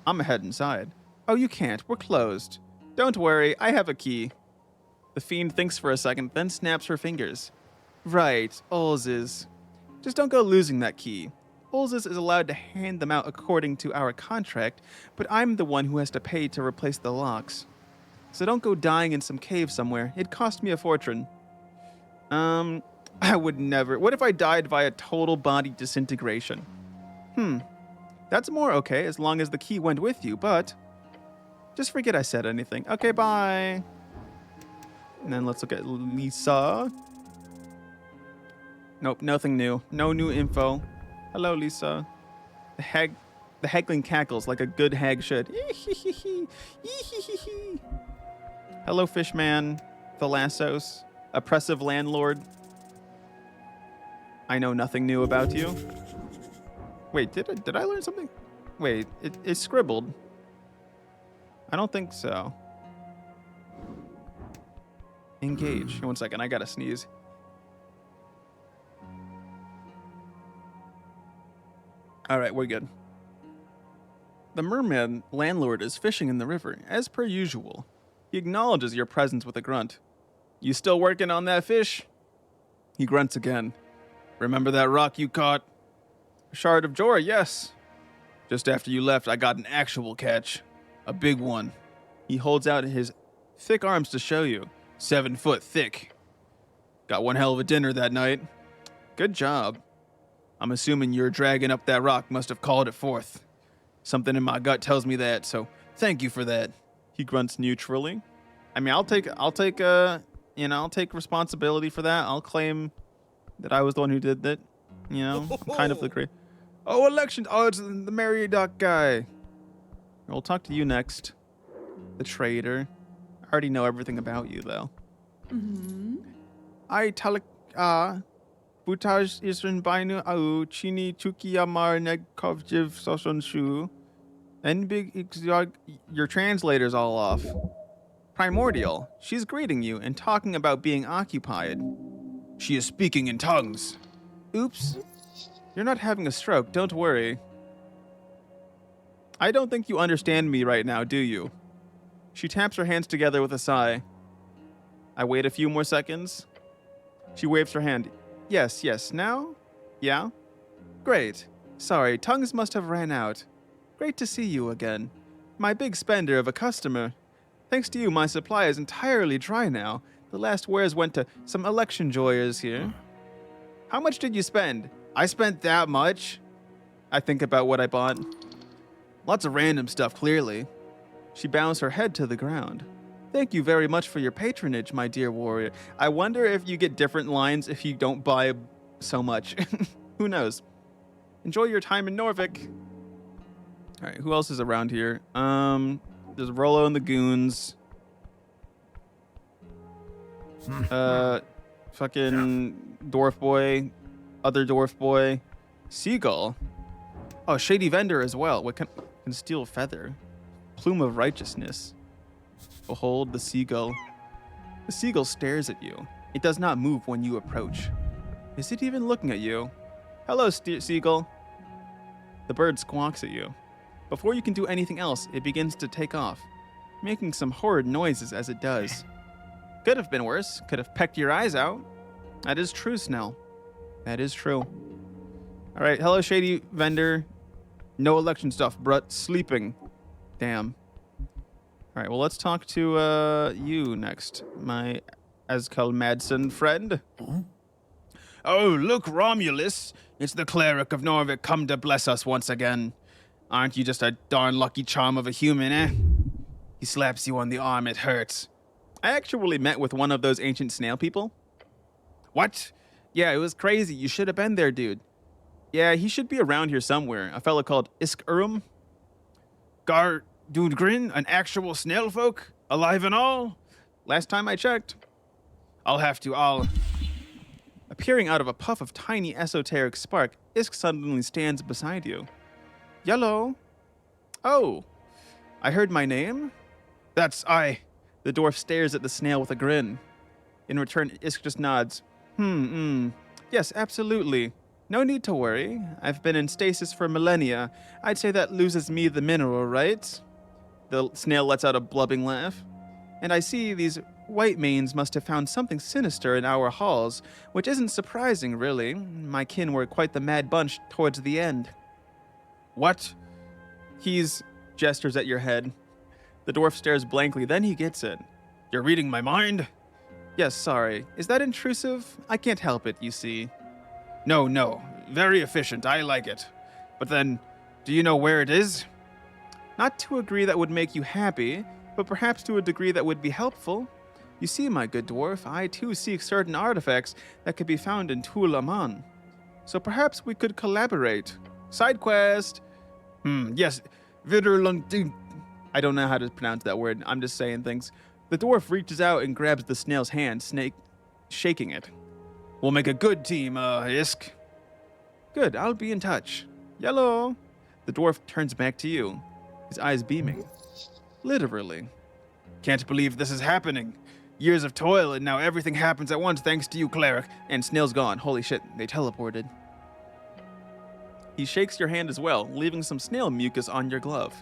I'm head inside. Oh, you can't. We're closed. Don't worry, I have a key. The fiend thinks for a second, then snaps her fingers. Right, Ulz's. Just don't go losing that key. Ulz's is allowed to hand them out according to our contract, but I'm the one who has to pay to replace the locks. So don't go dying in some cave somewhere. It'd cost me a fortune. I would never. What if I died via total body disintegration? That's more okay as long as the key went with you, but just forget I said anything. Okay, bye. And then let's look at Lisa. Nope, nothing new. No new info. Hello, Lisa. The haggling cackles like a good hag should. Hello, Fishman. Thalassos. Oppressive landlord. I know nothing new about you. Wait, did I learn something? Wait, it's scribbled. I don't think so. Engage. 1 second, I gotta sneeze. All right, we're good. The merman landlord is fishing in the river, as per usual. He acknowledges your presence with a grunt. You still working on that fish? He grunts again. Remember that rock you caught? A shard of Jorah, yes. Just after you left, I got an actual catch. A big one. He holds out his thick arms to show you. 7 foot thick. Got one hell of a dinner that night. Good job. I'm assuming your dragging up that rock must have called it forth. Something in my gut tells me that, so thank you for that. He grunts neutrally. I mean, I'll take responsibility for that. I'll claim that I was the one who did that. You know, I'm kind of the great. Oh, election. Oh, it's the Mary Duck guy. We'll talk to you next. The traitor. I already know everything about you, though. I tell Butaj Isrin Bainu Au Chini Chukiyamar Negkovjiv Soson Shu. And big your translator's all off. Primordial. She's greeting you and talking about being occupied. She is speaking in tongues. Oops. You're not having a stroke, don't worry. I don't think you understand me right now, do you? She taps her hands together with a sigh. I wait a few more seconds. She waves her hand. Yes, now? Yeah? Great. Sorry, tongues must have ran out. Great to see you again. My big spender of a customer. Thanks to you, my supply is entirely dry now. The last wares went to some election joyers here. How much did you spend? I spent that much? I think about what I bought. Lots of random stuff, clearly. She bows her head to the ground. Thank you very much for your patronage, my dear warrior. I wonder if you get different lines if you don't buy so much. Who knows? Enjoy your time in Norvik. All right, who else is around here? There's Rollo and the Goons. Fucking Dwarf Boy, other Dwarf Boy, Seagull. Oh, Shady Vendor as well. What can steal feather? Plume of Righteousness. Behold the seagull. The seagull stares at you. It does not move when you approach. Is it even looking at you? Hello, seagull. The bird squawks at you. Before you can do anything else, it begins to take off, making some horrid noises as it does. Could have been worse. Could have pecked your eyes out. That is true, Snell. That is true. All right, hello, Shady Vendor. No election stuff, Brut. Sleeping. Damn. All right, well, let's talk to you next, my Azkal Madsen friend. Oh, look, Romulus. It's the cleric of Norvik come to bless us once again. Aren't you just a darn lucky charm of a human, eh? He slaps you on the arm, it hurts. I actually met with one of those ancient snail people. What? Yeah, it was crazy. You should have been there, dude. Yeah, he should be around here somewhere. A fella called Isk-Urum. Dudgrin, an actual snail folk? Alive and all? Last time I checked. Appearing out of a puff of tiny esoteric spark, Isk suddenly stands beside you. Yellow. Oh, I heard my name? That's I. The dwarf stares at the snail with a grin. In return, Isk just nods. Yes, absolutely. No need to worry. I've been in stasis for millennia. I'd say that loses me the mineral, right? The snail lets out a blubbing laugh. And I see these white manes must have found something sinister in our halls, which isn't surprising, really. My kin were quite the mad bunch towards the end. What? He's gestures at your head. The dwarf stares blankly, then he gets it. You're reading my mind? Yes, sorry. Is that intrusive? I can't help it, you see. No. Very efficient. I like it. But then, do you know where it is? Not to a degree that would make you happy, but perhaps to a degree that would be helpful. You see, my good dwarf, I too seek certain artifacts that could be found in Tul Aman. So perhaps we could collaborate. Side quest! Yes. Viderlund. I don't know how to pronounce that word. I'm just saying things. The dwarf reaches out and grabs the snail's hand, shaking it. We'll make a good team, Isk. Good, I'll be in touch. Yellow. The dwarf turns back to you, his eyes beaming. Literally. Can't believe this is happening. Years of toil, and now everything happens at once thanks to you, cleric. And Snail's gone. Holy shit, they teleported. He shakes your hand as well, leaving some snail mucus on your glove.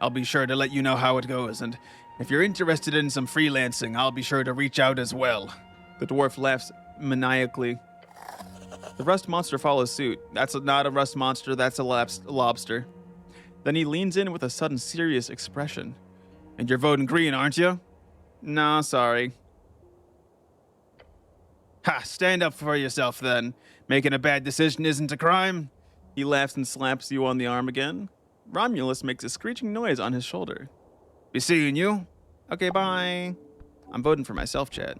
I'll be sure to let you know how it goes, and if you're interested in some freelancing, I'll be sure to reach out as well. The dwarf laughs maniacally. The rust monster follows suit. That's not a rust monster, that's a lobster. Then he leans in with a sudden serious expression. And you're voting green, aren't you? No, sorry. Ha, stand up for yourself then. Making a bad decision isn't a crime. He laughs and slaps you on the arm again. Romulus makes a screeching noise on his shoulder. Be seeing you. Okay, bye. I'm voting for myself, Chad.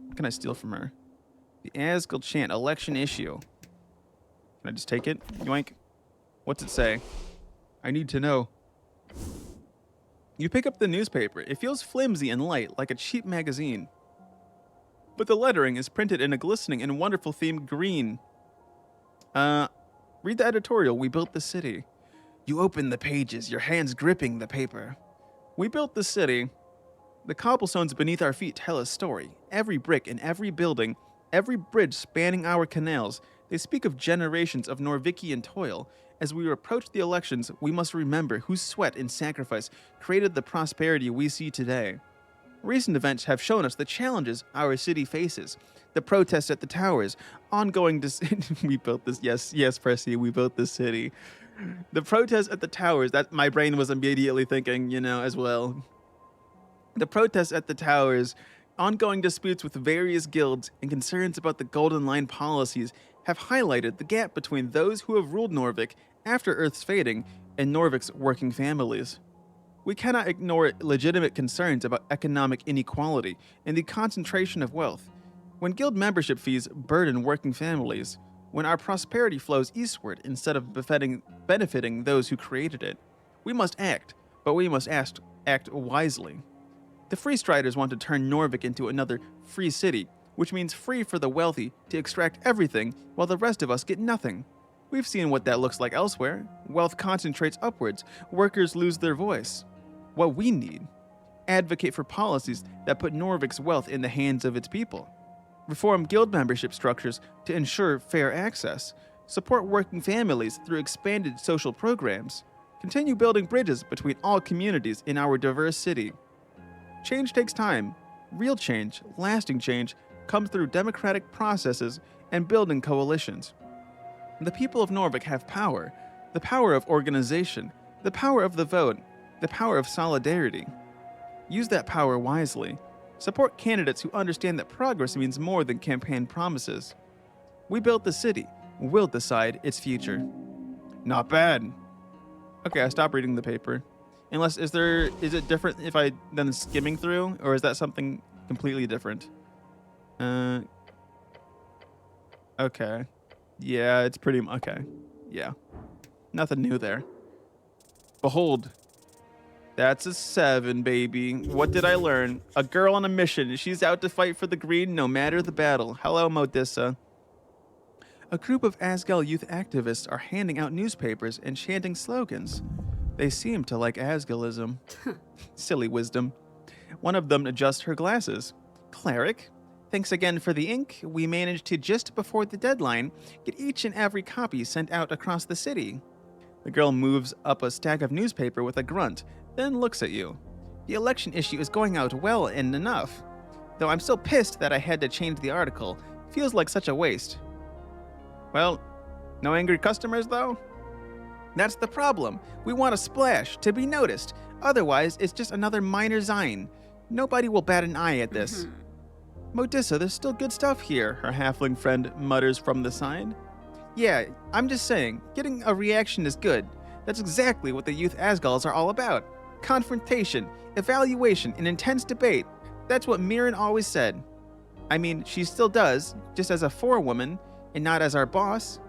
What can I steal from her? The Asgul chant, election issue. Can I just take it? Yoink. What's it say? I need to know. You pick up the newspaper. It feels flimsy and light, like a cheap magazine. But the lettering is printed in a glistening and wonderful themed green. Read the editorial, We Built the City. You open the pages, your hands gripping the paper. We built the city. The cobblestones beneath our feet tell a story. Every brick in every building, every bridge spanning our canals, they speak of generations of Norvikian toil. As we approach the elections, we must remember whose sweat and sacrifice created the prosperity we see today. Recent events have shown us the challenges our city faces. The protests at the towers, ongoing we built this, yes, Pressy, we built this city. The protests at the towers, that my brain was immediately thinking, as well. The protests at the towers, ongoing disputes with various guilds, and concerns about the Golden Line policies have highlighted the gap between those who have ruled Norvik after Earth's fading and Norvik's working families. We cannot ignore legitimate concerns about economic inequality and the concentration of wealth. When guild membership fees burden working families, when our prosperity flows eastward instead of benefiting those who created it, we must act, but we must act wisely. The Free Striders want to turn Norvik into another free city, which means free for the wealthy to extract everything while the rest of us get nothing. We've seen what that looks like elsewhere. Wealth concentrates upwards, workers lose their voice. What we need: advocate for policies that put Norvik's wealth in the hands of its people. Reform guild membership structures to ensure fair access. Support working families through expanded social programs. Continue building bridges between all communities in our diverse city. Change takes time. Real change, lasting change, comes through democratic processes and building coalitions. The people of Norvik have power, the power of organization, the power of the vote, the power of solidarity. Use that power wisely. Support candidates who understand that progress means more than campaign promises. We built the city. We'll decide its future. Not bad. Okay, I stopped reading the paper. Unless, is it different if I then skimming through, or is that something completely different? Okay. Yeah, it's pretty, okay. Yeah. Nothing new there. Behold. That's a 7, baby. What did I learn? A girl on a mission. She's out to fight for the green no matter the battle. Hello, Modissa. A group of Asgul youth activists are handing out newspapers and chanting slogans. They seem to like Asgulism. Silly wisdom. One of them adjusts her glasses. Cleric, thanks again for the ink. We managed to, just before the deadline, get each and every copy sent out across the city. The girl moves up a stack of newspaper with a grunt, then looks at you. The election issue is going out well and enough. Though I'm still pissed that I had to change the article. Feels like such a waste. Well, no angry customers though? That's the problem. We want a splash, to be noticed. Otherwise, it's just another minor zine. Nobody will bat an eye at this. Modissa, there's still good stuff here, her halfling friend mutters from the side. Yeah, I'm just saying, getting a reaction is good. That's exactly what the youth Asguls are all about. Confrontation, evaluation, and intense debate. That's what Mirren always said. I mean, she still does, just as a forewoman, and not as our boss.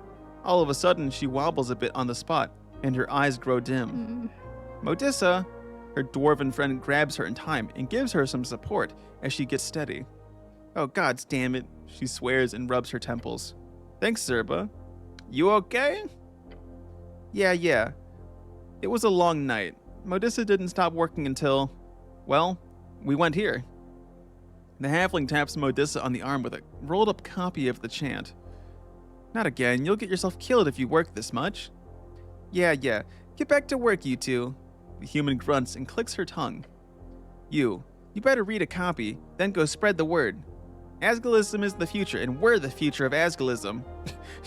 All of a sudden, she wobbles a bit on the spot, and her eyes grow dim. Modissa, her dwarven friend grabs her in time and gives her some support as she gets steady. Oh, gods damn it, she swears and rubs her temples. Thanks, Zerba. You okay? Yeah. It was a long night. Modissa didn't stop working until, well, We went here. The halfling taps Modissa on the arm with a rolled up copy of the chant. Not again. You'll get yourself killed if you work this much. Yeah. Get back to work, you two. The human grunts and clicks her tongue. You better read a copy, then go spread the word. Asgalism is the future, and we're the future of Asgalism.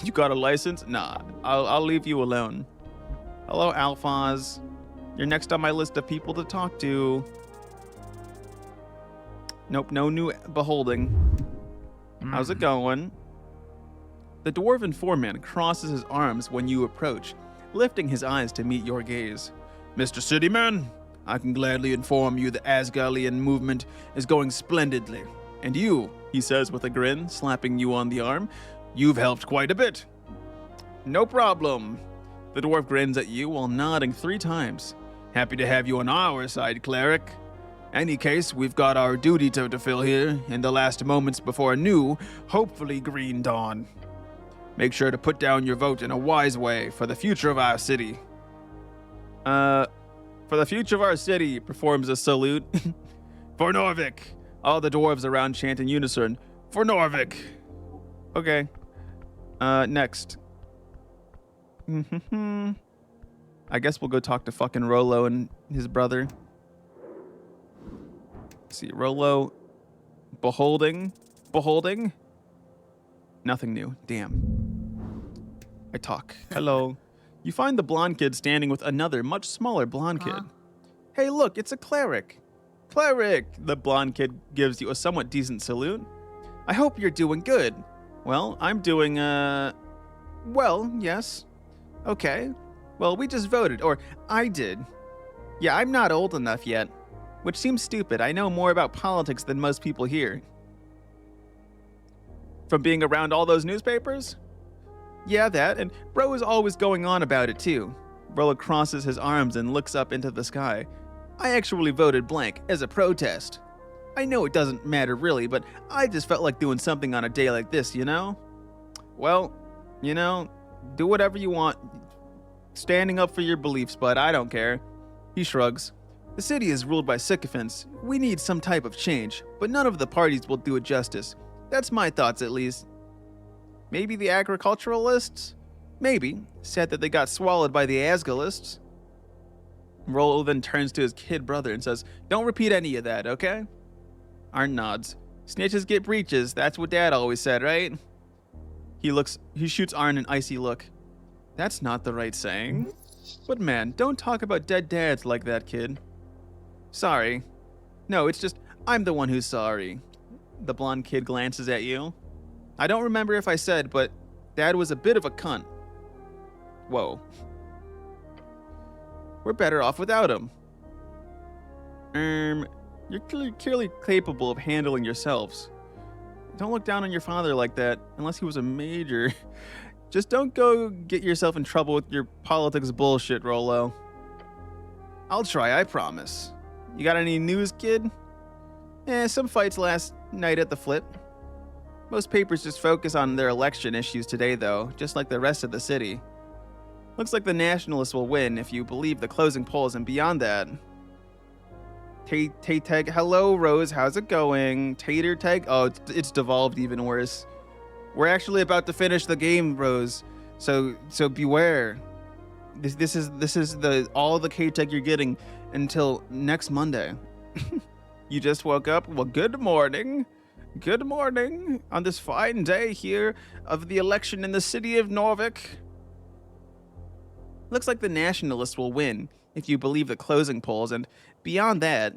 You got a license? Nah, I'll leave you alone. Hello, Alphaz. You're next on my list of people to talk to. Nope, no new beholding. How's it going? The dwarven foreman crosses his arms when you approach, lifting his eyes to meet your gaze. Mr. Cityman, I can gladly inform you the Asgardian movement is going splendidly. And you, he says with a grin, slapping you on the arm, you've helped quite a bit. No problem. The dwarf grins at you while nodding 3 times. Happy to have you on our side, cleric. Any case, we've got our duty to fulfill here in the last moments before a new, hopefully green dawn. Make sure to put down your vote in a wise way for the future of our city. For the future of our city, performs a salute. For Norvik. All the dwarves around chant in unison. For Norvik. Okay. Next. I guess we'll go talk to fucking Rollo and his brother. Let's see, Rollo. Beholding. Nothing new. Damn. I talk. Hello. You find the blonde kid standing with another, much smaller blonde kid. Hey, look, it's a cleric. Cleric! The blonde kid gives you a somewhat decent salute. I hope you're doing good. Well, I'm doing, well, yes. Okay. Well, we just voted, or I did. Yeah, I'm not old enough yet. Which seems stupid. I know more about politics than most people here. From being around all those newspapers? Yeah, that, and bro is always going on about it too. Rollo crosses his arms and looks up into the sky. I actually voted blank as a protest. I know it doesn't matter really, but I just felt like doing something on a day like this, you know? Well, you know, do whatever you want. Standing up for your beliefs, but I don't care. He shrugs. The city is ruled by sycophants. We need some type of change, but none of the parties will do it justice. That's my thoughts, at least. Maybe the agriculturalists? Maybe. Sad that they got swallowed by the Asgalists. Rollo then turns to his kid brother and says, don't repeat any of that, okay? Arn nods. Snitches get breeches, that's what Dad always said, right? He shoots Arn an icy look. That's not the right saying. But man, don't talk about dead dads like that, kid. Sorry. No, it's just, I'm the one who's sorry. The blonde kid glances at you. I don't remember if I said, but Dad was a bit of a cunt. Whoa. We're better off without him. You're clearly capable of handling yourselves. Don't look down on your father like that, unless he was a major. Just don't go get yourself in trouble with your politics bullshit, Rollo. I'll try, I promise. You got any news, kid? Some fights last night at the Flip. Most papers just focus on their election issues today, though, just like the rest of the city. Looks like the Nationalists will win if you believe the closing polls, and beyond that. Tay-Tag, hello, Rose, how's it going? Tater-Tag, oh, it's devolved even worse. We're actually about to finish the game, Rose, so beware. This is all the K-Tag you're getting until next Monday. You just woke up? Well, good morning. Good morning on this fine day here of the election in the city of Norvik. Looks like the Nationalists will win if you believe the closing polls, and beyond that,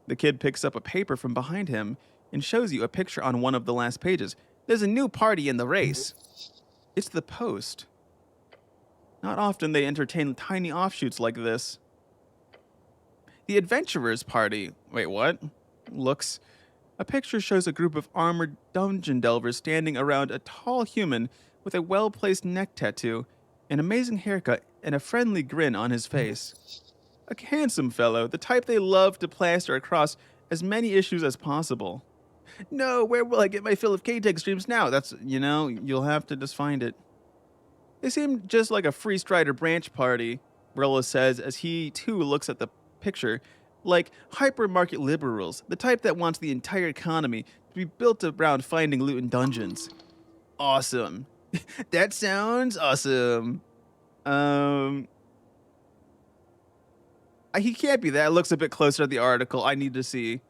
the kid picks up a paper from behind him and shows you a picture on one of the last pages. There's a new party in the race. It's the Post. Not often they entertain tiny offshoots like this. The Adventurers Party. Wait, what? Looks. A picture shows a group of armored dungeon delvers standing around a tall human with a well-placed neck tattoo, an amazing haircut, and a friendly grin on his face. A handsome fellow, the type they love to plaster across as many issues as possible. No, where will I get my fill of K-Tech streams now? That's, you'll have to just find it. They seem just like a Free Strider branch party, Rollo says as he too looks at the picture, Like hypermarket liberals, the type that wants the entire economy to be built around finding loot in dungeons. Awesome. That sounds awesome. He can't be that. It looks a bit closer to the article. I need to see.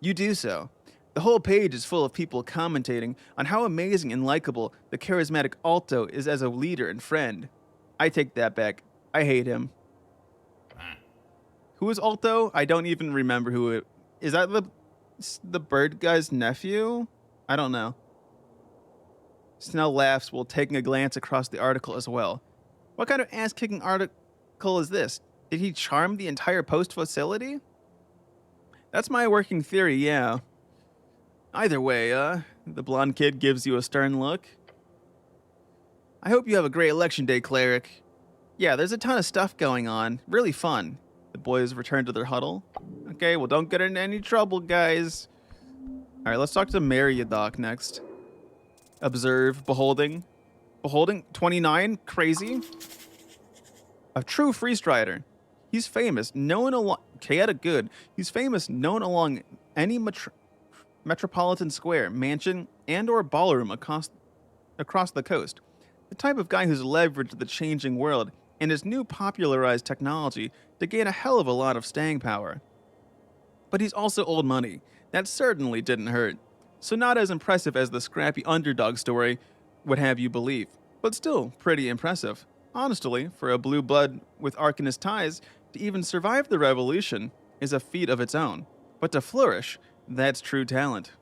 You do so. The whole page is full of people commentating on how amazing and likable the charismatic Alto is as a leader and friend. I take that back. I hate him. Who is Alto? I don't even remember who it is. That the bird guy's nephew? I don't know. Snell laughs while taking a glance across the article as well. What kind of ass-kicking article is this? Did he charm the entire post facility? That's my working theory, yeah. Either way, the blonde kid gives you a stern look. I hope you have a great election day, cleric. Yeah, there's a ton of stuff going on. Really fun. The boys return to their huddle. Okay, well, don't get in any trouble, guys. All right, let's talk to Meriadoc next. Observe, beholding. Beholding, 29, crazy. A true freestrider. He's famous, known along... Chaotic good. He's famous, known along any metropolitan square, mansion, and or ballroom across the coast. The type of guy who's leveraged the changing world and his new popularized technology to gain a hell of a lot of staying power. But he's also old money. That certainly didn't hurt. So not as impressive as the scrappy underdog story would have you believe, but still pretty impressive. Honestly, for a blue blood with Arcanist ties, to even survive the revolution is a feat of its own. But to flourish, that's true talent.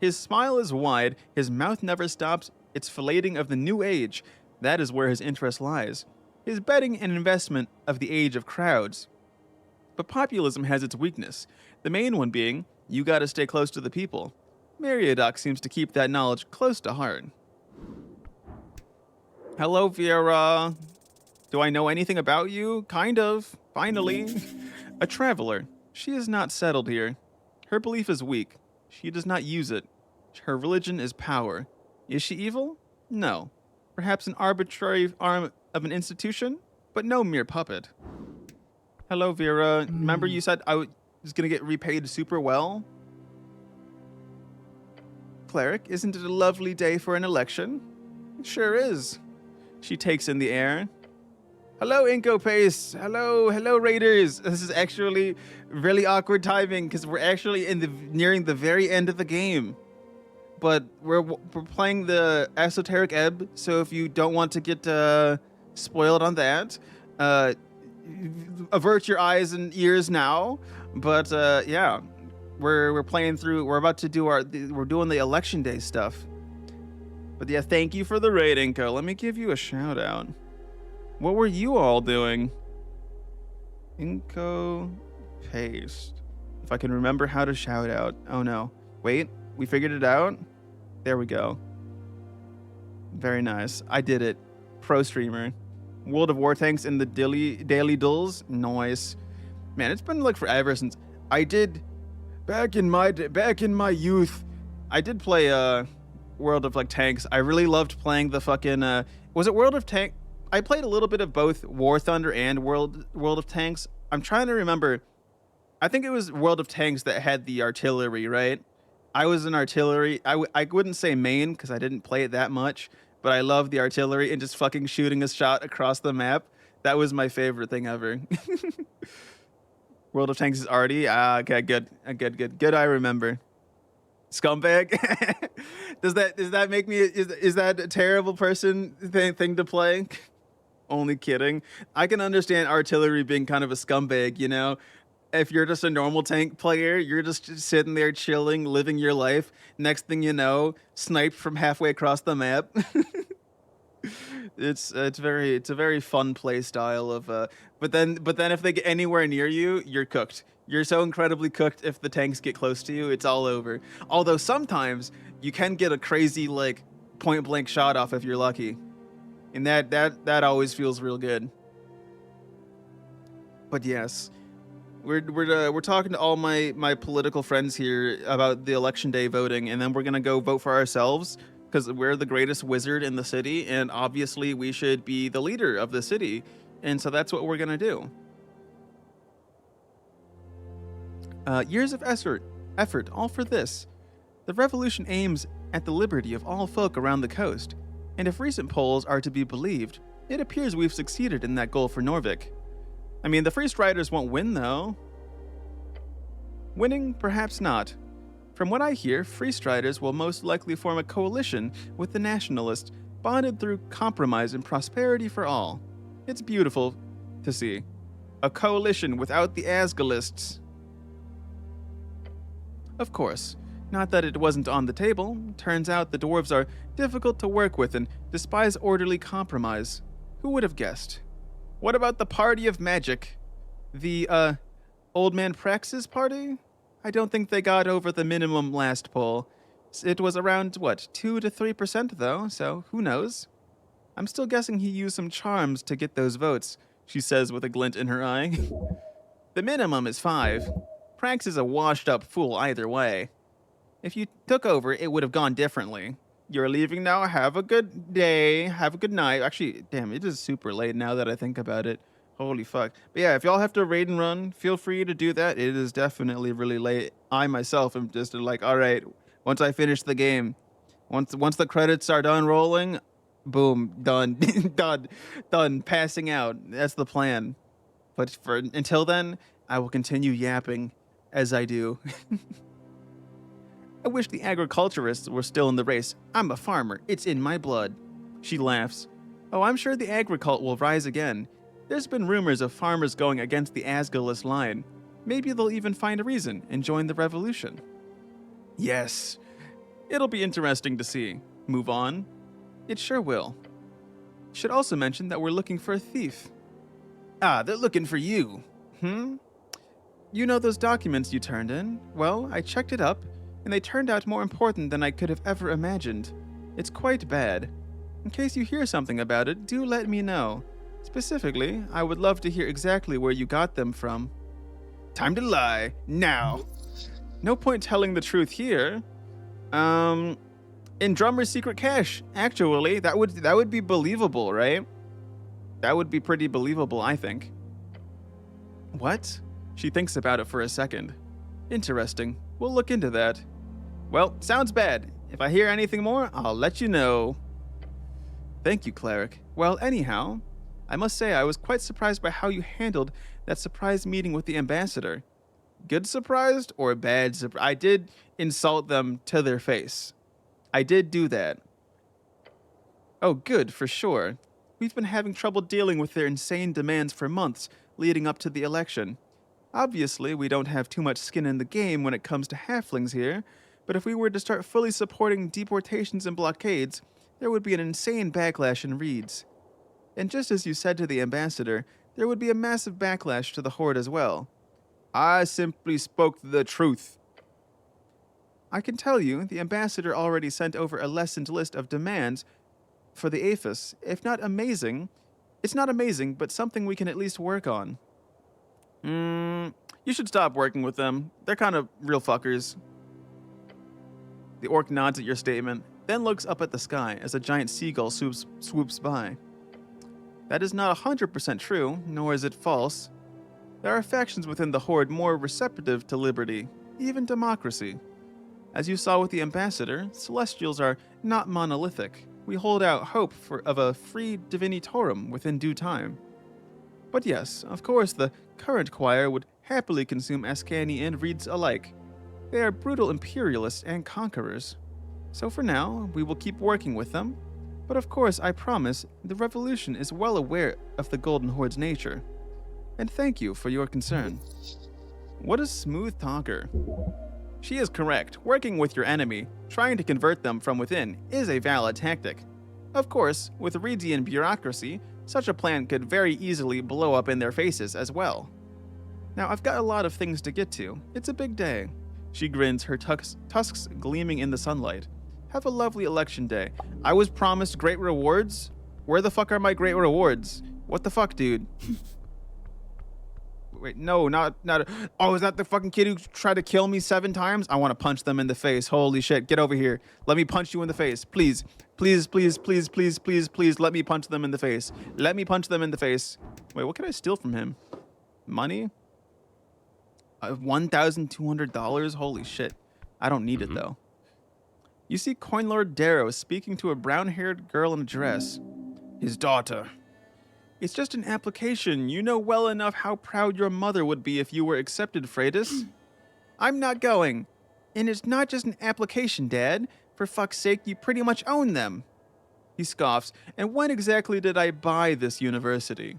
His smile is wide, his mouth never stops, it's filleting of the new age. That is where his interest lies. His betting and investment of the age of crowds. But populism has its weakness, the main one being, you gotta stay close to the people. Meriadoc seems to keep that knowledge close to heart. Hello, Vera. Do I know anything about you? Kind of. Finally. A traveler. She is not settled here. Her belief is weak. She does not use it. Her religion is power. Is she evil? No. Perhaps an arbitrary arm of an institution? But no mere puppet. Hello, Vera. Remember you said I was going to get repaid super well? Cleric, isn't it a lovely day for an election? It sure is. She takes in the air. Hello, Inko Pace. Hello, Raiders. This is actually really awkward timing because we're actually nearing the very end of the game. But we're playing the Esoteric Ebb, so if you don't want to get spoiled on that, avert your eyes and ears now. But yeah, we're playing through. We're about to do we're doing the election day stuff. But yeah, thank you for the raid, Inko. Let me give you a shout out. What were you all doing? Inko Paste. If I can remember how to shout out. Oh no. Wait, we figured it out? There we go. Very nice. I did it. Pro streamer. World of War Tanks in the daily dulls. Nice. Man, it's been like forever since I did back in my youth. I did play World of like Tanks. I really loved playing the fucking was it World of Tanks? I played a little bit of both War Thunder and World of Tanks. I'm trying to remember. I think it was World of Tanks that had the artillery, right? I was an artillery. I wouldn't say main because I didn't play it that much, but I love the artillery and just fucking shooting a shot across the map. That was my favorite thing ever. World of Tanks is arty. Okay, good. Good, I remember. Scumbag. Does that make me is that a terrible person thing to play? Only kidding. I can understand artillery being kind of a scumbag, you know? If you're just a normal tank player, you're just sitting there chilling, living your life. Next thing you know, sniped from halfway across the map. It's a very fun play style of but then if they get anywhere near you, you're cooked. You're so incredibly cooked if the tanks get close to you, it's all over. Although sometimes you can get a crazy like point blank shot off if you're lucky. And that always feels real good. But yes, we're talking to all my political friends here about the election day voting, and then we're gonna go vote for ourselves because we're the greatest wizard in the city, and obviously we should be the leader of the city, and so that's what we're gonna do. Years of effort, all for this. The revolution aims at the liberty of all folk around the coast, and if recent polls are to be believed, it appears we've succeeded in that goal for Norvik. I mean, the Free Striders won't win, though. Winning? Perhaps not. From what I hear, Free Striders will most likely form a coalition with the Nationalists, bonded through compromise and prosperity for all. It's beautiful to see. A coalition without the Asgalists. Of course. Not that it wasn't on the table. Turns out the dwarves are difficult to work with and despise orderly compromise. Who would have guessed? What about the party of magic? The, Old Man Prax's party? I don't think they got over the minimum last poll. It was around, 2 to 3% though, so who knows? I'm still guessing he used some charms to get those votes, she says with a glint in her eye. The minimum is 5. Prax is a washed-up fool either way. If you took over, it would have gone differently. You're leaving now. Have a good day. Have a good night. Actually, damn, it is super late now that I think about it. Holy fuck. But yeah, if y'all have to raid and run, feel free to do that. It is definitely really late. I myself am just like, all right, once I finish the game, once the credits are done rolling, boom, done, done, passing out. That's the plan. But until then, I will continue yapping as I do. I wish the agriculturists were still in the race. I'm a farmer. It's in my blood. She laughs. Oh, I'm sure the agricult will rise again. There's been rumors of farmers going against the Asgalist line. Maybe they'll even find a reason and join the revolution. Yes. It'll be interesting to see. Move on? It sure will. Should also mention that we're looking for a thief. Ah, they're looking for you. You know those documents you turned in? Well, I checked it up, and they turned out more important than I could have ever imagined. It's quite bad. In case you hear something about it, do let me know. Specifically, I would love to hear exactly where you got them from. Time to lie, now. No point telling the truth here. In Drummer's secret cache, actually, that would be believable, right? That would be pretty believable, I think. What? She thinks about it for a second. Interesting. We'll look into that. Well, sounds bad. If I hear anything more, I'll let you know. Thank you, Cleric. Well, anyhow, I must say I was quite surprised by how you handled that surprise meeting with the ambassador. Good surprised or bad surprised? I did insult them to their face. I did do that. Oh, good, for sure. We've been having trouble dealing with their insane demands for months leading up to the election. Obviously, we don't have too much skin in the game when it comes to halflings here, but if we were to start fully supporting deportations and blockades, there would be an insane backlash in Reeds. And just as you said to the ambassador, there would be a massive backlash to the Horde as well. I simply spoke the truth. I can tell you, the ambassador already sent over a lessened list of demands for the APHIS. If not amazing, it's not amazing, but something we can at least work on. You should stop working with them. They're kind of real fuckers. The orc nods at your statement, then looks up at the sky as a giant seagull swoops by. That is not 100% true, nor is it false. There are factions within the Horde more receptive to liberty, even democracy. As you saw with the ambassador, Celestials are not monolithic. We hold out hope of a free divinitorum within due time. But yes, of course, the current choir would happily consume Ascani and Reeds alike. They are brutal imperialists and conquerors. So for now, we will keep working with them. But of course, I promise, the Revolution is well aware of the Golden Horde's nature. And thank you for your concern. What a smooth talker. She is correct. Working with your enemy, trying to convert them from within, is a valid tactic. Of course, with Reedian bureaucracy, such a plan could very easily blow up in their faces as well. Now, I've got a lot of things to get to. It's a big day. She grins, her tusks gleaming in the sunlight. Have a lovely election day. I was promised great rewards? Where the fuck are my great rewards? What the fuck, dude? Wait, no, not. Oh, is that the fucking kid who tried to kill me 7 times? I want to punch them in the face. Holy shit, get over here. Let me punch you in the face. Please, please, please, please, please, please, please, let me punch them in the face. Let me punch them in the face. Wait, what can I steal from him? Money? $1,200? Holy shit. I don't need it, though. You see Coin Lord Darrow speaking to a brown-haired girl in a dress. His daughter. It's just an application. You know well enough how proud your mother would be if you were accepted, Freitas. I'm not going. And it's not just an application, Dad. For fuck's sake, you pretty much own them. He scoffs. And when exactly did I buy this university?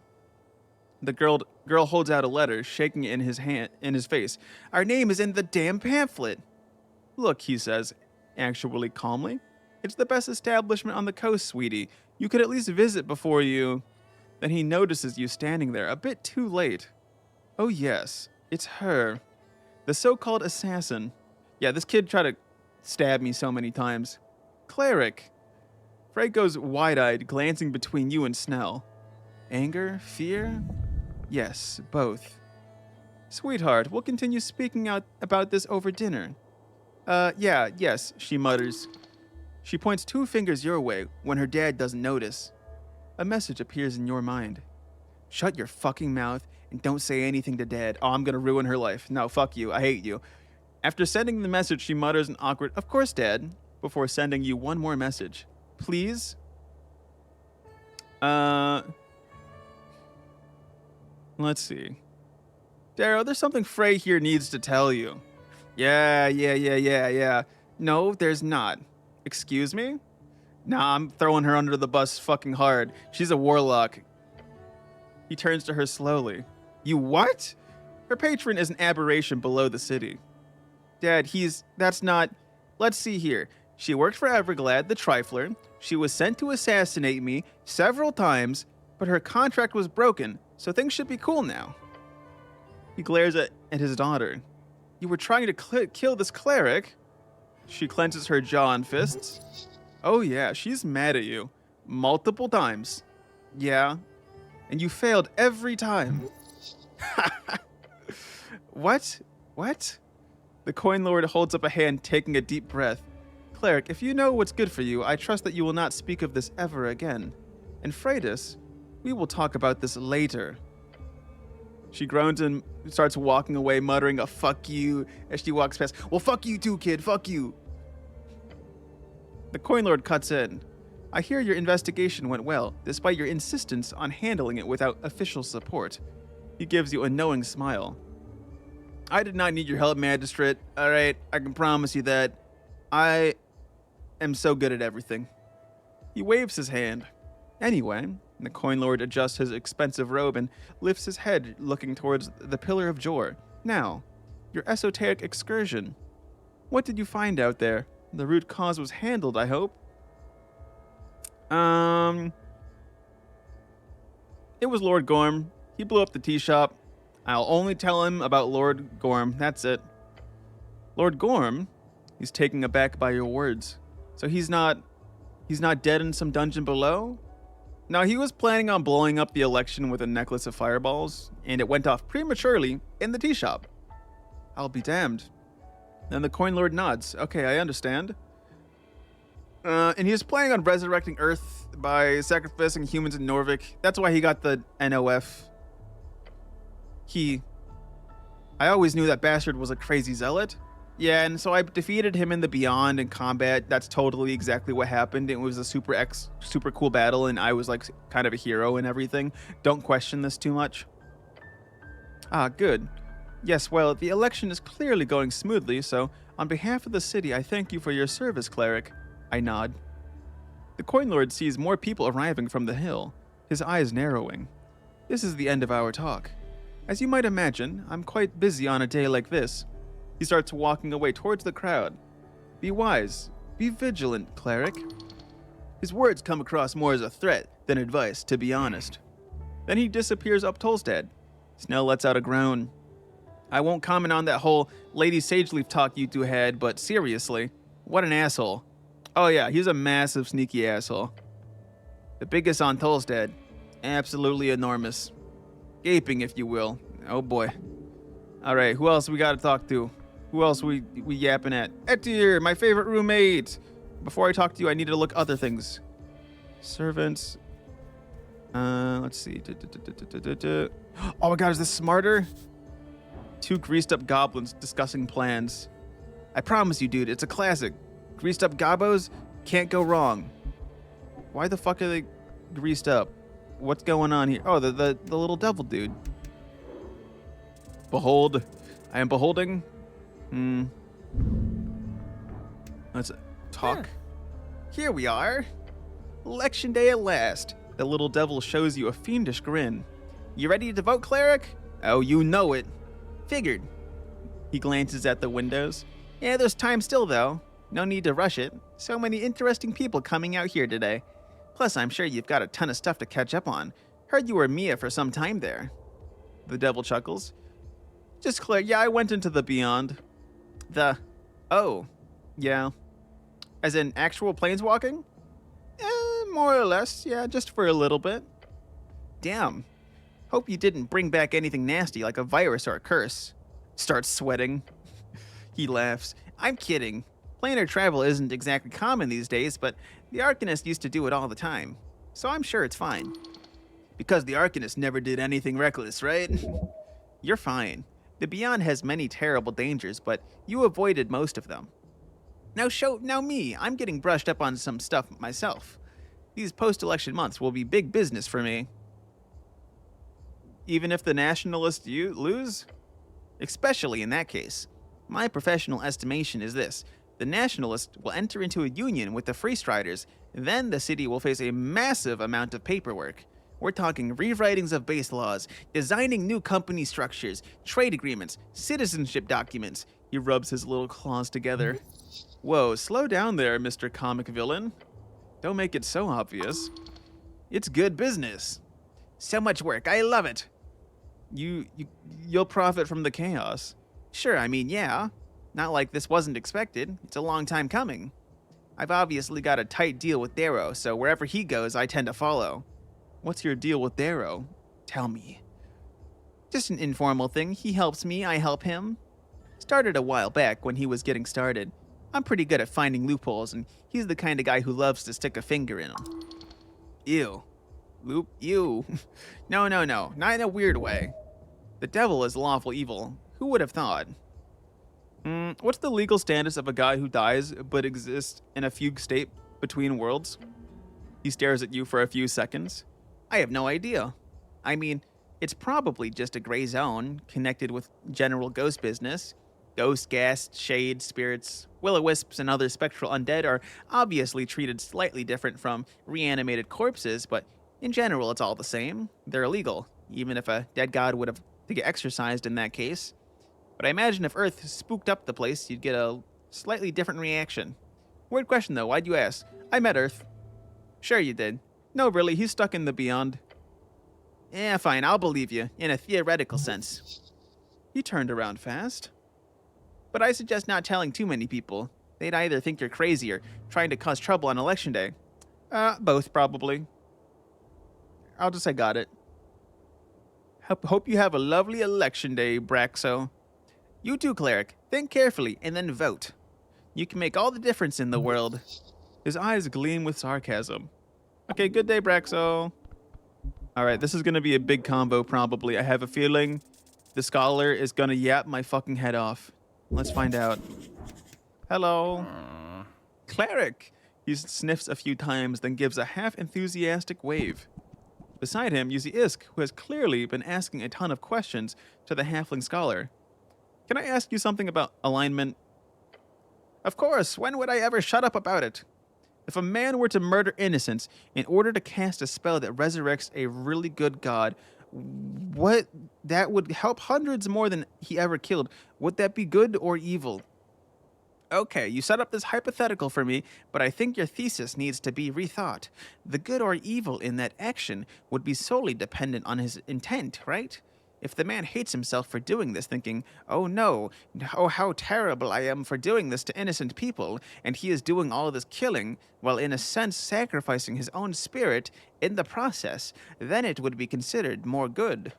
The girl holds out a letter, shaking it in his face. Our name is in the damn pamphlet. Look, he says, actually calmly. It's the best establishment on the coast, sweetie. You could at least visit before you... Then he notices you standing there, a bit too late. Oh yes, it's her. The so-called assassin. Yeah, this kid tried to stab me so many times. Cleric. Frey goes wide-eyed, glancing between you and Snell. Anger? Fear? Yes, both. Sweetheart, we'll continue speaking out about this over dinner. Yes, she mutters. She points 2 fingers your way when her dad doesn't notice. A message appears in your mind. Shut your fucking mouth and don't say anything to Dad. Oh, I'm gonna ruin her life. No, fuck you. I hate you. After sending the message, she mutters an awkward, of course, Dad, before sending you one more message. Please? Let's see. Darrow, there's something Frey here needs to tell you. Yeah. No, there's not. Excuse me? Nah, I'm throwing her under the bus fucking hard. She's a warlock. He turns to her slowly. You what? Her patron is an aberration below the city. Dad, that's not... Let's see here. She worked for Everglad, the Trifler. She was sent to assassinate me several times, but her contract was broken, so things should be cool now. He glares at his daughter. You were trying to kill this cleric? She clenches her jaw and fists. Oh yeah, she's mad at you. Multiple times. Yeah. And you failed every time. What? The Coin Lord holds up a hand, taking a deep breath. Cleric, if you know what's good for you, I trust that you will not speak of this ever again. And Freitas, we will talk about this later. She groans and starts walking away, muttering a fuck you as she walks past. Well, fuck you too, kid. Fuck you. The Coin Lord cuts in. I hear your investigation went well, despite your insistence on handling it without official support. He gives you a knowing smile. I did not need your help, Magistrate. All right, I can promise you that. I am so good at everything. He waves his hand. Anyway, the Coin Lord adjusts his expensive robe and lifts his head, looking towards the Pillar of Jor. Now, your esoteric excursion. What did you find out there? The root cause was handled, I hope. It was Lord Gorm. He blew up the tea shop. I'll only tell him about Lord Gorm. That's it. Lord Gorm? He's taken aback by your words. So he's not dead in some dungeon below? No, he was planning on blowing up the election with a necklace of fireballs, and it went off prematurely in the tea shop. I'll be damned. Then the Coin Lord nods. Okay, I understand. And he was planning on resurrecting Earth by sacrificing humans in Norvik. That's why he got the NOF. I always knew that bastard was a crazy zealot. Yeah, and so I defeated him in the Beyond in combat. That's totally exactly what happened. It was a super cool battle, and I was like kind of a hero and everything. Don't question this too much. Ah, good. Yes, well, the election is clearly going smoothly, so on behalf of the city, I thank you for your service, cleric. I nod. The Coin Lord sees more people arriving from the hill, his eyes narrowing. This is the end of our talk. As you might imagine, I'm quite busy on a day like this. He starts walking away towards the crowd. Be wise. Be vigilant, cleric. His words come across more as a threat than advice, to be honest. Then he disappears up Tolstad. Snell lets out a groan. I won't comment on that whole Lady Sageleaf talk you two had, but seriously, what an asshole. Oh yeah, he's a massive sneaky asshole. The biggest on Tolstad. Absolutely enormous. Gaping, if you will. Oh boy. Alright, who else we gotta talk to? Who else we yapping at? Etir, my favorite roommate! Before I talk to you, I need to look other things. Servants. Let's see. Oh my god, is this smarter? Two greased up goblins discussing plans. I promise you, dude, it's a classic. Greased up gobos can't go wrong. Why the fuck are they greased up? What's going on here? Oh, the little devil dude. Behold, I am beholding. Let's talk. Here we are. Election day at last. The little devil shows you a fiendish grin. You ready to vote, cleric? Oh, you know it. Figured. He glances at the windows. Yeah, there's time still, though. No need to rush it. So many interesting people coming out here today. Plus, I'm sure you've got a ton of stuff to catch up on. Heard you were Mia for some time there. The devil chuckles. Just clear. Yeah, I went into the beyond. Oh. Yeah. As in actual planeswalking? More or less. Yeah, just for a little bit. Damn. Hope you didn't bring back anything nasty like a virus or a curse. Starts sweating. He laughs. I'm kidding. Planar travel isn't exactly common these days, but the Arcanist used to do it all the time. So I'm sure it's fine. Because the Arcanist never did anything reckless, right? You're fine. The Beyond has many terrible dangers, but you avoided most of them. Now me, I'm getting brushed up on some stuff myself. These post-election months will be big business for me. Even if the nationalists lose? Especially in that case. My professional estimation is this. The nationalists will enter into a union with the Free Striders, then the city will face a massive amount of paperwork. We're talking rewritings of base laws, designing new company structures, trade agreements, citizenship documents. He rubs his little claws together. Whoa, slow down there, Mr. Comic Villain. Don't make it so obvious. It's good business. So much work, I love it. You'll profit from the chaos. Sure, I mean, yeah. Not like this wasn't expected. It's a long time coming. I've obviously got a tight deal with Darrow, so wherever he goes, I tend to follow. What's your deal with Darrow? Tell me. Just an informal thing. He helps me, I help him. Started a while back when he was getting started. I'm pretty good at finding loopholes, and he's the kind of guy who loves to stick a finger in them. Ew. Ew. No, not in a weird way. The devil is lawful evil. Who would have thought? What's the legal status of a guy who dies but exists in a fugue state between worlds? He stares at you for a few seconds. I have no idea. I mean, it's probably just a gray zone connected with general ghost business. Ghost, ghast, shade, spirits, will-o'-wisps, and other spectral undead are obviously treated slightly different from reanimated corpses, but in general it's all the same. They're illegal, even if a dead god would have to get exorcised in that case. But I imagine if Earth spooked up the place, you'd get a slightly different reaction. Weird question though, why'd you ask? I met Earth. Sure you did. No, really, he's stuck in the beyond. Yeah, fine, I'll believe you, in a theoretical sense. He turned around fast. But I suggest not telling too many people. They'd either think you're crazy or trying to cause trouble on election day. Both, probably. I'll just say got it. Hope you have a lovely election day, Braxo. You too, cleric. Think carefully and then vote. You can make all the difference in the world. His eyes gleam with sarcasm. Okay, good day, Braxo. Alright, this is gonna be a big combo, probably. I have a feeling the scholar is gonna yap my fucking head off. Let's find out. Hello. Cleric! He sniffs a few times, then gives a half-enthusiastic wave. Beside him, you see Isk, who has clearly been asking a ton of questions to the halfling scholar. Can I ask you something about alignment? Of course, when would I ever shut up about it? If a man were to murder innocents in order to cast a spell that resurrects a really good god, that would help hundreds more than he ever killed. Would that be good or evil? Okay, you set up this hypothetical for me, but I think your thesis needs to be rethought. The good or evil in that action would be solely dependent on his intent, right? If the man hates himself for doing this, thinking, oh no, oh how terrible I am for doing this to innocent people, and he is doing all this killing, while in a sense sacrificing his own spirit in the process, then it would be considered more good.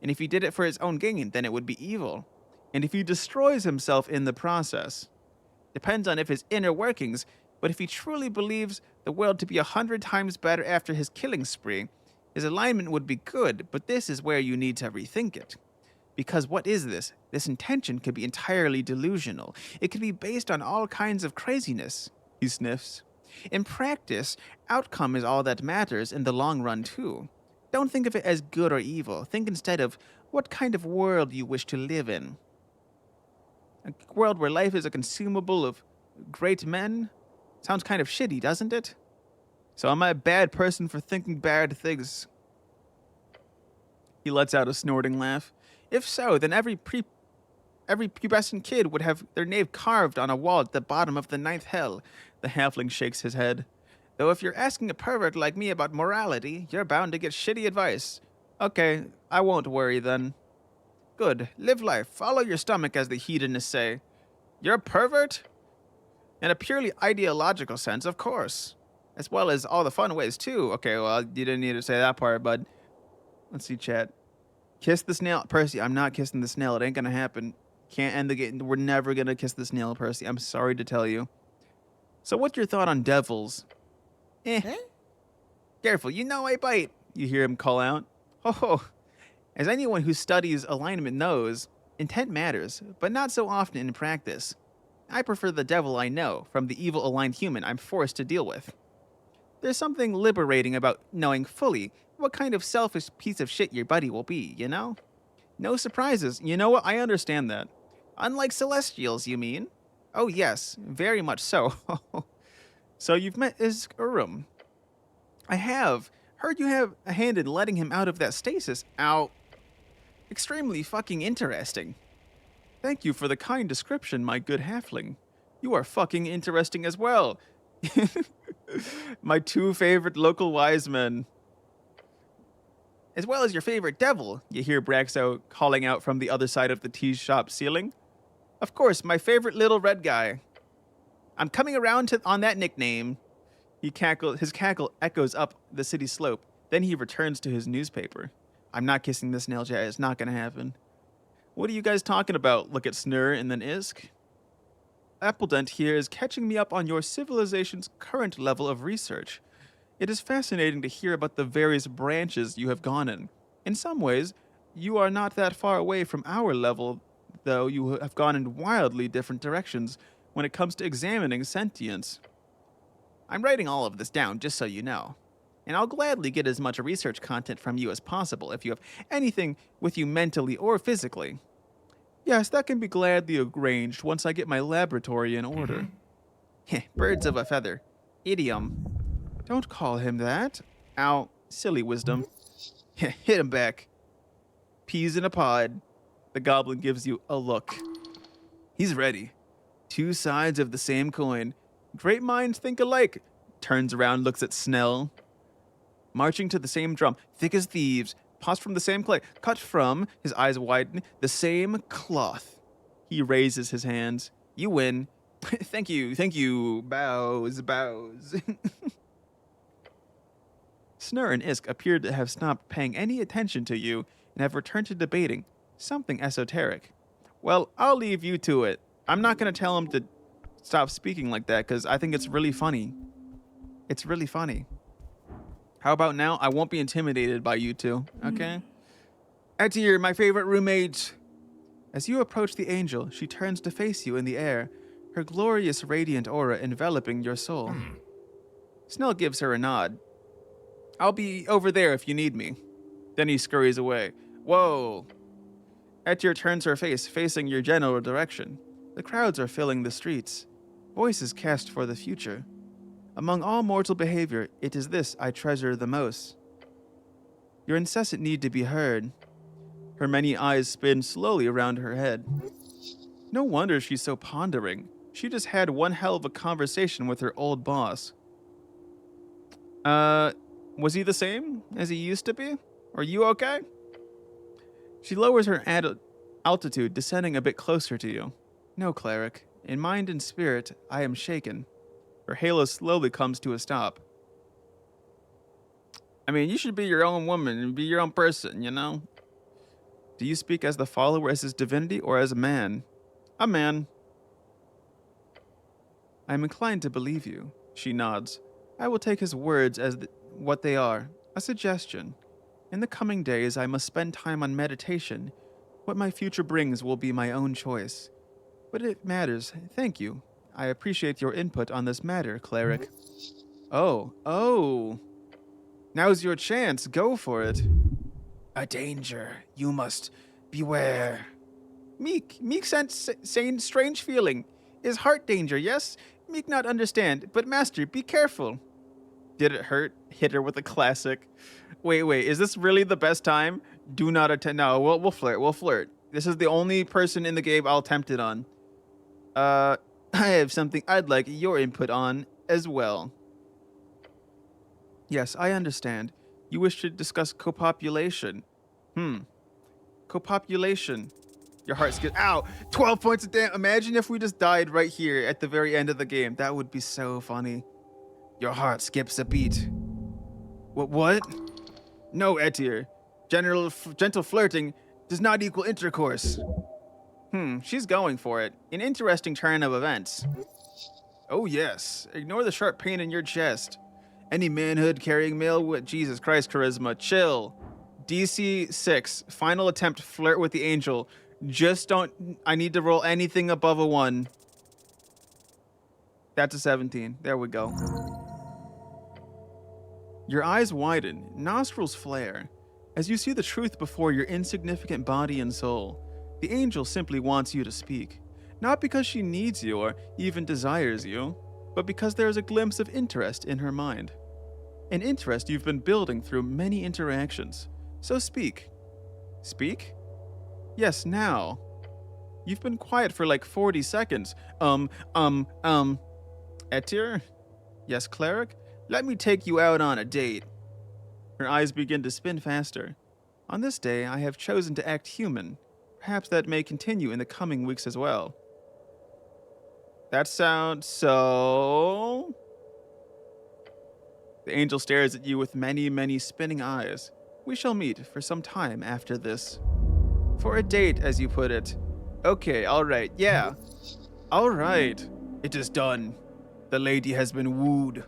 And if he did it for his own gain, then it would be evil. And if he destroys himself in the process, depends on if his inner workings, but if he truly believes the world to be 100 times better after his killing spree, his alignment would be good, but this is where you need to rethink it. Because what is this? This intention could be entirely delusional. It could be based on all kinds of craziness. He sniffs. In practice, outcome is all that matters in the long run, too. Don't think of it as good or evil. Think instead of what kind of world you wish to live in. A world where life is a consumable of great men? Sounds kind of shitty, doesn't it? So am I a bad person for thinking bad things? He lets out a snorting laugh. If so, then every pubescent kid would have their name carved on a wall at the bottom of the ninth hell. The halfling shakes his head. Though if you're asking a pervert like me about morality, you're bound to get shitty advice. Okay, I won't worry then. Good. Live life. Follow your stomach, as the hedonists say. You're a pervert? In a purely ideological sense, of course. As well as all the fun ways, too. Okay, well, you didn't need to say that part, bud. Let's see, chat. Kiss the snail. Percy, I'm not kissing the snail. It ain't gonna happen. Can't end the game. We're never gonna kiss the snail, Percy. I'm sorry to tell you. So what's your thought on devils? Eh. Careful, you know I bite. You hear him call out. Oh. As anyone who studies alignment knows, intent matters, but not so often in practice. I prefer the devil I know from the evil aligned human I'm forced to deal with. There's something liberating about knowing fully what kind of selfish piece of shit your buddy will be, you know? No surprises. You know what? I understand that. Unlike Celestials, you mean? Oh yes, very much so. So you've met Iskurum. I have. Heard you have a hand in letting him out of that stasis. Ow. Extremely fucking interesting. Thank you for the kind description, my good halfling. You are fucking interesting as well. My two favorite local wise men. As well as your favorite devil, you hear Braxo calling out from the other side of the tea shop ceiling. Of course, my favorite little red guy. I'm coming around on that nickname. His cackle echoes up the city slope. Then he returns to his newspaper. I'm not kissing this nail jet. It's not going to happen. What are you guys talking about? Look at Snur and then Isk. Appledent here is catching me up on your civilization's current level of research. It is fascinating to hear about the various branches you have gone in. In some ways, you are not that far away from our level, though you have gone in wildly different directions when it comes to examining sentience. I'm writing all of this down just so you know. And I'll gladly get as much research content from you as possible if you have anything with you mentally or physically. Yes, that can be gladly arranged once I get my laboratory in order. Birds of a feather. Idiom. Don't call him that. Ow. Silly wisdom. Hit him back. Peas in a pod. The goblin gives you a look. He's ready. Two sides of the same coin. Great minds think alike. Turns around, looks at Snell. Marching to the same drum, thick as thieves, tossed from the same clay, cut from, his eyes widen, the same cloth. He raises his hands. You win. Thank you. Bows. Snur and Isk appear to have stopped paying any attention to you and have returned to debating something esoteric. Well, I'll leave you to it. I'm not going to tell him to stop speaking like that because I think it's really funny. It's really funny. How about now? I won't be intimidated by you two, okay? Etir, my favorite roommate. As you approach the angel, she turns to face you in the air, her glorious radiant aura enveloping your soul. Snell gives her a nod. I'll be over there if you need me. Then he scurries away. Whoa. Etir turns her face, facing your general direction. The crowds are filling the streets. Voices cast for the future. Among all mortal behavior, it is this I treasure the most. Your incessant need to be heard. Her many eyes spin slowly around her head. No wonder she's so pondering. She just had one hell of a conversation with her old boss. Was he the same as he used to be? Are you okay? She lowers her altitude, descending a bit closer to you. No, cleric. In mind and spirit, I am shaken. Her halo slowly comes to a stop. I mean, you should be your own woman and be your own person, you know? Do you speak as the follower as his divinity or as a man? A man. I am inclined to believe you. She nods. I will take his words as what they are, a suggestion. In the coming days, I must spend time on meditation, What my future brings will be my own choice. But it matters. Thank you. I appreciate your input on this matter, cleric. Oh. Now's your chance. Go for it. A danger. You must beware. Meek saying strange feeling. Is heart danger, yes? Meek not understand, but master, be careful. Did it hurt? Hit her with a classic. Wait, is this really the best time? Do not attempt. No, we'll flirt. This is the only person in the game I'll attempt it on. I have something I'd like your input on as well. Yes, I understand. You wish to discuss copopulation. Copopulation. Your heart skips. Ow! 12 points of damage. Imagine if we just died right here at the very end of the game. That would be so funny. Your heart skips a beat. What? No, Etir. Gentle flirting does not equal intercourse. She's going for it. An interesting turn of events. Oh, yes. Ignore the sharp pain in your chest. Any manhood carrying male with Jesus Christ charisma. Chill. DC 6. Final attempt flirt with the angel. Just don't. I need to roll anything above a 1. That's a 17. There we go. Your eyes widen, nostrils flare, as you see the truth before your insignificant body and soul. The angel simply wants you to speak, not because she needs you or even desires you, but because there is a glimpse of interest in her mind. An interest you've been building through many interactions. So speak. Speak? Yes, now. You've been quiet for like 40 seconds. Etir? Yes, cleric? Let me take you out on a date. Her eyes begin to spin faster. On this day, I have chosen to act human. Perhaps that may continue in the coming weeks as well. That sounds so... The angel stares at you with many spinning eyes. We shall meet for some time after this. For a date, as you put it. Okay, alright, yeah. Alright. It is done. The lady has been wooed.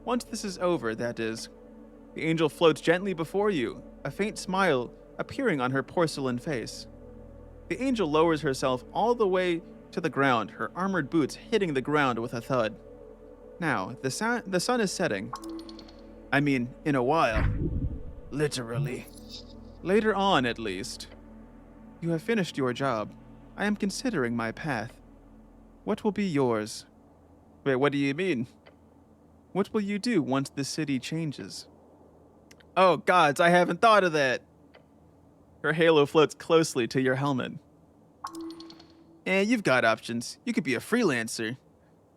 Once this is over, that is. The angel floats gently before you, a faint smile appearing on her porcelain face. The angel lowers herself all the way to the ground, her armored boots hitting the ground with a thud. Now, the sun is setting. I mean, in a while. Literally. Later on, at least. You have finished your job. I am considering my path. What will be yours? Wait, what do you mean? What will you do once the city changes? Oh, gods, I haven't thought of that. Her halo floats closely to your helmet. You've got options. You could be a freelancer.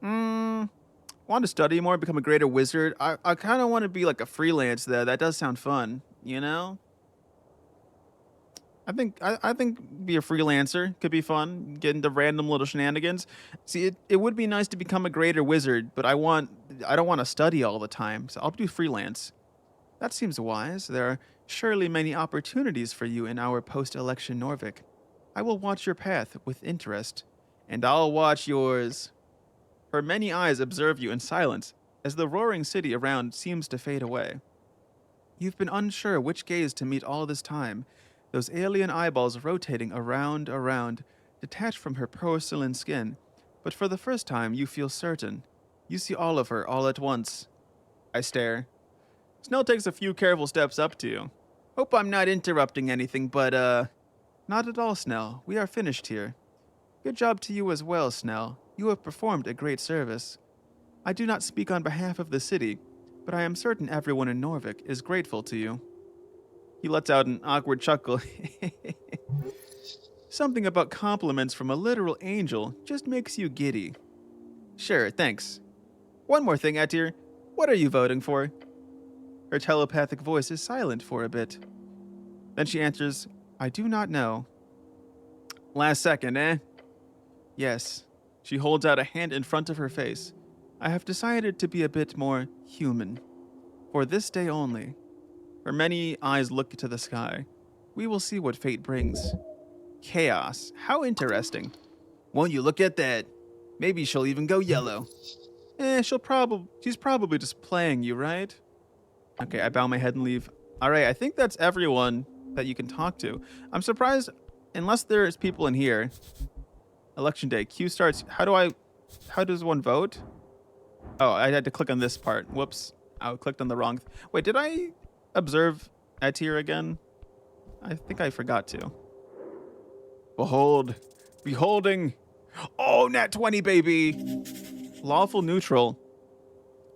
Want to study more, become a greater wizard? I kind of want to be like a freelance, though. That does sound fun, you know? I think be a freelancer could be fun. Get into random little shenanigans. See, it would be nice to become a greater wizard, but I don't want to study all the time, so I'll do freelance. That seems wise. There are surely many opportunities for you in our post-election Norvik. I will watch your path with interest, and I'll watch yours. Her many eyes observe you in silence as the roaring city around seems to fade away. You've been unsure which gaze to meet all this time. Those alien eyeballs rotating around, detached from her porcelain skin. But for the first time, you feel certain. You see all of her all at once. I stare. Snell takes a few careful steps up to you. Hope I'm not interrupting anything, but, Not at all, Snell. We are finished here. Good job to you as well, Snell. You have performed a great service. I do not speak on behalf of the city, but I am certain everyone in Norvik is grateful to you. He lets out an awkward chuckle. Something about compliments from a literal angel just makes you giddy. Sure, thanks. One more thing, Etir. What are you voting for? Her telepathic voice is silent for a bit. Then she answers, I do not know. Last second, eh? Yes. She holds out a hand in front of her face. I have decided to be a bit more human. For this day only. Her many eyes look to the sky. We will see what fate brings. Chaos. How interesting. Won't you look at that? Maybe she'll even go yellow. She's probably just playing you, right? Okay, I bow my head and leave. Alright, I think that's everyone that you can talk to. I'm surprised unless there's people in here. Election day. Q starts. How does one vote? Oh, I had to click on this part. Whoops. I clicked on the wrong. Wait, did I observe Etir again? I think I forgot to. Behold. Beholding. Oh, nat 20, baby. Lawful neutral.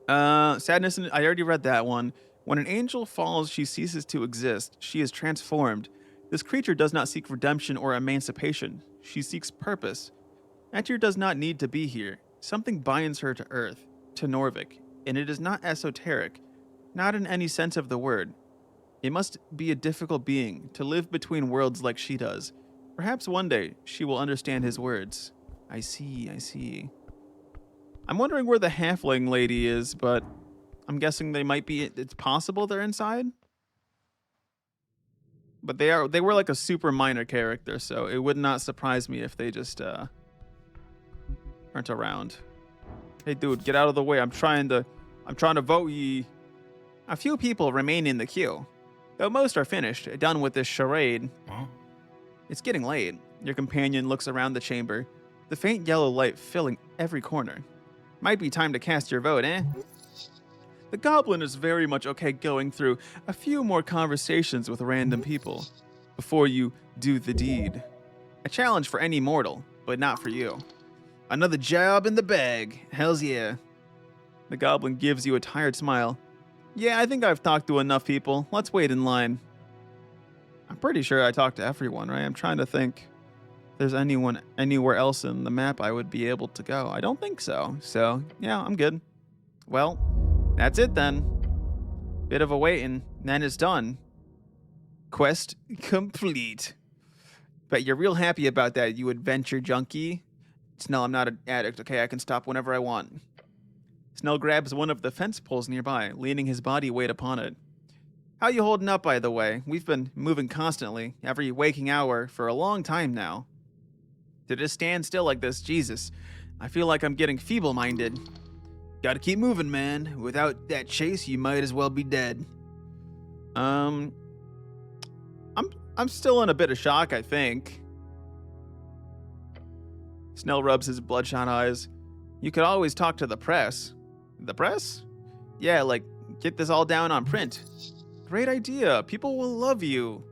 Sadness. I already read that one. When an angel falls, she ceases to exist. She is transformed. This creature does not seek redemption or emancipation. She seeks purpose. Etir does not need to be here. Something binds her to Earth, to Norvik, and it is not esoteric, not in any sense of the word. It must be a difficult being to live between worlds like she does. Perhaps one day she will understand his words. I see, I see. I'm wondering where the halfling lady is, but I'm guessing they might be. It's possible they're inside. But they were like a super minor character, so it would not surprise me if they just aren't around. Hey dude, get out of the way. I'm trying to vote ye. A few people remain in the queue, though most are finished, done with this charade. Huh? It's getting late. Your companion looks around the chamber, the faint yellow light filling every corner. Might be time to cast your vote, eh? The goblin is very much okay going through a few more conversations with random people before you do the deed. A challenge for any mortal, but not for you. Another job in the bag. Hells yeah. The goblin gives you a tired smile. Yeah, I think I've talked to enough people. Let's wait in line. I'm pretty sure I talked to everyone, right? I'm trying to think if there's anyone anywhere else in the map I would be able to go. I don't think so. So, yeah, I'm good. Well, that's it then. Bit of a waiting, then it's done. Quest complete. Bet you're real happy about that, you adventure junkie. Snell, I'm not an addict, okay? I can stop whenever I want. Snell grabs one of the fence poles nearby, leaning his body weight upon it. How you holding up, by the way? We've been moving constantly, every waking hour, for a long time now. To just stand still like this, Jesus, I feel like I'm getting feeble-minded. Gotta keep moving, man. Without that chase, you might as well be dead. I'm still in a bit of shock, I think. Snell rubs his bloodshot eyes. You could always talk to the press. The press? Yeah, like, get this all down on print. Great idea. People will love you.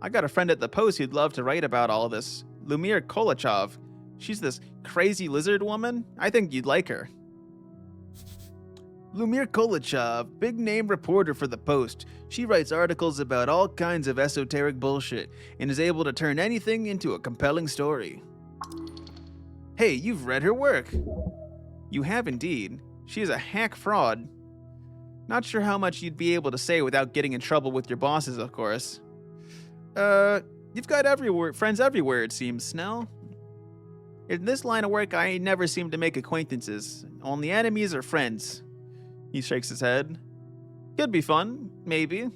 I got a friend at the Post who'd love to write about all this. Lumir Kolachov. She's this crazy lizard woman. I think you'd like her. Lumir Kolachov, big name reporter for the Post. She writes articles about all kinds of esoteric bullshit and is able to turn anything into a compelling story. Hey, you've read her work. You have indeed. She is a hack fraud. Not sure how much you'd be able to say without getting in trouble with your bosses, of course. You've got friends everywhere, it seems, Snell. In this line of work, I never seem to make acquaintances. Only enemies or friends. He shakes his head. Could be fun, maybe.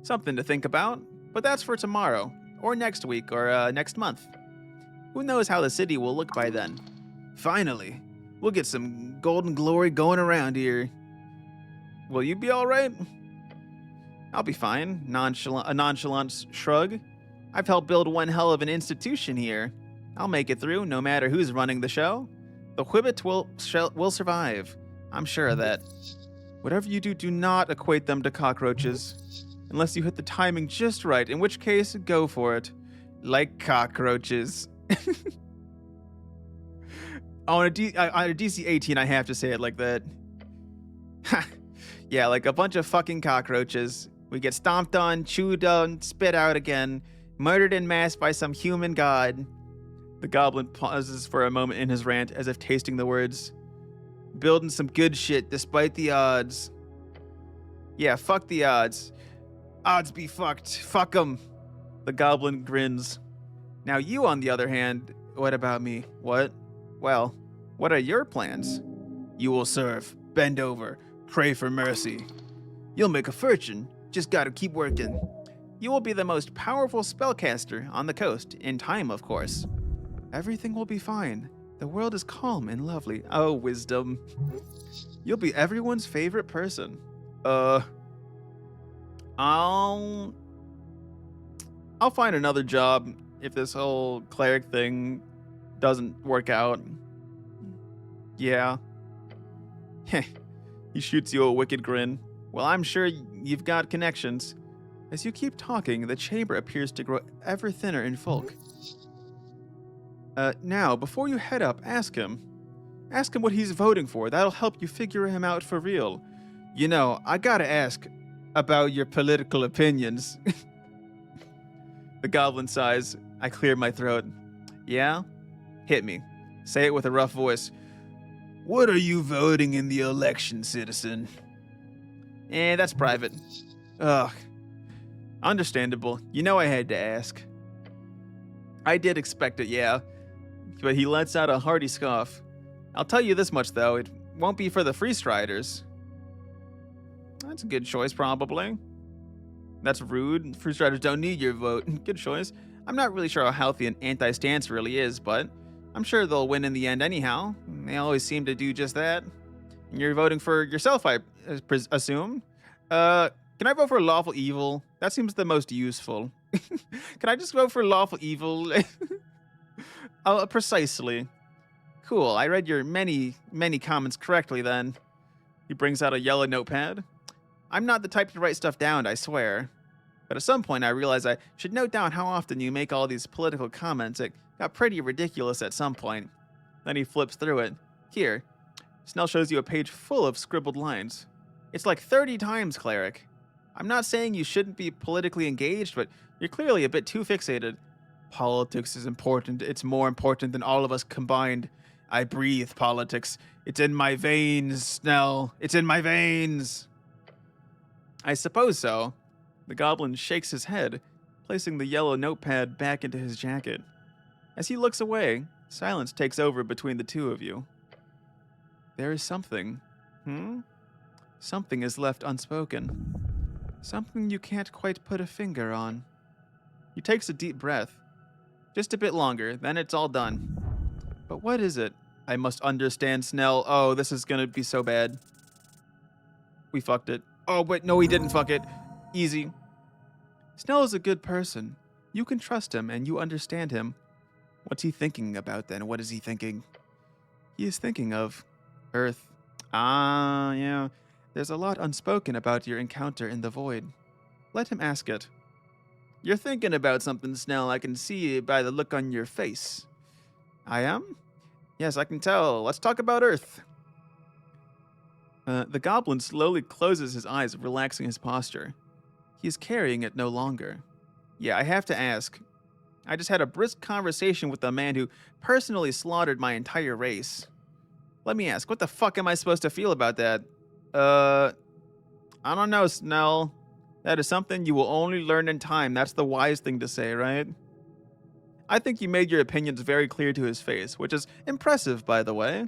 Something to think about, but that's for tomorrow, or next week, or next month. Who knows how the city will look by then? Finally, we'll get some golden glory going around here. Will you be all right? I'll be fine. A nonchalant shrug. I've helped build one hell of an institution here. I'll make it through, no matter who's running the show. The Whibbit will survive. I'm sure of that. Whatever you do, do not equate them to cockroaches. Unless you hit the timing just right, in which case, go for it. Like cockroaches. On a DC 18, I have to say it like that. Ha! Yeah, like a bunch of fucking cockroaches. We get stomped on, chewed on, spit out again, murdered en masse by some human god. The goblin pauses for a moment in his rant, as if tasting the words. Building some good shit despite the odds. Yeah, fuck the odds. Odds be fucked. Fuck 'em. The goblin grins. Now you, on the other hand, what about me? What? Well, what are your plans? You will serve, bend over, pray for mercy. You'll make a fortune, just gotta keep working. You will be the most powerful spellcaster on the coast, in time, of course. Everything will be fine. The world is calm and lovely. Oh, wisdom. You'll be everyone's favorite person. I'll find another job if this whole cleric thing doesn't work out. Yeah. He shoots you a wicked grin. Well, I'm sure you've got connections. As you keep talking, the chamber appears to grow ever thinner in folk. Now, before you head up, ask him. Ask him what he's voting for. That'll help you figure him out for real. You know, I gotta ask about your political opinions. The goblin sighs. I clear my throat. Yeah? Hit me. Say it with a rough voice. What are you voting in the election, citizen? That's private. Ugh. Understandable. You know I had to ask. I did expect it, yeah. But he lets out a hearty scoff. I'll tell you this much, though. It won't be for the free striders. That's a good choice, probably. That's rude. Free striders don't need your vote. Good choice. I'm not really sure how healthy an anti-stance really is, but I'm sure they'll win in the end anyhow. They always seem to do just that. And you're voting for yourself, I assume. Can I vote for lawful evil? That seems the most useful. Can I just vote for lawful evil? Precisely. Cool, I read your many comments correctly then. He brings out a yellow notepad. I'm not the type to write stuff down, I swear. But at some point I realized I should note down how often you make all these political comments. It got pretty ridiculous at some point. Then he flips through it. Here. Snell shows you a page full of scribbled lines. It's like 30 times, cleric. I'm not saying you shouldn't be politically engaged, but you're clearly a bit too fixated. Politics is important. It's more important than all of us combined. I breathe politics. It's in my veins, Snell. It's in my veins. I suppose so. The goblin shakes his head, placing the yellow notepad back into his jacket. As he looks away, silence takes over between the two of you. There is something. Something is left unspoken. Something you can't quite put a finger on. He takes a deep breath. Just a bit longer, then it's all done. But what is it? I must understand, Snell. Oh, this is gonna be so bad. We fucked it. Oh, wait, no, he didn't fuck it. Easy. Snell is a good person. You can trust him and you understand him. What's he thinking about then? What is he thinking? He is thinking of Earth. Ah, yeah. There's a lot unspoken about your encounter in the void. Let him ask it. You're thinking about something, Snell. I can see it by the look on your face. I am? Yes, I can tell. Let's talk about Earth. The goblin slowly closes his eyes, relaxing his posture. He is carrying it no longer. Yeah, I have to ask. I just had a brisk conversation with a man who personally slaughtered my entire race. Let me ask, what the fuck am I supposed to feel about that? I don't know, Snell. That is something you will only learn in time. That's the wise thing to say, right? I think you made your opinions very clear to his face, which is impressive, by the way.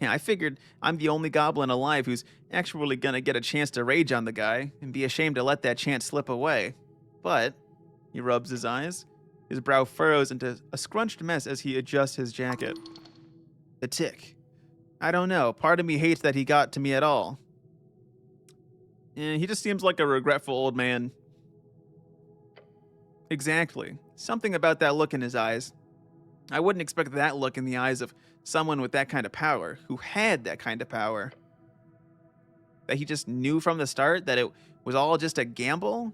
Yeah, I figured I'm the only goblin alive who's actually gonna get a chance to rage on the guy and be ashamed to let that chance slip away. But, he rubs his eyes. His brow furrows into a scrunched mess as he adjusts his jacket. The tick. I don't know, part of me hates that he got to me at all. He just seems like a regretful old man. Exactly. Something about that look in his eyes. I wouldn't expect that look in the eyes of someone with that kind of power, who had that kind of power. That he just knew from the start that it was all just a gamble?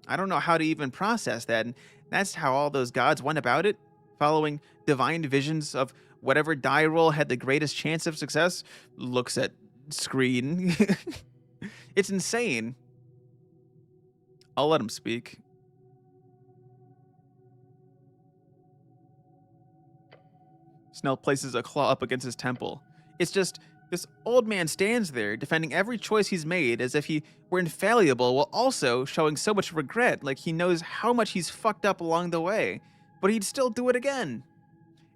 I don't know how to even process that, and that's how all those gods went about it, following divine visions of whatever die roll had the greatest chance of success. Looks at screen. It's insane. I'll let him speak. Snell places a claw up against his temple. It's just, this old man stands there, defending every choice he's made as if he were infallible, while also showing so much regret, like he knows how much he's fucked up along the way, but he'd still do it again.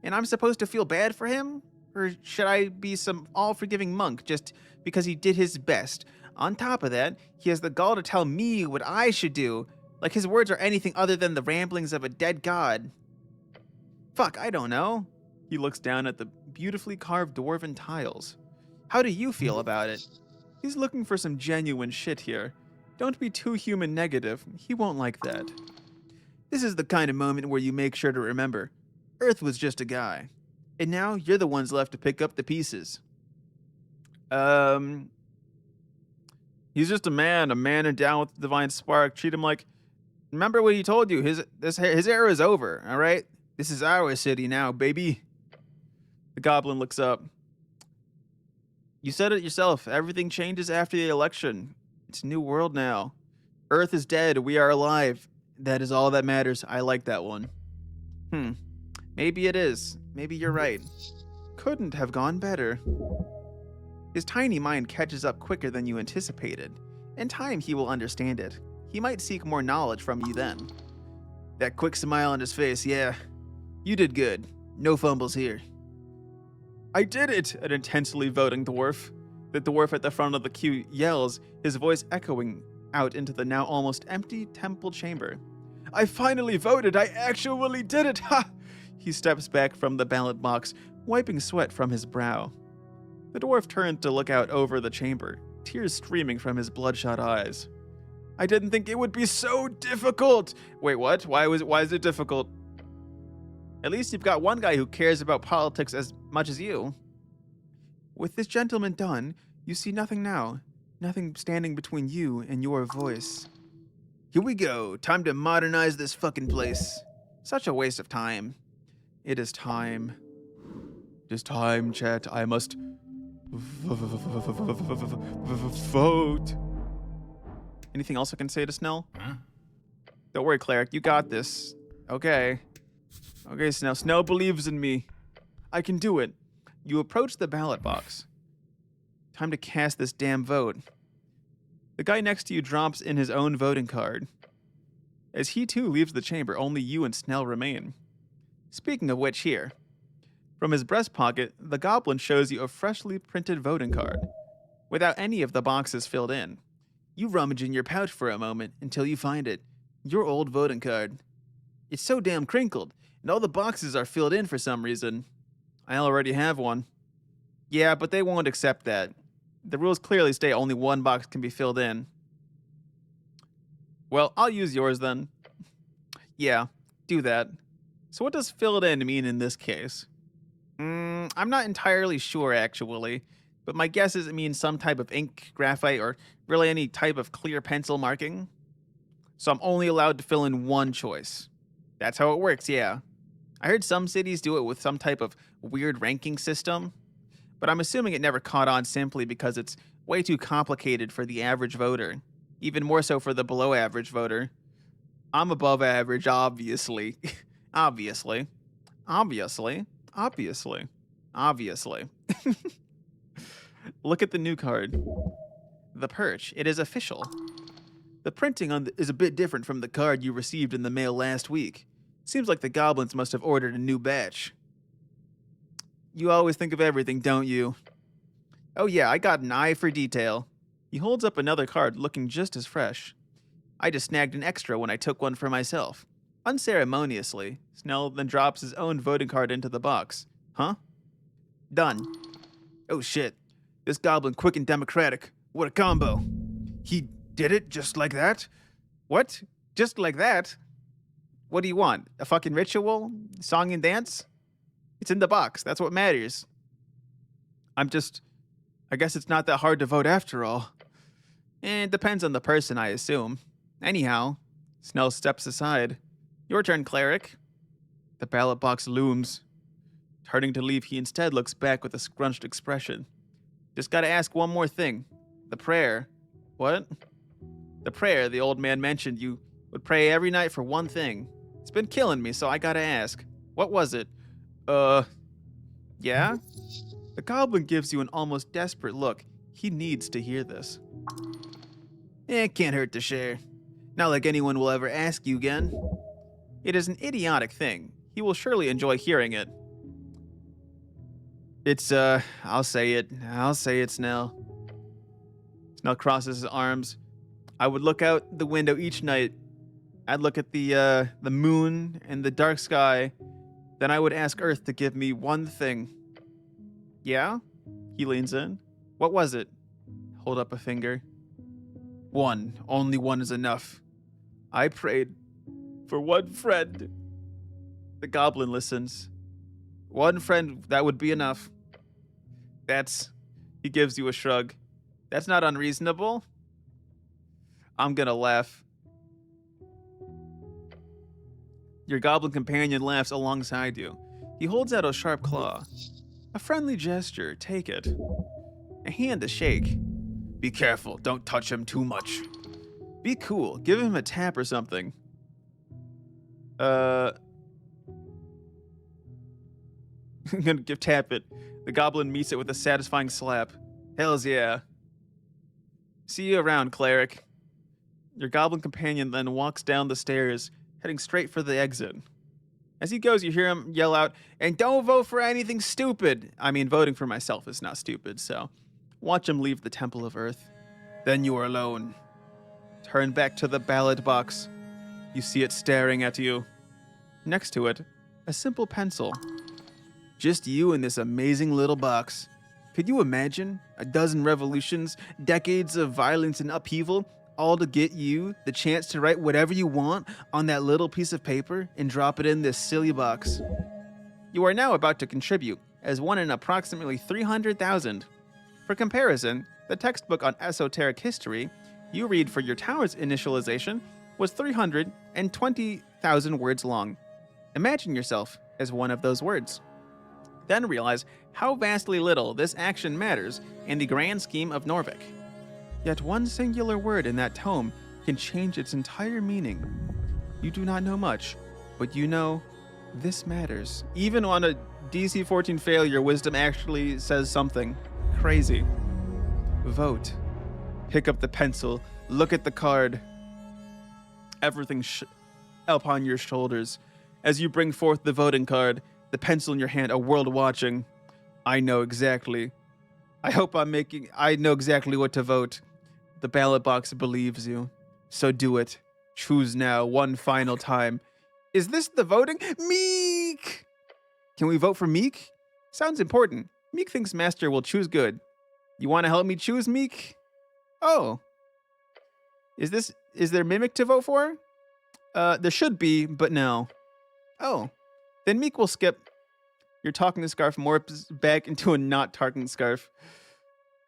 And I'm supposed to feel bad for him? Or should I be some all-forgiving monk just because he did his best? On top of that, he has the gall to tell me what I should do, like his words are anything other than the ramblings of a dead god. Fuck, I don't know. He looks down at the beautifully carved dwarven tiles. How do you feel about it? He's looking for some genuine shit here. Don't be too human negative. He won't like that. This is the kind of moment where you make sure to remember, Earth was just a guy. And now you're the ones left to pick up the pieces. He's just a man endowed with the divine spark. Treat him like, remember what he told you, his era is over, all right? This is our city now, baby. The goblin looks up. You said it yourself, everything changes after the election. It's a new world now. Earth is dead, we are alive. That is all that matters. I like that one. Maybe it is. Maybe you're right. Couldn't have gone better. His tiny mind catches up quicker than you anticipated. In time, he will understand it. He might seek more knowledge from you then. That quick smile on his face, yeah. You did good. No fumbles here. I did it, an intensely voting dwarf. The dwarf at the front of the queue yells, his voice echoing out into the now almost empty temple chamber. I finally voted! I actually did it! Ha! He steps back from the ballot box, wiping sweat from his brow. The dwarf turns to look out over the chamber, tears streaming from his bloodshot eyes. I didn't think it would be so difficult! Wait, what? Why is it difficult? At least you've got one guy who cares about politics as much as you. With this gentleman done, you see nothing now. Nothing standing between you and your voice. Here we go. Time to modernize this fucking place. Such a waste of time. It is time. It is time, chat. I must vote. Anything else I can say to Snell? Huh? Don't worry, Cleric. You got this. Okay. Okay, Snell. Snell believes in me. I can do it. You approach the ballot box. Time to cast this damn vote. The guy next to you drops in his own voting card. As he too leaves the chamber, only you and Snell remain. Speaking of which, here. From his breast pocket, the goblin shows you a freshly printed voting card, without any of the boxes filled in. You rummage in your pouch for a moment until you find it. Your old voting card. It's so damn crinkled, and all the boxes are filled in for some reason. I already have one. Yeah, but they won't accept that. The rules clearly state only one box can be filled in. Well, I'll use yours then. Yeah, do that. So what does filled in mean in this case? I'm not entirely sure, actually. But my guess is it means some type of ink, graphite, or really any type of clear pencil marking. So I'm only allowed to fill in one choice. That's how it works, yeah. I heard some cities do it with some type of weird ranking system, but I'm assuming it never caught on simply because it's way too complicated for the average voter, even more so for the below average voter. I'm above average, obviously. Obviously. Obviously. Obviously. Obviously. Look at the new card. The perch. It is official. The printing on is a bit different from the card you received in the mail last week. Seems like the goblins must have ordered a new batch. You always think of everything, don't you? Oh yeah, I got an eye for detail. He holds up another card looking just as fresh. I just snagged an extra when I took one for myself. Unceremoniously, Snell then drops his own voting card into the box. Huh? Done. Oh shit. This goblin quick and democratic. What a combo. He did it just like that? What? Just like that? What do you want? A fucking ritual? Song and dance? It's in the box. That's what matters. I guess it's not that hard to vote after all. It depends on the person, I assume. Anyhow, Snell steps aside. Your turn, Cleric. The ballot box looms. Turning to leave, he instead looks back with a scrunched expression. Just gotta ask one more thing. The prayer. What? The prayer the old man mentioned you would pray every night for one thing. It's been killing me, so I gotta ask. What was it? Yeah? The goblin gives you an almost desperate look. He needs to hear this. It can't hurt to share. Not like anyone will ever ask you again. It is an idiotic thing. He will surely enjoy hearing it. I'll say it, Snell. Snell crosses his arms. I would look out the window each night. I'd look at the moon and the dark sky. Then I would ask Earth to give me one thing. Yeah? He leans in. What was it? Hold up a finger. One. Only one is enough. I prayed For one friend. The goblin listens. One friend, that would be enough. He gives you a shrug. That's not unreasonable. I'm gonna laugh. Your goblin companion laughs alongside you. He holds out a sharp claw. A friendly gesture, take it. A hand to shake. Be careful, don't touch him too much. Be cool, give him a tap or something. I'm gonna tap it. The goblin meets it with a satisfying slap. Hells yeah. See you around, cleric. Your goblin companion then walks down the stairs, heading straight for the exit. As he goes, you hear him yell out, and don't vote for anything stupid. I mean, voting for myself is not stupid, so watch him leave the Temple of Earth. Then you are alone. Turn back to the ballot box. You see it staring at you. Next to it, a simple pencil. Just you in this amazing little box. Could you imagine a dozen revolutions, decades of violence and upheaval, all to get you the chance to write whatever you want on that little piece of paper and drop it in this silly box? You are now about to contribute as one in approximately 300,000. For comparison, the textbook on esoteric history you read for your tower's initialization was 320,000 words long. Imagine yourself as one of those words. Then realize how vastly little this action matters in the grand scheme of Norvik. Yet one singular word in that tome can change its entire meaning. You do not know much, but you know this matters. Even on a DC 14 fail, your wisdom actually says something crazy. Vote. Pick up the pencil. Look at the card. Everything upon your shoulders. As you bring forth the voting card, the pencil in your hand, a world watching. I know exactly. I know exactly what to vote. The ballot box believes you. So do it. Choose now, one final time. Is this the voting? Meek! Can we vote for Meek? Sounds important. Meek thinks Master will choose good. You want to help me choose Meek? Oh. Is there Mimic to vote for? There should be, but no. Oh. Then Meek will skip. Your talking scarf morphs back into a not talking scarf.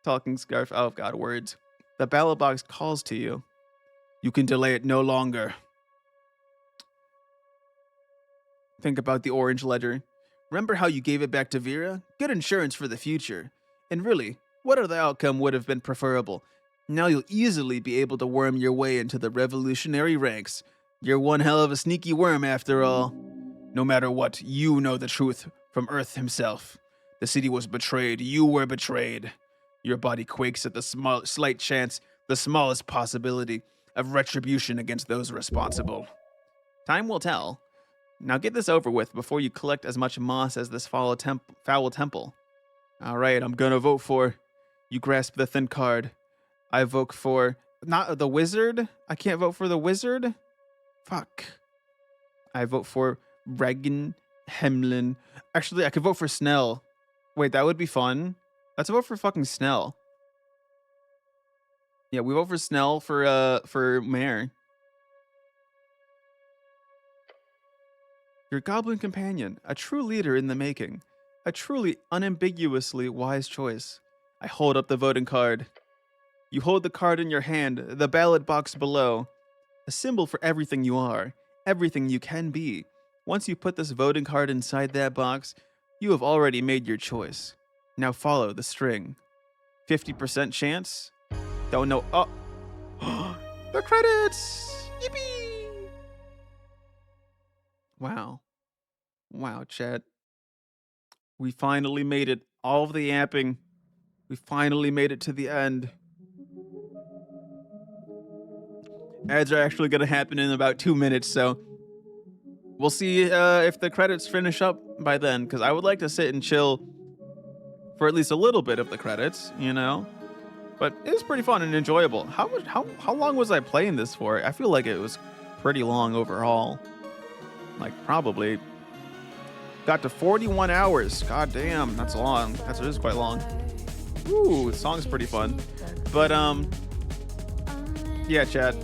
Talking scarf. Oh god, words. The ballot box calls to you. You can delay it no longer. Think about the orange ledger. Remember how you gave it back to Vera? Good insurance for the future. And really, what other outcome would have been preferable? Now you'll easily be able to worm your way into the revolutionary ranks. You're one hell of a sneaky worm after all. No matter what, you know the truth from Earth himself. The city was betrayed. You were betrayed. Your body quakes at the slight chance, the smallest possibility of retribution against those responsible. Time will tell. Now get this over with before you collect as much moss as this foul temple. All right, I'm gonna vote for. You grasp the thin card. I vote for not the wizard. I can't vote for the wizard. Fuck. I vote for Regan Hemlin. Actually, I could vote for Snell. Wait, that would be fun. Let's vote for fucking Snell. Yeah, we vote for Snell for mayor. Your goblin companion, a true leader in the making, a truly unambiguously wise choice. I hold up the voting card. You hold the card in your hand, the ballot box below, a symbol for everything you are, everything you can be. Once you put this voting card inside that box, you have already made your choice. Now follow the string. 50% chance? Don't know. Oh, the credits! Yippee! Wow. Wow, chat. We finally made it. All of the yapping. We finally made it to the end. Ads are actually going to happen in about 2 minutes, so we'll see if the credits finish up by then, because I would like to sit and chill for at least a little bit of the credits, you know? But it was pretty fun and enjoyable. How long was I playing this for? I feel like it was pretty long overall. Like, probably got to 41 hours. God damn, that's long. That is quite long. Ooh, the song's pretty fun. But, yeah, chat.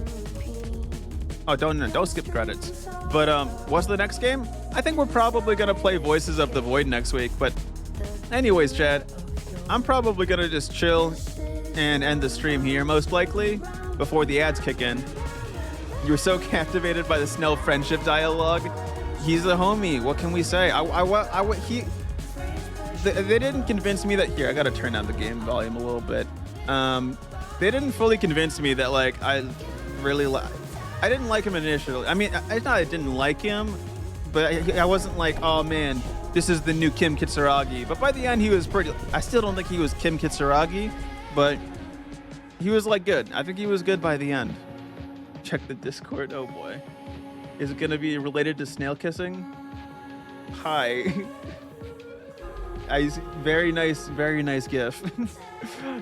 Oh, don't skip the credits. But what's the next game? I think we're probably gonna play Voices of the Void next week. But anyways, Chad, I'm probably gonna just chill and end the stream here, most likely, before the ads kick in. You were so captivated by the Snell friendship dialogue. He's a homie. What can we say? They didn't convince me that. Here, I gotta turn down the game volume a little bit. They didn't fully convince me that like I didn't like him initially. I mean, it's not I didn't like him, but I wasn't like, oh man, this is the new Kim Kitsuragi. But by the end, he was pretty. I still don't think he was Kim Kitsuragi, but he was like good. I think he was good by the end. Check the Discord. Oh boy, is it gonna be related to snail kissing? Hi. Very nice GIF.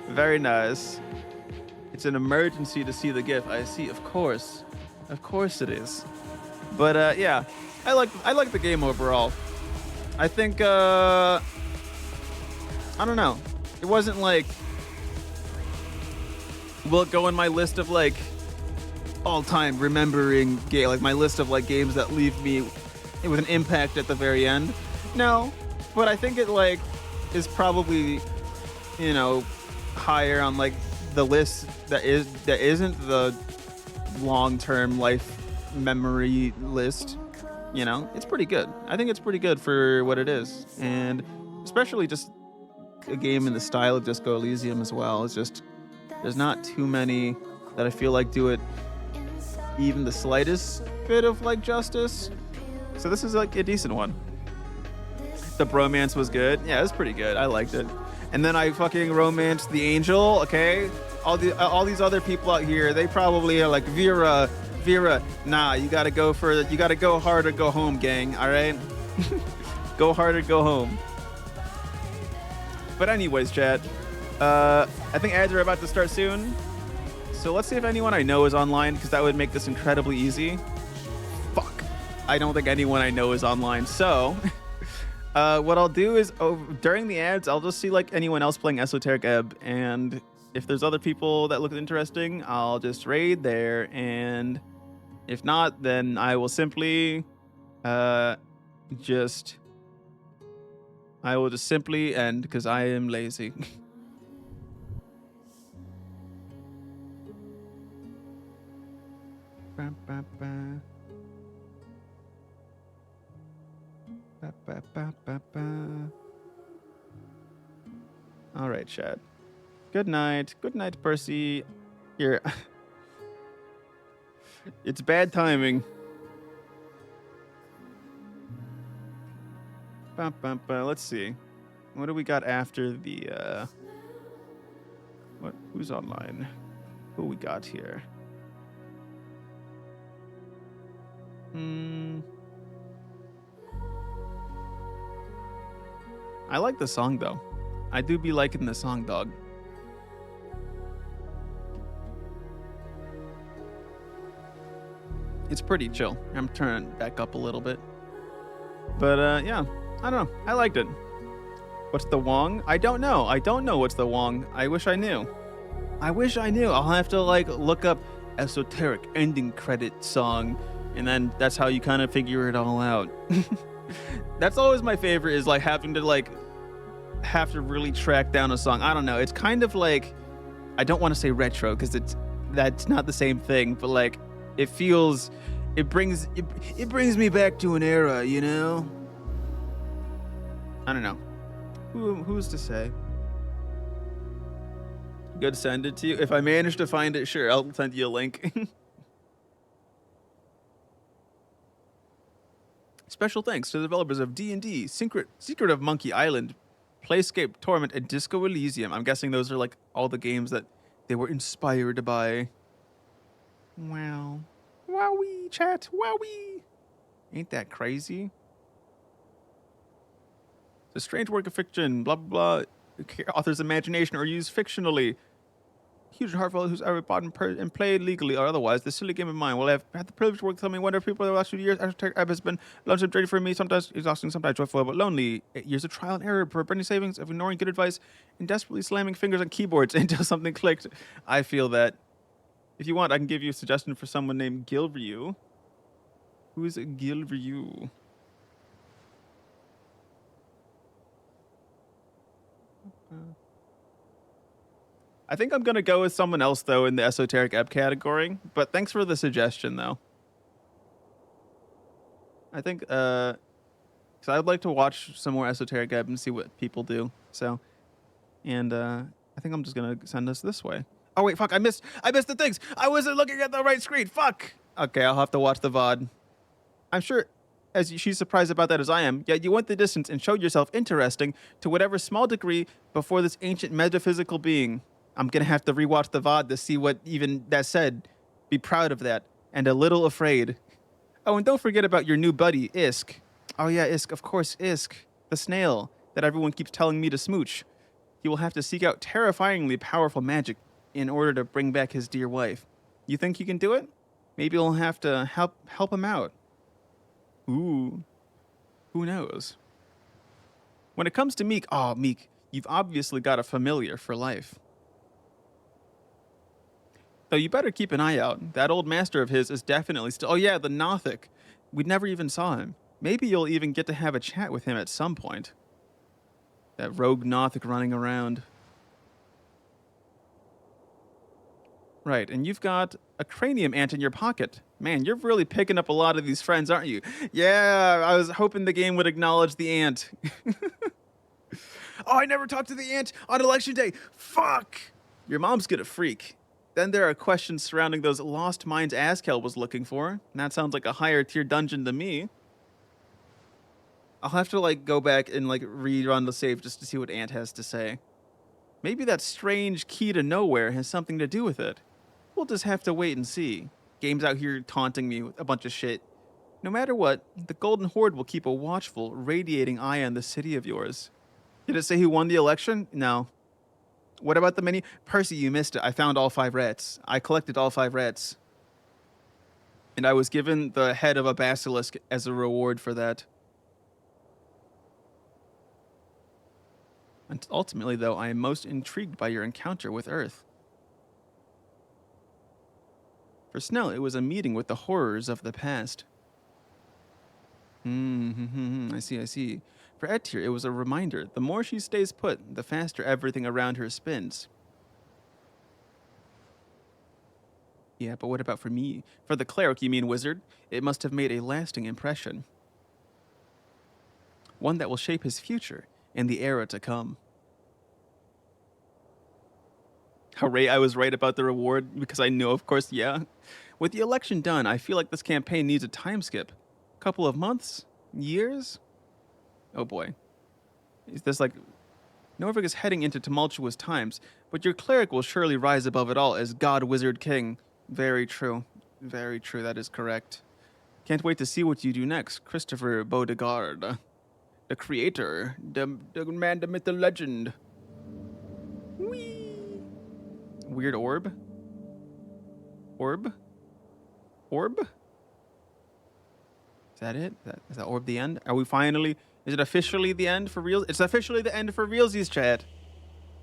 Very nice. It's an emergency to see the GIF. I see, of course it is. But yeah, I like the game overall. I think I don't know. It wasn't like, will it go in my list of like all-time remembering game, like my list of like games that leave me with an impact at the very end? No, but I think it like is probably, you know, higher on like the list that isn't the long-term life memory list. You know, it's pretty good. I think it's pretty good for what it is, and especially just a game in the style of Disco Elysium as well. It's just there's not too many that I feel like do it even the slightest bit of like justice. So this is like a decent one. The bromance was good. Yeah, it was pretty good. I liked it. And then I fucking romanced the angel. Okay, all these other people out here, they probably are like Vera. Nah, you gotta go hard or go home, gang. All right, go hard or go home. But anyways, chat. I think ads are about to start soon. So let's see if anyone I know is online, because that would make this incredibly easy. Fuck. I don't think anyone I know is online. So what I'll do is during the ads, I'll just see like anyone else playing Esoteric Ebb, and if there's other people that look interesting, I'll just raid there, and if not, then I will simply I will just simply end, because I am lazy. Ba, ba, ba. Ba, ba, ba, ba, ba. All right, Chad. Good night, Percy. Here. It's bad timing. Ba, ba, ba. Let's see. What do we got after the who's online? Who we got here? I like the song though. I do be liking the song, dog. It's pretty chill. I'm turning back up a little bit. But yeah, I don't know. I liked it. What's the Wong? I don't know. What's the Wong. I wish I knew. I'll have to like look up Esoteric ending credit song, and then that's how you kind of figure it all out. That's always my favorite, is like having to have to really track down a song. I don't know. It's kind of like, I don't want to say retro because that's not the same thing, but like it brings me back to an era, you know? I don't know. Who's to say? Good, send it to you. If I manage to find it, sure, I'll send you a link. Special thanks to the developers of D&D, Secret of Monkey Island, Playscape Torment, and Disco Elysium. I'm guessing those are like all the games that they were inspired by. Wow. Wowee, chat. Wowee. Ain't that crazy? It's a strange work of fiction, blah, blah, blah. Author's imagination or used fictionally. Huge heartfelt who's ever bought and played legally or otherwise. This silly game of mine. Well, I've had the privilege to work with so many wonderful people the last few years. Esoteric Ebb has been lonesome journey for me, sometimes exhausting, sometimes joyful, but lonely. 8 years of trial and error, burning savings, of ignoring good advice, and desperately slamming fingers on keyboards until something clicked. I feel that. If you want, I can give you a suggestion for someone named Gilryu. Who's Gilryu? I think I'm gonna go with someone else though in the Esoteric Ebb category. But thanks for the suggestion though. I think because I'd like to watch some more Esoteric Ebb and see what people do. So, and I think I'm just gonna send us this way. Oh wait, fuck! I missed the things. I wasn't looking at the right screen. Fuck. Okay, I'll have to watch the VOD. I'm sure she's surprised about that as I am, yet you went the distance and showed yourself interesting to whatever small degree before this ancient metaphysical being. I'm gonna have to rewatch the VOD to see what even that said. Be proud of that, and a little afraid. Oh, and don't forget about your new buddy, Isk. Oh yeah, Isk, of course, Isk. The snail that everyone keeps telling me to smooch. He will have to seek out terrifyingly powerful magic in order to bring back his dear wife. You think he can do it? Maybe we'll have to help him out. Ooh, who knows? When it comes to Meek, Meek, you've obviously got a familiar for life. Though you better keep an eye out. That old master of his is definitely still... Oh yeah, the Nothic. We never even saw him. Maybe you'll even get to have a chat with him at some point. That rogue Nothic running around. Right, and you've got a cranium ant in your pocket. Man, you're really picking up a lot of these friends, aren't you? Yeah, I was hoping the game would acknowledge the ant. Oh, I never talked to the ant on election day. Fuck! Your mom's gonna freak. Then there are questions surrounding those lost mines Azkel was looking for. And that sounds like a higher tier dungeon to me. I'll have to go back and rerun the save just to see what Ant has to say. Maybe that strange key to nowhere has something to do with it. We'll just have to wait and see. Game's out here taunting me with a bunch of shit. No matter what, the Golden Horde will keep a watchful, radiating eye on the city of yours. Did it say who won the election? No. What about the mini? Percy, you missed it. I found all 5 rats. I collected all 5 rats. And I was given the head of a basilisk as a reward for that. And ultimately, though, I am most intrigued by your encounter with Earth. For Snell, it was a meeting with the horrors of the past. I see. For Etir, it was a reminder. The more she stays put, the faster everything around her spins. Yeah, but what about for me? For the cleric, you mean wizard? It must have made a lasting impression. One that will shape his future in the era to come. Hooray, I was right about the reward, because I know, of course, yeah. With the election done, I feel like this campaign needs a time skip. Couple of months? Years? Oh boy. Is this Norvik is heading into tumultuous times, but your cleric will surely rise above it all as God Wizard King. Very true. Very true, that is correct. Can't wait to see what you do next, Christopher Beaudegard. The creator, the man, the myth, the legend. Whee! Weird orb? Orb? Orb? Is that it? Is that orb the end? Are we finally... Is it officially the end for real? It's officially the end for realsies, chat.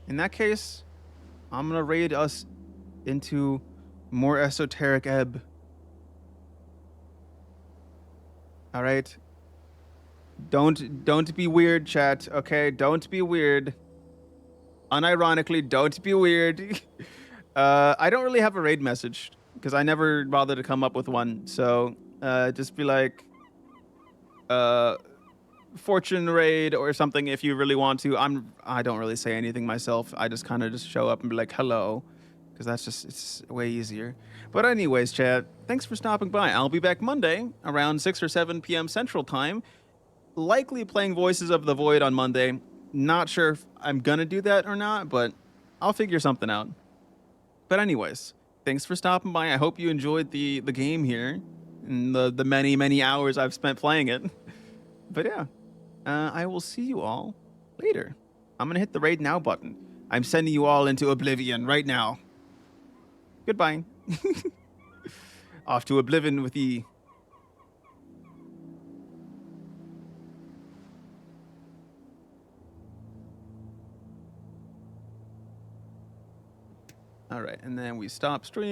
In that case, I'm gonna raid us into more Esoteric Ebb. All right. Don't be weird, chat. Okay, don't be weird. Unironically, don't be weird. I don't really have a raid message because I never bothered to come up with one. So just be like, fortune raid or something if you really want to. I don't really say anything myself. I just kind of just show up and be like, hello, because it's way easier. But anyways, chat, thanks for stopping by. I'll be back Monday around 6 or 7 p.m. Central Time. Likely playing Voices of the Void on Monday. Not sure if I'm gonna do that or not, but I'll figure something out. But anyways, thanks for stopping by. I hope you enjoyed the game here and the many hours I've spent playing it. But yeah, I will see you all later. I'm gonna hit the raid now button. I'm sending you all into oblivion right now. Goodbye. Off to oblivion with the... All right, and then we stop stream.